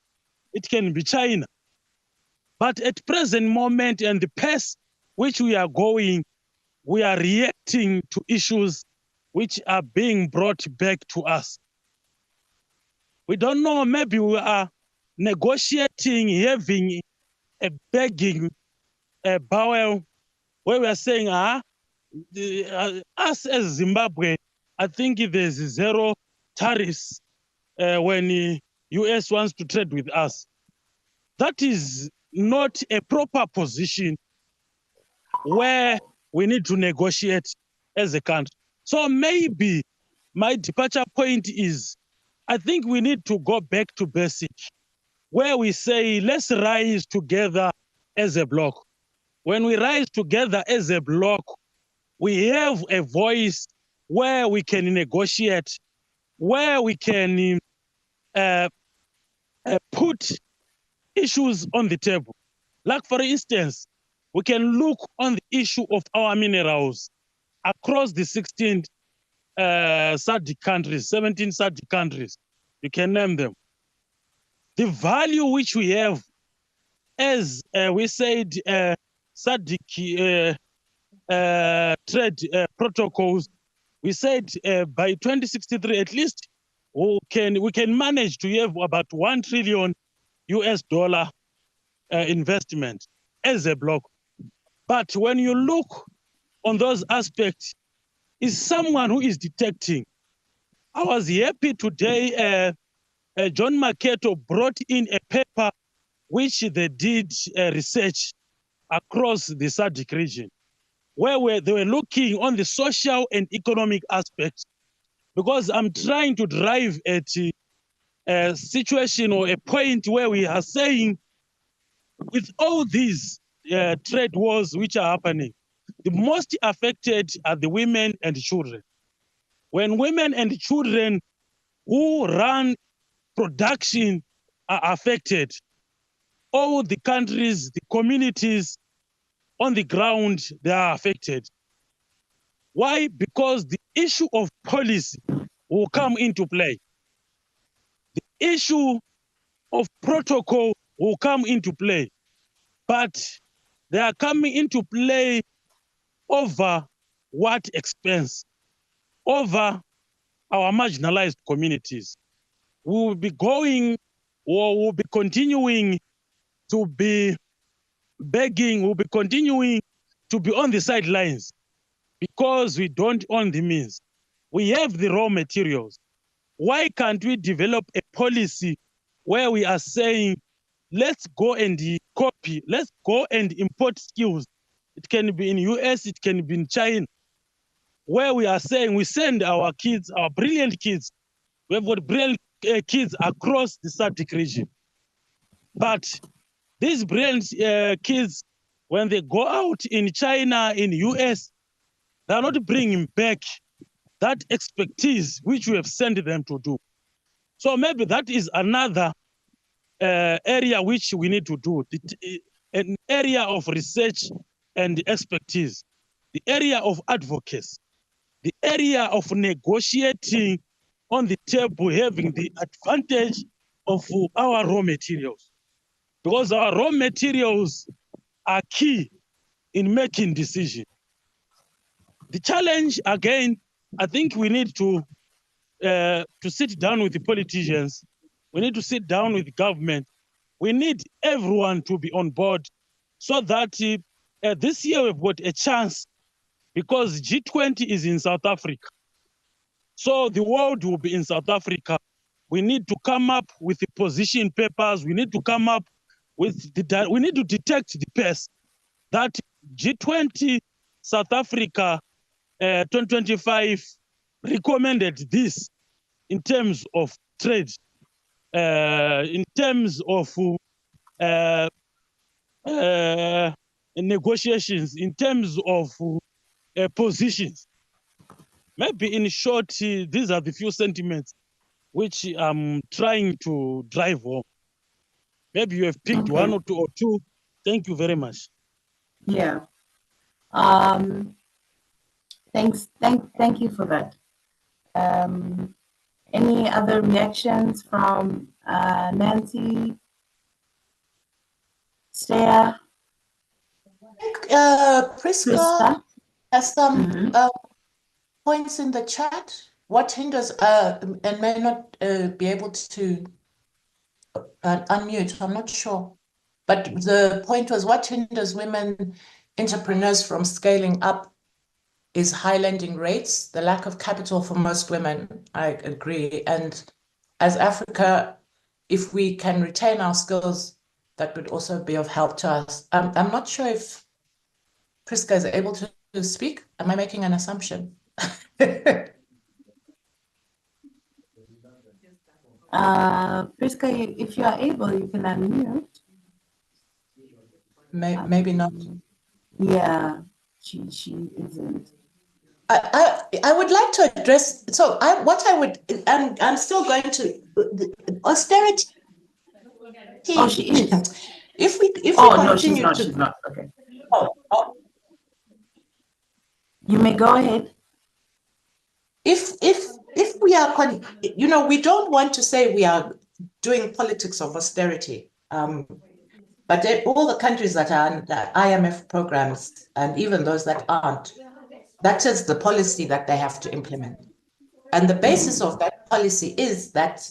it can be China. But at present moment and the pace which we are going, we are reacting to issues which are being brought back to us. We don't know, maybe we are negotiating, having a begging bow where we are saying, us as Zimbabwe, I think there's zero tariffs when US wants to trade with us. That is not a proper position where we need to negotiate as a country. So maybe my departure point is, I think we need to go back to basic, where we say, let's rise together as a bloc. When we rise together as a bloc, we have a voice where we can negotiate, where we can put issues on the table. Like, for instance, we can look on the issue of our minerals across the 16 SADC countries, 17 SADC countries. You can name them. the value which we have, as we said, SADC trade protocols, we said by 2063 at least we can manage to have about $1 trillion investment as a block. But when you look on those aspects, is someone who is detecting. I was happy today, John Maketo brought in a paper which they did research across the SADC region, where they were looking on the social and economic aspects, because I'm trying to drive at a situation or a point where we are saying, with all these trade wars which are happening, the most affected are the women and children. When women and children who run production are affected, all the countries, the communities on the ground, they are affected. Why? Because the issue of policy will come into play. The issue of protocol will come into play, but they are coming into play over what expense? Over our marginalized communities. We will be going, or will be continuing to be begging, we'll be continuing to be on the sidelines because we don't own the means. We have the raw materials. Why can't we develop a policy where we are saying, let's go and copy, let's go and import skills. It can be in US, it can be in China, where we are saying we send our kids, our brilliant kids. We have got brilliant kids across the SADC region. But these brilliant kids, when they go out in China, in US, they're not bringing back that expertise which we have sent them to do. So maybe that is another area which we need to do, an area of research and expertise, the area of advocacy, the area of negotiating on the table, having the advantage of our raw materials. Because our raw materials are key in making decisions. The challenge, again, I think we need to sit down with the politicians. We need to sit down with the government. We need everyone to be on board so that this year we've got a chance, because G20 is in South Africa. So the world will be in South Africa. We need to come up with the position papers. We need to come up with we need to detect the pace that G20 South Africa 2025 recommended this in terms of trade, in terms of negotiations, in terms of positions. Maybe in short, these are the few sentiments which I'm trying to drive home. Maybe you have picked one or two. Thank you very much. Yeah. Thanks. Thank you for that. Any other reactions from Nancy, Staya? Priska has some points in the chat. What hinders, and may not be able to unmute, I'm not sure. But the point was, what hinders women entrepreneurs from scaling up is high lending rates, the lack of capital for most women. I agree. And as Africa, if we can retain our skills, that would also be of help to us. I'm not sure if Priska is able to speak. Am I making an assumption? Priska, if you are able, you can unmute. Maybe not. Yeah, she isn't. I would like to address, so I'm still going to, austerity. Oh, she is. If we no, she's continue not, to. she's not, okay. You may go ahead. If we are, we don't want to say we are doing politics of austerity. But all the countries that are under IMF programs, and even those that aren't, that is the policy that they have to implement. And the basis of that policy is that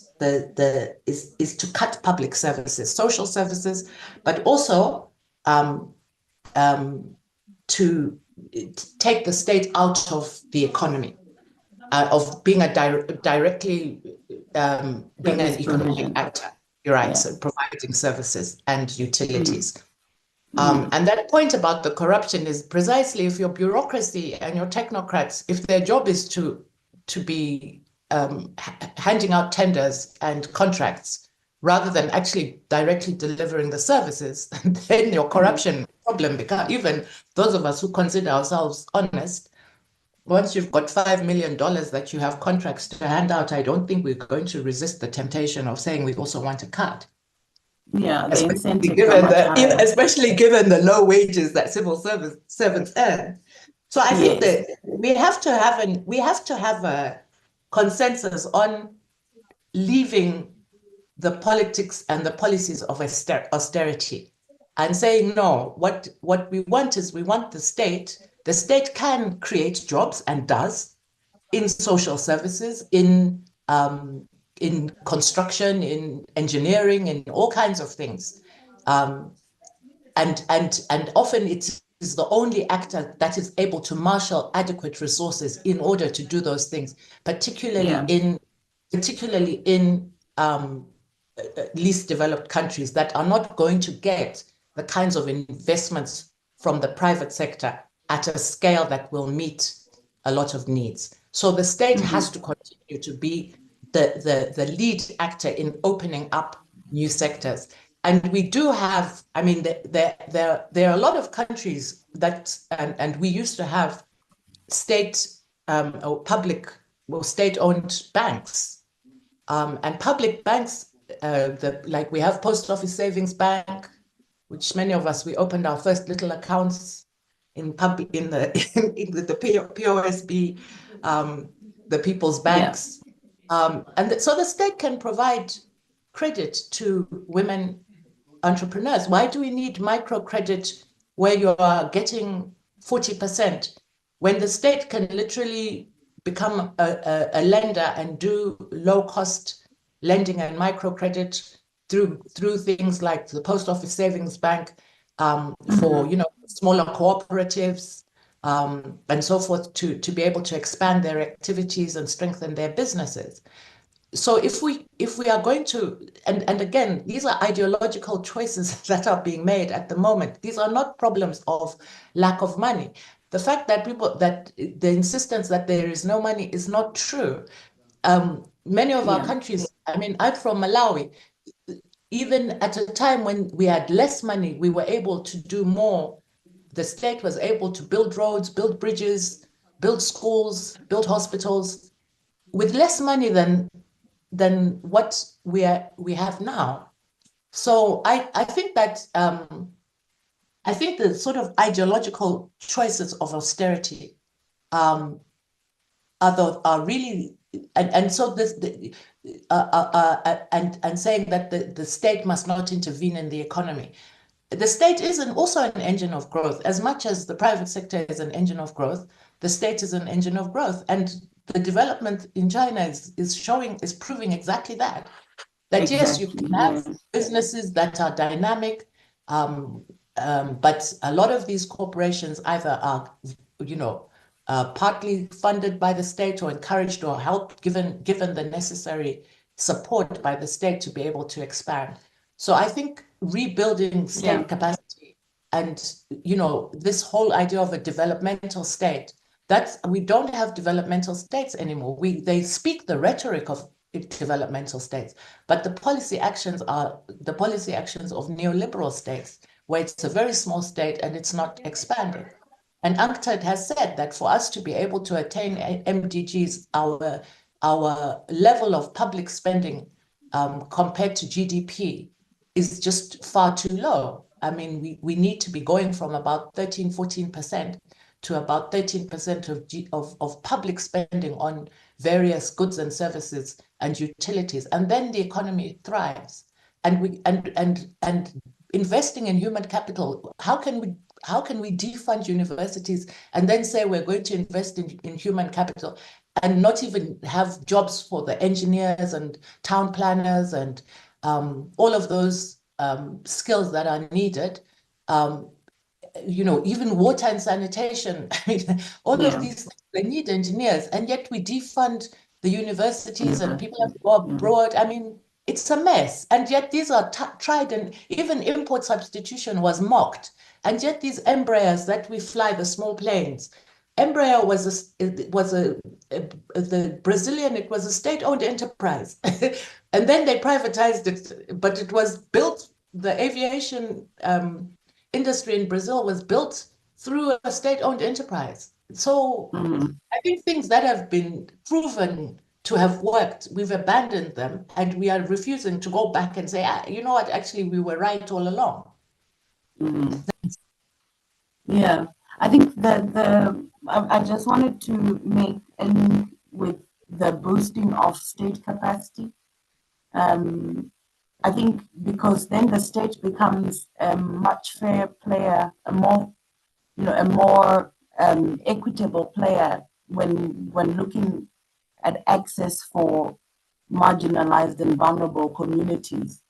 is to cut public services, social services, but also to take the state out of the economy, of being directly being an economic actor. You're right, so providing services and utilities. And that point about the corruption is precisely if your bureaucracy and your technocrats, if their job is to be handing out tenders and contracts rather than actually directly delivering the services, then your corruption problem becomes, even those of us who consider ourselves honest, once you've got $5 million that you have contracts to hand out, I don't think we're going to resist the temptation of saying we also want a cut. Yeah, the Especially incentives given are much higher. especially given the low wages that civil servants earn. So I think that we have to have a consensus on leaving the politics and the policies of austerity and saying, no, what we want is we want the state can create jobs and does in social services, in construction, in engineering, in all kinds of things. And often it is the only actor that is able to marshal adequate resources in order to do those things, particularly in least developed countries that are not going to get the kinds of investments from the private sector at a scale that will meet a lot of needs. So the state has to continue to be the lead actor in opening up new sectors. And we do have, I mean, there are a lot of countries that, and we used to have state or public or state-owned banks. And public banks, like we have Post Office Savings Bank, which many of us, we opened our first little accounts in the POSB, the People's Banks. So the state can provide credit to women entrepreneurs. Why do we need microcredit where you are getting 40% when the state can literally become a lender and do low-cost lending and microcredit through things like the Post Office Savings Bank for smaller cooperatives and so forth to be able to expand their activities and strengthen their businesses. So if we are going to, and again, these are ideological choices that are being made at the moment. These are not problems of lack of money. The fact that the insistence that there is no money is not true. Many of our countries, I mean, I'm from Malawi, even at a time when we had less money, we were able to do more. The state was able to build roads, build bridges, build schools, build hospitals with less money than what we have now. So I think that I think the sort of ideological choices of austerity are really, and so this and saying that the state must not intervene in the economy. The state is also an engine of growth. As much as the private sector is an engine of growth, the state is an engine of growth. And the development in China is proving exactly that. That yes, you can have businesses that are dynamic, but a lot of these corporations either are, partly funded by the state or encouraged or helped, given the necessary support by the state to be able to expand. So I think rebuilding state capacity and, this whole idea of a developmental state, we don't have developmental states anymore. They speak the rhetoric of developmental states, but the policy actions are the policy actions of neoliberal states, where it's a very small state and it's not expanding. And UNCTAD has said that for us to be able to attain MDGs, our level of public spending compared to GDP is just far too low. I mean, we need to be going from about 13, 14% to about 13% of public spending various goods and services and utilities, and then the economy thrives. And investing in human capital, how can we defund universities and then say we're going to invest in human capital and not even have jobs for the engineers and town planners and all of those skills that are needed? Even water and sanitation, I mean, all of these things, they need engineers, and yet we defund the universities and people have to go abroad. I mean, it's a mess. And yet these are tried, and even import substitution was mocked. And yet these Embraers that we fly, the small planes, Embraer was the Brazilian, it was a state-owned enterprise. And then they privatized it, but it was built, the aviation industry in Brazil was built through a state-owned enterprise. So I think things that have been proven to have worked, we've abandoned them, and we are refusing to go back and say, you know what, actually we were right all along. Yeah, I think I just wanted to make a link with the boosting of state capacity. I think because then the state becomes a much fair player, a more equitable player when looking at access for marginalized and vulnerable communities.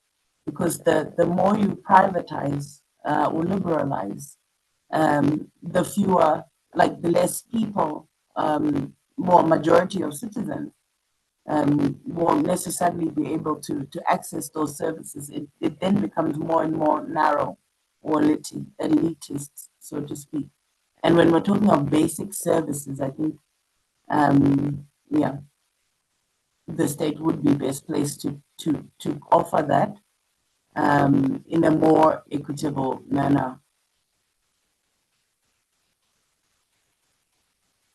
Because the more you privatize or liberalize, the fewer, like the less people, more majority of citizens won't necessarily be able to access those services. It then becomes more and more narrow or elitist, so to speak. And when we're talking of basic services, I think, the state would be best placed to offer that in a more equitable manner.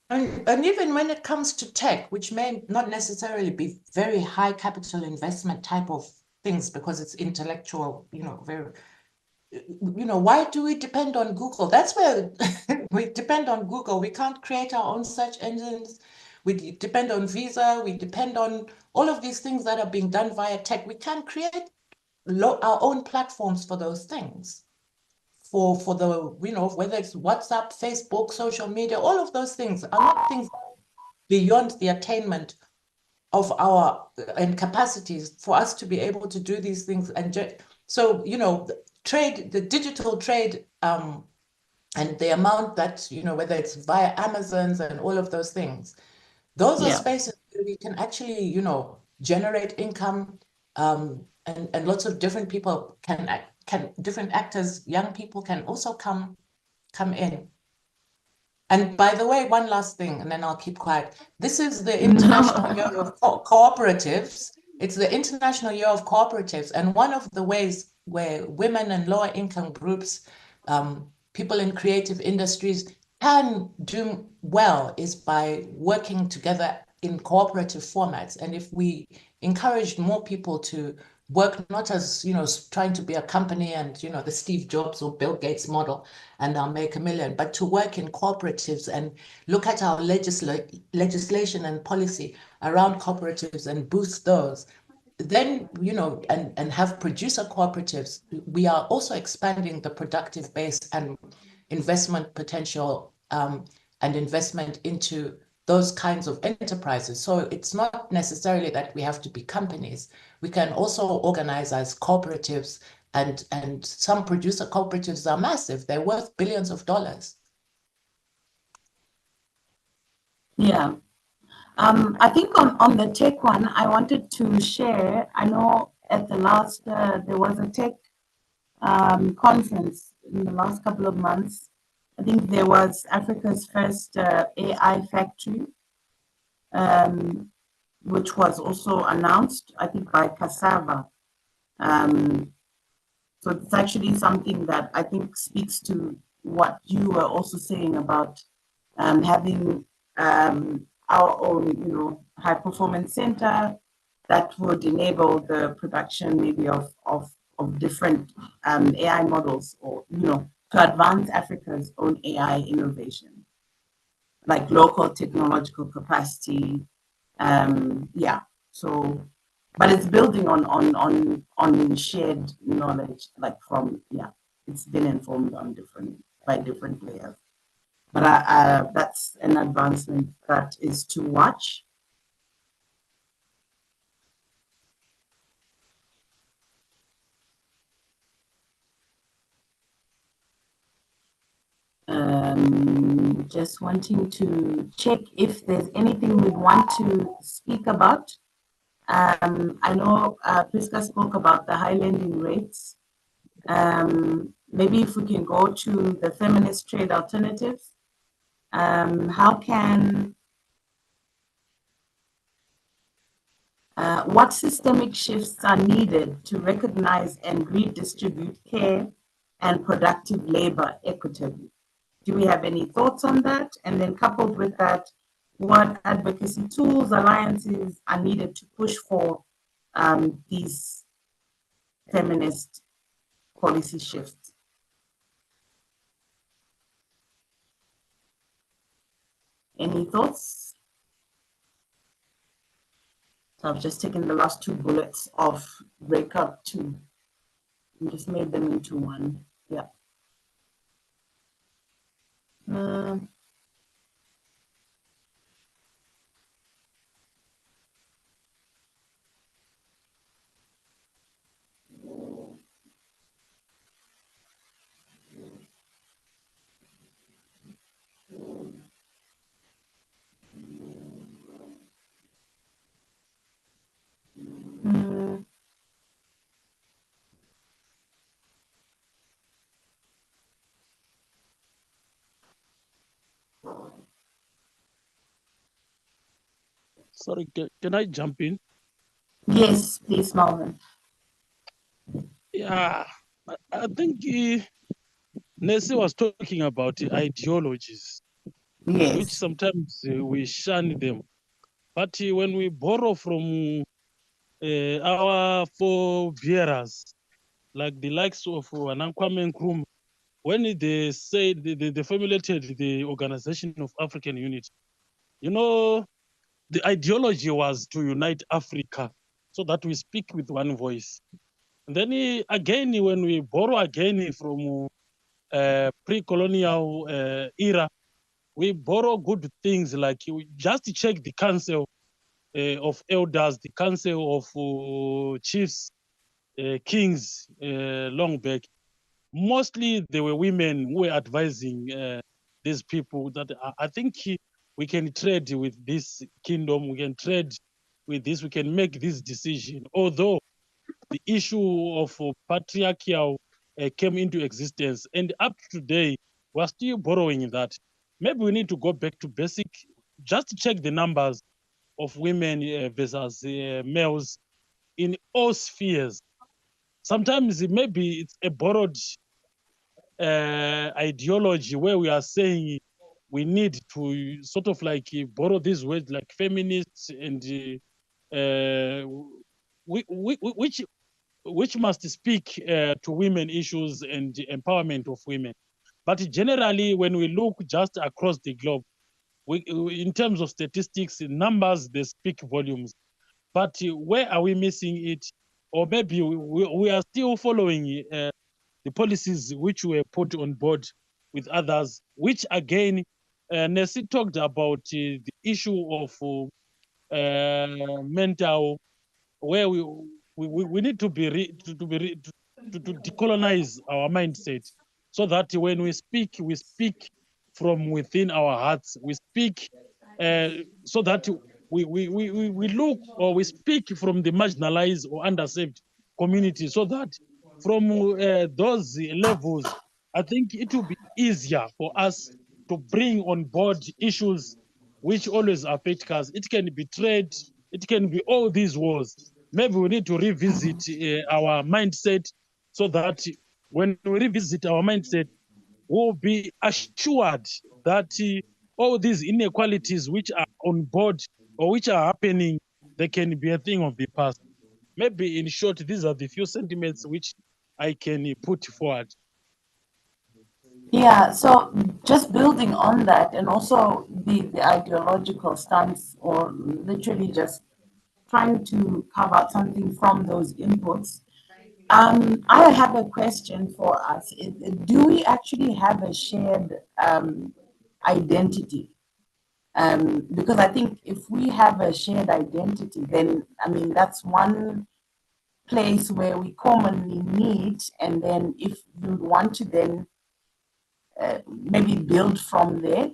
And even when it comes to tech, which may not necessarily be very high capital investment type of things because it's intellectual, why do we depend on Google? That's where we depend on Google. We can't create our own search engines. We depend on Visa. We depend on all of these things that are being done via tech. We can create our own platforms for those things. For the, whether it's WhatsApp, Facebook, social media, all of those things are not things beyond the attainment of our and capacities for us to be able to do these things. And so, the digital trade, and the amount that, whether it's via Amazons and all of those things, those are spaces where we can actually, generate income, and lots of different people different actors, young people can also come in. And by the way, one last thing, and then I'll keep quiet. This is the International Year of Cooperatives. It's the International Year of Cooperatives. And one of the ways where women and lower income groups, people in creative industries can do well is by working together in cooperative formats. And if we encouraged more people to work not as, trying to be a company and, the Steve Jobs or Bill Gates model and I'll make $1 million, but to work in cooperatives and look at our legislation and policy around cooperatives and boost those, then, and have producer cooperatives, we are also expanding the productive base and investment potential, and investment into those kinds of enterprises. So it's not necessarily that we have to be companies. We can also organize as cooperatives, and some producer cooperatives are massive. They're worth billions of dollars. Yeah. I think on the tech one, I wanted to share, I know at the last, there was a tech conference in the last couple of months. I think there was Africa's first AI factory, which was also announced, I think, by Cassava. So it's actually something that I think speaks to what you were also saying about having our own, high performance center that would enable the production maybe of different AI models, or, to advance Africa's own AI innovation, like local technological capacity, Yeah, so, but it's building on shared knowledge, like from, yeah, it's been informed on by different players. But that's an advancement that is to watch. Just wanting to check if there's anything we want to speak about. I know Priska spoke about the high lending rates. Maybe if we can go to the feminist trade alternatives. What systemic shifts are needed to recognize and redistribute care and productive labor equitably? Do we have any thoughts on that? And then coupled with that, what advocacy tools, alliances are needed to push for these feminist policy shifts? Any thoughts? So I've just taken the last two bullets of breakup two and just made them into one. Yeah. Sorry, can I jump in? Yes, please, Malvin. Yeah, I think Nessie was talking about the ideologies, yes, which sometimes we shun them. But when we borrow from our forebearers, like the likes of Anankwame Nkrumah, when they said they formulated the Organization of African Unity, you know, the ideology was to unite Africa so that we speak with one voice. And then again, when we borrow again from pre-colonial era, we borrow good things like just check the Council of Elders, the Council of Chiefs, Kings long back. Mostly they were women who were advising these people that I think we can trade with this kingdom, we can trade with this, we can make this decision. Although the issue of patriarchal came into existence, and up to today, we're still borrowing that. Maybe we need to go back to basic, just to check the numbers of women versus males in all spheres. Sometimes maybe it's a borrowed ideology where we are saying we need to sort of like borrow these words like feminists and which must speak to women issues and empowerment of women. But generally, when we look just across the globe, in terms of statistics, numbers, they speak volumes. But where are we missing it? Or maybe we are still following the policies which were put on board with others, which again, Nessie talked about the issue of mental, where we need to decolonize our mindset so that when we speak from within our hearts. We speak so that we look or we speak from the marginalized or underserved community so that from those levels, I think it will be easier for us to bring on board issues which always affect us. It can be trade, it can be all these wars. Maybe we need to revisit our mindset so that when we revisit our mindset, we'll be assured that all these inequalities which are on board or which are happening, they can be a thing of the past. Maybe in short, these are the few sentiments which I can put forward. Yeah, so just building on that and also the ideological stance, or literally just trying to carve out something from those inputs. I have a question for us. Do we actually have a shared identity? Because I think if we have a shared identity, then I mean that's one place where we commonly meet, and then if you want to then maybe build from there.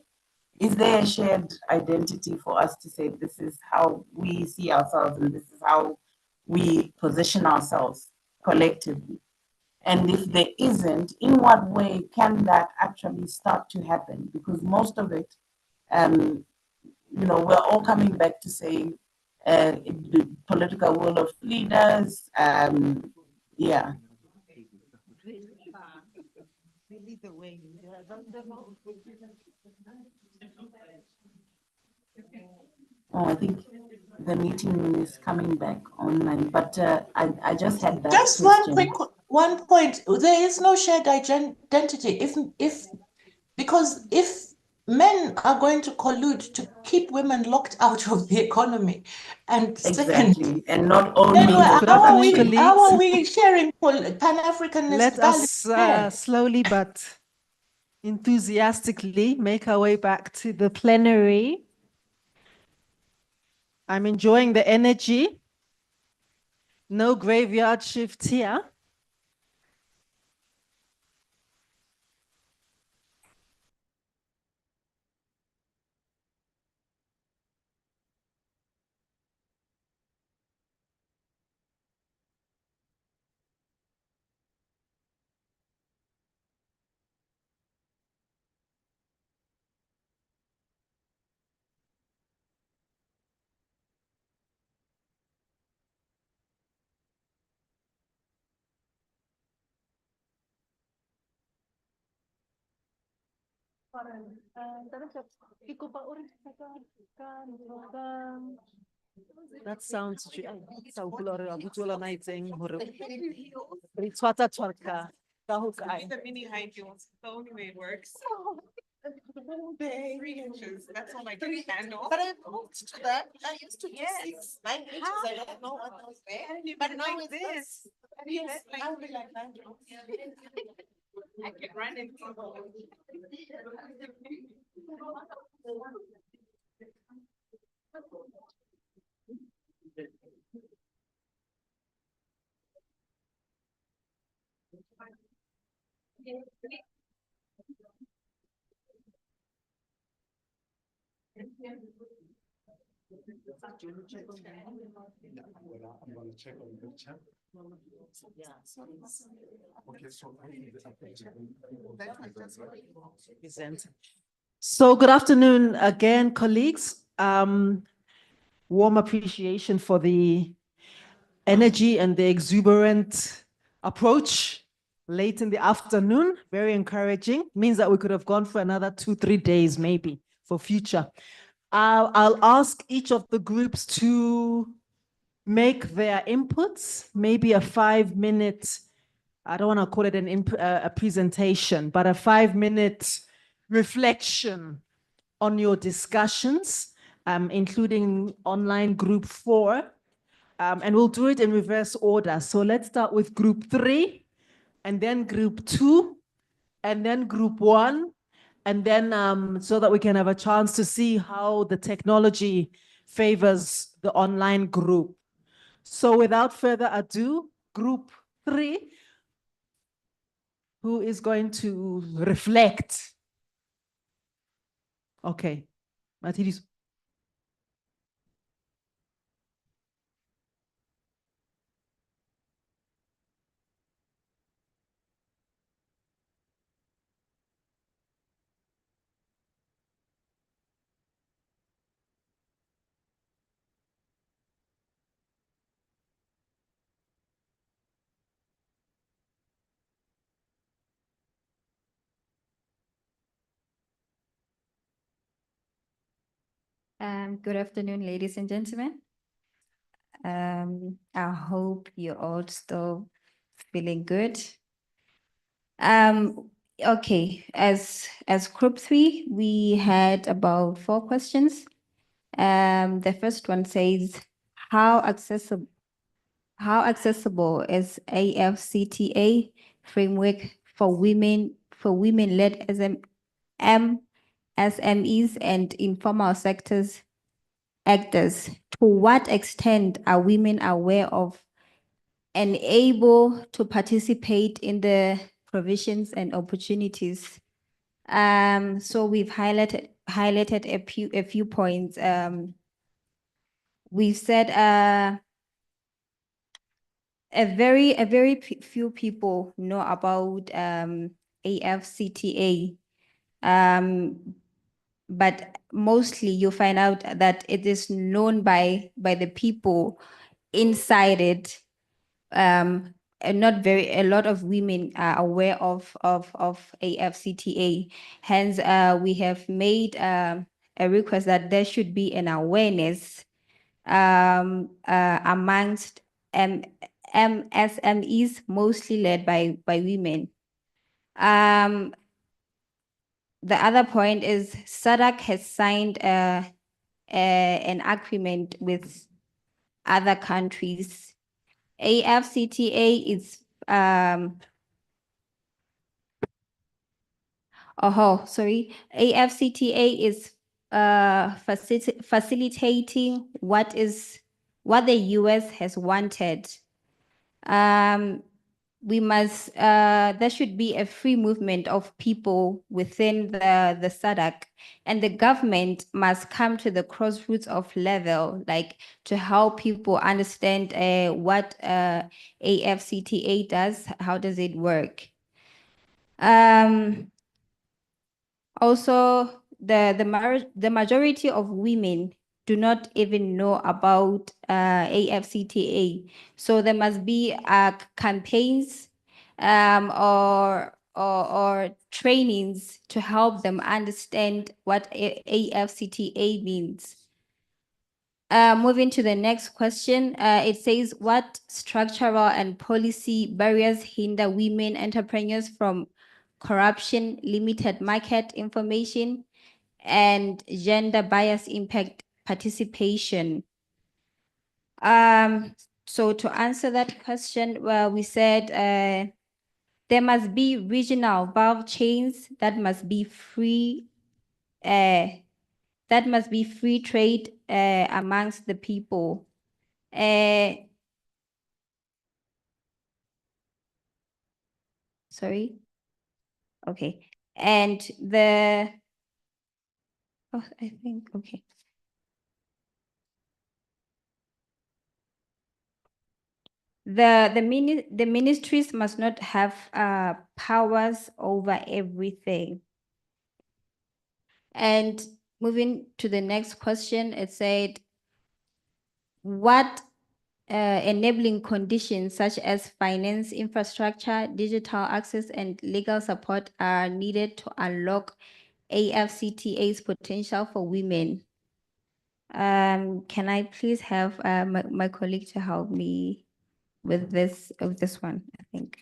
Is there a shared identity for us to say this is how we see ourselves and this is how we position ourselves collectively? And if there isn't, in what way can that actually start to happen? Because most of it, we're all coming back to saying the political will of leaders. Yeah. Oh, I think the meeting is coming back online, but I just had that Just question. one point. There is no shared identity. Because if men are going to collude to keep women locked out of the economy, and Exactly, and not only then how are colleagues. we sharing Pan-Africanist Let values? us slowly but enthusiastically make our way back to the plenary. I'm enjoying the energy. No graveyard shift here. That sounds The mini high heels, the only way it works. 3 inches, that's all I can handle. But I moved to that. I used to do 6, 9 inches. I don't know what was there. But now it's this. Yes, I'll be like 9 inches. I can run and I'm gonna check on the chat. Okay, so So good afternoon again, colleagues. Warm appreciation for the energy and the exuberant approach late in the afternoon. Very encouraging. Means that we could have gone for another 2-3 days maybe for future. I'll ask each of the groups to make their inputs, maybe a 5-minute, I don't want to call it a presentation, but a 5-minute reflection on your discussions, including online group 4. And we'll do it in reverse order. So let's start with group 3, and then group 2, and then group 1, and then so that we can have a chance to see how the technology favors the online group. So without further ado, group 3, who is going to reflect? Okay, Mathilde. Good afternoon, ladies and gentlemen. I hope you're all still feeling good. Okay, as group 3, we had about 4 questions. The first one says, how accessible is AFCTA framework for women-led SMEs and informal sectors actors? To what extent are women aware of and able to participate in the provisions and opportunities? So we've highlighted a few points. We've said a very few people know about AFCTA, but mostly you find out that it is known by the people inside it. And not a lot of women are aware of AFCTA. Hence, we have made a request that there should be an awareness amongst MSMEs, mostly led by women. The other point is SADC has signed an agreement with other countries. AFCTA is AFCTA is facilitating what the US has wanted. There should be a free movement of people within the SADC, and the government must come to the crossroads of level, like to help people understand what AFCTA does, how does it work. Also, the majority of women do not even know about AFCTA. So there must be campaigns or trainings to help them understand what AFCTA means. Moving to the next question, it says, what structural and policy barriers hinder women entrepreneurs from corruption, limited market information, and gender bias impact participation? So to answer that question, well, we said there must be regional valve chains that must be free trade amongst the people. Sorry. Okay. And I think, okay. The ministries must not have powers over everything. And moving to the next question, it said, what enabling conditions such as finance, infrastructure, digital access, and legal support are needed to unlock AFCTA's potential for women? Can I please have my colleague to help me with this one, I think.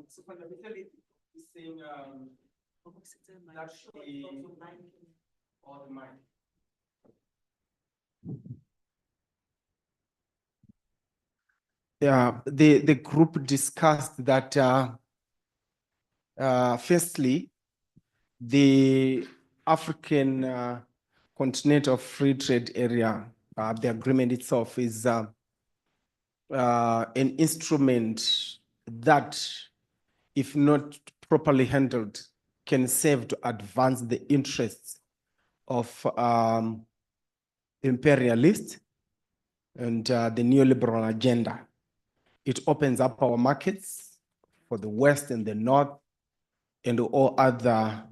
So fundamentally, we're saying that all the mind. Yeah, the group discussed that firstly, the African Continental Free Trade Area, the agreement itself is an instrument that, if not properly handled, can serve to advance the interests of imperialists and the neoliberal agenda. It opens up our markets for the West and the North and all other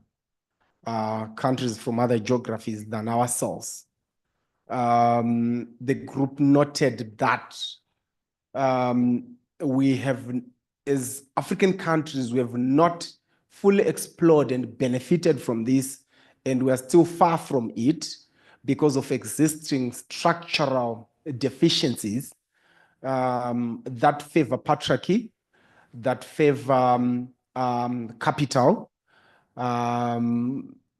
countries from other geographies than ourselves. The group noted that we have, as African countries, we have not fully explored and benefited from this, and we are still far from it. because of existing structural deficiencies that favor patriarchy, that favor capital.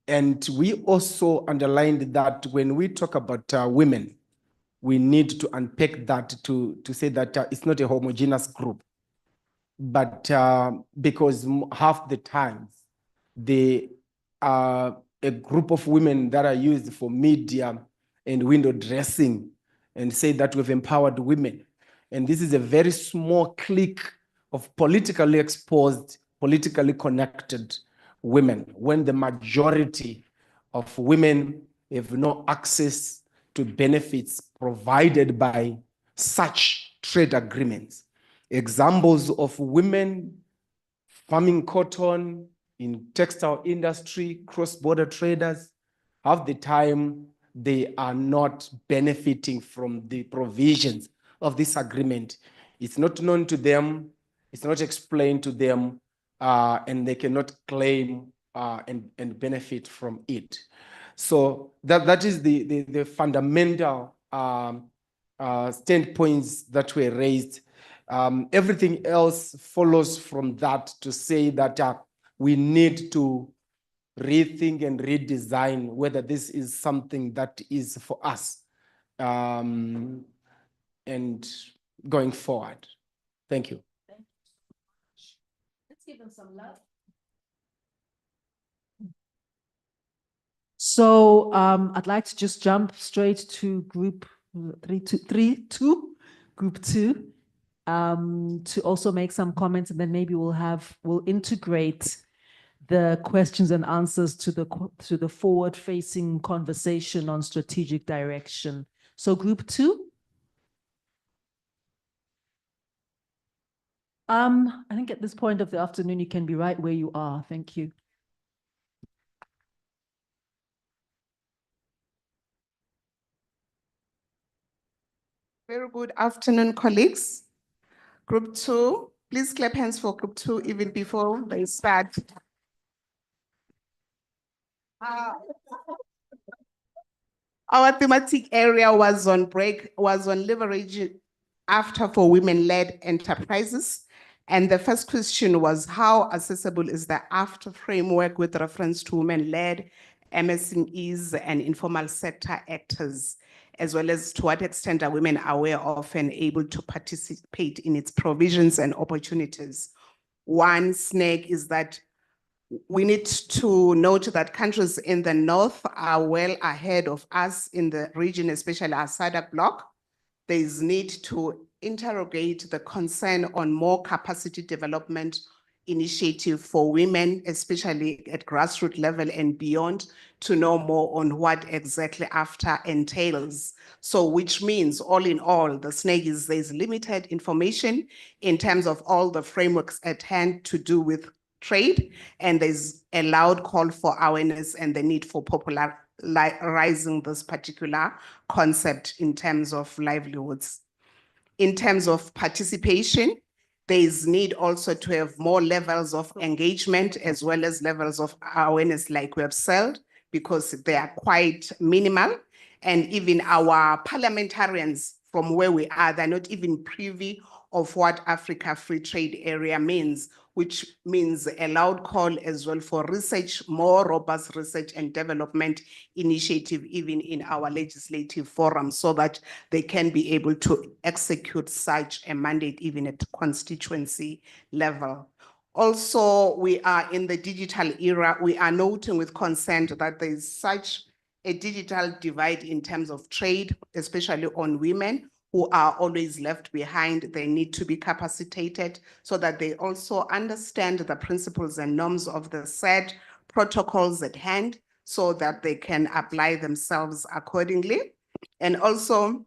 And we also underlined that when we talk about women, we need to unpack that to say that it's not a homogeneous group, but because half the times they are a group of women that are used for media and window dressing and say that we've empowered women. And this is a very small clique of politically exposed, politically connected women, when the majority of women have no access to benefits provided by such trade agreements. Examples of women farming cotton in textile industry, cross-border traders, half the time they are not benefiting from the provisions of this agreement. It's not known to them, it's not explained to them, and they cannot claim and benefit from it. So that is the fundamental standpoints that were raised. Everything else follows from that to say that we need to rethink and redesign whether this is something that is for us and going forward. Thank you. Let's give them some love. So I'd like to just jump straight to group group two, to also make some comments, and then maybe we'll integrate the questions and answers to the forward-facing conversation on strategic direction. So group two. I think at this point of the afternoon, you can be right where you are. Thank you. Very good afternoon, colleagues. Group two, please clap hands for group two even before they start. Our thematic area was on leveraging after for women-led enterprises. And the first question was, how accessible is the after framework with reference to women-led MSMEs and informal sector actors, as well as to what extent are women aware of and able to participate in its provisions and opportunities? One snag is that we need to note that countries in the north are well ahead of us in the region, especially our SADC bloc. There is need to interrogate the concern on more capacity development initiative for women, especially at grassroots level and beyond, to know more on what exactly after entails. So which means all in all, the snag is there's limited information in terms of all the frameworks at hand to do with trade, and there's a loud call for awareness and the need for popularizing this particular concept in terms of livelihoods. In terms of participation, there is need also to have more levels of engagement as well as levels of awareness like we have said, because they are quite minimal. And even our parliamentarians from where we are, they're not even privy of what Africa Free Trade Area means, which means a loud call as well for research, more robust research and development initiative, even in our legislative forum, so that they can be able to execute such a mandate even at constituency level. Also, we are in the digital era. We are noting with concern that there is such a digital divide in terms of trade, especially on women, who are always left behind. They need to be capacitated so that they also understand the principles and norms of the said protocols at hand so that they can apply themselves accordingly. And also,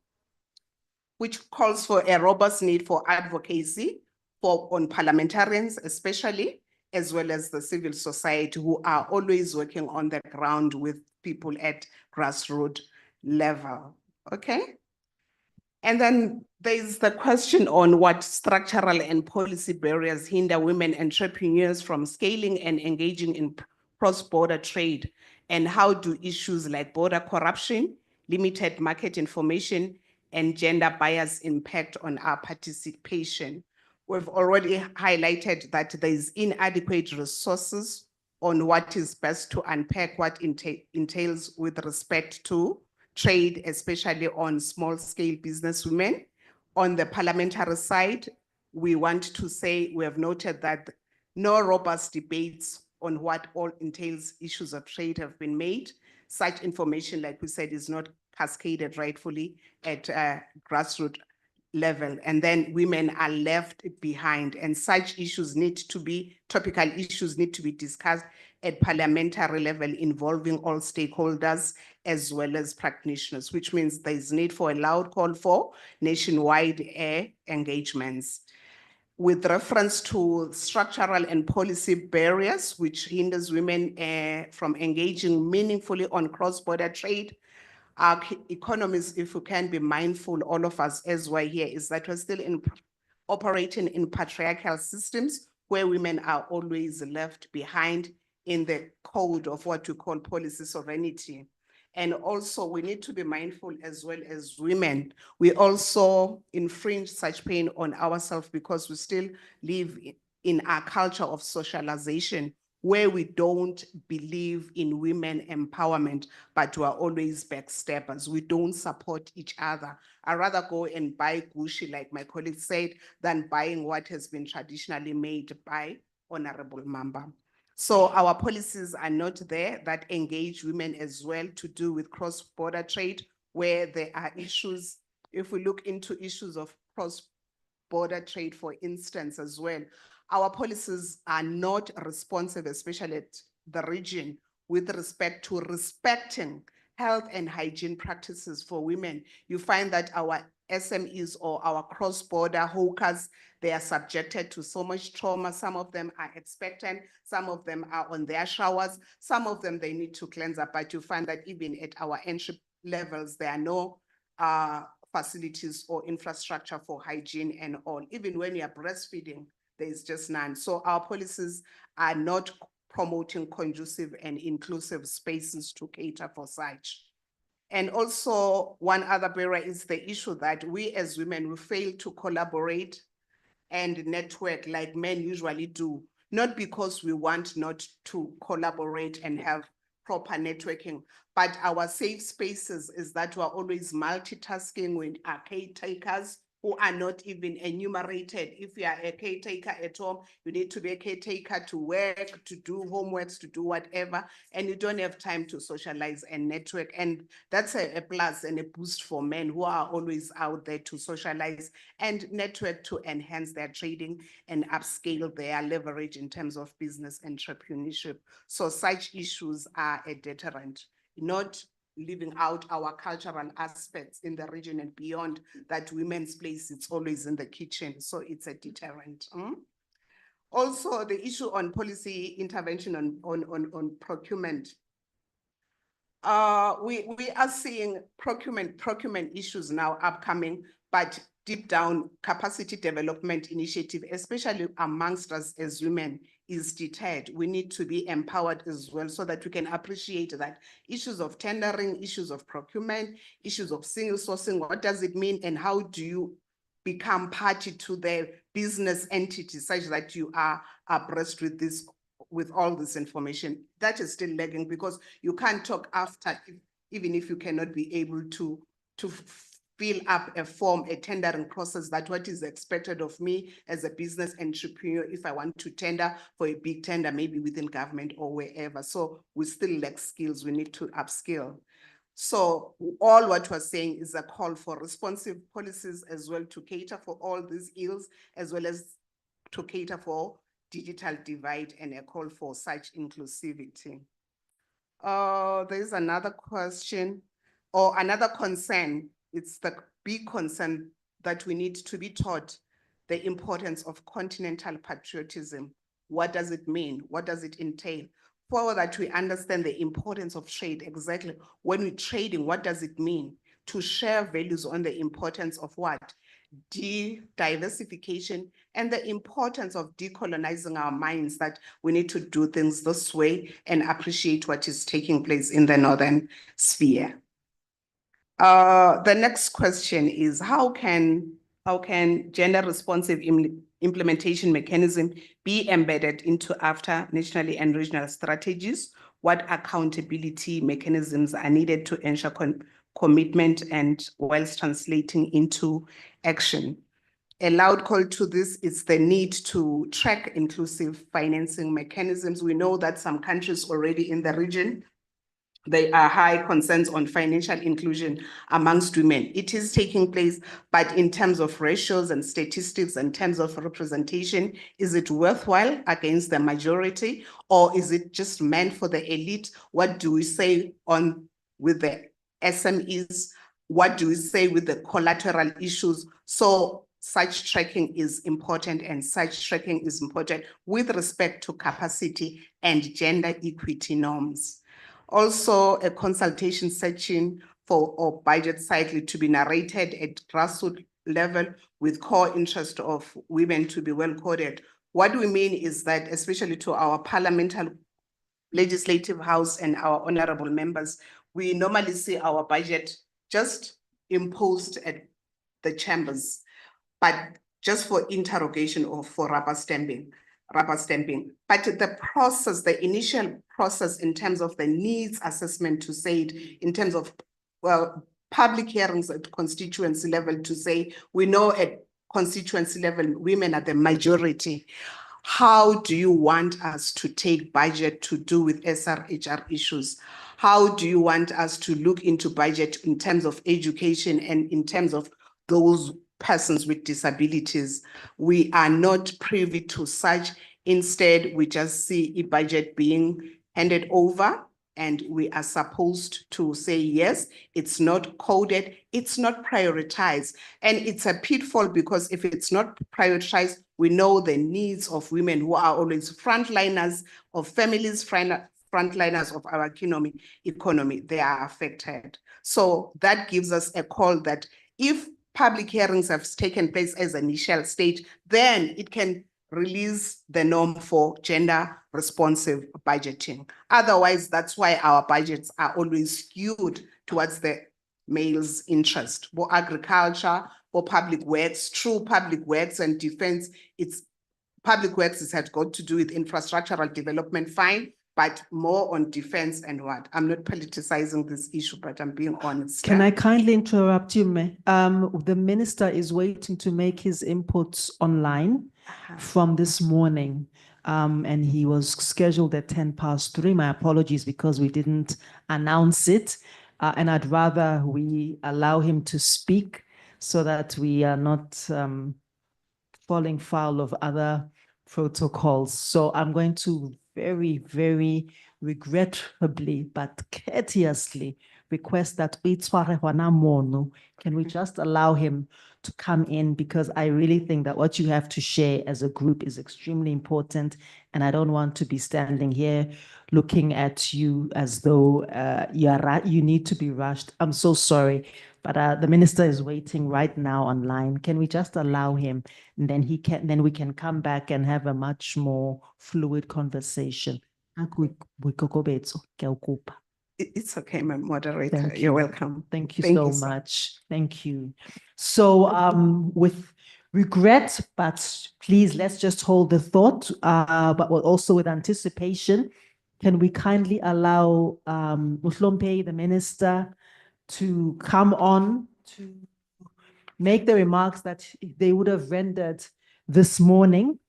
which calls for a robust need for advocacy on parliamentarians especially, as well as the civil society who are always working on the ground with people at grassroots level, okay? And then there's the question on what structural and policy barriers hinder women entrepreneurs from scaling and engaging in cross-border trade, and how do issues like border corruption limited market information, and gender bias impact on our participation. We've already highlighted that there is inadequate resources on what is best to unpack what entails with respect to trade, especially on small-scale businesswomen. On the parliamentary side, we want to say we have noted that no robust debates on what all entails issues of trade have been made. Such information, like we said, is not cascaded rightfully at grassroots level, and then women are left behind, and such issues need to be, topical issues need to be discussed at parliamentary level involving all stakeholders as well as practitioners, which means there is need for a loud call for nationwide engagements. With reference to structural and policy barriers which hinders women from engaging meaningfully on cross-border trade, our economies, if we can be mindful, all of us as we're here, is that we're still operating in patriarchal systems where women are always left behind in the code of what we call policy sovereignty. And also we need to be mindful as well as women. We also infringe such pain on ourselves because we still live in our culture of socialization where we don't believe in women empowerment, but we are always backstabbers. We don't support each other. I'd rather go and buy Gucci, like my colleague said, than buying what has been traditionally made by Honorable Mamba. So our policies are not there that engage women as well to do with cross-border trade, where there are issues. If we look into issues of cross-border trade, for instance, as well, our policies are not responsive, especially at the region, with respect to respecting health and hygiene practices for women. You find that our SMEs or our cross-border hawkers, they are subjected to so much trauma. Some of them are expectant, some of them are on their showers, some of them they need to cleanse up, but you find that even at our entry levels, there are no facilities or infrastructure for hygiene and all. Even when you are breastfeeding, there is just none. So our policies are not promoting conducive and inclusive spaces to cater for such. And also one other barrier is the issue that we as women, we fail to collaborate and network like men usually do, not because we want not to collaborate and have proper networking, but our safe spaces is that we're always multitasking with our caretakers who are not even enumerated. If you are a caretaker at home, you need to be a caretaker to work, to do homeworks, to do whatever, and you don't have time to socialize and network. And that's a plus and a boost for men who are always out there to socialize and network to enhance their trading and upscale their leverage in terms of business entrepreneurship. So such issues are a deterrent, not leaving out our cultural aspects in the region and beyond, that women's place, it's always in the kitchen. So it's a deterrent. Also, the issue on policy intervention on procurement. We are seeing procurement issues now upcoming, but deep down capacity development initiative, especially amongst us as women, is deterred. We need to be empowered as well so that we can appreciate that issues of tendering, issues of procurement, issues of single sourcing, what does it mean and how do you become party to the business entity such that you are abreast with this, with all this information. That is still lagging because you can't talk after, even if you cannot be able to fill up a form, a tendering process, that what is expected of me as a business entrepreneur if I want to tender for a big tender, maybe within government or wherever. So we still lack skills, we need to upskill. So all what we're saying is a call for responsive policies as well to cater for all these ills, as well as to cater for digital divide and a call for such inclusivity. There's another question or another concern. It's the big concern that we need to be taught the importance of continental patriotism. What does it mean? What does it entail? For that we understand the importance of trade, exactly. When we're trading, what does it mean? To share values on the importance of what? Diversification and the importance of decolonizing our minds, that we need to do things this way and appreciate what is taking place in the Northern Sphere. The next question is how can gender responsive implementation mechanism be embedded into after nationally and regional strategies? What accountability mechanisms are needed to ensure commitment and whilst translating into action? A loud call to this is the need to track inclusive financing mechanisms. We know that some countries already in the region, there are high concerns on financial inclusion amongst women. It is taking place, but in terms of ratios and statistics, in terms of representation, is it worthwhile against the majority, or is it just meant for the elite? What do we say on with the SMEs? What do we say with the collateral issues? So such tracking is important, and such tracking is important with respect to capacity and gender equity norms. Also, a consultation section for or budget cycle to be narrated at grassroots level with core interest of women to be well coded. What we mean is that, especially to our parliamentary legislative house and our honorable members, we normally see our budget just imposed at the chambers, but just for interrogation or for rubber stamping. But the process, the initial process in terms of the needs assessment to say it, in terms of, well, public hearings at constituency level to say, we know at constituency level, women are the majority. How do you want us to take budget to do with SRHR issues? How do you want us to look into budget in terms of education and in terms of those persons with disabilities? We are not privy to such. Instead, we just see a budget being handed over, and we are supposed to say, yes, it's not coded, it's not prioritized. And it's a pitfall, because if it's not prioritized, we know the needs of women who are always frontliners of families, frontliners of our economy, they are affected. So that gives us a call that if public hearings have taken place as an initial stage, then it can release the norm for gender responsive budgeting. Otherwise, that's why our budgets are always skewed towards the male's interest. For agriculture, for public works, true public works and defense, it's public works has got to do with infrastructural development, fine, but more on defense and what? I'm not politicizing this issue, but I'm being honest. Can I kindly interrupt you, May? The minister is waiting to make his inputs online from this morning. And he was scheduled at 3:10. My apologies, because we didn't announce it. And I'd rather we allow him to speak so that we are not falling foul of other protocols. So I'm going to very, very regrettably but courteously request that can we just allow him to come in, because I really think that what you have to share as a group is extremely important, and I don't want to be standing here looking at you as though you need to be rushed. I'm so sorry, but the minister is waiting right now online. Can we just allow him, and then we can come back and have a much more fluid conversation. It's okay, my moderator. You're welcome. Thank you so much. Thank you. So with regret, but please let's just hold the thought, but also with anticipation. Can we kindly allow Muhlompe, the minister, to come on to make the remarks that they would have rendered this morning?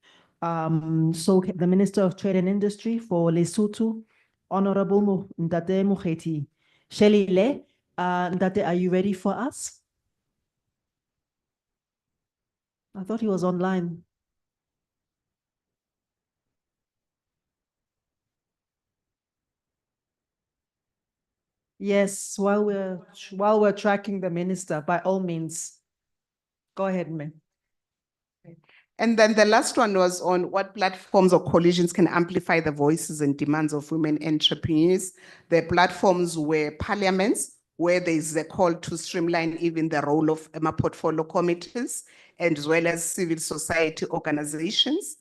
So the Minister of Trade and Industry for Lesotho, Honorable Ndate Mokgethi Shelile. Ndate, are you ready for us? I thought he was online. Yes, while we're tracking the minister, by all means, go ahead, ma'am. And then the last one was on what platforms or coalitions can amplify the voices and demands of women entrepreneurs. The platforms were parliaments, where there is a call to streamline even the role of portfolio committees, as well as civil society organizations,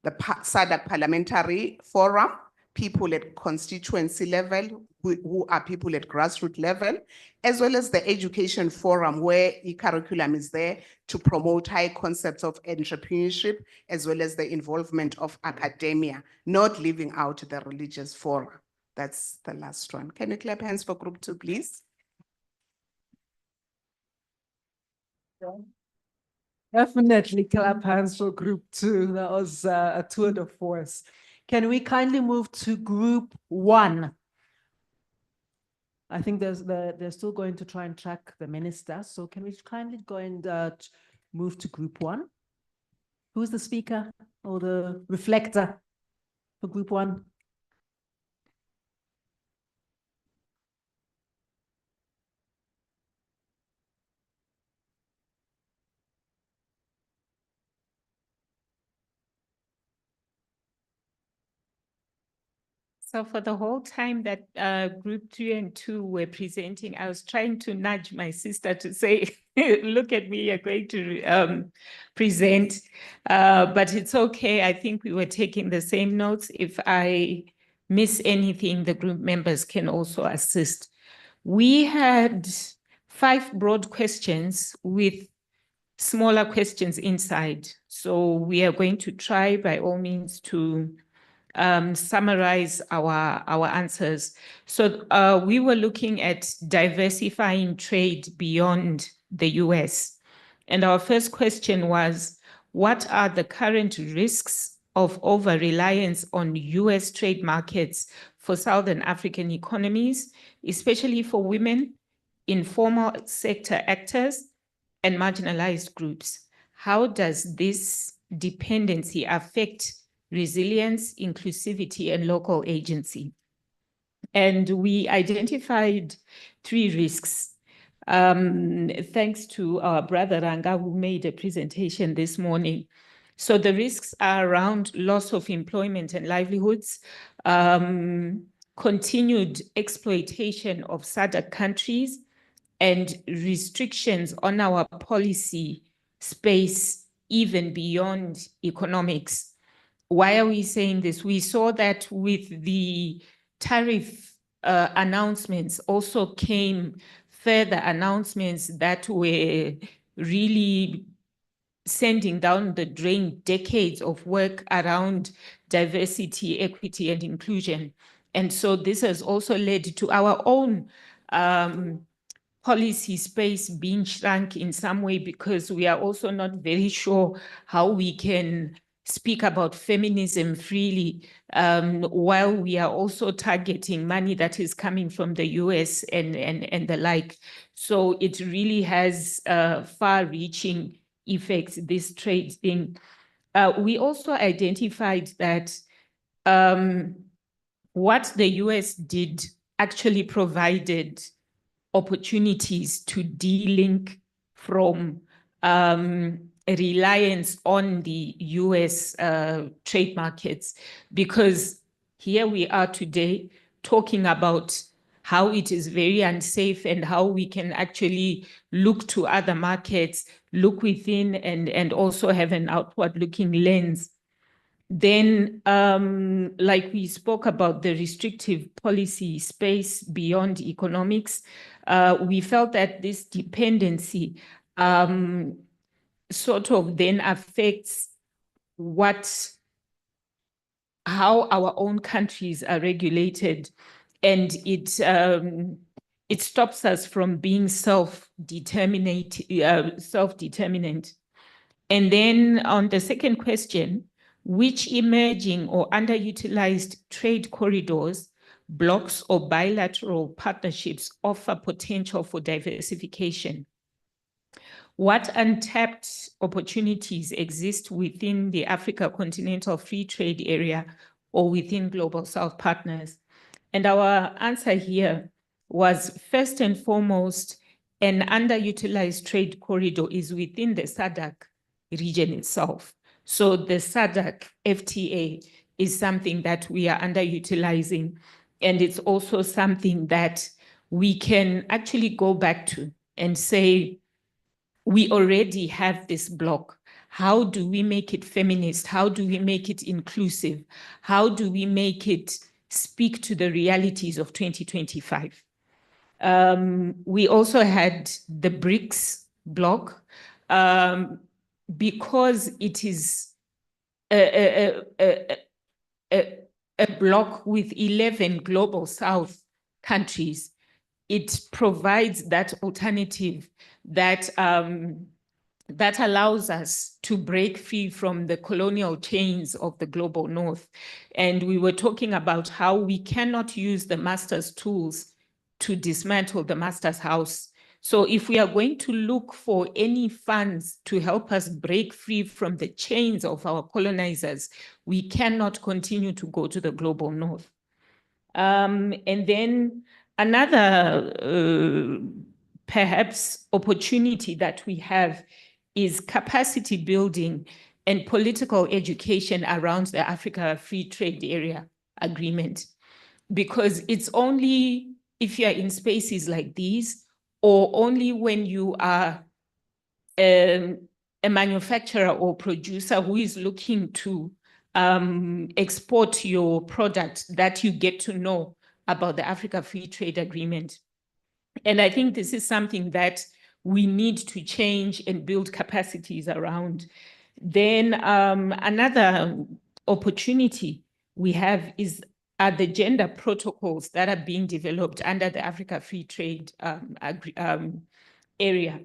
the SADC Parliamentary Forum, people at constituency level, who are people at grassroots level, as well as the education forum where the curriculum is there to promote high concepts of entrepreneurship, as well as the involvement of academia, not leaving out the religious forum. That's the last one. Can you clap hands for group 2, please? Definitely clap hands for group 2. That was a tour de force. Can we kindly move to group 1? I think they're still going to try and track the minister. So can we kindly go and move to group 1? Who's the speaker or the reflector for group 1? So for the whole time that group 3 and 2 were presenting, I was trying to nudge my sister to say, look at me, you're going to present, but it's okay. I think we were taking the same notes. If I miss anything, the group members can also assist. We had 5 broad questions with smaller questions inside. So we are going to try by all means to summarize our answers. So we were looking at diversifying trade beyond the US. And our first question was, what are the current risks of over-reliance on US trade markets for Southern African economies, especially for women, informal sector actors, and marginalized groups? How does this dependency affect resilience, inclusivity, and local agency? And we identified 3 risks. Thanks to our brother Ranga, who made a presentation this morning. So the risks are around loss of employment and livelihoods, continued exploitation of SADC countries, and restrictions on our policy space, even beyond economics. Why are we saying this? We saw that with the tariff announcements also came further announcements that were really sending down the drain decades of work around diversity, equity, and inclusion. And so this has also led to our own policy space being shrunk in some way, because we are also not very sure how we can speak about feminism freely while we are also targeting money that is coming from the US and the like. So it really has far-reaching effects, this trade thing. We also identified that what the US did actually provided opportunities to de-link from a reliance on the US trade markets, because here we are today talking about how it is very unsafe and how we can actually look to other markets, look within, and also have an outward-looking lens. Then, like we spoke about the restrictive policy space beyond economics, we felt that this dependency sort of then affects how our own countries are regulated, and it stops us from being self-determinant. And then on the second question, which emerging or underutilized trade corridors, blocks, or bilateral partnerships offer potential for diversification? What untapped opportunities exist within the Africa Continental Free Trade Area or within Global South partners? And our answer here was, first and foremost, an underutilized trade corridor is within the SADC region itself. So the SADC FTA is something that we are underutilizing, and it's also something that we can actually go back to and say, we already have this block. How do we make it feminist? How do we make it inclusive? How do we make it speak to the realities of 2025. We also had the BRICS bloc, because it is a bloc with 11 global South countries. It provides that alternative that that allows us to break free from the colonial chains of the global North. And we were talking about how we cannot use the master's tools to dismantle the master's house. So if we are going to look for any funds to help us break free from the chains of our colonizers, we cannot continue to go to the global North. And then another perhaps opportunity that we have is capacity building and political education around the Africa Free Trade Area Agreement. Because it's only if you're in spaces like these, or only when you are a manufacturer or producer who is looking to export your product, that you get to know about the Africa Free Trade Agreement. And I think this is something that we need to change and build capacities around. Then another opportunity we have are the gender protocols that are being developed under the Africa Free Trade area.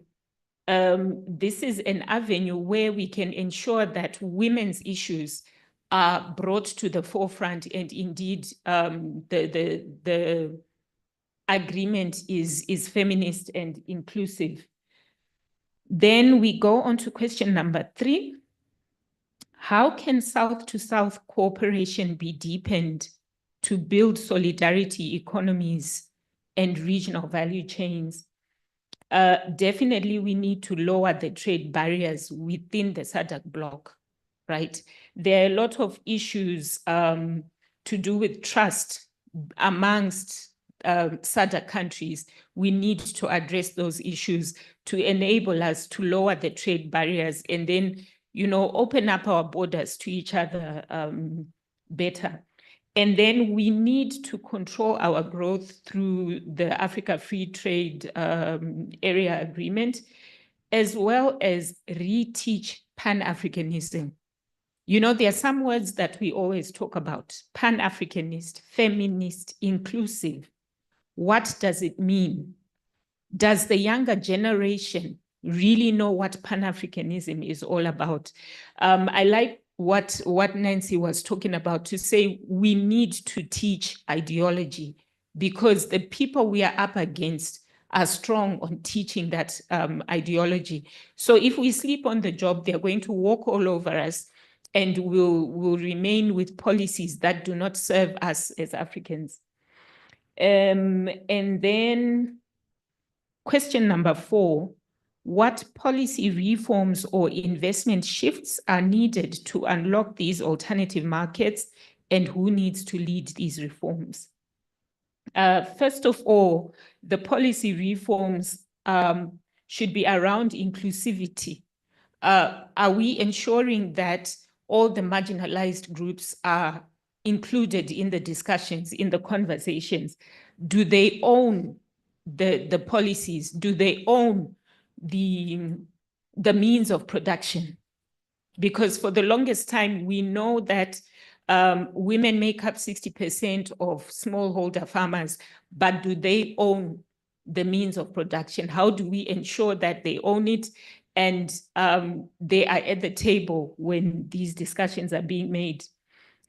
This is an avenue where we can ensure that women's issues are brought to the forefront, and indeed the agreement is feminist and inclusive. Then we go on to question number 3. How can South-to-South cooperation be deepened to build solidarity economies and regional value chains? Definitely, we need to lower the trade barriers within the SADC bloc, right? There are a lot of issues to do with trust amongst SADC countries. We need to address those issues to enable us to lower the trade barriers and then, you know, open up our borders to each other better. And then we need to control our growth through the Africa Free Trade Area Agreement, as well as reteach Pan-Africanism. You know, there are some words that we always talk about: Pan-Africanist, feminist, inclusive. What does it mean? Does the younger generation really know what Pan-Africanism is all about? I like what Nancy was talking about, to say we need to teach ideology, because the people we are up against are strong on teaching that ideology. So if we sleep on the job, they're going to walk all over us, and we'll remain with policies that do not serve us as Africans. And then question number 4, what policy reforms or investment shifts are needed to unlock these alternative markets, and who needs to lead these reforms? First of all, the policy reforms should be around inclusivity. Are we ensuring that all the marginalized groups are included in the discussions, in the conversations? Do they own the policies? Do they own the means of production? Because for the longest time, we know that women make up 60% of smallholder farmers, but do they own the means of production? How do we ensure that they own it and they are at the table when these discussions are being made?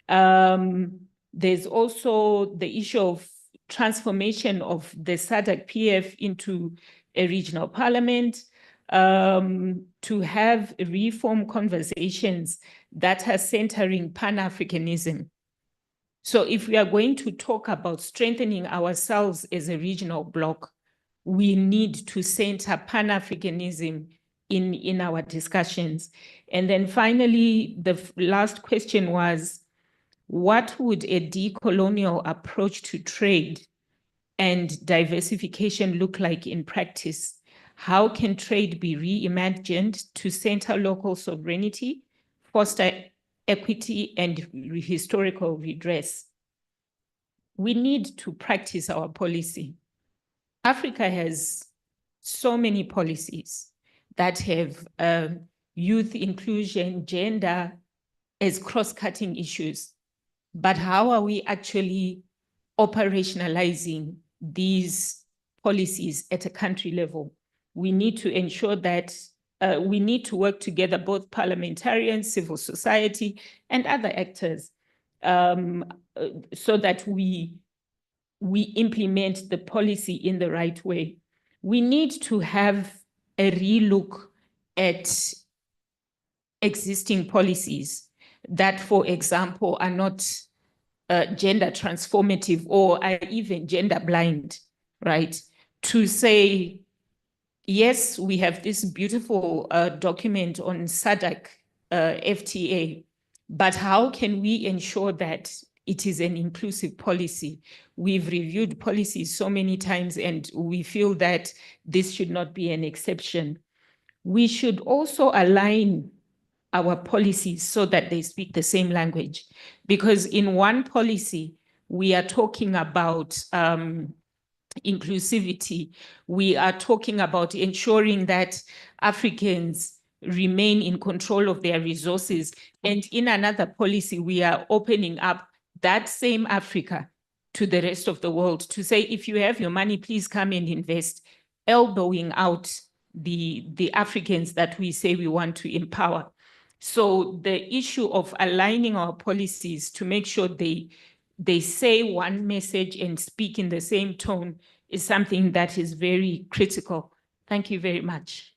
There's also the issue of transformation of the SADC PF into a regional parliament, to have reform conversations that are centering Pan-Africanism. So if we are going to talk about strengthening ourselves as a regional bloc, we need to center Pan-Africanism in our discussions. And then finally, the last question was, what would a decolonial approach to trade and diversification look like in practice? How can trade be reimagined to center local sovereignty, foster equity, and historical redress? we need to practice our policy. Africa has so many policies that have youth inclusion, gender as cross-cutting issues. But how are we actually operationalizing these policies at a country level? We need to ensure that we need to work together, both parliamentarians, civil society, and other actors, so that we implement the policy in the right way. We need to have a relook at existing policies that, for example, are not gender transformative or are even gender blind, right? To say, yes, we have this beautiful document on SADC FTA, but how can we ensure that it is an inclusive policy? We've reviewed policies so many times and we feel that this should not be an exception. We should also align our policies so that they speak the same language. Because in one policy, we are talking about inclusivity. We are talking about ensuring that Africans remain in control of their resources. And in another policy, we are opening up that same Africa to the rest of the world to say, if you have your money, please come and invest, elbowing out the Africans that we say we want to empower. So the issue of aligning our policies to make sure they say one message and speak in the same tone is something that is very critical. Thank you very much.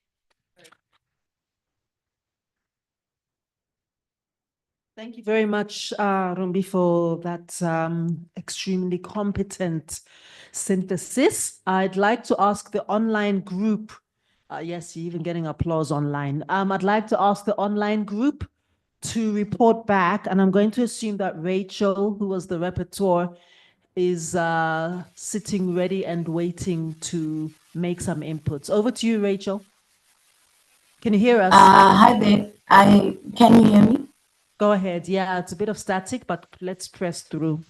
Thank you very much, Rumbi, for that extremely competent synthesis. I'd like to ask the online group. Yes, you're even getting applause online. I'd like to ask the online group to report back, and I'm going to assume that Rachel, who was the rapporteur, is sitting ready and waiting to make some inputs. Over to you, Rachel. Can you hear us? Hi there. Can you hear me? Go ahead. Yeah, it's a bit of static, but let's press through.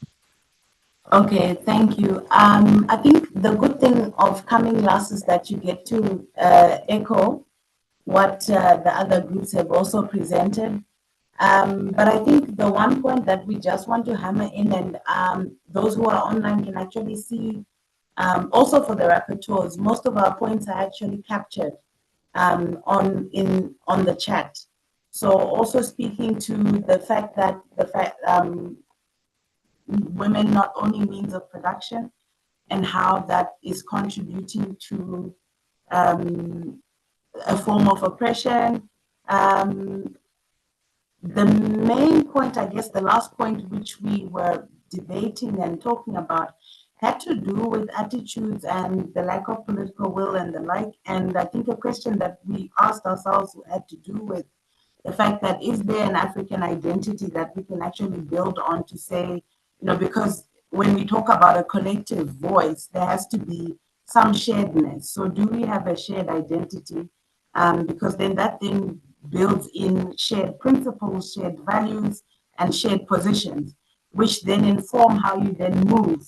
Okay, thank you. I think the good thing of coming last is that you get to echo what the other groups have also presented. But I think the one point that we just want to hammer in, and those who are online can actually see, also for the rapporteurs, most of our points are actually captured on the chat. So also speaking to the fact that women not only means of production and how that is contributing to a form of oppression. The main point, I guess the last point which we were debating and talking about had to do with attitudes and the lack of political will and the like. And I think a question that we asked ourselves had to do with the fact that is there an African identity that we can actually build on to say, you know, because when we talk about a collective voice, there has to be some sharedness. So do we have a shared identity? Because then that thing builds in shared principles, shared values, and shared positions, which then inform how you then move,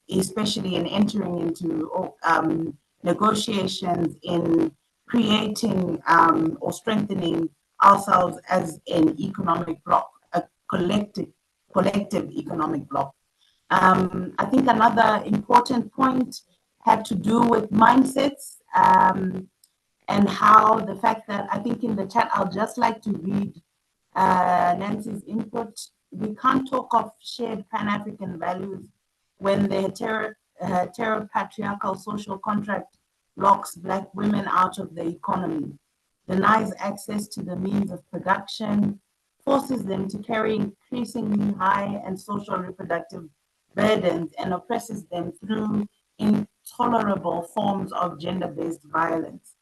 especially in entering into negotiations, in creating or strengthening ourselves as an economic bloc, a collective economic bloc. I think another important point had to do with mindsets and how the fact that I think in the chat, I'll just like to read Nancy's input. We can't talk of shared Pan-African values when the heteropatriarchal social contract locks Black women out of the economy, denies access to the means of production, forces them to carry increasingly high and social reproductive burdens, and oppresses them through intolerable forms of gender-based violence.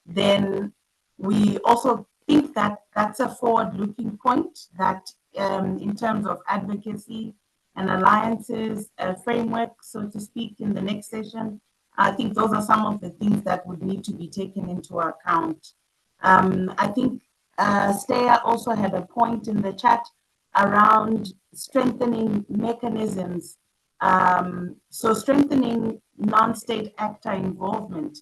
Then we also think that that's a forward-looking point, that in terms of advocacy and alliances, a framework, so to speak, in the next session, I think those are some of the things that would need to be taken into account. I think Steya also had a point in the chat around strengthening mechanisms. So strengthening non-state actor involvement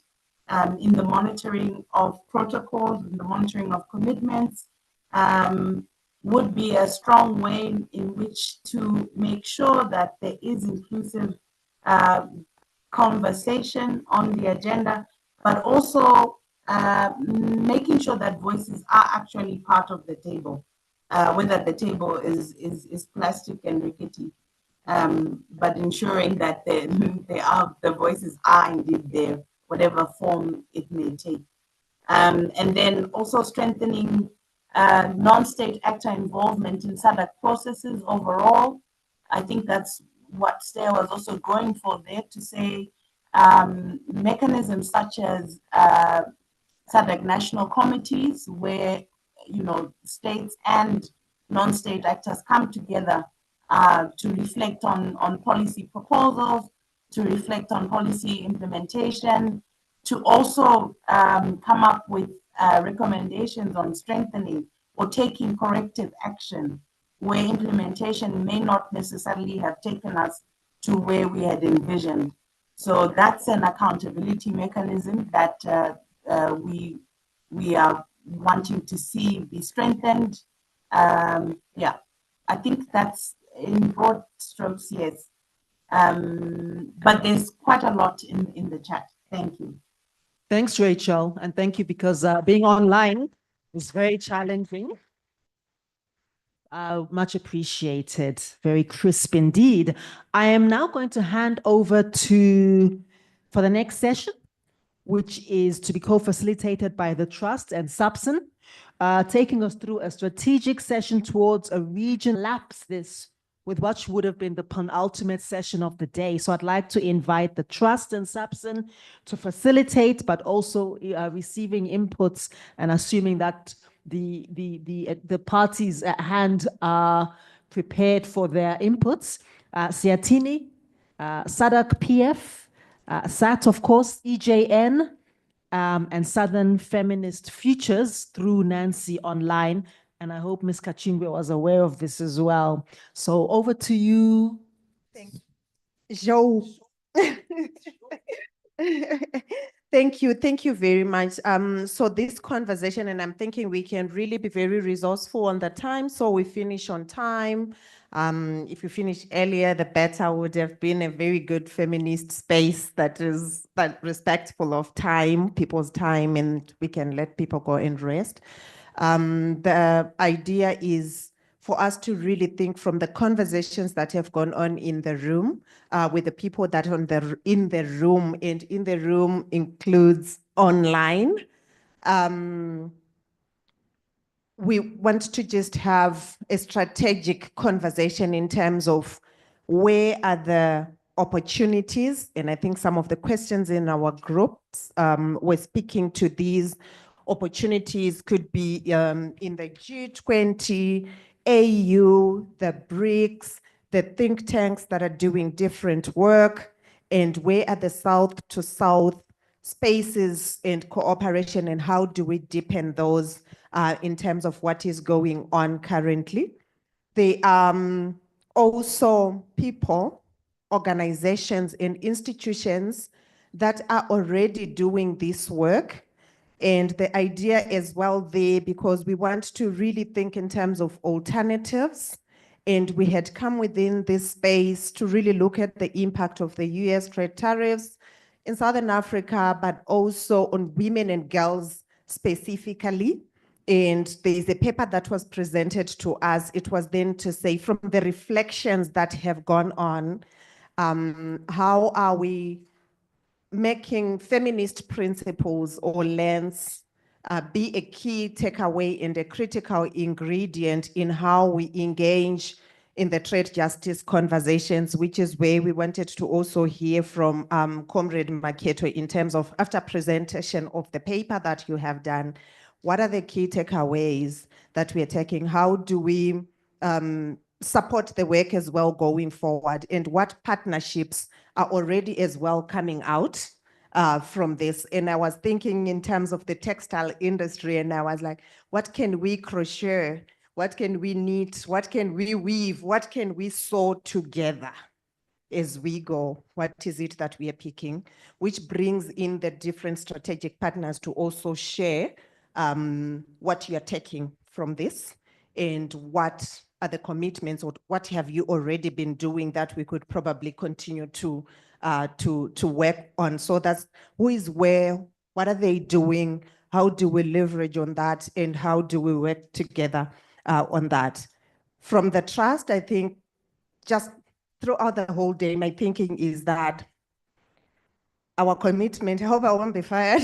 in the monitoring of protocols, in the monitoring of commitments, would be a strong way in which to make sure that there is inclusive conversation on the agenda, but also making sure that voices are actually part of the table, whether the table is plastic and rickety, but ensuring that the voices are indeed there, whatever form it may take. And then also strengthening non-state actor involvement in SADC processes overall. I think that's what Stair was also going for there, to say mechanisms such as SADC national committees, where states and non-state actors come together to reflect on policy proposals, to reflect on policy implementation, to also come up with recommendations on strengthening or taking corrective action where implementation may not necessarily have taken us to where we had envisioned. So that's an accountability mechanism that we are wanting to see be strengthened. Yeah, I think that's in broad strokes, yes. But there's quite a lot in the chat. Thank you. Thanks, Rachel, and thank you, because being online is very challenging. Much appreciated. Very crisp indeed. I am now going to hand over for the next session, which is to be co-facilitated by the Trust and SAPSN, taking us through a strategic session towards a region. Lapse this with what would have been the penultimate session of the day. So I'd like to invite the Trust and SAPSN to facilitate, but also receiving inputs and assuming that the parties at hand are prepared for their inputs. Siatini, SADC PF, SAT, of course, EJN, and Southern Feminist Futures through Nancy Online. And I hope Ms. Kachingwe was aware of this as well. So over to you. Thank you. Joe. Thank you very much. So this conversation, and I'm thinking we can really be very resourceful on the time, so we finish on time. If you finish earlier, the better. Would have been a very good feminist space that is respectful of time, people's time, and we can let people go and rest. The idea is for us to really think from the conversations that have gone on in the room with the people that are in the room, and in the room includes online. We want to just have a strategic conversation in terms of where are the opportunities, and I think some of the questions in our groups were speaking to these opportunities. Could be in the G20, AU, the BRICS, the think tanks that are doing different work, and where are the south to south spaces and cooperation, and how do we deepen those in terms of what is going on currently. There are also people, organizations, and institutions that are already doing this work. And the idea as well there, because we want to really think in terms of alternatives, and we had come within this space to really look at the impact of the US trade tariffs in Southern Africa, but also on women and girls specifically. And there is a paper that was presented to us. It was then to say, from the reflections that have gone on, how are we making feminist principles or lens be a key takeaway and a critical ingredient in how we engage in the trade justice conversations, which is where we wanted to also hear from Comrade Maketo in terms of, after presentation of the paper that you have done, what are the key takeaways that we are taking? How do we support the work as well going forward? And what partnerships are already as well coming out from this? And I was thinking in terms of the textile industry, and I was like, what can we crochet What can we knit? What can we weave? What can we sew together as we go? What is it that we are picking? Which brings in the different strategic partners to also share what you are taking from this and what are the commitments, or what have you already been doing that we could probably continue to work on. So that's who is where, what are they doing, how do we leverage on that, and how do we work together on that. From the trust, I think just throughout the whole day, my thinking is that our commitment, I hope I won't be fired.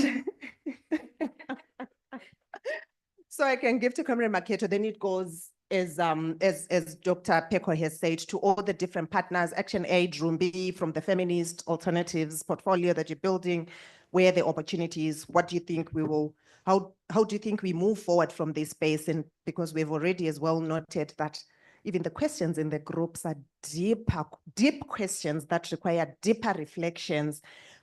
So I can give to Comrade Maketo, then it goes as Dr. Peko has said, to all the different partners, ActionAid, Rumbi, from the feminist alternatives portfolio that you're building, where the opportunities, what do you think we will, how do you think we move forward from this space? And because we've already as well noted that even the questions in the groups are deep questions that require deeper reflections,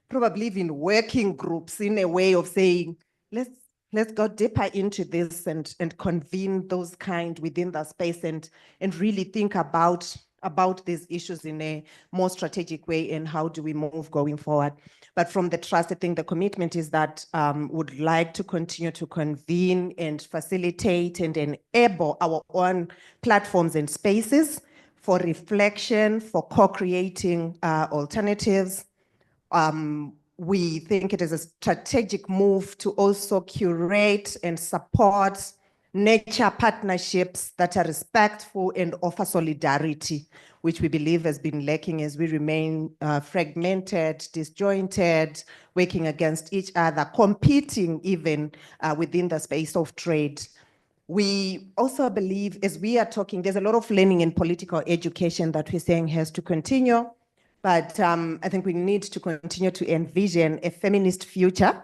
probably even working groups in a way of saying, let's go deeper into this and convene those kind within the space and really think about these issues in a more strategic way, and how do we move going forward. But from the trust, I think the commitment is that would like to continue to convene and facilitate and enable our own platforms and spaces for reflection, for co-creating alternatives. We think it is a strategic move to also curate and support nature partnerships that are respectful and offer solidarity, which we believe has been lacking as we remain fragmented, disjointed, working against each other, competing even within the space of trade. We also believe, as we are talking, there's a lot of learning in political education that we're saying has to continue. But I think we need to continue to envision a feminist future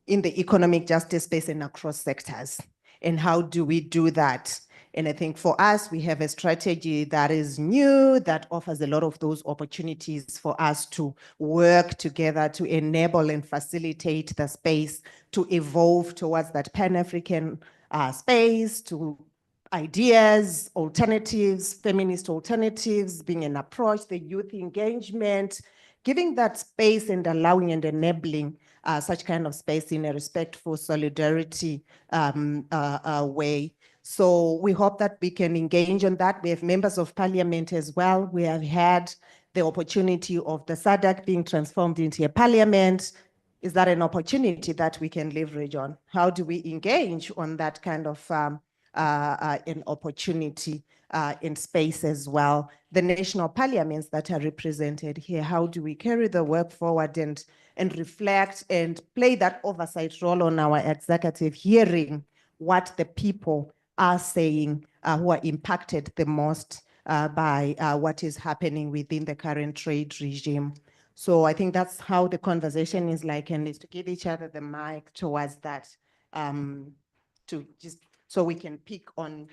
in the economic justice space and across sectors. And how do we do that? And I think for us, we have a strategy that is new, that offers a lot of those opportunities for us to work together to enable and facilitate the space to evolve towards that Pan-African space, to ideas, alternatives, feminist alternatives, being an approach, the youth engagement, giving that space and allowing and enabling such kind of space in a respectful solidarity way. So we hope that we can engage on that. We have members of parliament as well. We have had the opportunity of the SADC being transformed into a parliament. Is that an opportunity that we can leverage on? How do we engage on that kind of an opportunity in space as well? The national parliaments that are represented here, how do we carry the work forward and reflect and play that oversight role on our executive, hearing what the people are saying who are impacted the most by what is happening within the current trade regime. So I think that's how the conversation is like, and is to give each other the mic towards that, to just so we can pick on,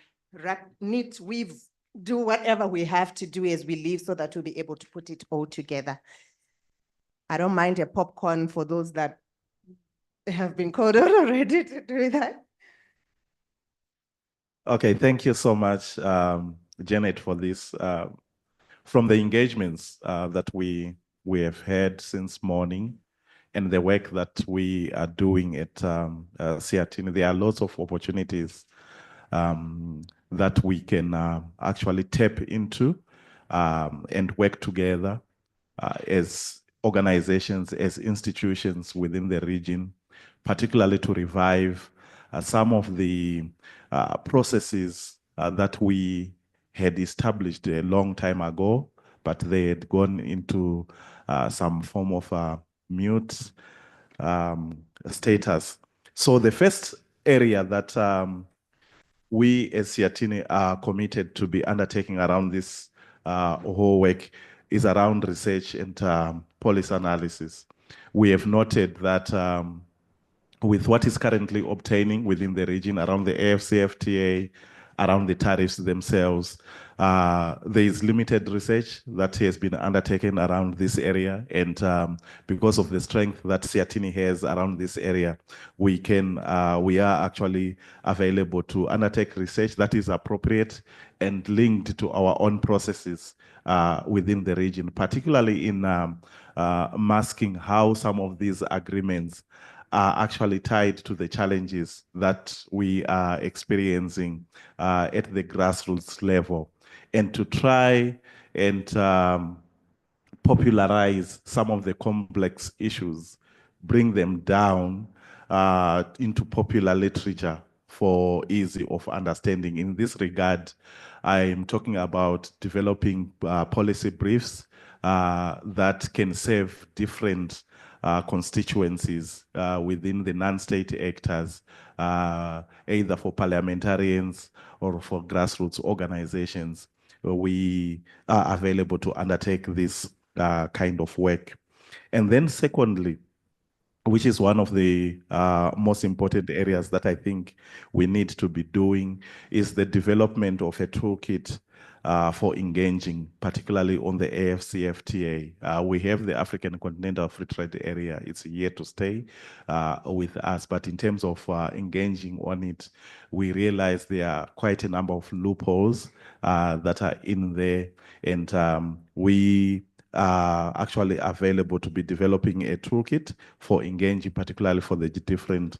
knit, weave, do whatever we have to do as we leave so that we'll be able to put it all together. I don't mind a popcorn for those that have been coded already to do that. Okay, thank you so much, Janet, for this. From the engagements that we have had since morning and the work that we are doing at Siatini, there are lots of opportunities that we can actually tap into and work together as organizations, as institutions within the region, particularly to revive some of the processes that we had established a long time ago, but they had gone into some form of mute status. So the first area that we as Siatini are committed to be undertaking around this whole work is around research and policy analysis. We have noted that with what is currently obtaining within the region around the AFCFTA, around the tariffs themselves. There is limited research that has been undertaken around this area, and because of the strength that Siatini has around this area, we are actually available to undertake research that is appropriate and linked to our own processes within the region, particularly in masking how some of these agreements are actually tied to the challenges that we are experiencing at the grassroots level, and to try and popularize some of the complex issues, bring them down into popular literature for ease of understanding. In this regard, I'm talking about developing policy briefs that can serve different constituencies within the non-state actors, either for parliamentarians or for grassroots organizations. We are available to undertake this kind of work. And then secondly, which is one of the most important areas that I think we need to be doing, is the development of a toolkit for engaging, particularly on the AfCFTA. We have the African Continental Free Trade Area. It's here to stay with us. But in terms of engaging on it, we realize there are quite a number of loopholes that are in there. And we are actually available to be developing a toolkit for engaging, particularly for the different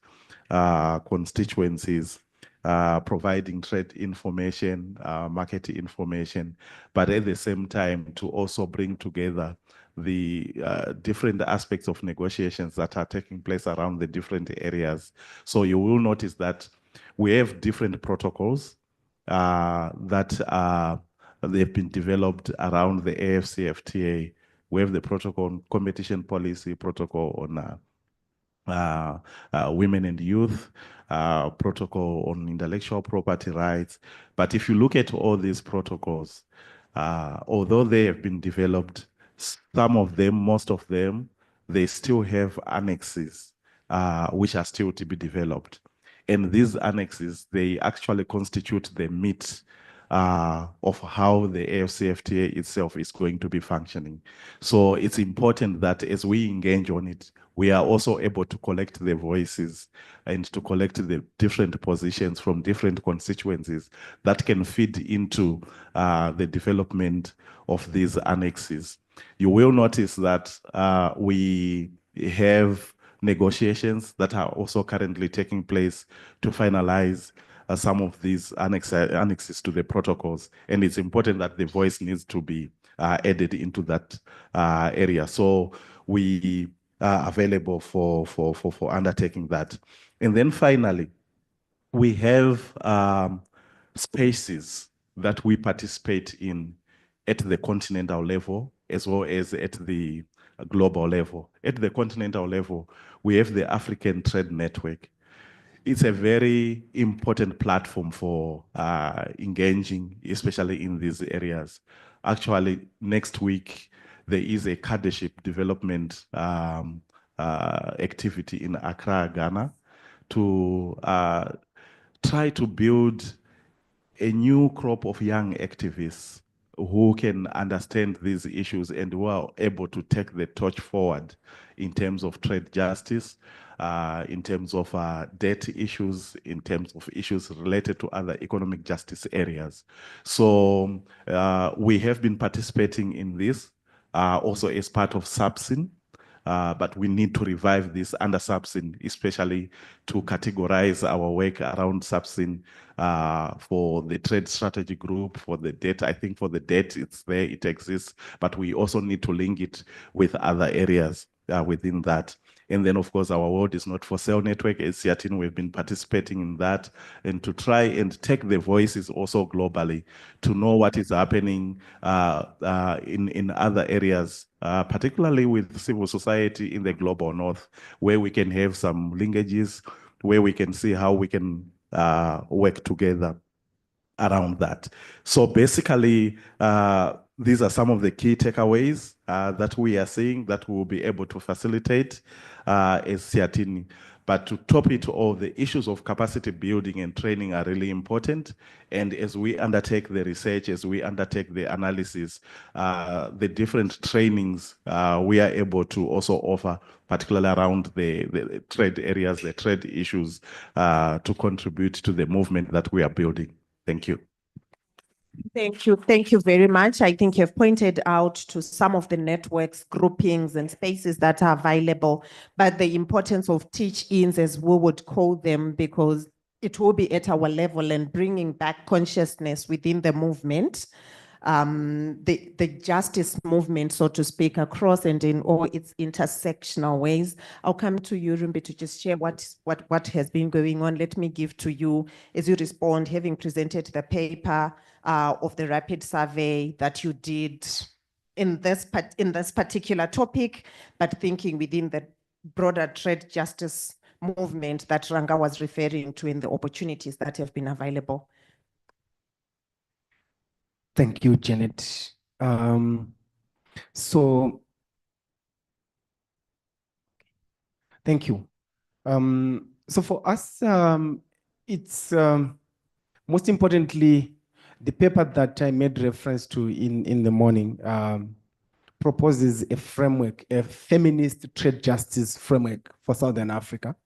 constituencies, providing trade information, market information, but at the same time to also bring together the different aspects of negotiations that are taking place around the different areas. So you will notice that we have different protocols that they've been developed around the AfCFTA. We have the protocol on competition policy, protocol on women and youth, protocol on intellectual property rights. But if you look at all these protocols, although they have been developed, some of them, most of them, they still have annexes which are still to be developed. And these annexes, they actually constitute the meat of how the AfCFTA itself is going to be functioning. So it's important that as we engage on it, we are also able to collect the voices and to collect the different positions from different constituencies that can feed into the development of these annexes. You will notice that we have negotiations that are also currently taking place to finalize some of these annexes to the protocols. And it's important that the voice needs to be added into that area. So we are available for undertaking that. And then finally, we have spaces that we participate in at the continental level, as well as at the global level. At the continental level, we have the African Trade Network. It's a very important platform for engaging, especially in these areas. Actually, next week, there is a cadreship development activity in Accra, Ghana, to try to build a new crop of young activists who can understand these issues and who are able to take the torch forward in terms of trade justice, in terms of debt issues, in terms of issues related to other economic justice areas. So we have been participating in this also as part of SAPSIN, but we need to revive this under SAPSIN, especially to categorize our work around SAPSIN for the trade strategy group, for the debt. I think for the debt, it's there, it exists, but we also need to link it with other areas within that. And then, of course, our World is Not for Sale network, as Siatini, we've been participating in that, and to try and take the voices also globally to know what is happening in other areas, particularly with civil society in the global north, where we can have some linkages, where we can see how we can work together around that. So basically, these are some of the key takeaways that we are seeing that we will be able to facilitate as Siatini. But to top it all, the issues of capacity building and training are really important. And as we undertake the research, as we undertake the analysis, the different trainings we are able to also offer, particularly around the trade areas, the trade issues, to contribute to the movement that we are building. Thank you. Thank you. Thank you very much. I think you've pointed out to some of the networks, groupings, and spaces that are available, but the importance of teach-ins, as we would call them, because it will be at our level and bringing back consciousness within the movement, the justice movement, so to speak, across and in all its intersectional ways. I'll come to you, Rumbi, to just share what has been going on. Let me give to you, as you respond, having presented the paper of the rapid survey that you did in this particular topic, but thinking within the broader trade justice movement that Ranga was referring to, in the opportunities that have been available. Thank you, Janet. So, thank you. So for us, it's most importantly, the paper that I made reference to in the morning proposes a framework, a feminist trade justice framework for Southern Africa,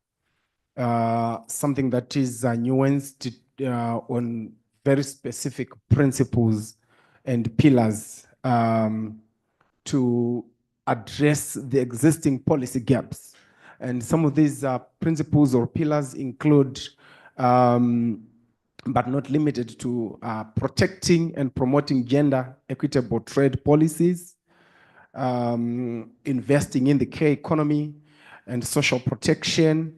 something that is nuanced on very specific principles and pillars to address the existing policy gaps. And some of these principles or pillars include, but not limited to, protecting and promoting gender equitable trade policies, investing in the care economy and social protection.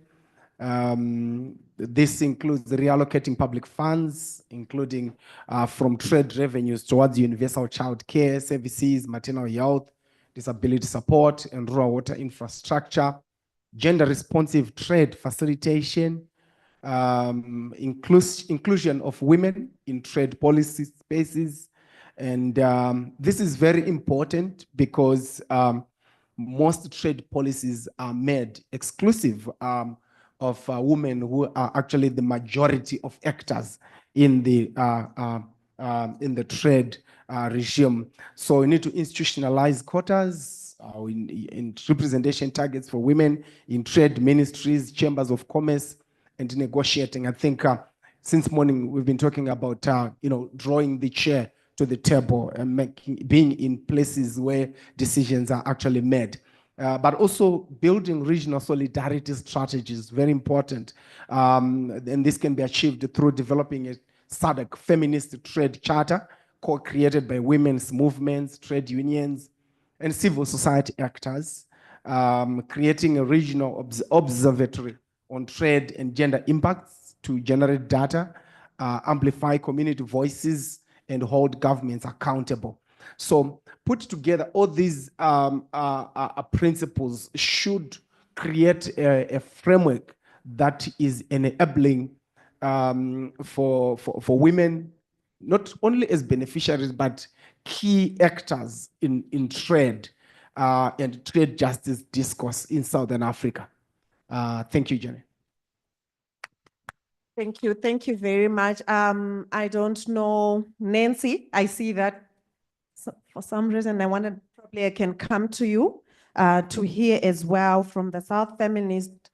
This includes reallocating public funds, including from trade revenues towards universal child care services, maternal health, disability support, and rural water infrastructure, gender responsive trade facilitation, inclusion of women in trade policy spaces. And this is very important because most trade policies are made exclusive of women who are actually the majority of actors in the trade regime. So we need to institutionalize quotas in representation targets for women in trade ministries, chambers of commerce, and negotiating. I think since morning we've been talking about drawing the chair to the table and being in places where decisions are actually made. But also building regional solidarity strategies, very important. And this can be achieved through developing a SADC feminist trade charter, co-created by women's movements, trade unions, and civil society actors, creating a regional observatory on trade and gender impacts to generate data, amplify community voices, and hold governments accountable. So put together all these principles should create a framework that is enabling for women, not only as beneficiaries, but key actors in trade and trade justice discourse in Southern Africa. Thank you, Jenny. Thank you. Thank you very much. I don't know, Nancy, I see that for some reason probably I can come to you to hear as well from the South Feminist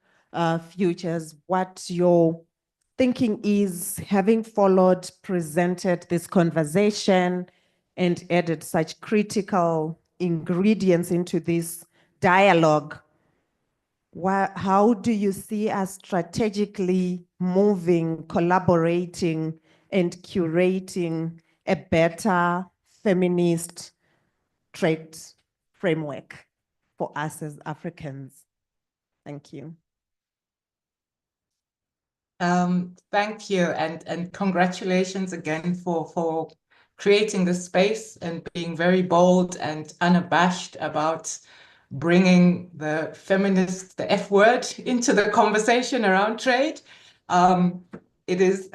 Futures what your thinking is, having followed, presented this conversation and added such critical ingredients into this dialogue. How do you see us strategically moving, collaborating, and curating a better feminist trade framework for us as Africans? Thank you. Thank you, and congratulations again for creating this space and being very bold and unabashed about bringing the feminist, the F word, into the conversation around trade. It is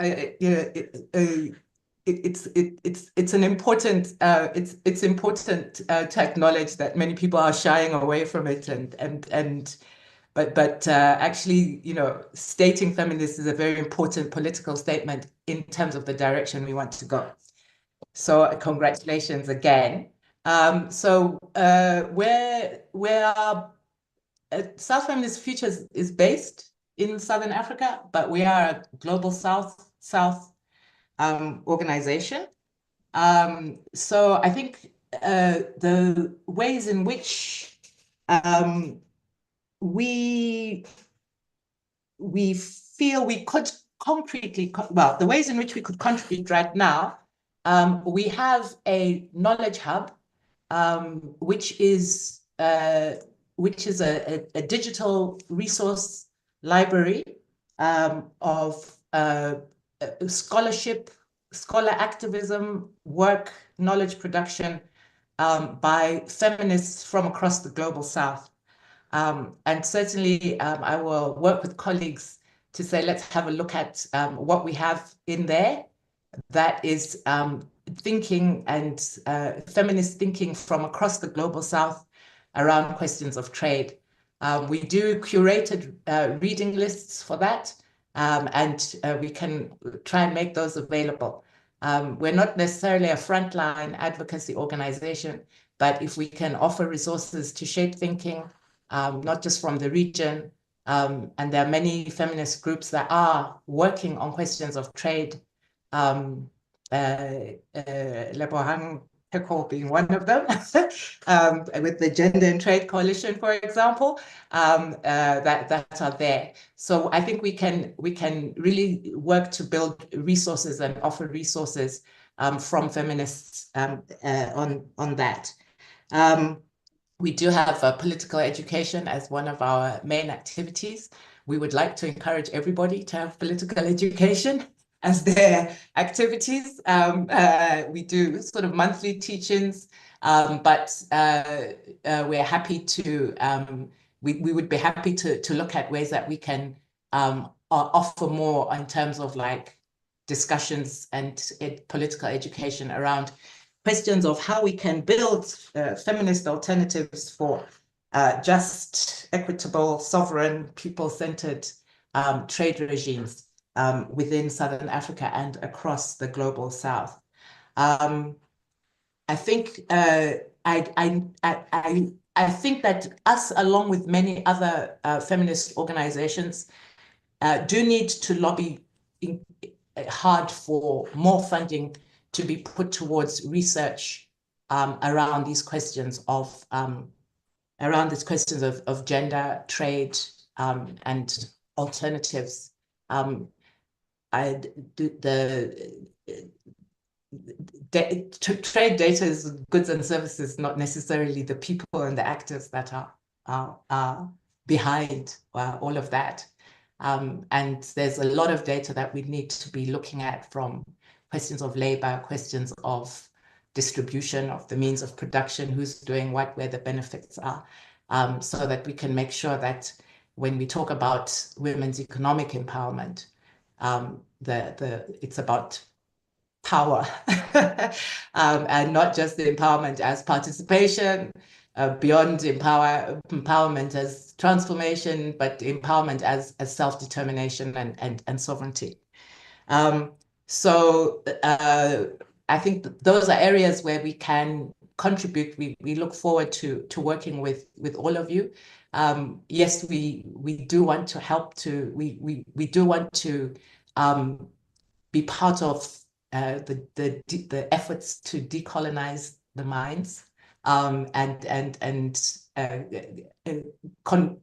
it's important to acknowledge that many people are shying away from it, and but actually, you know, stating feminist is a very important political statement in terms of the direction we want to go. So congratulations again. Where our South Feminist Futures is based in Southern Africa, but we are a global South organization. So I think the ways in which we feel we could concretely, well, the ways in which we could contribute right now, we have a knowledge hub, which is a digital resource library of scholarship, scholar activism, work, knowledge production by feminists from across the global South. And certainly I will work with colleagues to say, let's have a look at what we have in there that is thinking and feminist thinking from across the global South around questions of trade. We do curated reading lists for that, and we can try and make those available. We're not necessarily a frontline advocacy organization, but if we can offer resources to shape thinking, not just from the region, and there are many feminist groups that are working on questions of trade, Lebohang Peko being one of them, with the Gender and Trade Coalition, for example, that are there. So I think we can really work to build resources and offer resources from feminists on that. We do have political education as one of our main activities. We would like to encourage everybody to have political education as their activities. We do sort of monthly teach-ins, but we're happy to, we would be happy to look at ways that we can offer more in terms of like discussions and political education around questions of how we can build feminist alternatives for just, equitable, sovereign, people-centered trade regimes within Southern Africa and across the global South. I think I think that us, along with many other feminist organizations, do need to lobby hard for more funding to be put towards research around these questions of gender, trade, and alternatives. Trade data is goods and services, not necessarily the people and the actors that are behind all of that. And there's a lot of data that we need to be looking at, from questions of labor, questions of distribution of the means of production, who's doing what, where the benefits are, so that we can make sure that when we talk about women's economic empowerment, it's about power and not just the empowerment as participation, beyond empowerment as transformation, but empowerment as self-determination and sovereignty. So I think those are areas where we can contribute. We look forward to working with all of you. Yes, we do want to help we do want to be part of the efforts to decolonize the minds and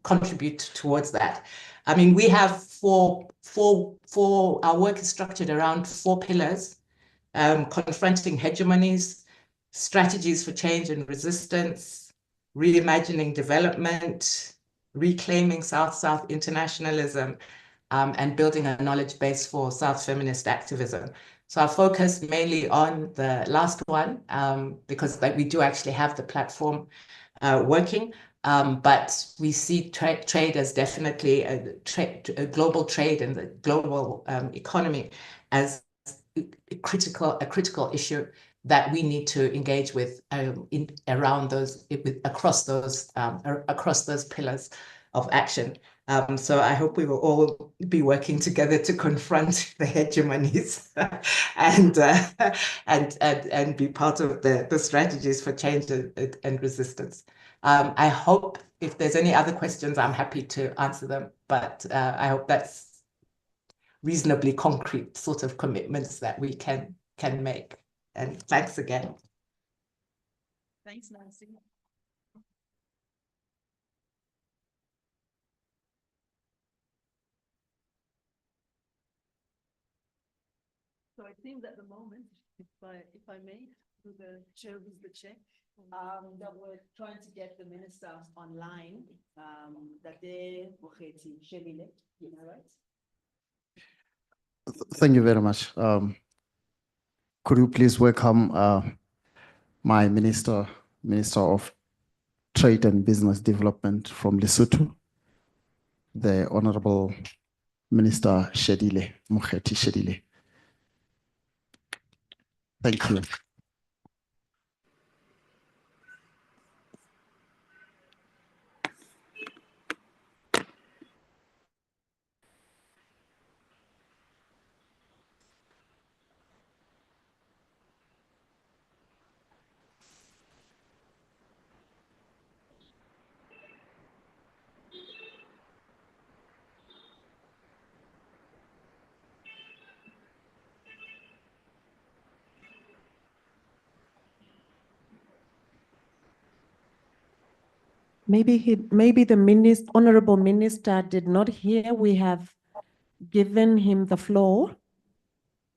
contribute towards that. I mean, we have our work is structured around 4 pillars: confronting hegemonies, strategies for change and resistance, reimagining development, reclaiming South-South internationalism, and building a knowledge base for South feminist activism. So I focus mainly on the last one, because we do actually have the platform working, but we see trade as definitely a global trade and the global economy as a critical issue that we need to engage with across those pillars. of action. So I hope we will all be working together to confront the hegemonies and be part of the strategies for change and resistance. I hope if there's any other questions, I'm happy to answer them, but I hope that's reasonably concrete sort of commitments that we can make. And thanks again. Thanks, Nancy. So it seems at the moment, if I may, to the chair who's the chair, that we're trying to get the minister online, Dade Mokgethi Shebilile, you know, right? Thank you very much. Could you please welcome my Minister of Trade and Business Development from Lesotho, the Honorable Minister Shedile Mokgethi Shedile. Thank you. Maybe the honorable minister did not hear. We have given him the floor.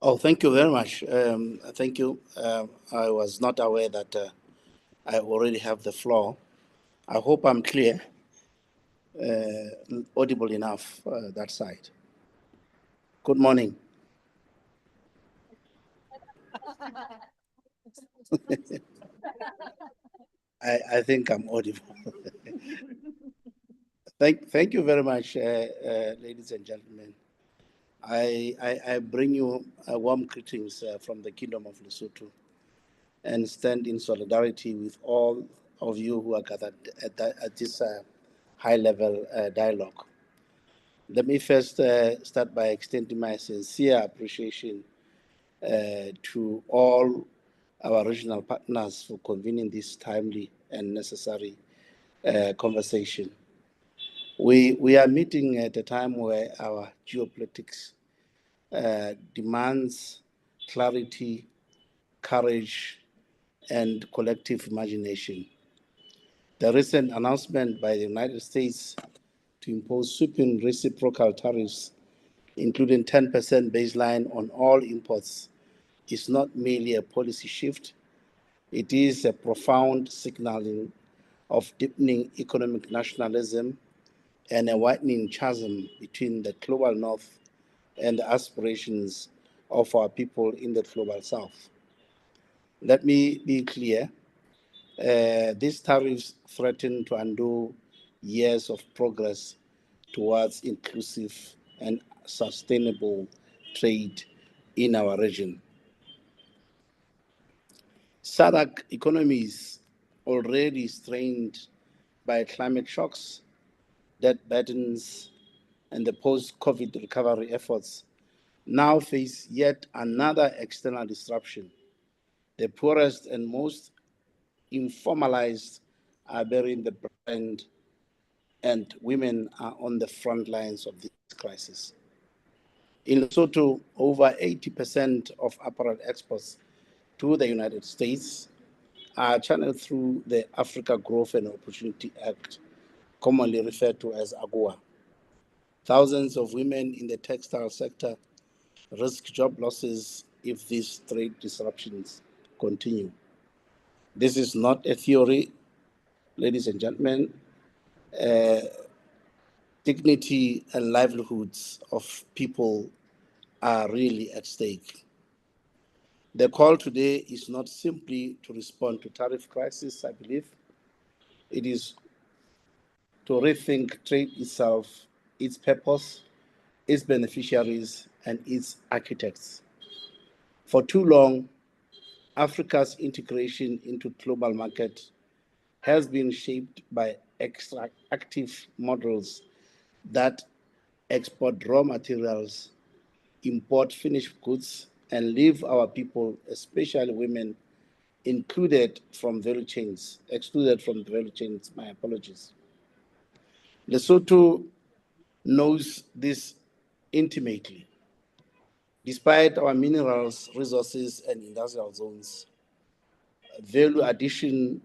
Oh, thank you very much. Thank you. I was not aware that I already have the floor. I hope I'm clear, audible enough that side. Good morning. I think I'm audible. Thank you very much, ladies and gentlemen. I bring you warm greetings from the Kingdom of Lesotho and stand in solidarity with all of you who are gathered at this high-level dialogue. Let me first start by extending my sincere appreciation to all our regional partners for convening this timely and necessary conversation. We are meeting at a time where our geopolitics demands clarity, courage, and collective imagination. The recent announcement by the United States to impose sweeping reciprocal tariffs, including 10% baseline on all imports, is not merely a policy shift. It is a profound signaling of deepening economic nationalism and a widening chasm between the global north and the aspirations of our people in the global south. Let me be clear. These tariffs threaten to undo years of progress towards inclusive and sustainable trade in our region. SADC economies, already strained by climate shocks, debt burdens, and the post-COVID recovery efforts, now face yet another external disruption. The poorest and most informalized are bearing the brunt, and women are on the front lines of this crisis. In Lesotho, over 80% of apparel exports to the United States are channeled through the Africa Growth and Opportunity Act, commonly referred to as AGOA. Thousands of women in the textile sector risk job losses if these trade disruptions continue. This is not a theory, ladies and gentlemen. Dignity and livelihoods of people are really at stake. The call today is not simply to respond to tariff crisis, I believe. It is to rethink trade itself, its purpose, its beneficiaries, and its architects. For too long, Africa's integration into global market has been shaped by active models that export raw materials, import finished goods, and leave our people, especially women, excluded from value chains. My apologies. Lesotho knows this intimately. Despite our minerals, resources, and industrial zones, value addition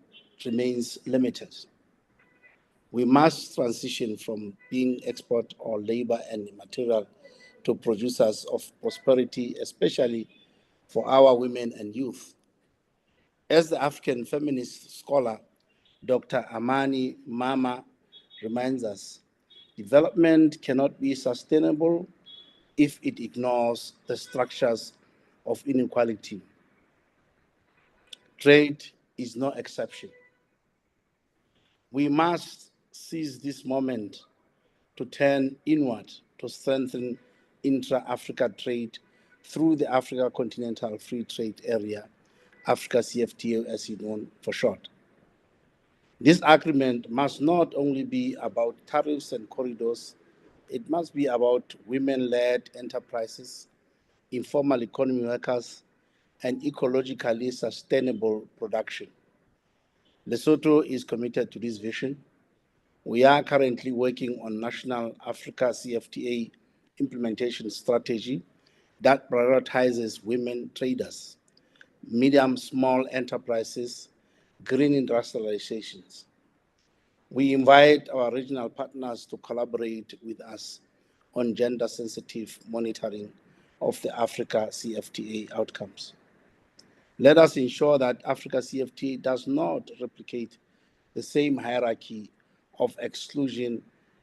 remains limited. We must transition from being export or labor and material to producers of prosperity, especially for our women and youth. As the African feminist scholar, Dr. Amani Mama reminds us, development cannot be sustainable if it ignores the structures of inequality. Trade is no exception. We must seize this moment to turn inward to strengthen intra-Africa trade through the Africa Continental Free Trade Area, Africa CFTA as it's known for short. This agreement must not only be about tariffs and corridors, it must be about women-led enterprises, informal economy workers, and ecologically sustainable production. Lesotho is committed to this vision. We are currently working on National Africa CFTA implementation strategy that prioritizes women traders, medium small enterprises, green industrializations. We invite our regional partners to collaborate with us on gender-sensitive monitoring of the Africa CFTA outcomes. Let us ensure that Africa CFTA does not replicate the same hierarchy of exclusion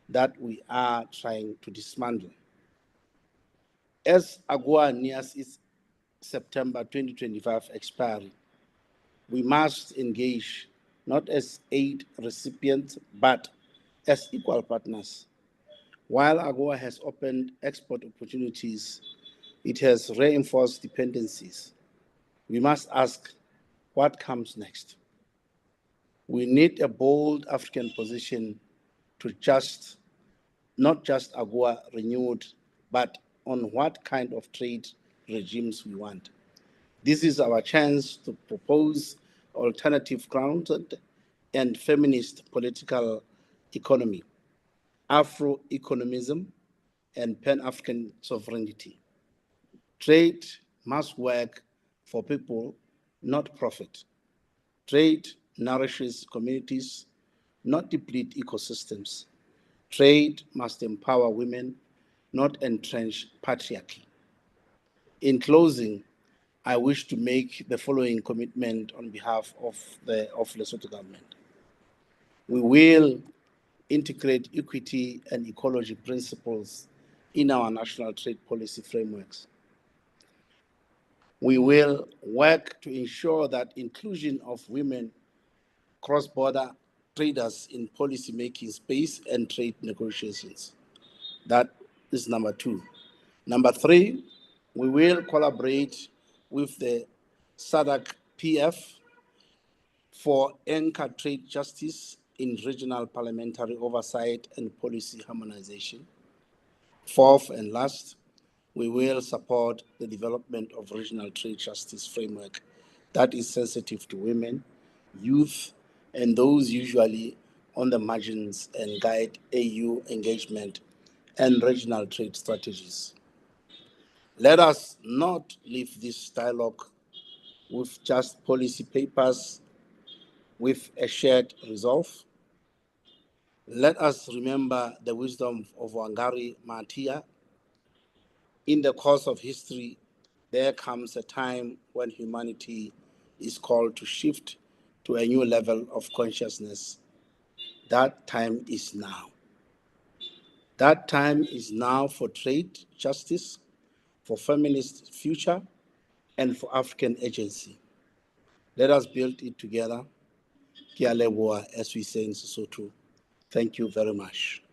that we are trying to dismantle. As AGOA nears its September 2025 expiry, we must engage not as aid recipients, but as equal partners. While AGOA has opened export opportunities, it has reinforced dependencies. We must ask, what comes next? We need a bold African position to not just AGOA renewed, but on what kind of trade regimes we want. This is our chance to propose alternative grounded and feminist political economy, Afro-economism, and Pan-African sovereignty. Trade must work for people, not profit. Trade nourishes communities, not deplete ecosystems. Trade must empower women, not entrench patriarchy. In closing, I wish to make the following commitment on behalf of the Lesotho government. We will integrate equity and ecology principles in our national trade policy frameworks. We will work to ensure that inclusion of women cross-border traders in policy-making space and trade negotiations. That is number 2. Number 3, we will collaborate with the SADC PF for anchor trade justice in regional parliamentary oversight and policy harmonization. 4th and last, we will support the development of regional trade justice framework that is sensitive to women, youth, and those usually on the margins and guide AU engagement and regional trade strategies. Let us not leave this dialogue with just policy papers with a shared resolve. Let us remember the wisdom of Wangari Maathai. In the course of history, there comes a time when humanity is called to shift to a new level of consciousness. That time is now. That time is now for trade justice, for feminist future, and for African agency. Let us build it together. Ke a leboha, as we say in Sesotho. Thank you very much.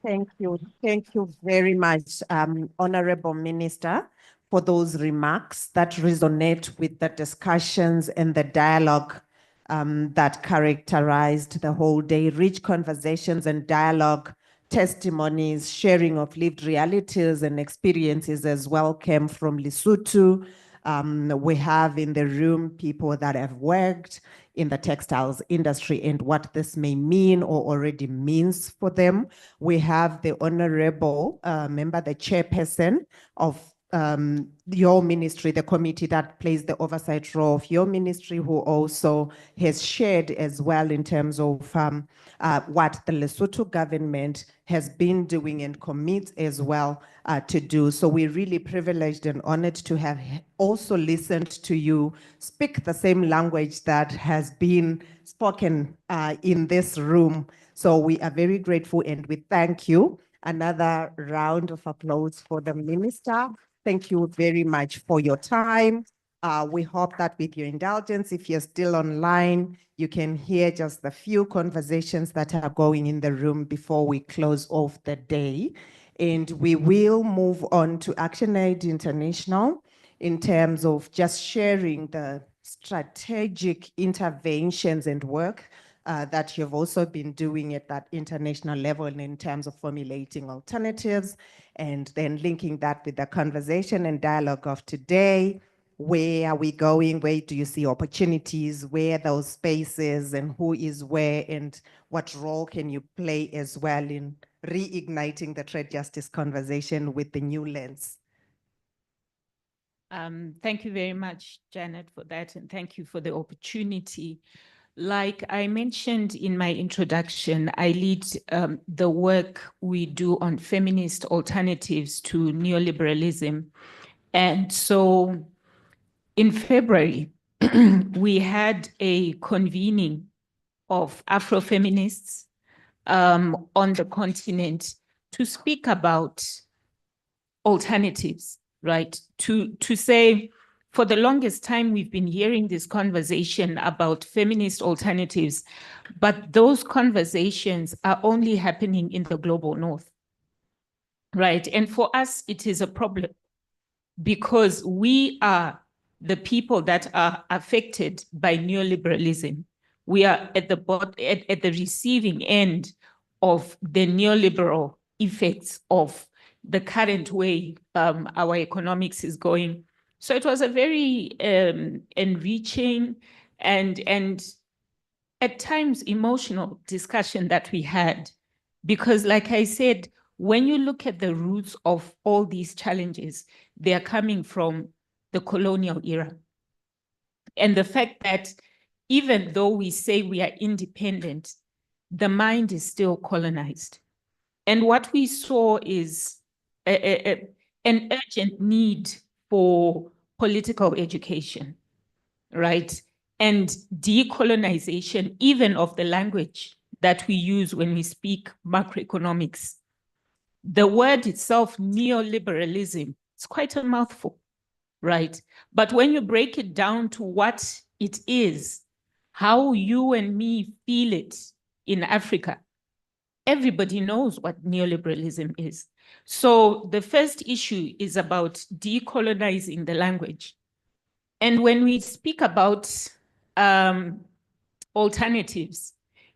Thank you. Thank you very much, Honorable Minister, for those remarks that resonate with the discussions and the dialogue that characterized the whole day. Rich conversations and dialogue, testimonies, sharing of lived realities and experiences as well came from Lesotho. We have in the room people that have worked in the textiles industry and what this may mean or already means for them. We have the honorable member, the chairperson of your ministry, the committee that plays the oversight role of your ministry, who also has shared as well in terms of what the Lesotho government has been doing and commits as well to do. So we're really privileged and honored to have also listened to you speak the same language that has been spoken in this room. So we are very grateful and we thank you. Another round of applause for the minister. Thank you very much for your time. We hope that with your indulgence, if you're still online, you can hear just the few conversations that are going in the room before we close off the day. And we will move on to ActionAid International in terms of just sharing the strategic interventions and work that you've also been doing at that international level in terms of formulating alternatives and then linking that with the conversation and dialogue of today. Where are we going? Where do you see opportunities? Where are those spaces and who is where and what role can you play as well in reigniting the trade justice conversation with the new lens? Thank you very much, Janet, for that, and thank you for the opportunity. Like I mentioned in my introduction, I lead the work we do on feminist alternatives to neoliberalism. And so in February, we had a convening of Afrofeminists on the continent to speak about alternatives, right? To say, for the longest time, we've been hearing this conversation about feminist alternatives, but those conversations are only happening in the global north, right? And for us, it is a problem because we are the people that are affected by neoliberalism. We are at the receiving end of the neoliberal effects of the current way our economics is going. So it was a very enriching and at times emotional discussion that we had, because like I said, when you look at the roots of all these challenges, they are coming from the colonial era. And the fact that even though we say we are independent, the mind is still colonized. And what we saw is an urgent need for political education, right? And decolonization, even of the language that we use when we speak macroeconomics. The word itself, neoliberalism, it's quite a mouthful, right? But when you break it down to what it is, how you and me feel it in Africa, everybody knows what neoliberalism is. So the first issue is about decolonizing the language. And when we speak about alternatives,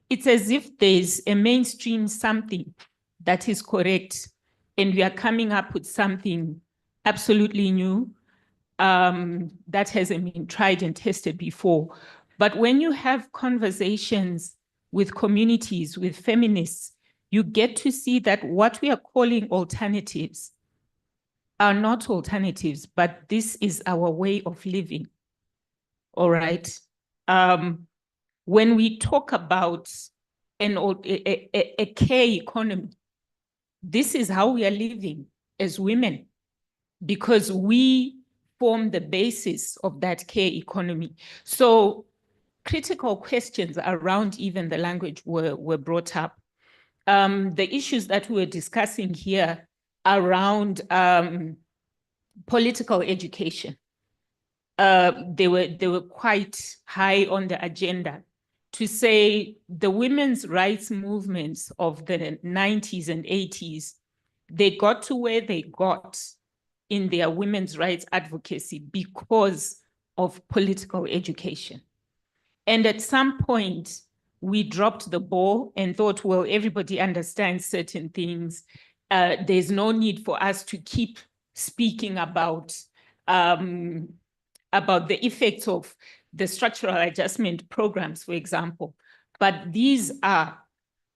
it's as if there's a mainstream something that is correct, and we are coming up with something absolutely new that hasn't been tried and tested before. But when you have conversations with communities, with feminists, you get to see that what we are calling alternatives are not alternatives, but this is our way of living, all right? When we talk about a care economy, this is how we are living as women, because we form the basis of that care economy. So critical questions around even the language were brought up. The issues that we were discussing here around political education, they were quite high on the agenda to say the women's rights movements of the 90s and 80s, they got to where they got in their women's rights advocacy because of political education. And at some point, we dropped the ball and thought, well, everybody understands certain things. There's no need for us to keep speaking about the effects of the structural adjustment programs, for example. But these are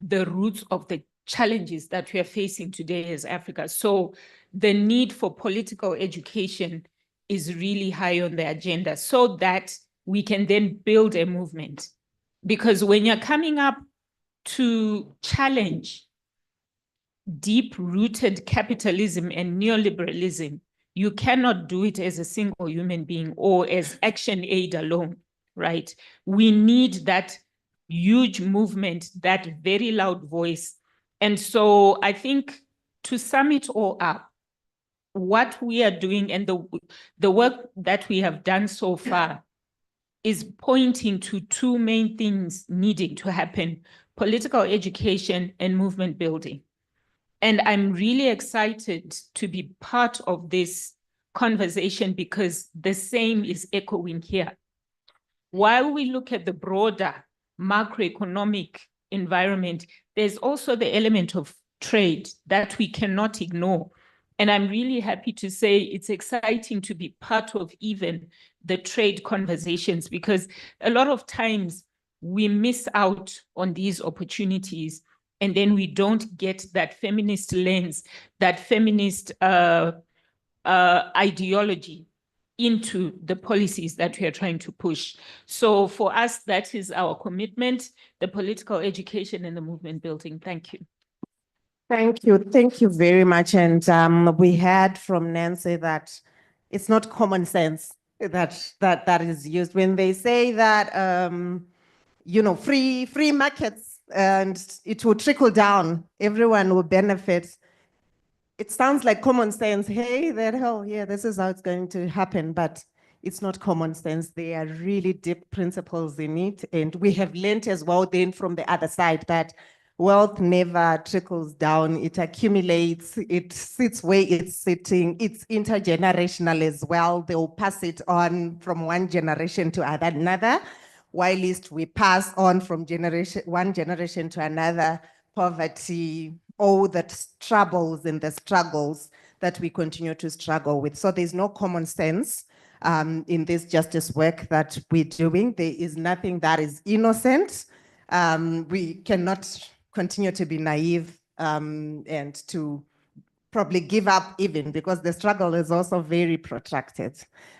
the roots of the challenges that we are facing today as Africa. So the need for political education is really high on the agenda so that we can then build a movement. Because when you're coming up to challenge deep-rooted capitalism and neoliberalism, you cannot do it as a single human being or as Action Aid alone, right? We need that huge movement, that very loud voice. And so I think to sum it all up, what we are doing and the work that we have done so far is pointing to two main things needing to happen: political education and movement building. And I'm really excited to be part of this conversation because the same is echoing here. While we look at the broader macroeconomic environment, there's also the element of trade that we cannot ignore. And I'm really happy to say it's exciting to be part of even the trade conversations, because a lot of times we miss out on these opportunities and then we don't get that feminist lens, that feminist ideology into the policies that we are trying to push. So for us, that is our commitment, the political education and the movement building. Thank you. Thank you. Thank you very much. And we heard from Nancy that it's not common sense that is used when they say that, you know, free markets and it will trickle down, everyone will benefit. It sounds like common sense. Hey, that hell, yeah, this is how it's going to happen, but it's not common sense. There are really deep principles in it. And we have learned as well then from the other side that wealth never trickles down, it accumulates, it sits where it's sitting, it's intergenerational as well. They'll pass it on from one generation to another, while we pass on from one generation to another, poverty, all the troubles and the struggles that we continue to struggle with. So there's no common sense in this justice work that we're doing. There is nothing that is innocent. We cannot continue to be naive and to probably give up even, because the struggle is also very protracted.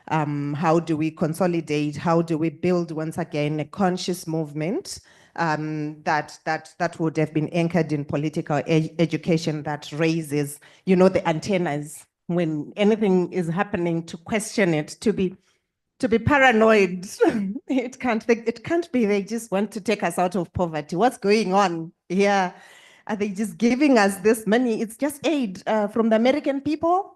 How do we consolidate? How do we build once again a conscious movement that would have been anchored in political education that raises, you know, the antennas when anything is happening, to question it, to be paranoid. It can't be they just want to take us out of poverty. What's going on here? Are they just giving us this money? It's just aid from the American people?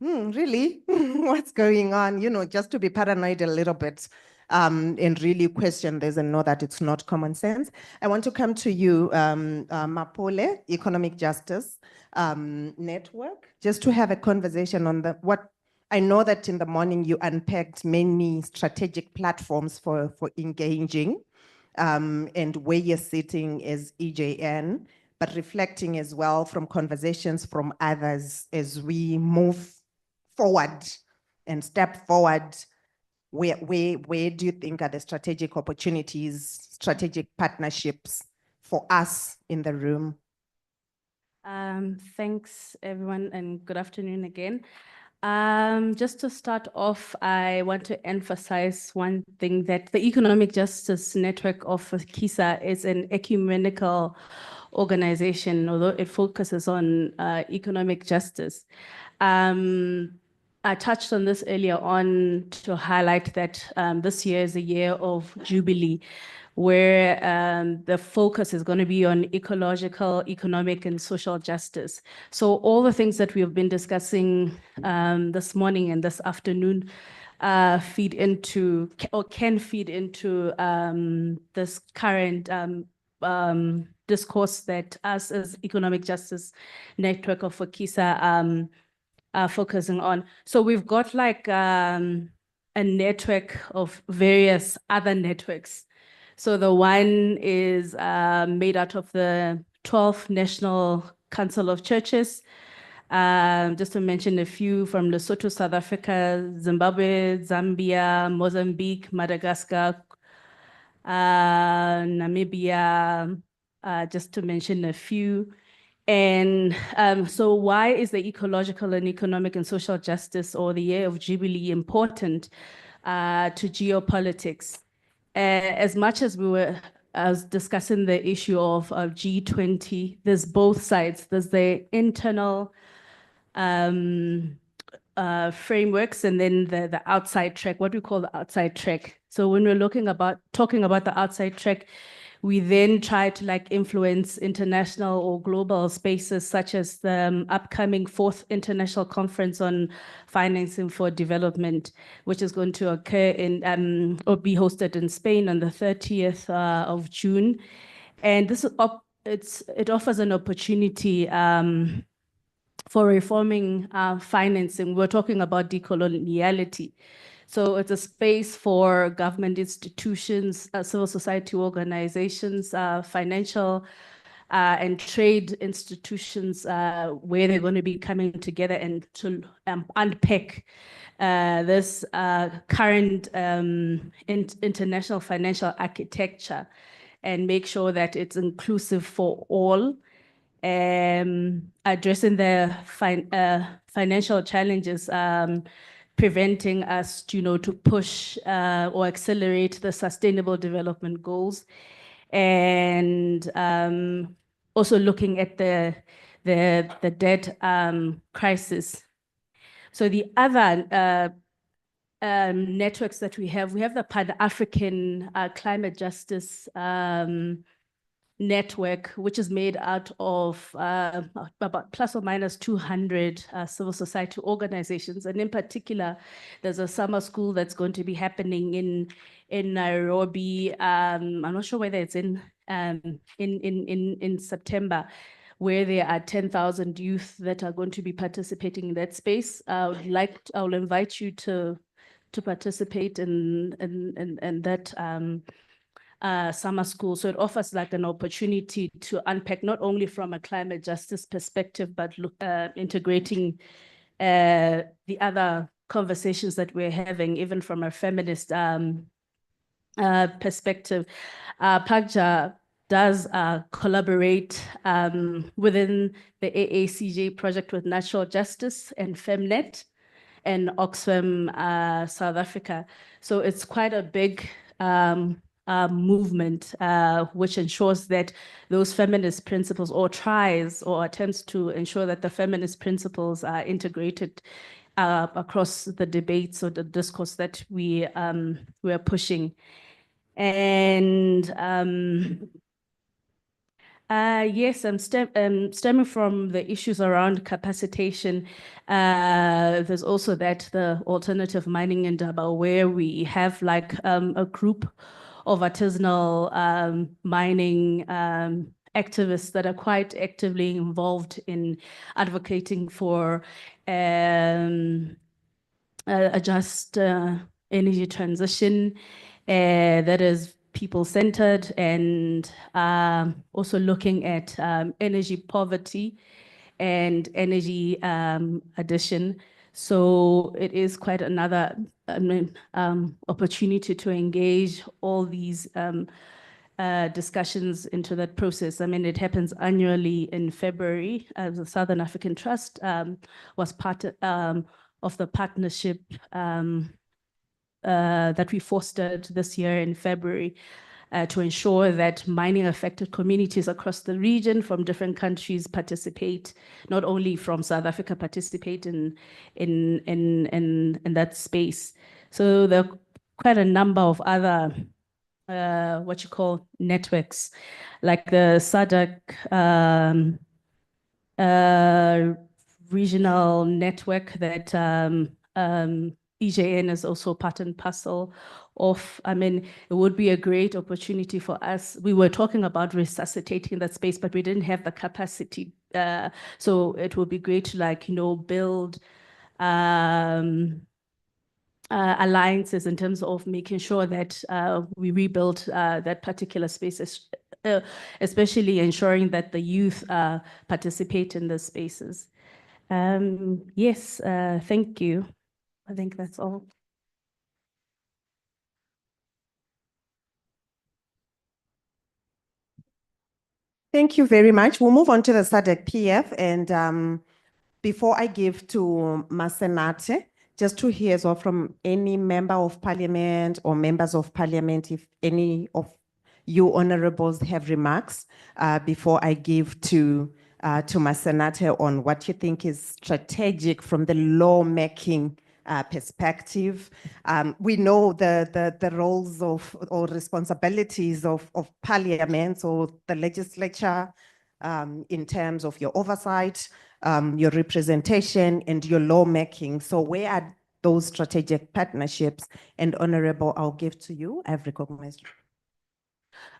Really? What's going on? You know, just to be paranoid a little bit and really question this and know that it's not common sense. I want to come to you, Mapole, Economic Justice Network, just to have a conversation on what I know that in the morning you unpacked many strategic platforms for engaging and where you're sitting as EJN, but reflecting as well from conversations from others as we move forward and step forward. Where do you think are the strategic opportunities, strategic partnerships for us in the room? Thanks, everyone, and good afternoon again. Just to start off, I want to emphasize one thing, that the Economic Justice Network of KISA is an ecumenical organization, although it focuses on economic justice. I touched on this earlier on to highlight that this year is a year of Jubilee, where the focus is going to be on ecological, economic, and social justice. So all the things that we have been discussing this morning and this afternoon feed into, or can feed into this current discourse that us as Economic Justice Network of KISA are focusing on. So we've got like a network of various other networks So the one is made out of the 12th National Council of Churches. Just to mention a few from Lesotho, South Africa, Zimbabwe, Zambia, Mozambique, Madagascar, Namibia, just to mention a few. And so why is the ecological and economic and social justice, or the Year of Jubilee, important to geopolitics? As much as I was discussing the issue of G20, there's both sides. There's the internal frameworks, and then the outside track, what we call the outside track. So when we're talking about the outside track, we then try to like influence international or global spaces, such as the upcoming 4th International Conference on Financing for Development, which is going to occur in or be hosted in Spain on the 30th of June. And this it offers an opportunity for reforming financing. We're talking about decoloniality. So it's a space for government institutions, civil society organizations, financial and trade institutions, where they're going to be coming together and to unpack this current international financial architecture and make sure that it's inclusive for all, addressing the financial challenges, preventing us, to push or accelerate the sustainable development goals, and also looking at the debt crisis. So the other networks that we have the Pan-African Climate Justice Network, which is made out of about plus or minus 200 civil society organizations. And in particular, there's a summer school that's going to be happening in Nairobi. I'm not sure whether it's in September, where there are 10,000 youth that are going to be participating in that space. I'll invite you to participate in that summer school. So it offers like an opportunity to unpack not only from a climate justice perspective, but integrating the other conversations that we're having, even from a feminist perspective. PACJA does collaborate within the AACJ project with Natural Justice and FemNet and Oxfam South Africa. So it's quite a big movement, which ensures that those feminist principles, or tries or attempts to ensure that the feminist principles are integrated across the debates or the discourse that we are pushing. And yes, stemming from the issues around capacitation, there's also the alternative mining in Durban, where we have like a group of artisanal mining activists that are quite actively involved in advocating for a just energy transition that is people-centered, and also looking at energy poverty and energy addition. So it is quite another opportunity to engage all these discussions into that process. I mean, it happens annually in February. The Southern African Trust was part of the partnership that we fostered this year in February to ensure that mining affected communities across the region from different countries participate, not only from South Africa, participate in that space. So there are quite a number of other what you call networks, like the SADC regional network that EJN is also part and parcel of. I mean, it would be a great opportunity for us. We were talking about resuscitating that space, but we didn't have the capacity. So it would be great to build alliances in terms of making sure that we rebuild that particular space, especially ensuring that the youth participate in the spaces. Yes, thank you. I think that's all. Thank you very much. We'll move on to the SADC PF, and before I give to Masenate, just to hear as well from any member of parliament or members of parliament, if any of you honorables have remarks, before I give to Masenate on what you think is strategic from the lawmaking perspective. We know the roles of or responsibilities of parliament or the legislature in terms of your oversight, your representation, and your lawmaking. So where are those strategic partnerships? And Honorable, I'll give to you. I've recognized.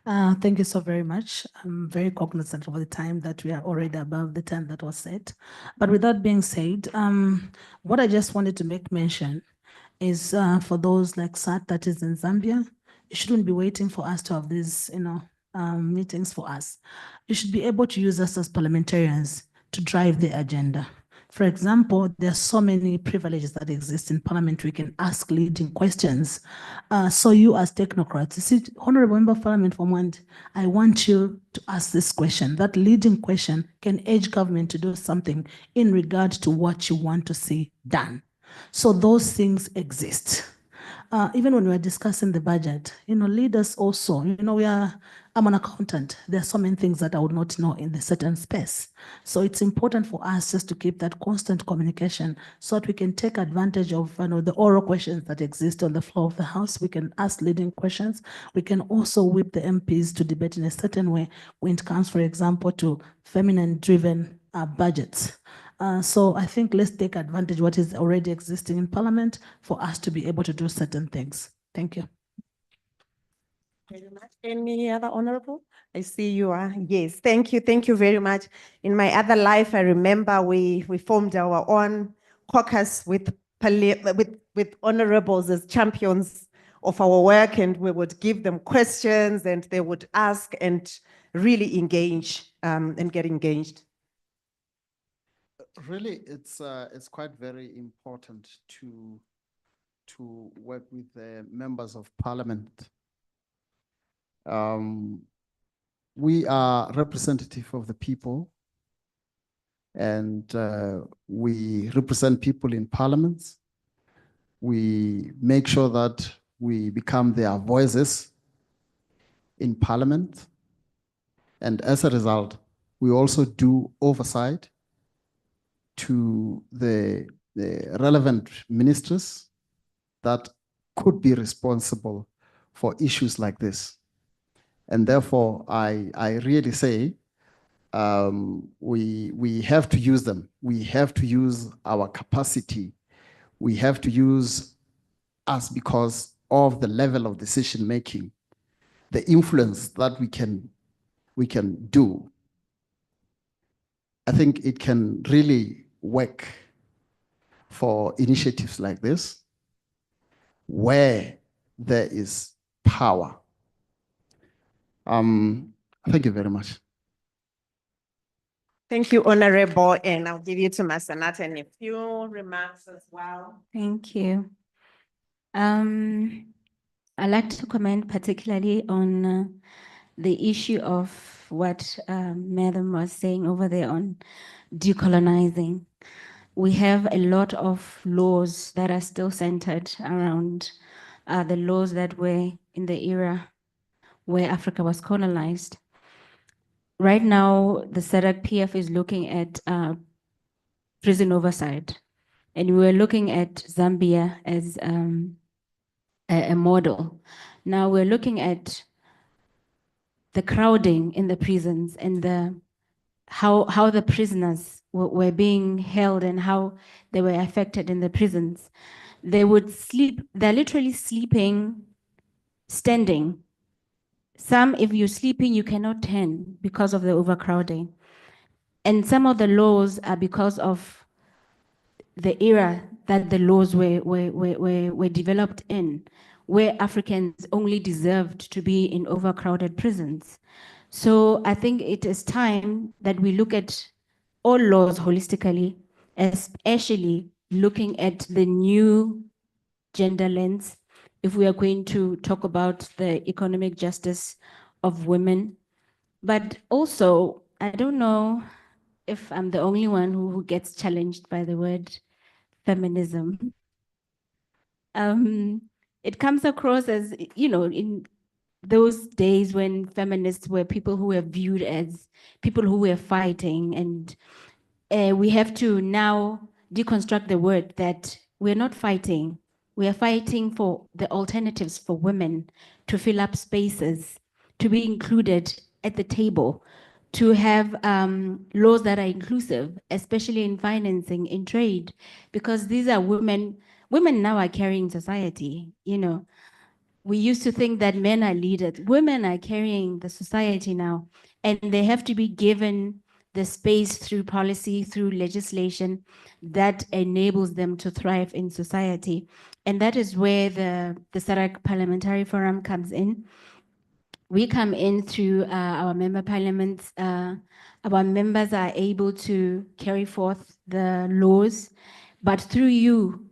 Thank you so very much. I'm very cognizant of the time that we are already above the time that was set. But with that being said, what I just wanted to make mention is for those like SAT that is in Zambia, you shouldn't be waiting for us to have these, meetings for us. You should be able to use us as parliamentarians to drive the agenda. For example, there are so many privileges that exist in parliament. We can ask leading questions. So you as technocrats, you see, Honorable Member of Parliament from Wand, I want you to ask this question. That leading question can urge government to do something in regard to what you want to see done. So those things exist. Even when we're discussing the budget, leaders also, I'm an accountant. There are so many things that I would not know in the certain space. So it's important for us just to keep that constant communication so that we can take advantage of the oral questions that exist on the floor of the House. We can ask leading questions. We can also whip the MPs to debate in a certain way when it comes, for example, to feminine-driven budgets. So I think let's take advantage of what is already existing in Parliament for us to be able to do certain things. Thank you. Very much. Any other honorable? I see you are. Yes, thank you. Thank you very much. In my other life, I remember we formed our own caucus with honorables as champions of our work, and we would give them questions and they would ask and really engage and get engaged. Really, it's quite very important to work with the members of parliament. We are representative of the people, and we represent people in parliaments. We make sure that we become their voices in parliament. And as a result, we also do oversight to the relevant ministers that could be responsible for issues like this. And therefore, I really say we have to use them. We have to use our capacity. We have to use us because of the level of decision making, the influence that we can do. I think it can really work for initiatives like this, where there is power. Thank you very much. Thank you, Honorable, and I'll give you to Masenate and a few remarks as well. Thank you. I'd like to comment particularly on the issue of what Madam was saying over there on decolonizing. We have a lot of laws that are still centered around the laws that were in the era where Africa was colonized. Right now, the SADC PF is looking at prison oversight, and we're looking at Zambia as a model. Now we're looking at the crowding in the prisons and how the prisoners were being held and how they were affected in the prisons. They would sleep, they're literally sleeping standing. Some, if you're sleeping, you cannot turn because of the overcrowding. And some of the laws are because of the era that the laws were developed in, where Africans only deserved to be in overcrowded prisons. So I think it is time that we look at all laws holistically, especially looking at the new gender lens, if we are going to talk about the economic justice of women. But also, I don't know if I'm the only one who gets challenged by the word feminism. It comes across as, you know, in those days when feminists were people who were viewed as people who were fighting, and we have to now deconstruct the word that we're not fighting. We are fighting for the alternatives for women to fill up spaces, to be included at the table, to have laws that are inclusive, especially in financing, in trade, because these are women. Women now are carrying society, you know. We used to think that men are leaders. Women are carrying the society now, and they have to be given the space through policy, through legislation that enables them to thrive in society. And that is where the SADC Parliamentary Forum comes in. We come in through our member parliaments. Our members are able to carry forth the laws, but through you,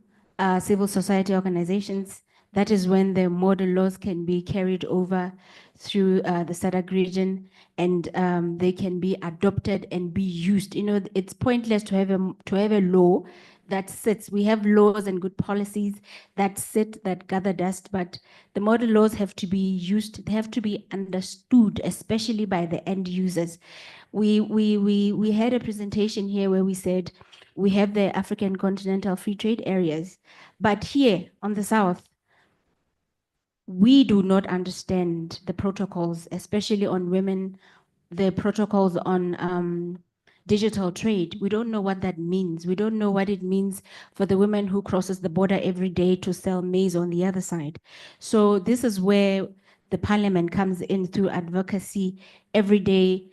civil society organizations, that is when the model laws can be carried over through the SADC region, and they can be adopted and be used. You know, it's pointless to have a law that sits. We have laws and good policies that sit, that gather dust, but the model laws have to be used. They have to be understood, especially by the end users. We had a presentation here where we said we have the African continental free trade areas, but here on the South, we do not understand the protocols, especially on women, the protocols on digital trade. We don't know what that means. We don't know what it means for the woman who crosses the border every day to sell maize on the other side. So this is where the parliament comes in through advocacy every day,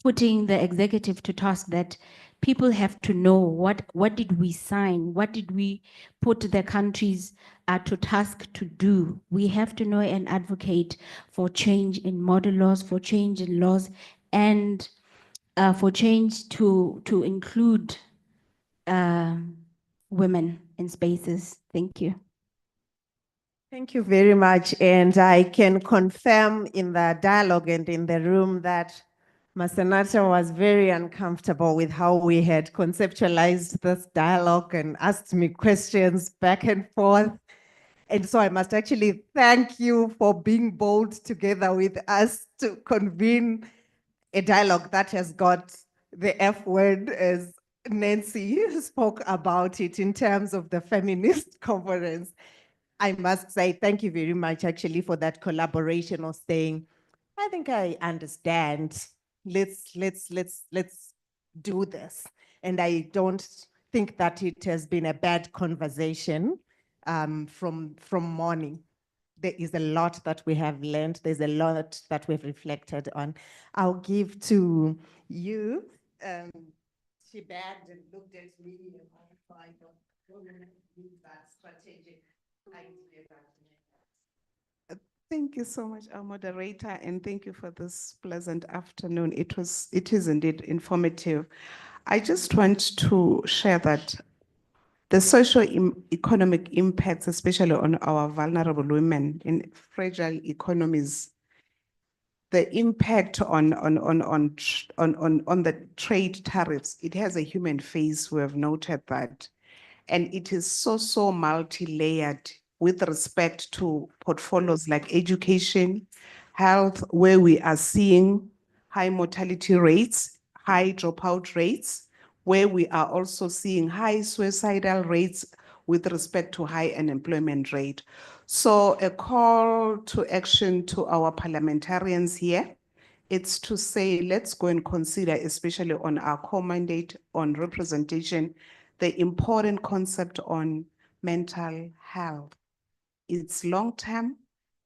putting the executive to task that people have to know what did we sign, what did we put the countries to task to do. We have to know and advocate for change in model laws, for change in laws, and for change to include women in spaces. Thank you. Thank you very much. And I can confirm in the dialogue and in the room that Masenata was very uncomfortable with how we had conceptualized this dialogue and asked me questions back and forth. And so I must actually thank you for being bold together with us to convene a dialogue that has got the F word, as Nancy spoke about it, in terms of the feminist conference. I must say thank you very much actually for that collaboration of saying, I think I understand. Let's do this. And I don't think that it has been a bad conversation from morning. There is a lot that we have learned. There's a lot that we've reflected on. I'll give to you. She bagged and looked at me and I don't need that strategic idea. Thank you so much, our moderator, and thank you for this pleasant afternoon. It is indeed informative. I just want to share that the socio-economic impacts, especially on our vulnerable women in fragile economies, the impact on the trade tariffs, it has a human face. We have noted that, and it is so multi-layered with respect to portfolios like education, health, where we are seeing high mortality rates, high dropout rates, where we are also seeing high suicidal rates with respect to high unemployment rate. So a call to action to our parliamentarians here, it's to say, let's go and consider, especially on our core mandate on representation, the important concept on mental health. It's long-term,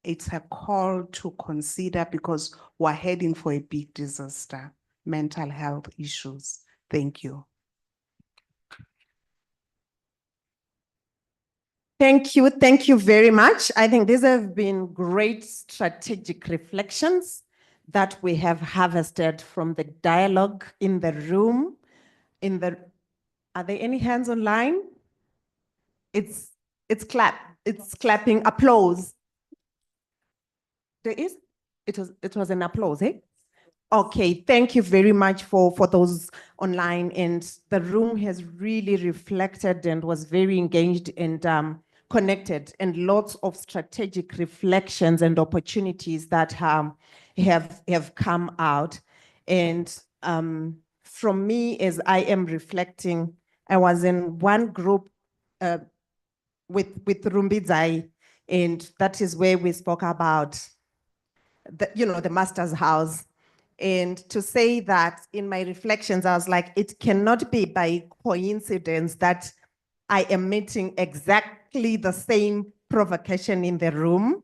it's a call to consider because we're heading for a big disaster, mental health issues. Thank you. Thank you. Thank you very much. I think these have been great strategic reflections that we have harvested from the dialogue in the room. Are there any hands online? It's clapping, applause. There is? It was an applause, eh? Okay, thank you very much for those online, and the room has really reflected and was very engaged and connected, and lots of strategic reflections and opportunities that have come out. And from me, as I am reflecting, I was in one group with Rumbidzai, and that is where we spoke about the master's house. And to say that in my reflections, I was like, it cannot be by coincidence that I am meeting exactly the same provocation in the room.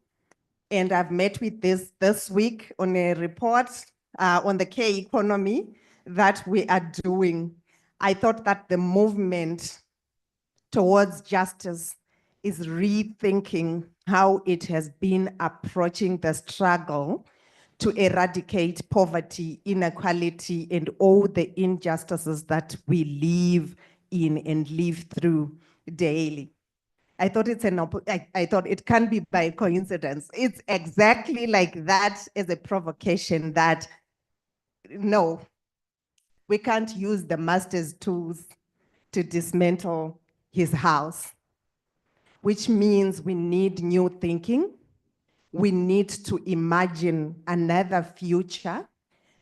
And I've met with this week on a report on the K economy that we are doing. I thought that the movement towards justice is rethinking how it has been approaching the struggle to eradicate poverty, inequality, and all the injustices that we live in and live through daily. I thought I thought it can't be by coincidence. It's exactly like that as a provocation that, no, we can't use the master's tools to dismantle his house, which means we need new thinking. We need to imagine another future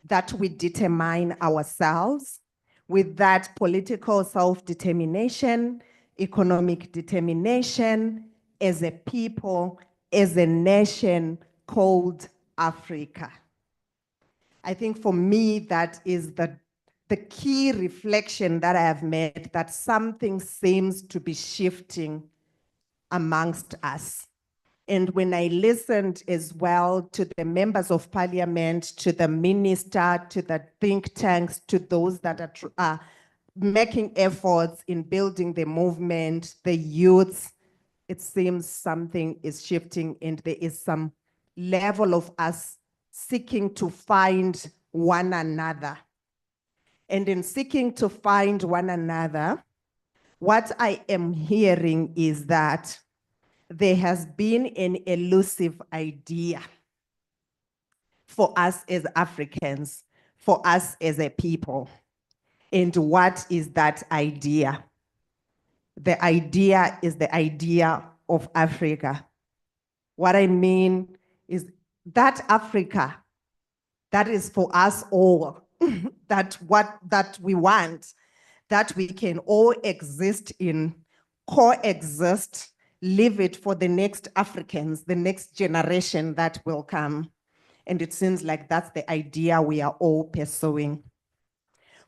that we determine ourselves with that political self-determination, economic determination as a people, as a nation called Africa. I think for me, that is the key reflection that I have made, that something seems to be shifting amongst us. And when I listened as well to the members of parliament, to the minister, to the think tanks, to those that are making efforts in building the movement, the youths, it seems something is shifting and there is some level of us seeking to find one another. And in seeking to find one another, what I am hearing is that there has been an elusive idea for us as Africans, for us as a people. And what is that idea? The idea is the idea of Africa. What I mean is that Africa, that is for us all, that we want, that we can all exist in, coexist, leave it for the next Africans, the next generation that will come. And it seems like that's the idea we are all pursuing.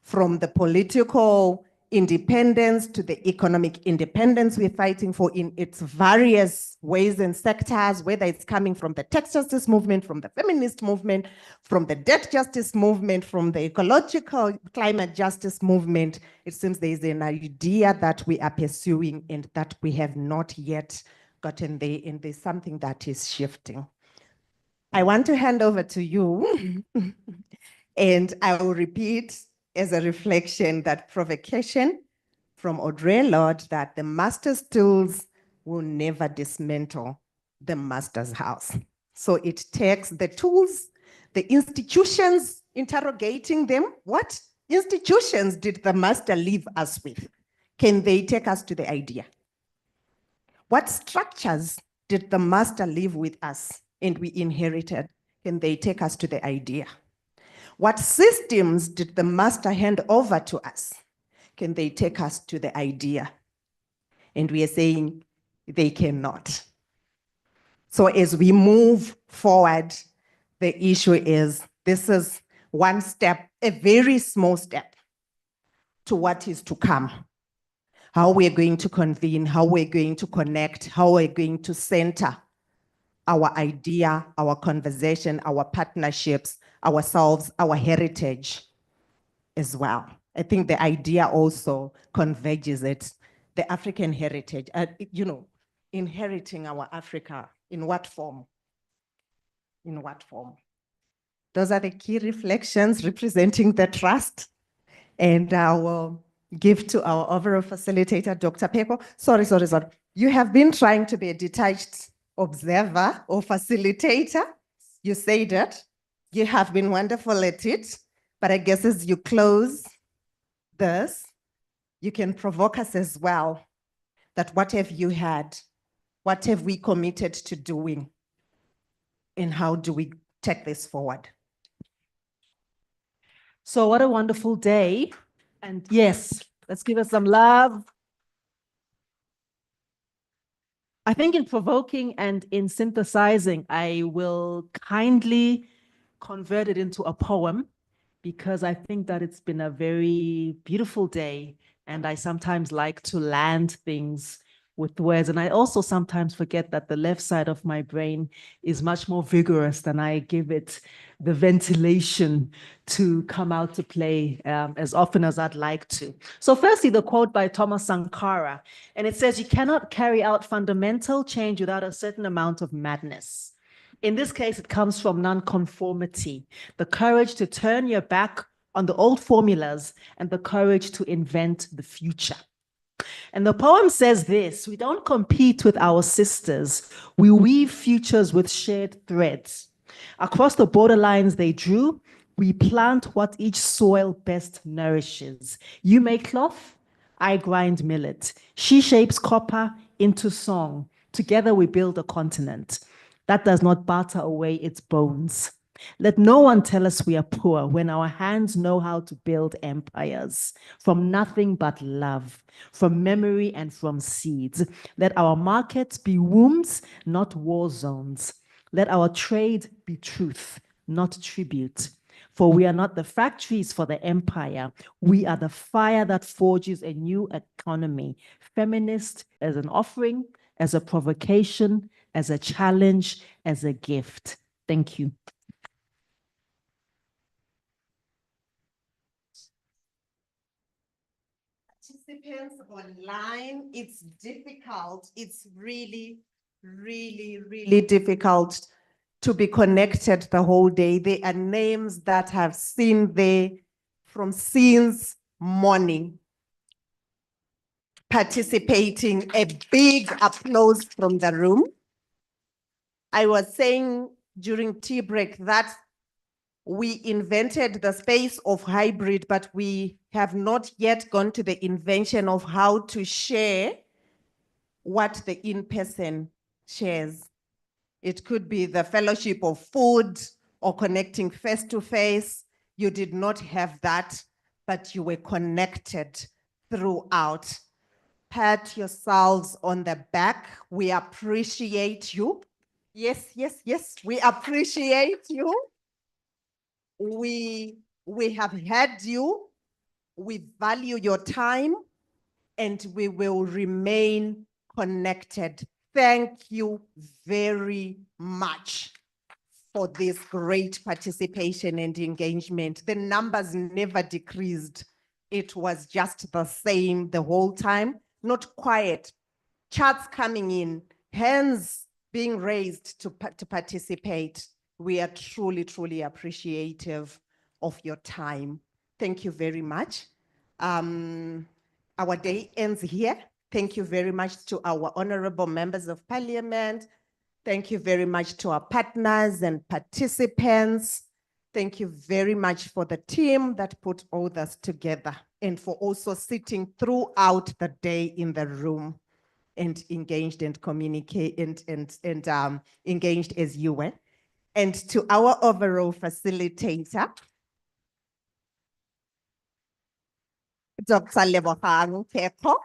From the political independence to the economic independence we're fighting for in its various ways and sectors, whether it's coming from the tax justice movement, from the feminist movement, from the debt justice movement, from the ecological climate justice movement, it seems there is an idea that we are pursuing and that we have not yet gotten there, and there's something that is shifting. I want to hand over to you, and I will repeat as a reflection that provocation from Audre Lorde that the master's tools will never dismantle the master's house. So it takes the tools, the institutions, interrogating them. What institutions did the master leave us with? Can they take us to the idea? What structures did the master leave with us and we inherited? Can they take us to the idea? What systems did the master hand over to us? Can they take us to the idea? And we are saying they cannot. So as we move forward, the issue is this is one step, a very small step to what is to come. How we're going to convene, how we're going to connect, how we're going to center our idea, our conversation, our partnerships, ourselves, our heritage as well. I think the idea also converges it, the African heritage. inheriting our Africa. In what form? In what form? Those are the key reflections representing the trust. And I will give to our overall facilitator, Dr. Peko. Sorry. You have been trying to be a detached observer or facilitator. You say that. You have been wonderful at it. But I guess as you close this, you can provoke us as well. That what have you had? What have we committed to doing? And how do we take this forward? So what a wonderful day. And yes, let's give us some love. I think in provoking and in synthesizing, I will kindly convert it into a poem because I think that it's been a very beautiful day. And I sometimes like to land things with words. And I also sometimes forget that the left side of my brain is much more vigorous than I give it the ventilation to come out to play as often as I'd like to. So firstly, the quote by Thomas Sankara, and it says, "You cannot carry out fundamental change without a certain amount of madness." In this case, it comes from nonconformity, the courage to turn your back on the old formulas and the courage to invent the future. And the poem says this: we don't compete with our sisters. We weave futures with shared threads. Across the borderlines they drew, we plant what each soil best nourishes. You make cloth, I grind millet. She shapes copper into song. Together we build a continent that does not barter away its bones. Let no one tell us we are poor when our hands know how to build empires from nothing but love, from memory and from seeds. Let our markets be wombs, not war zones. Let our trade be truth, not tribute. For we are not the factories for the empire. We are the fire that forges a new economy. Feminist as an offering, as a provocation, as a challenge, as a gift. Thank you. Participants online, it's difficult. It's really difficult to be connected the whole day. There are names that have seen there from since morning participating. A big applause from the room. I was saying during tea break that we invented the space of hybrid, but we have not yet gone to the invention of how to share what the in-person shares. It could be the fellowship of food or connecting face to face. You did not have that, but you were connected throughout. Pat yourselves on the back. We appreciate you. Yes, we appreciate you. We have had you. We value your time and we will remain connected. Thank you very much for this great participation and engagement. The numbers never decreased. It was just the same the whole time, not quiet. Chats coming in, hands being raised to participate. We are truly appreciative of your time. Thank you very much. Our day ends here. Thank you very much to our honorable members of parliament. Thank you very much to our partners and participants. Thank you very much for the team that put all this together and for also sitting throughout the day in the room and engaged and communicate and engaged as you were. And to our overall facilitator, Dr. Lebogang Peko,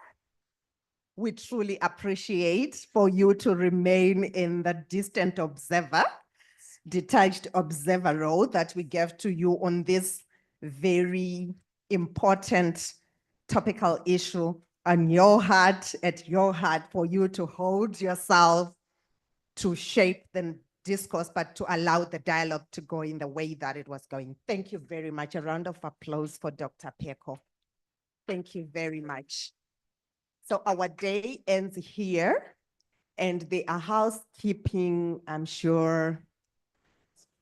we truly appreciate for you to remain in the distant observer, detached observer role that we gave to you on this very important topical issue on your heart, at your heart, for you to hold yourself, to shape the discourse, but to allow the dialogue to go in the way that it was going. Thank you very much. A round of applause for Dr. Peko. Thank you very much. So our day ends here. And there are housekeeping, I'm sure,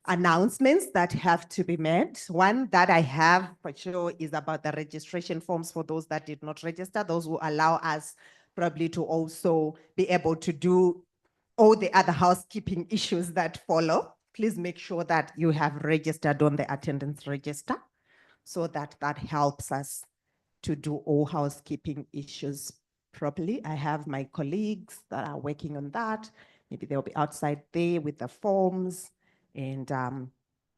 announcements that have to be made. One that I have for sure is about the registration forms for those that did not register. Those will allow us probably to also be able to do all the other housekeeping issues that follow. Please make sure that you have registered on the attendance register so that that helps us to do all housekeeping issues properly. I have my colleagues that are working on that. Maybe they'll be outside there with the forms, and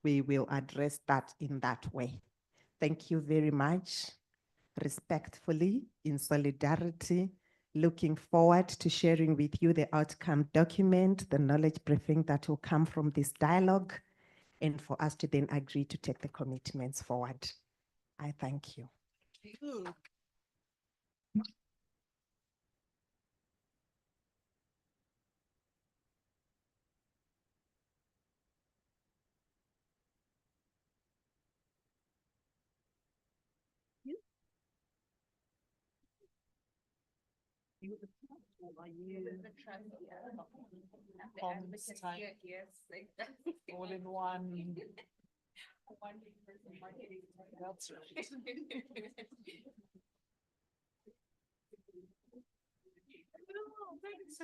we will address that in that way. Thank you very much. Respectfully, in solidarity, looking forward to sharing with you the outcome document, the knowledge briefing that will come from this dialogue, and for us to then agree to take the commitments forward. I thank you. All in one. That's right. Oh, thanks,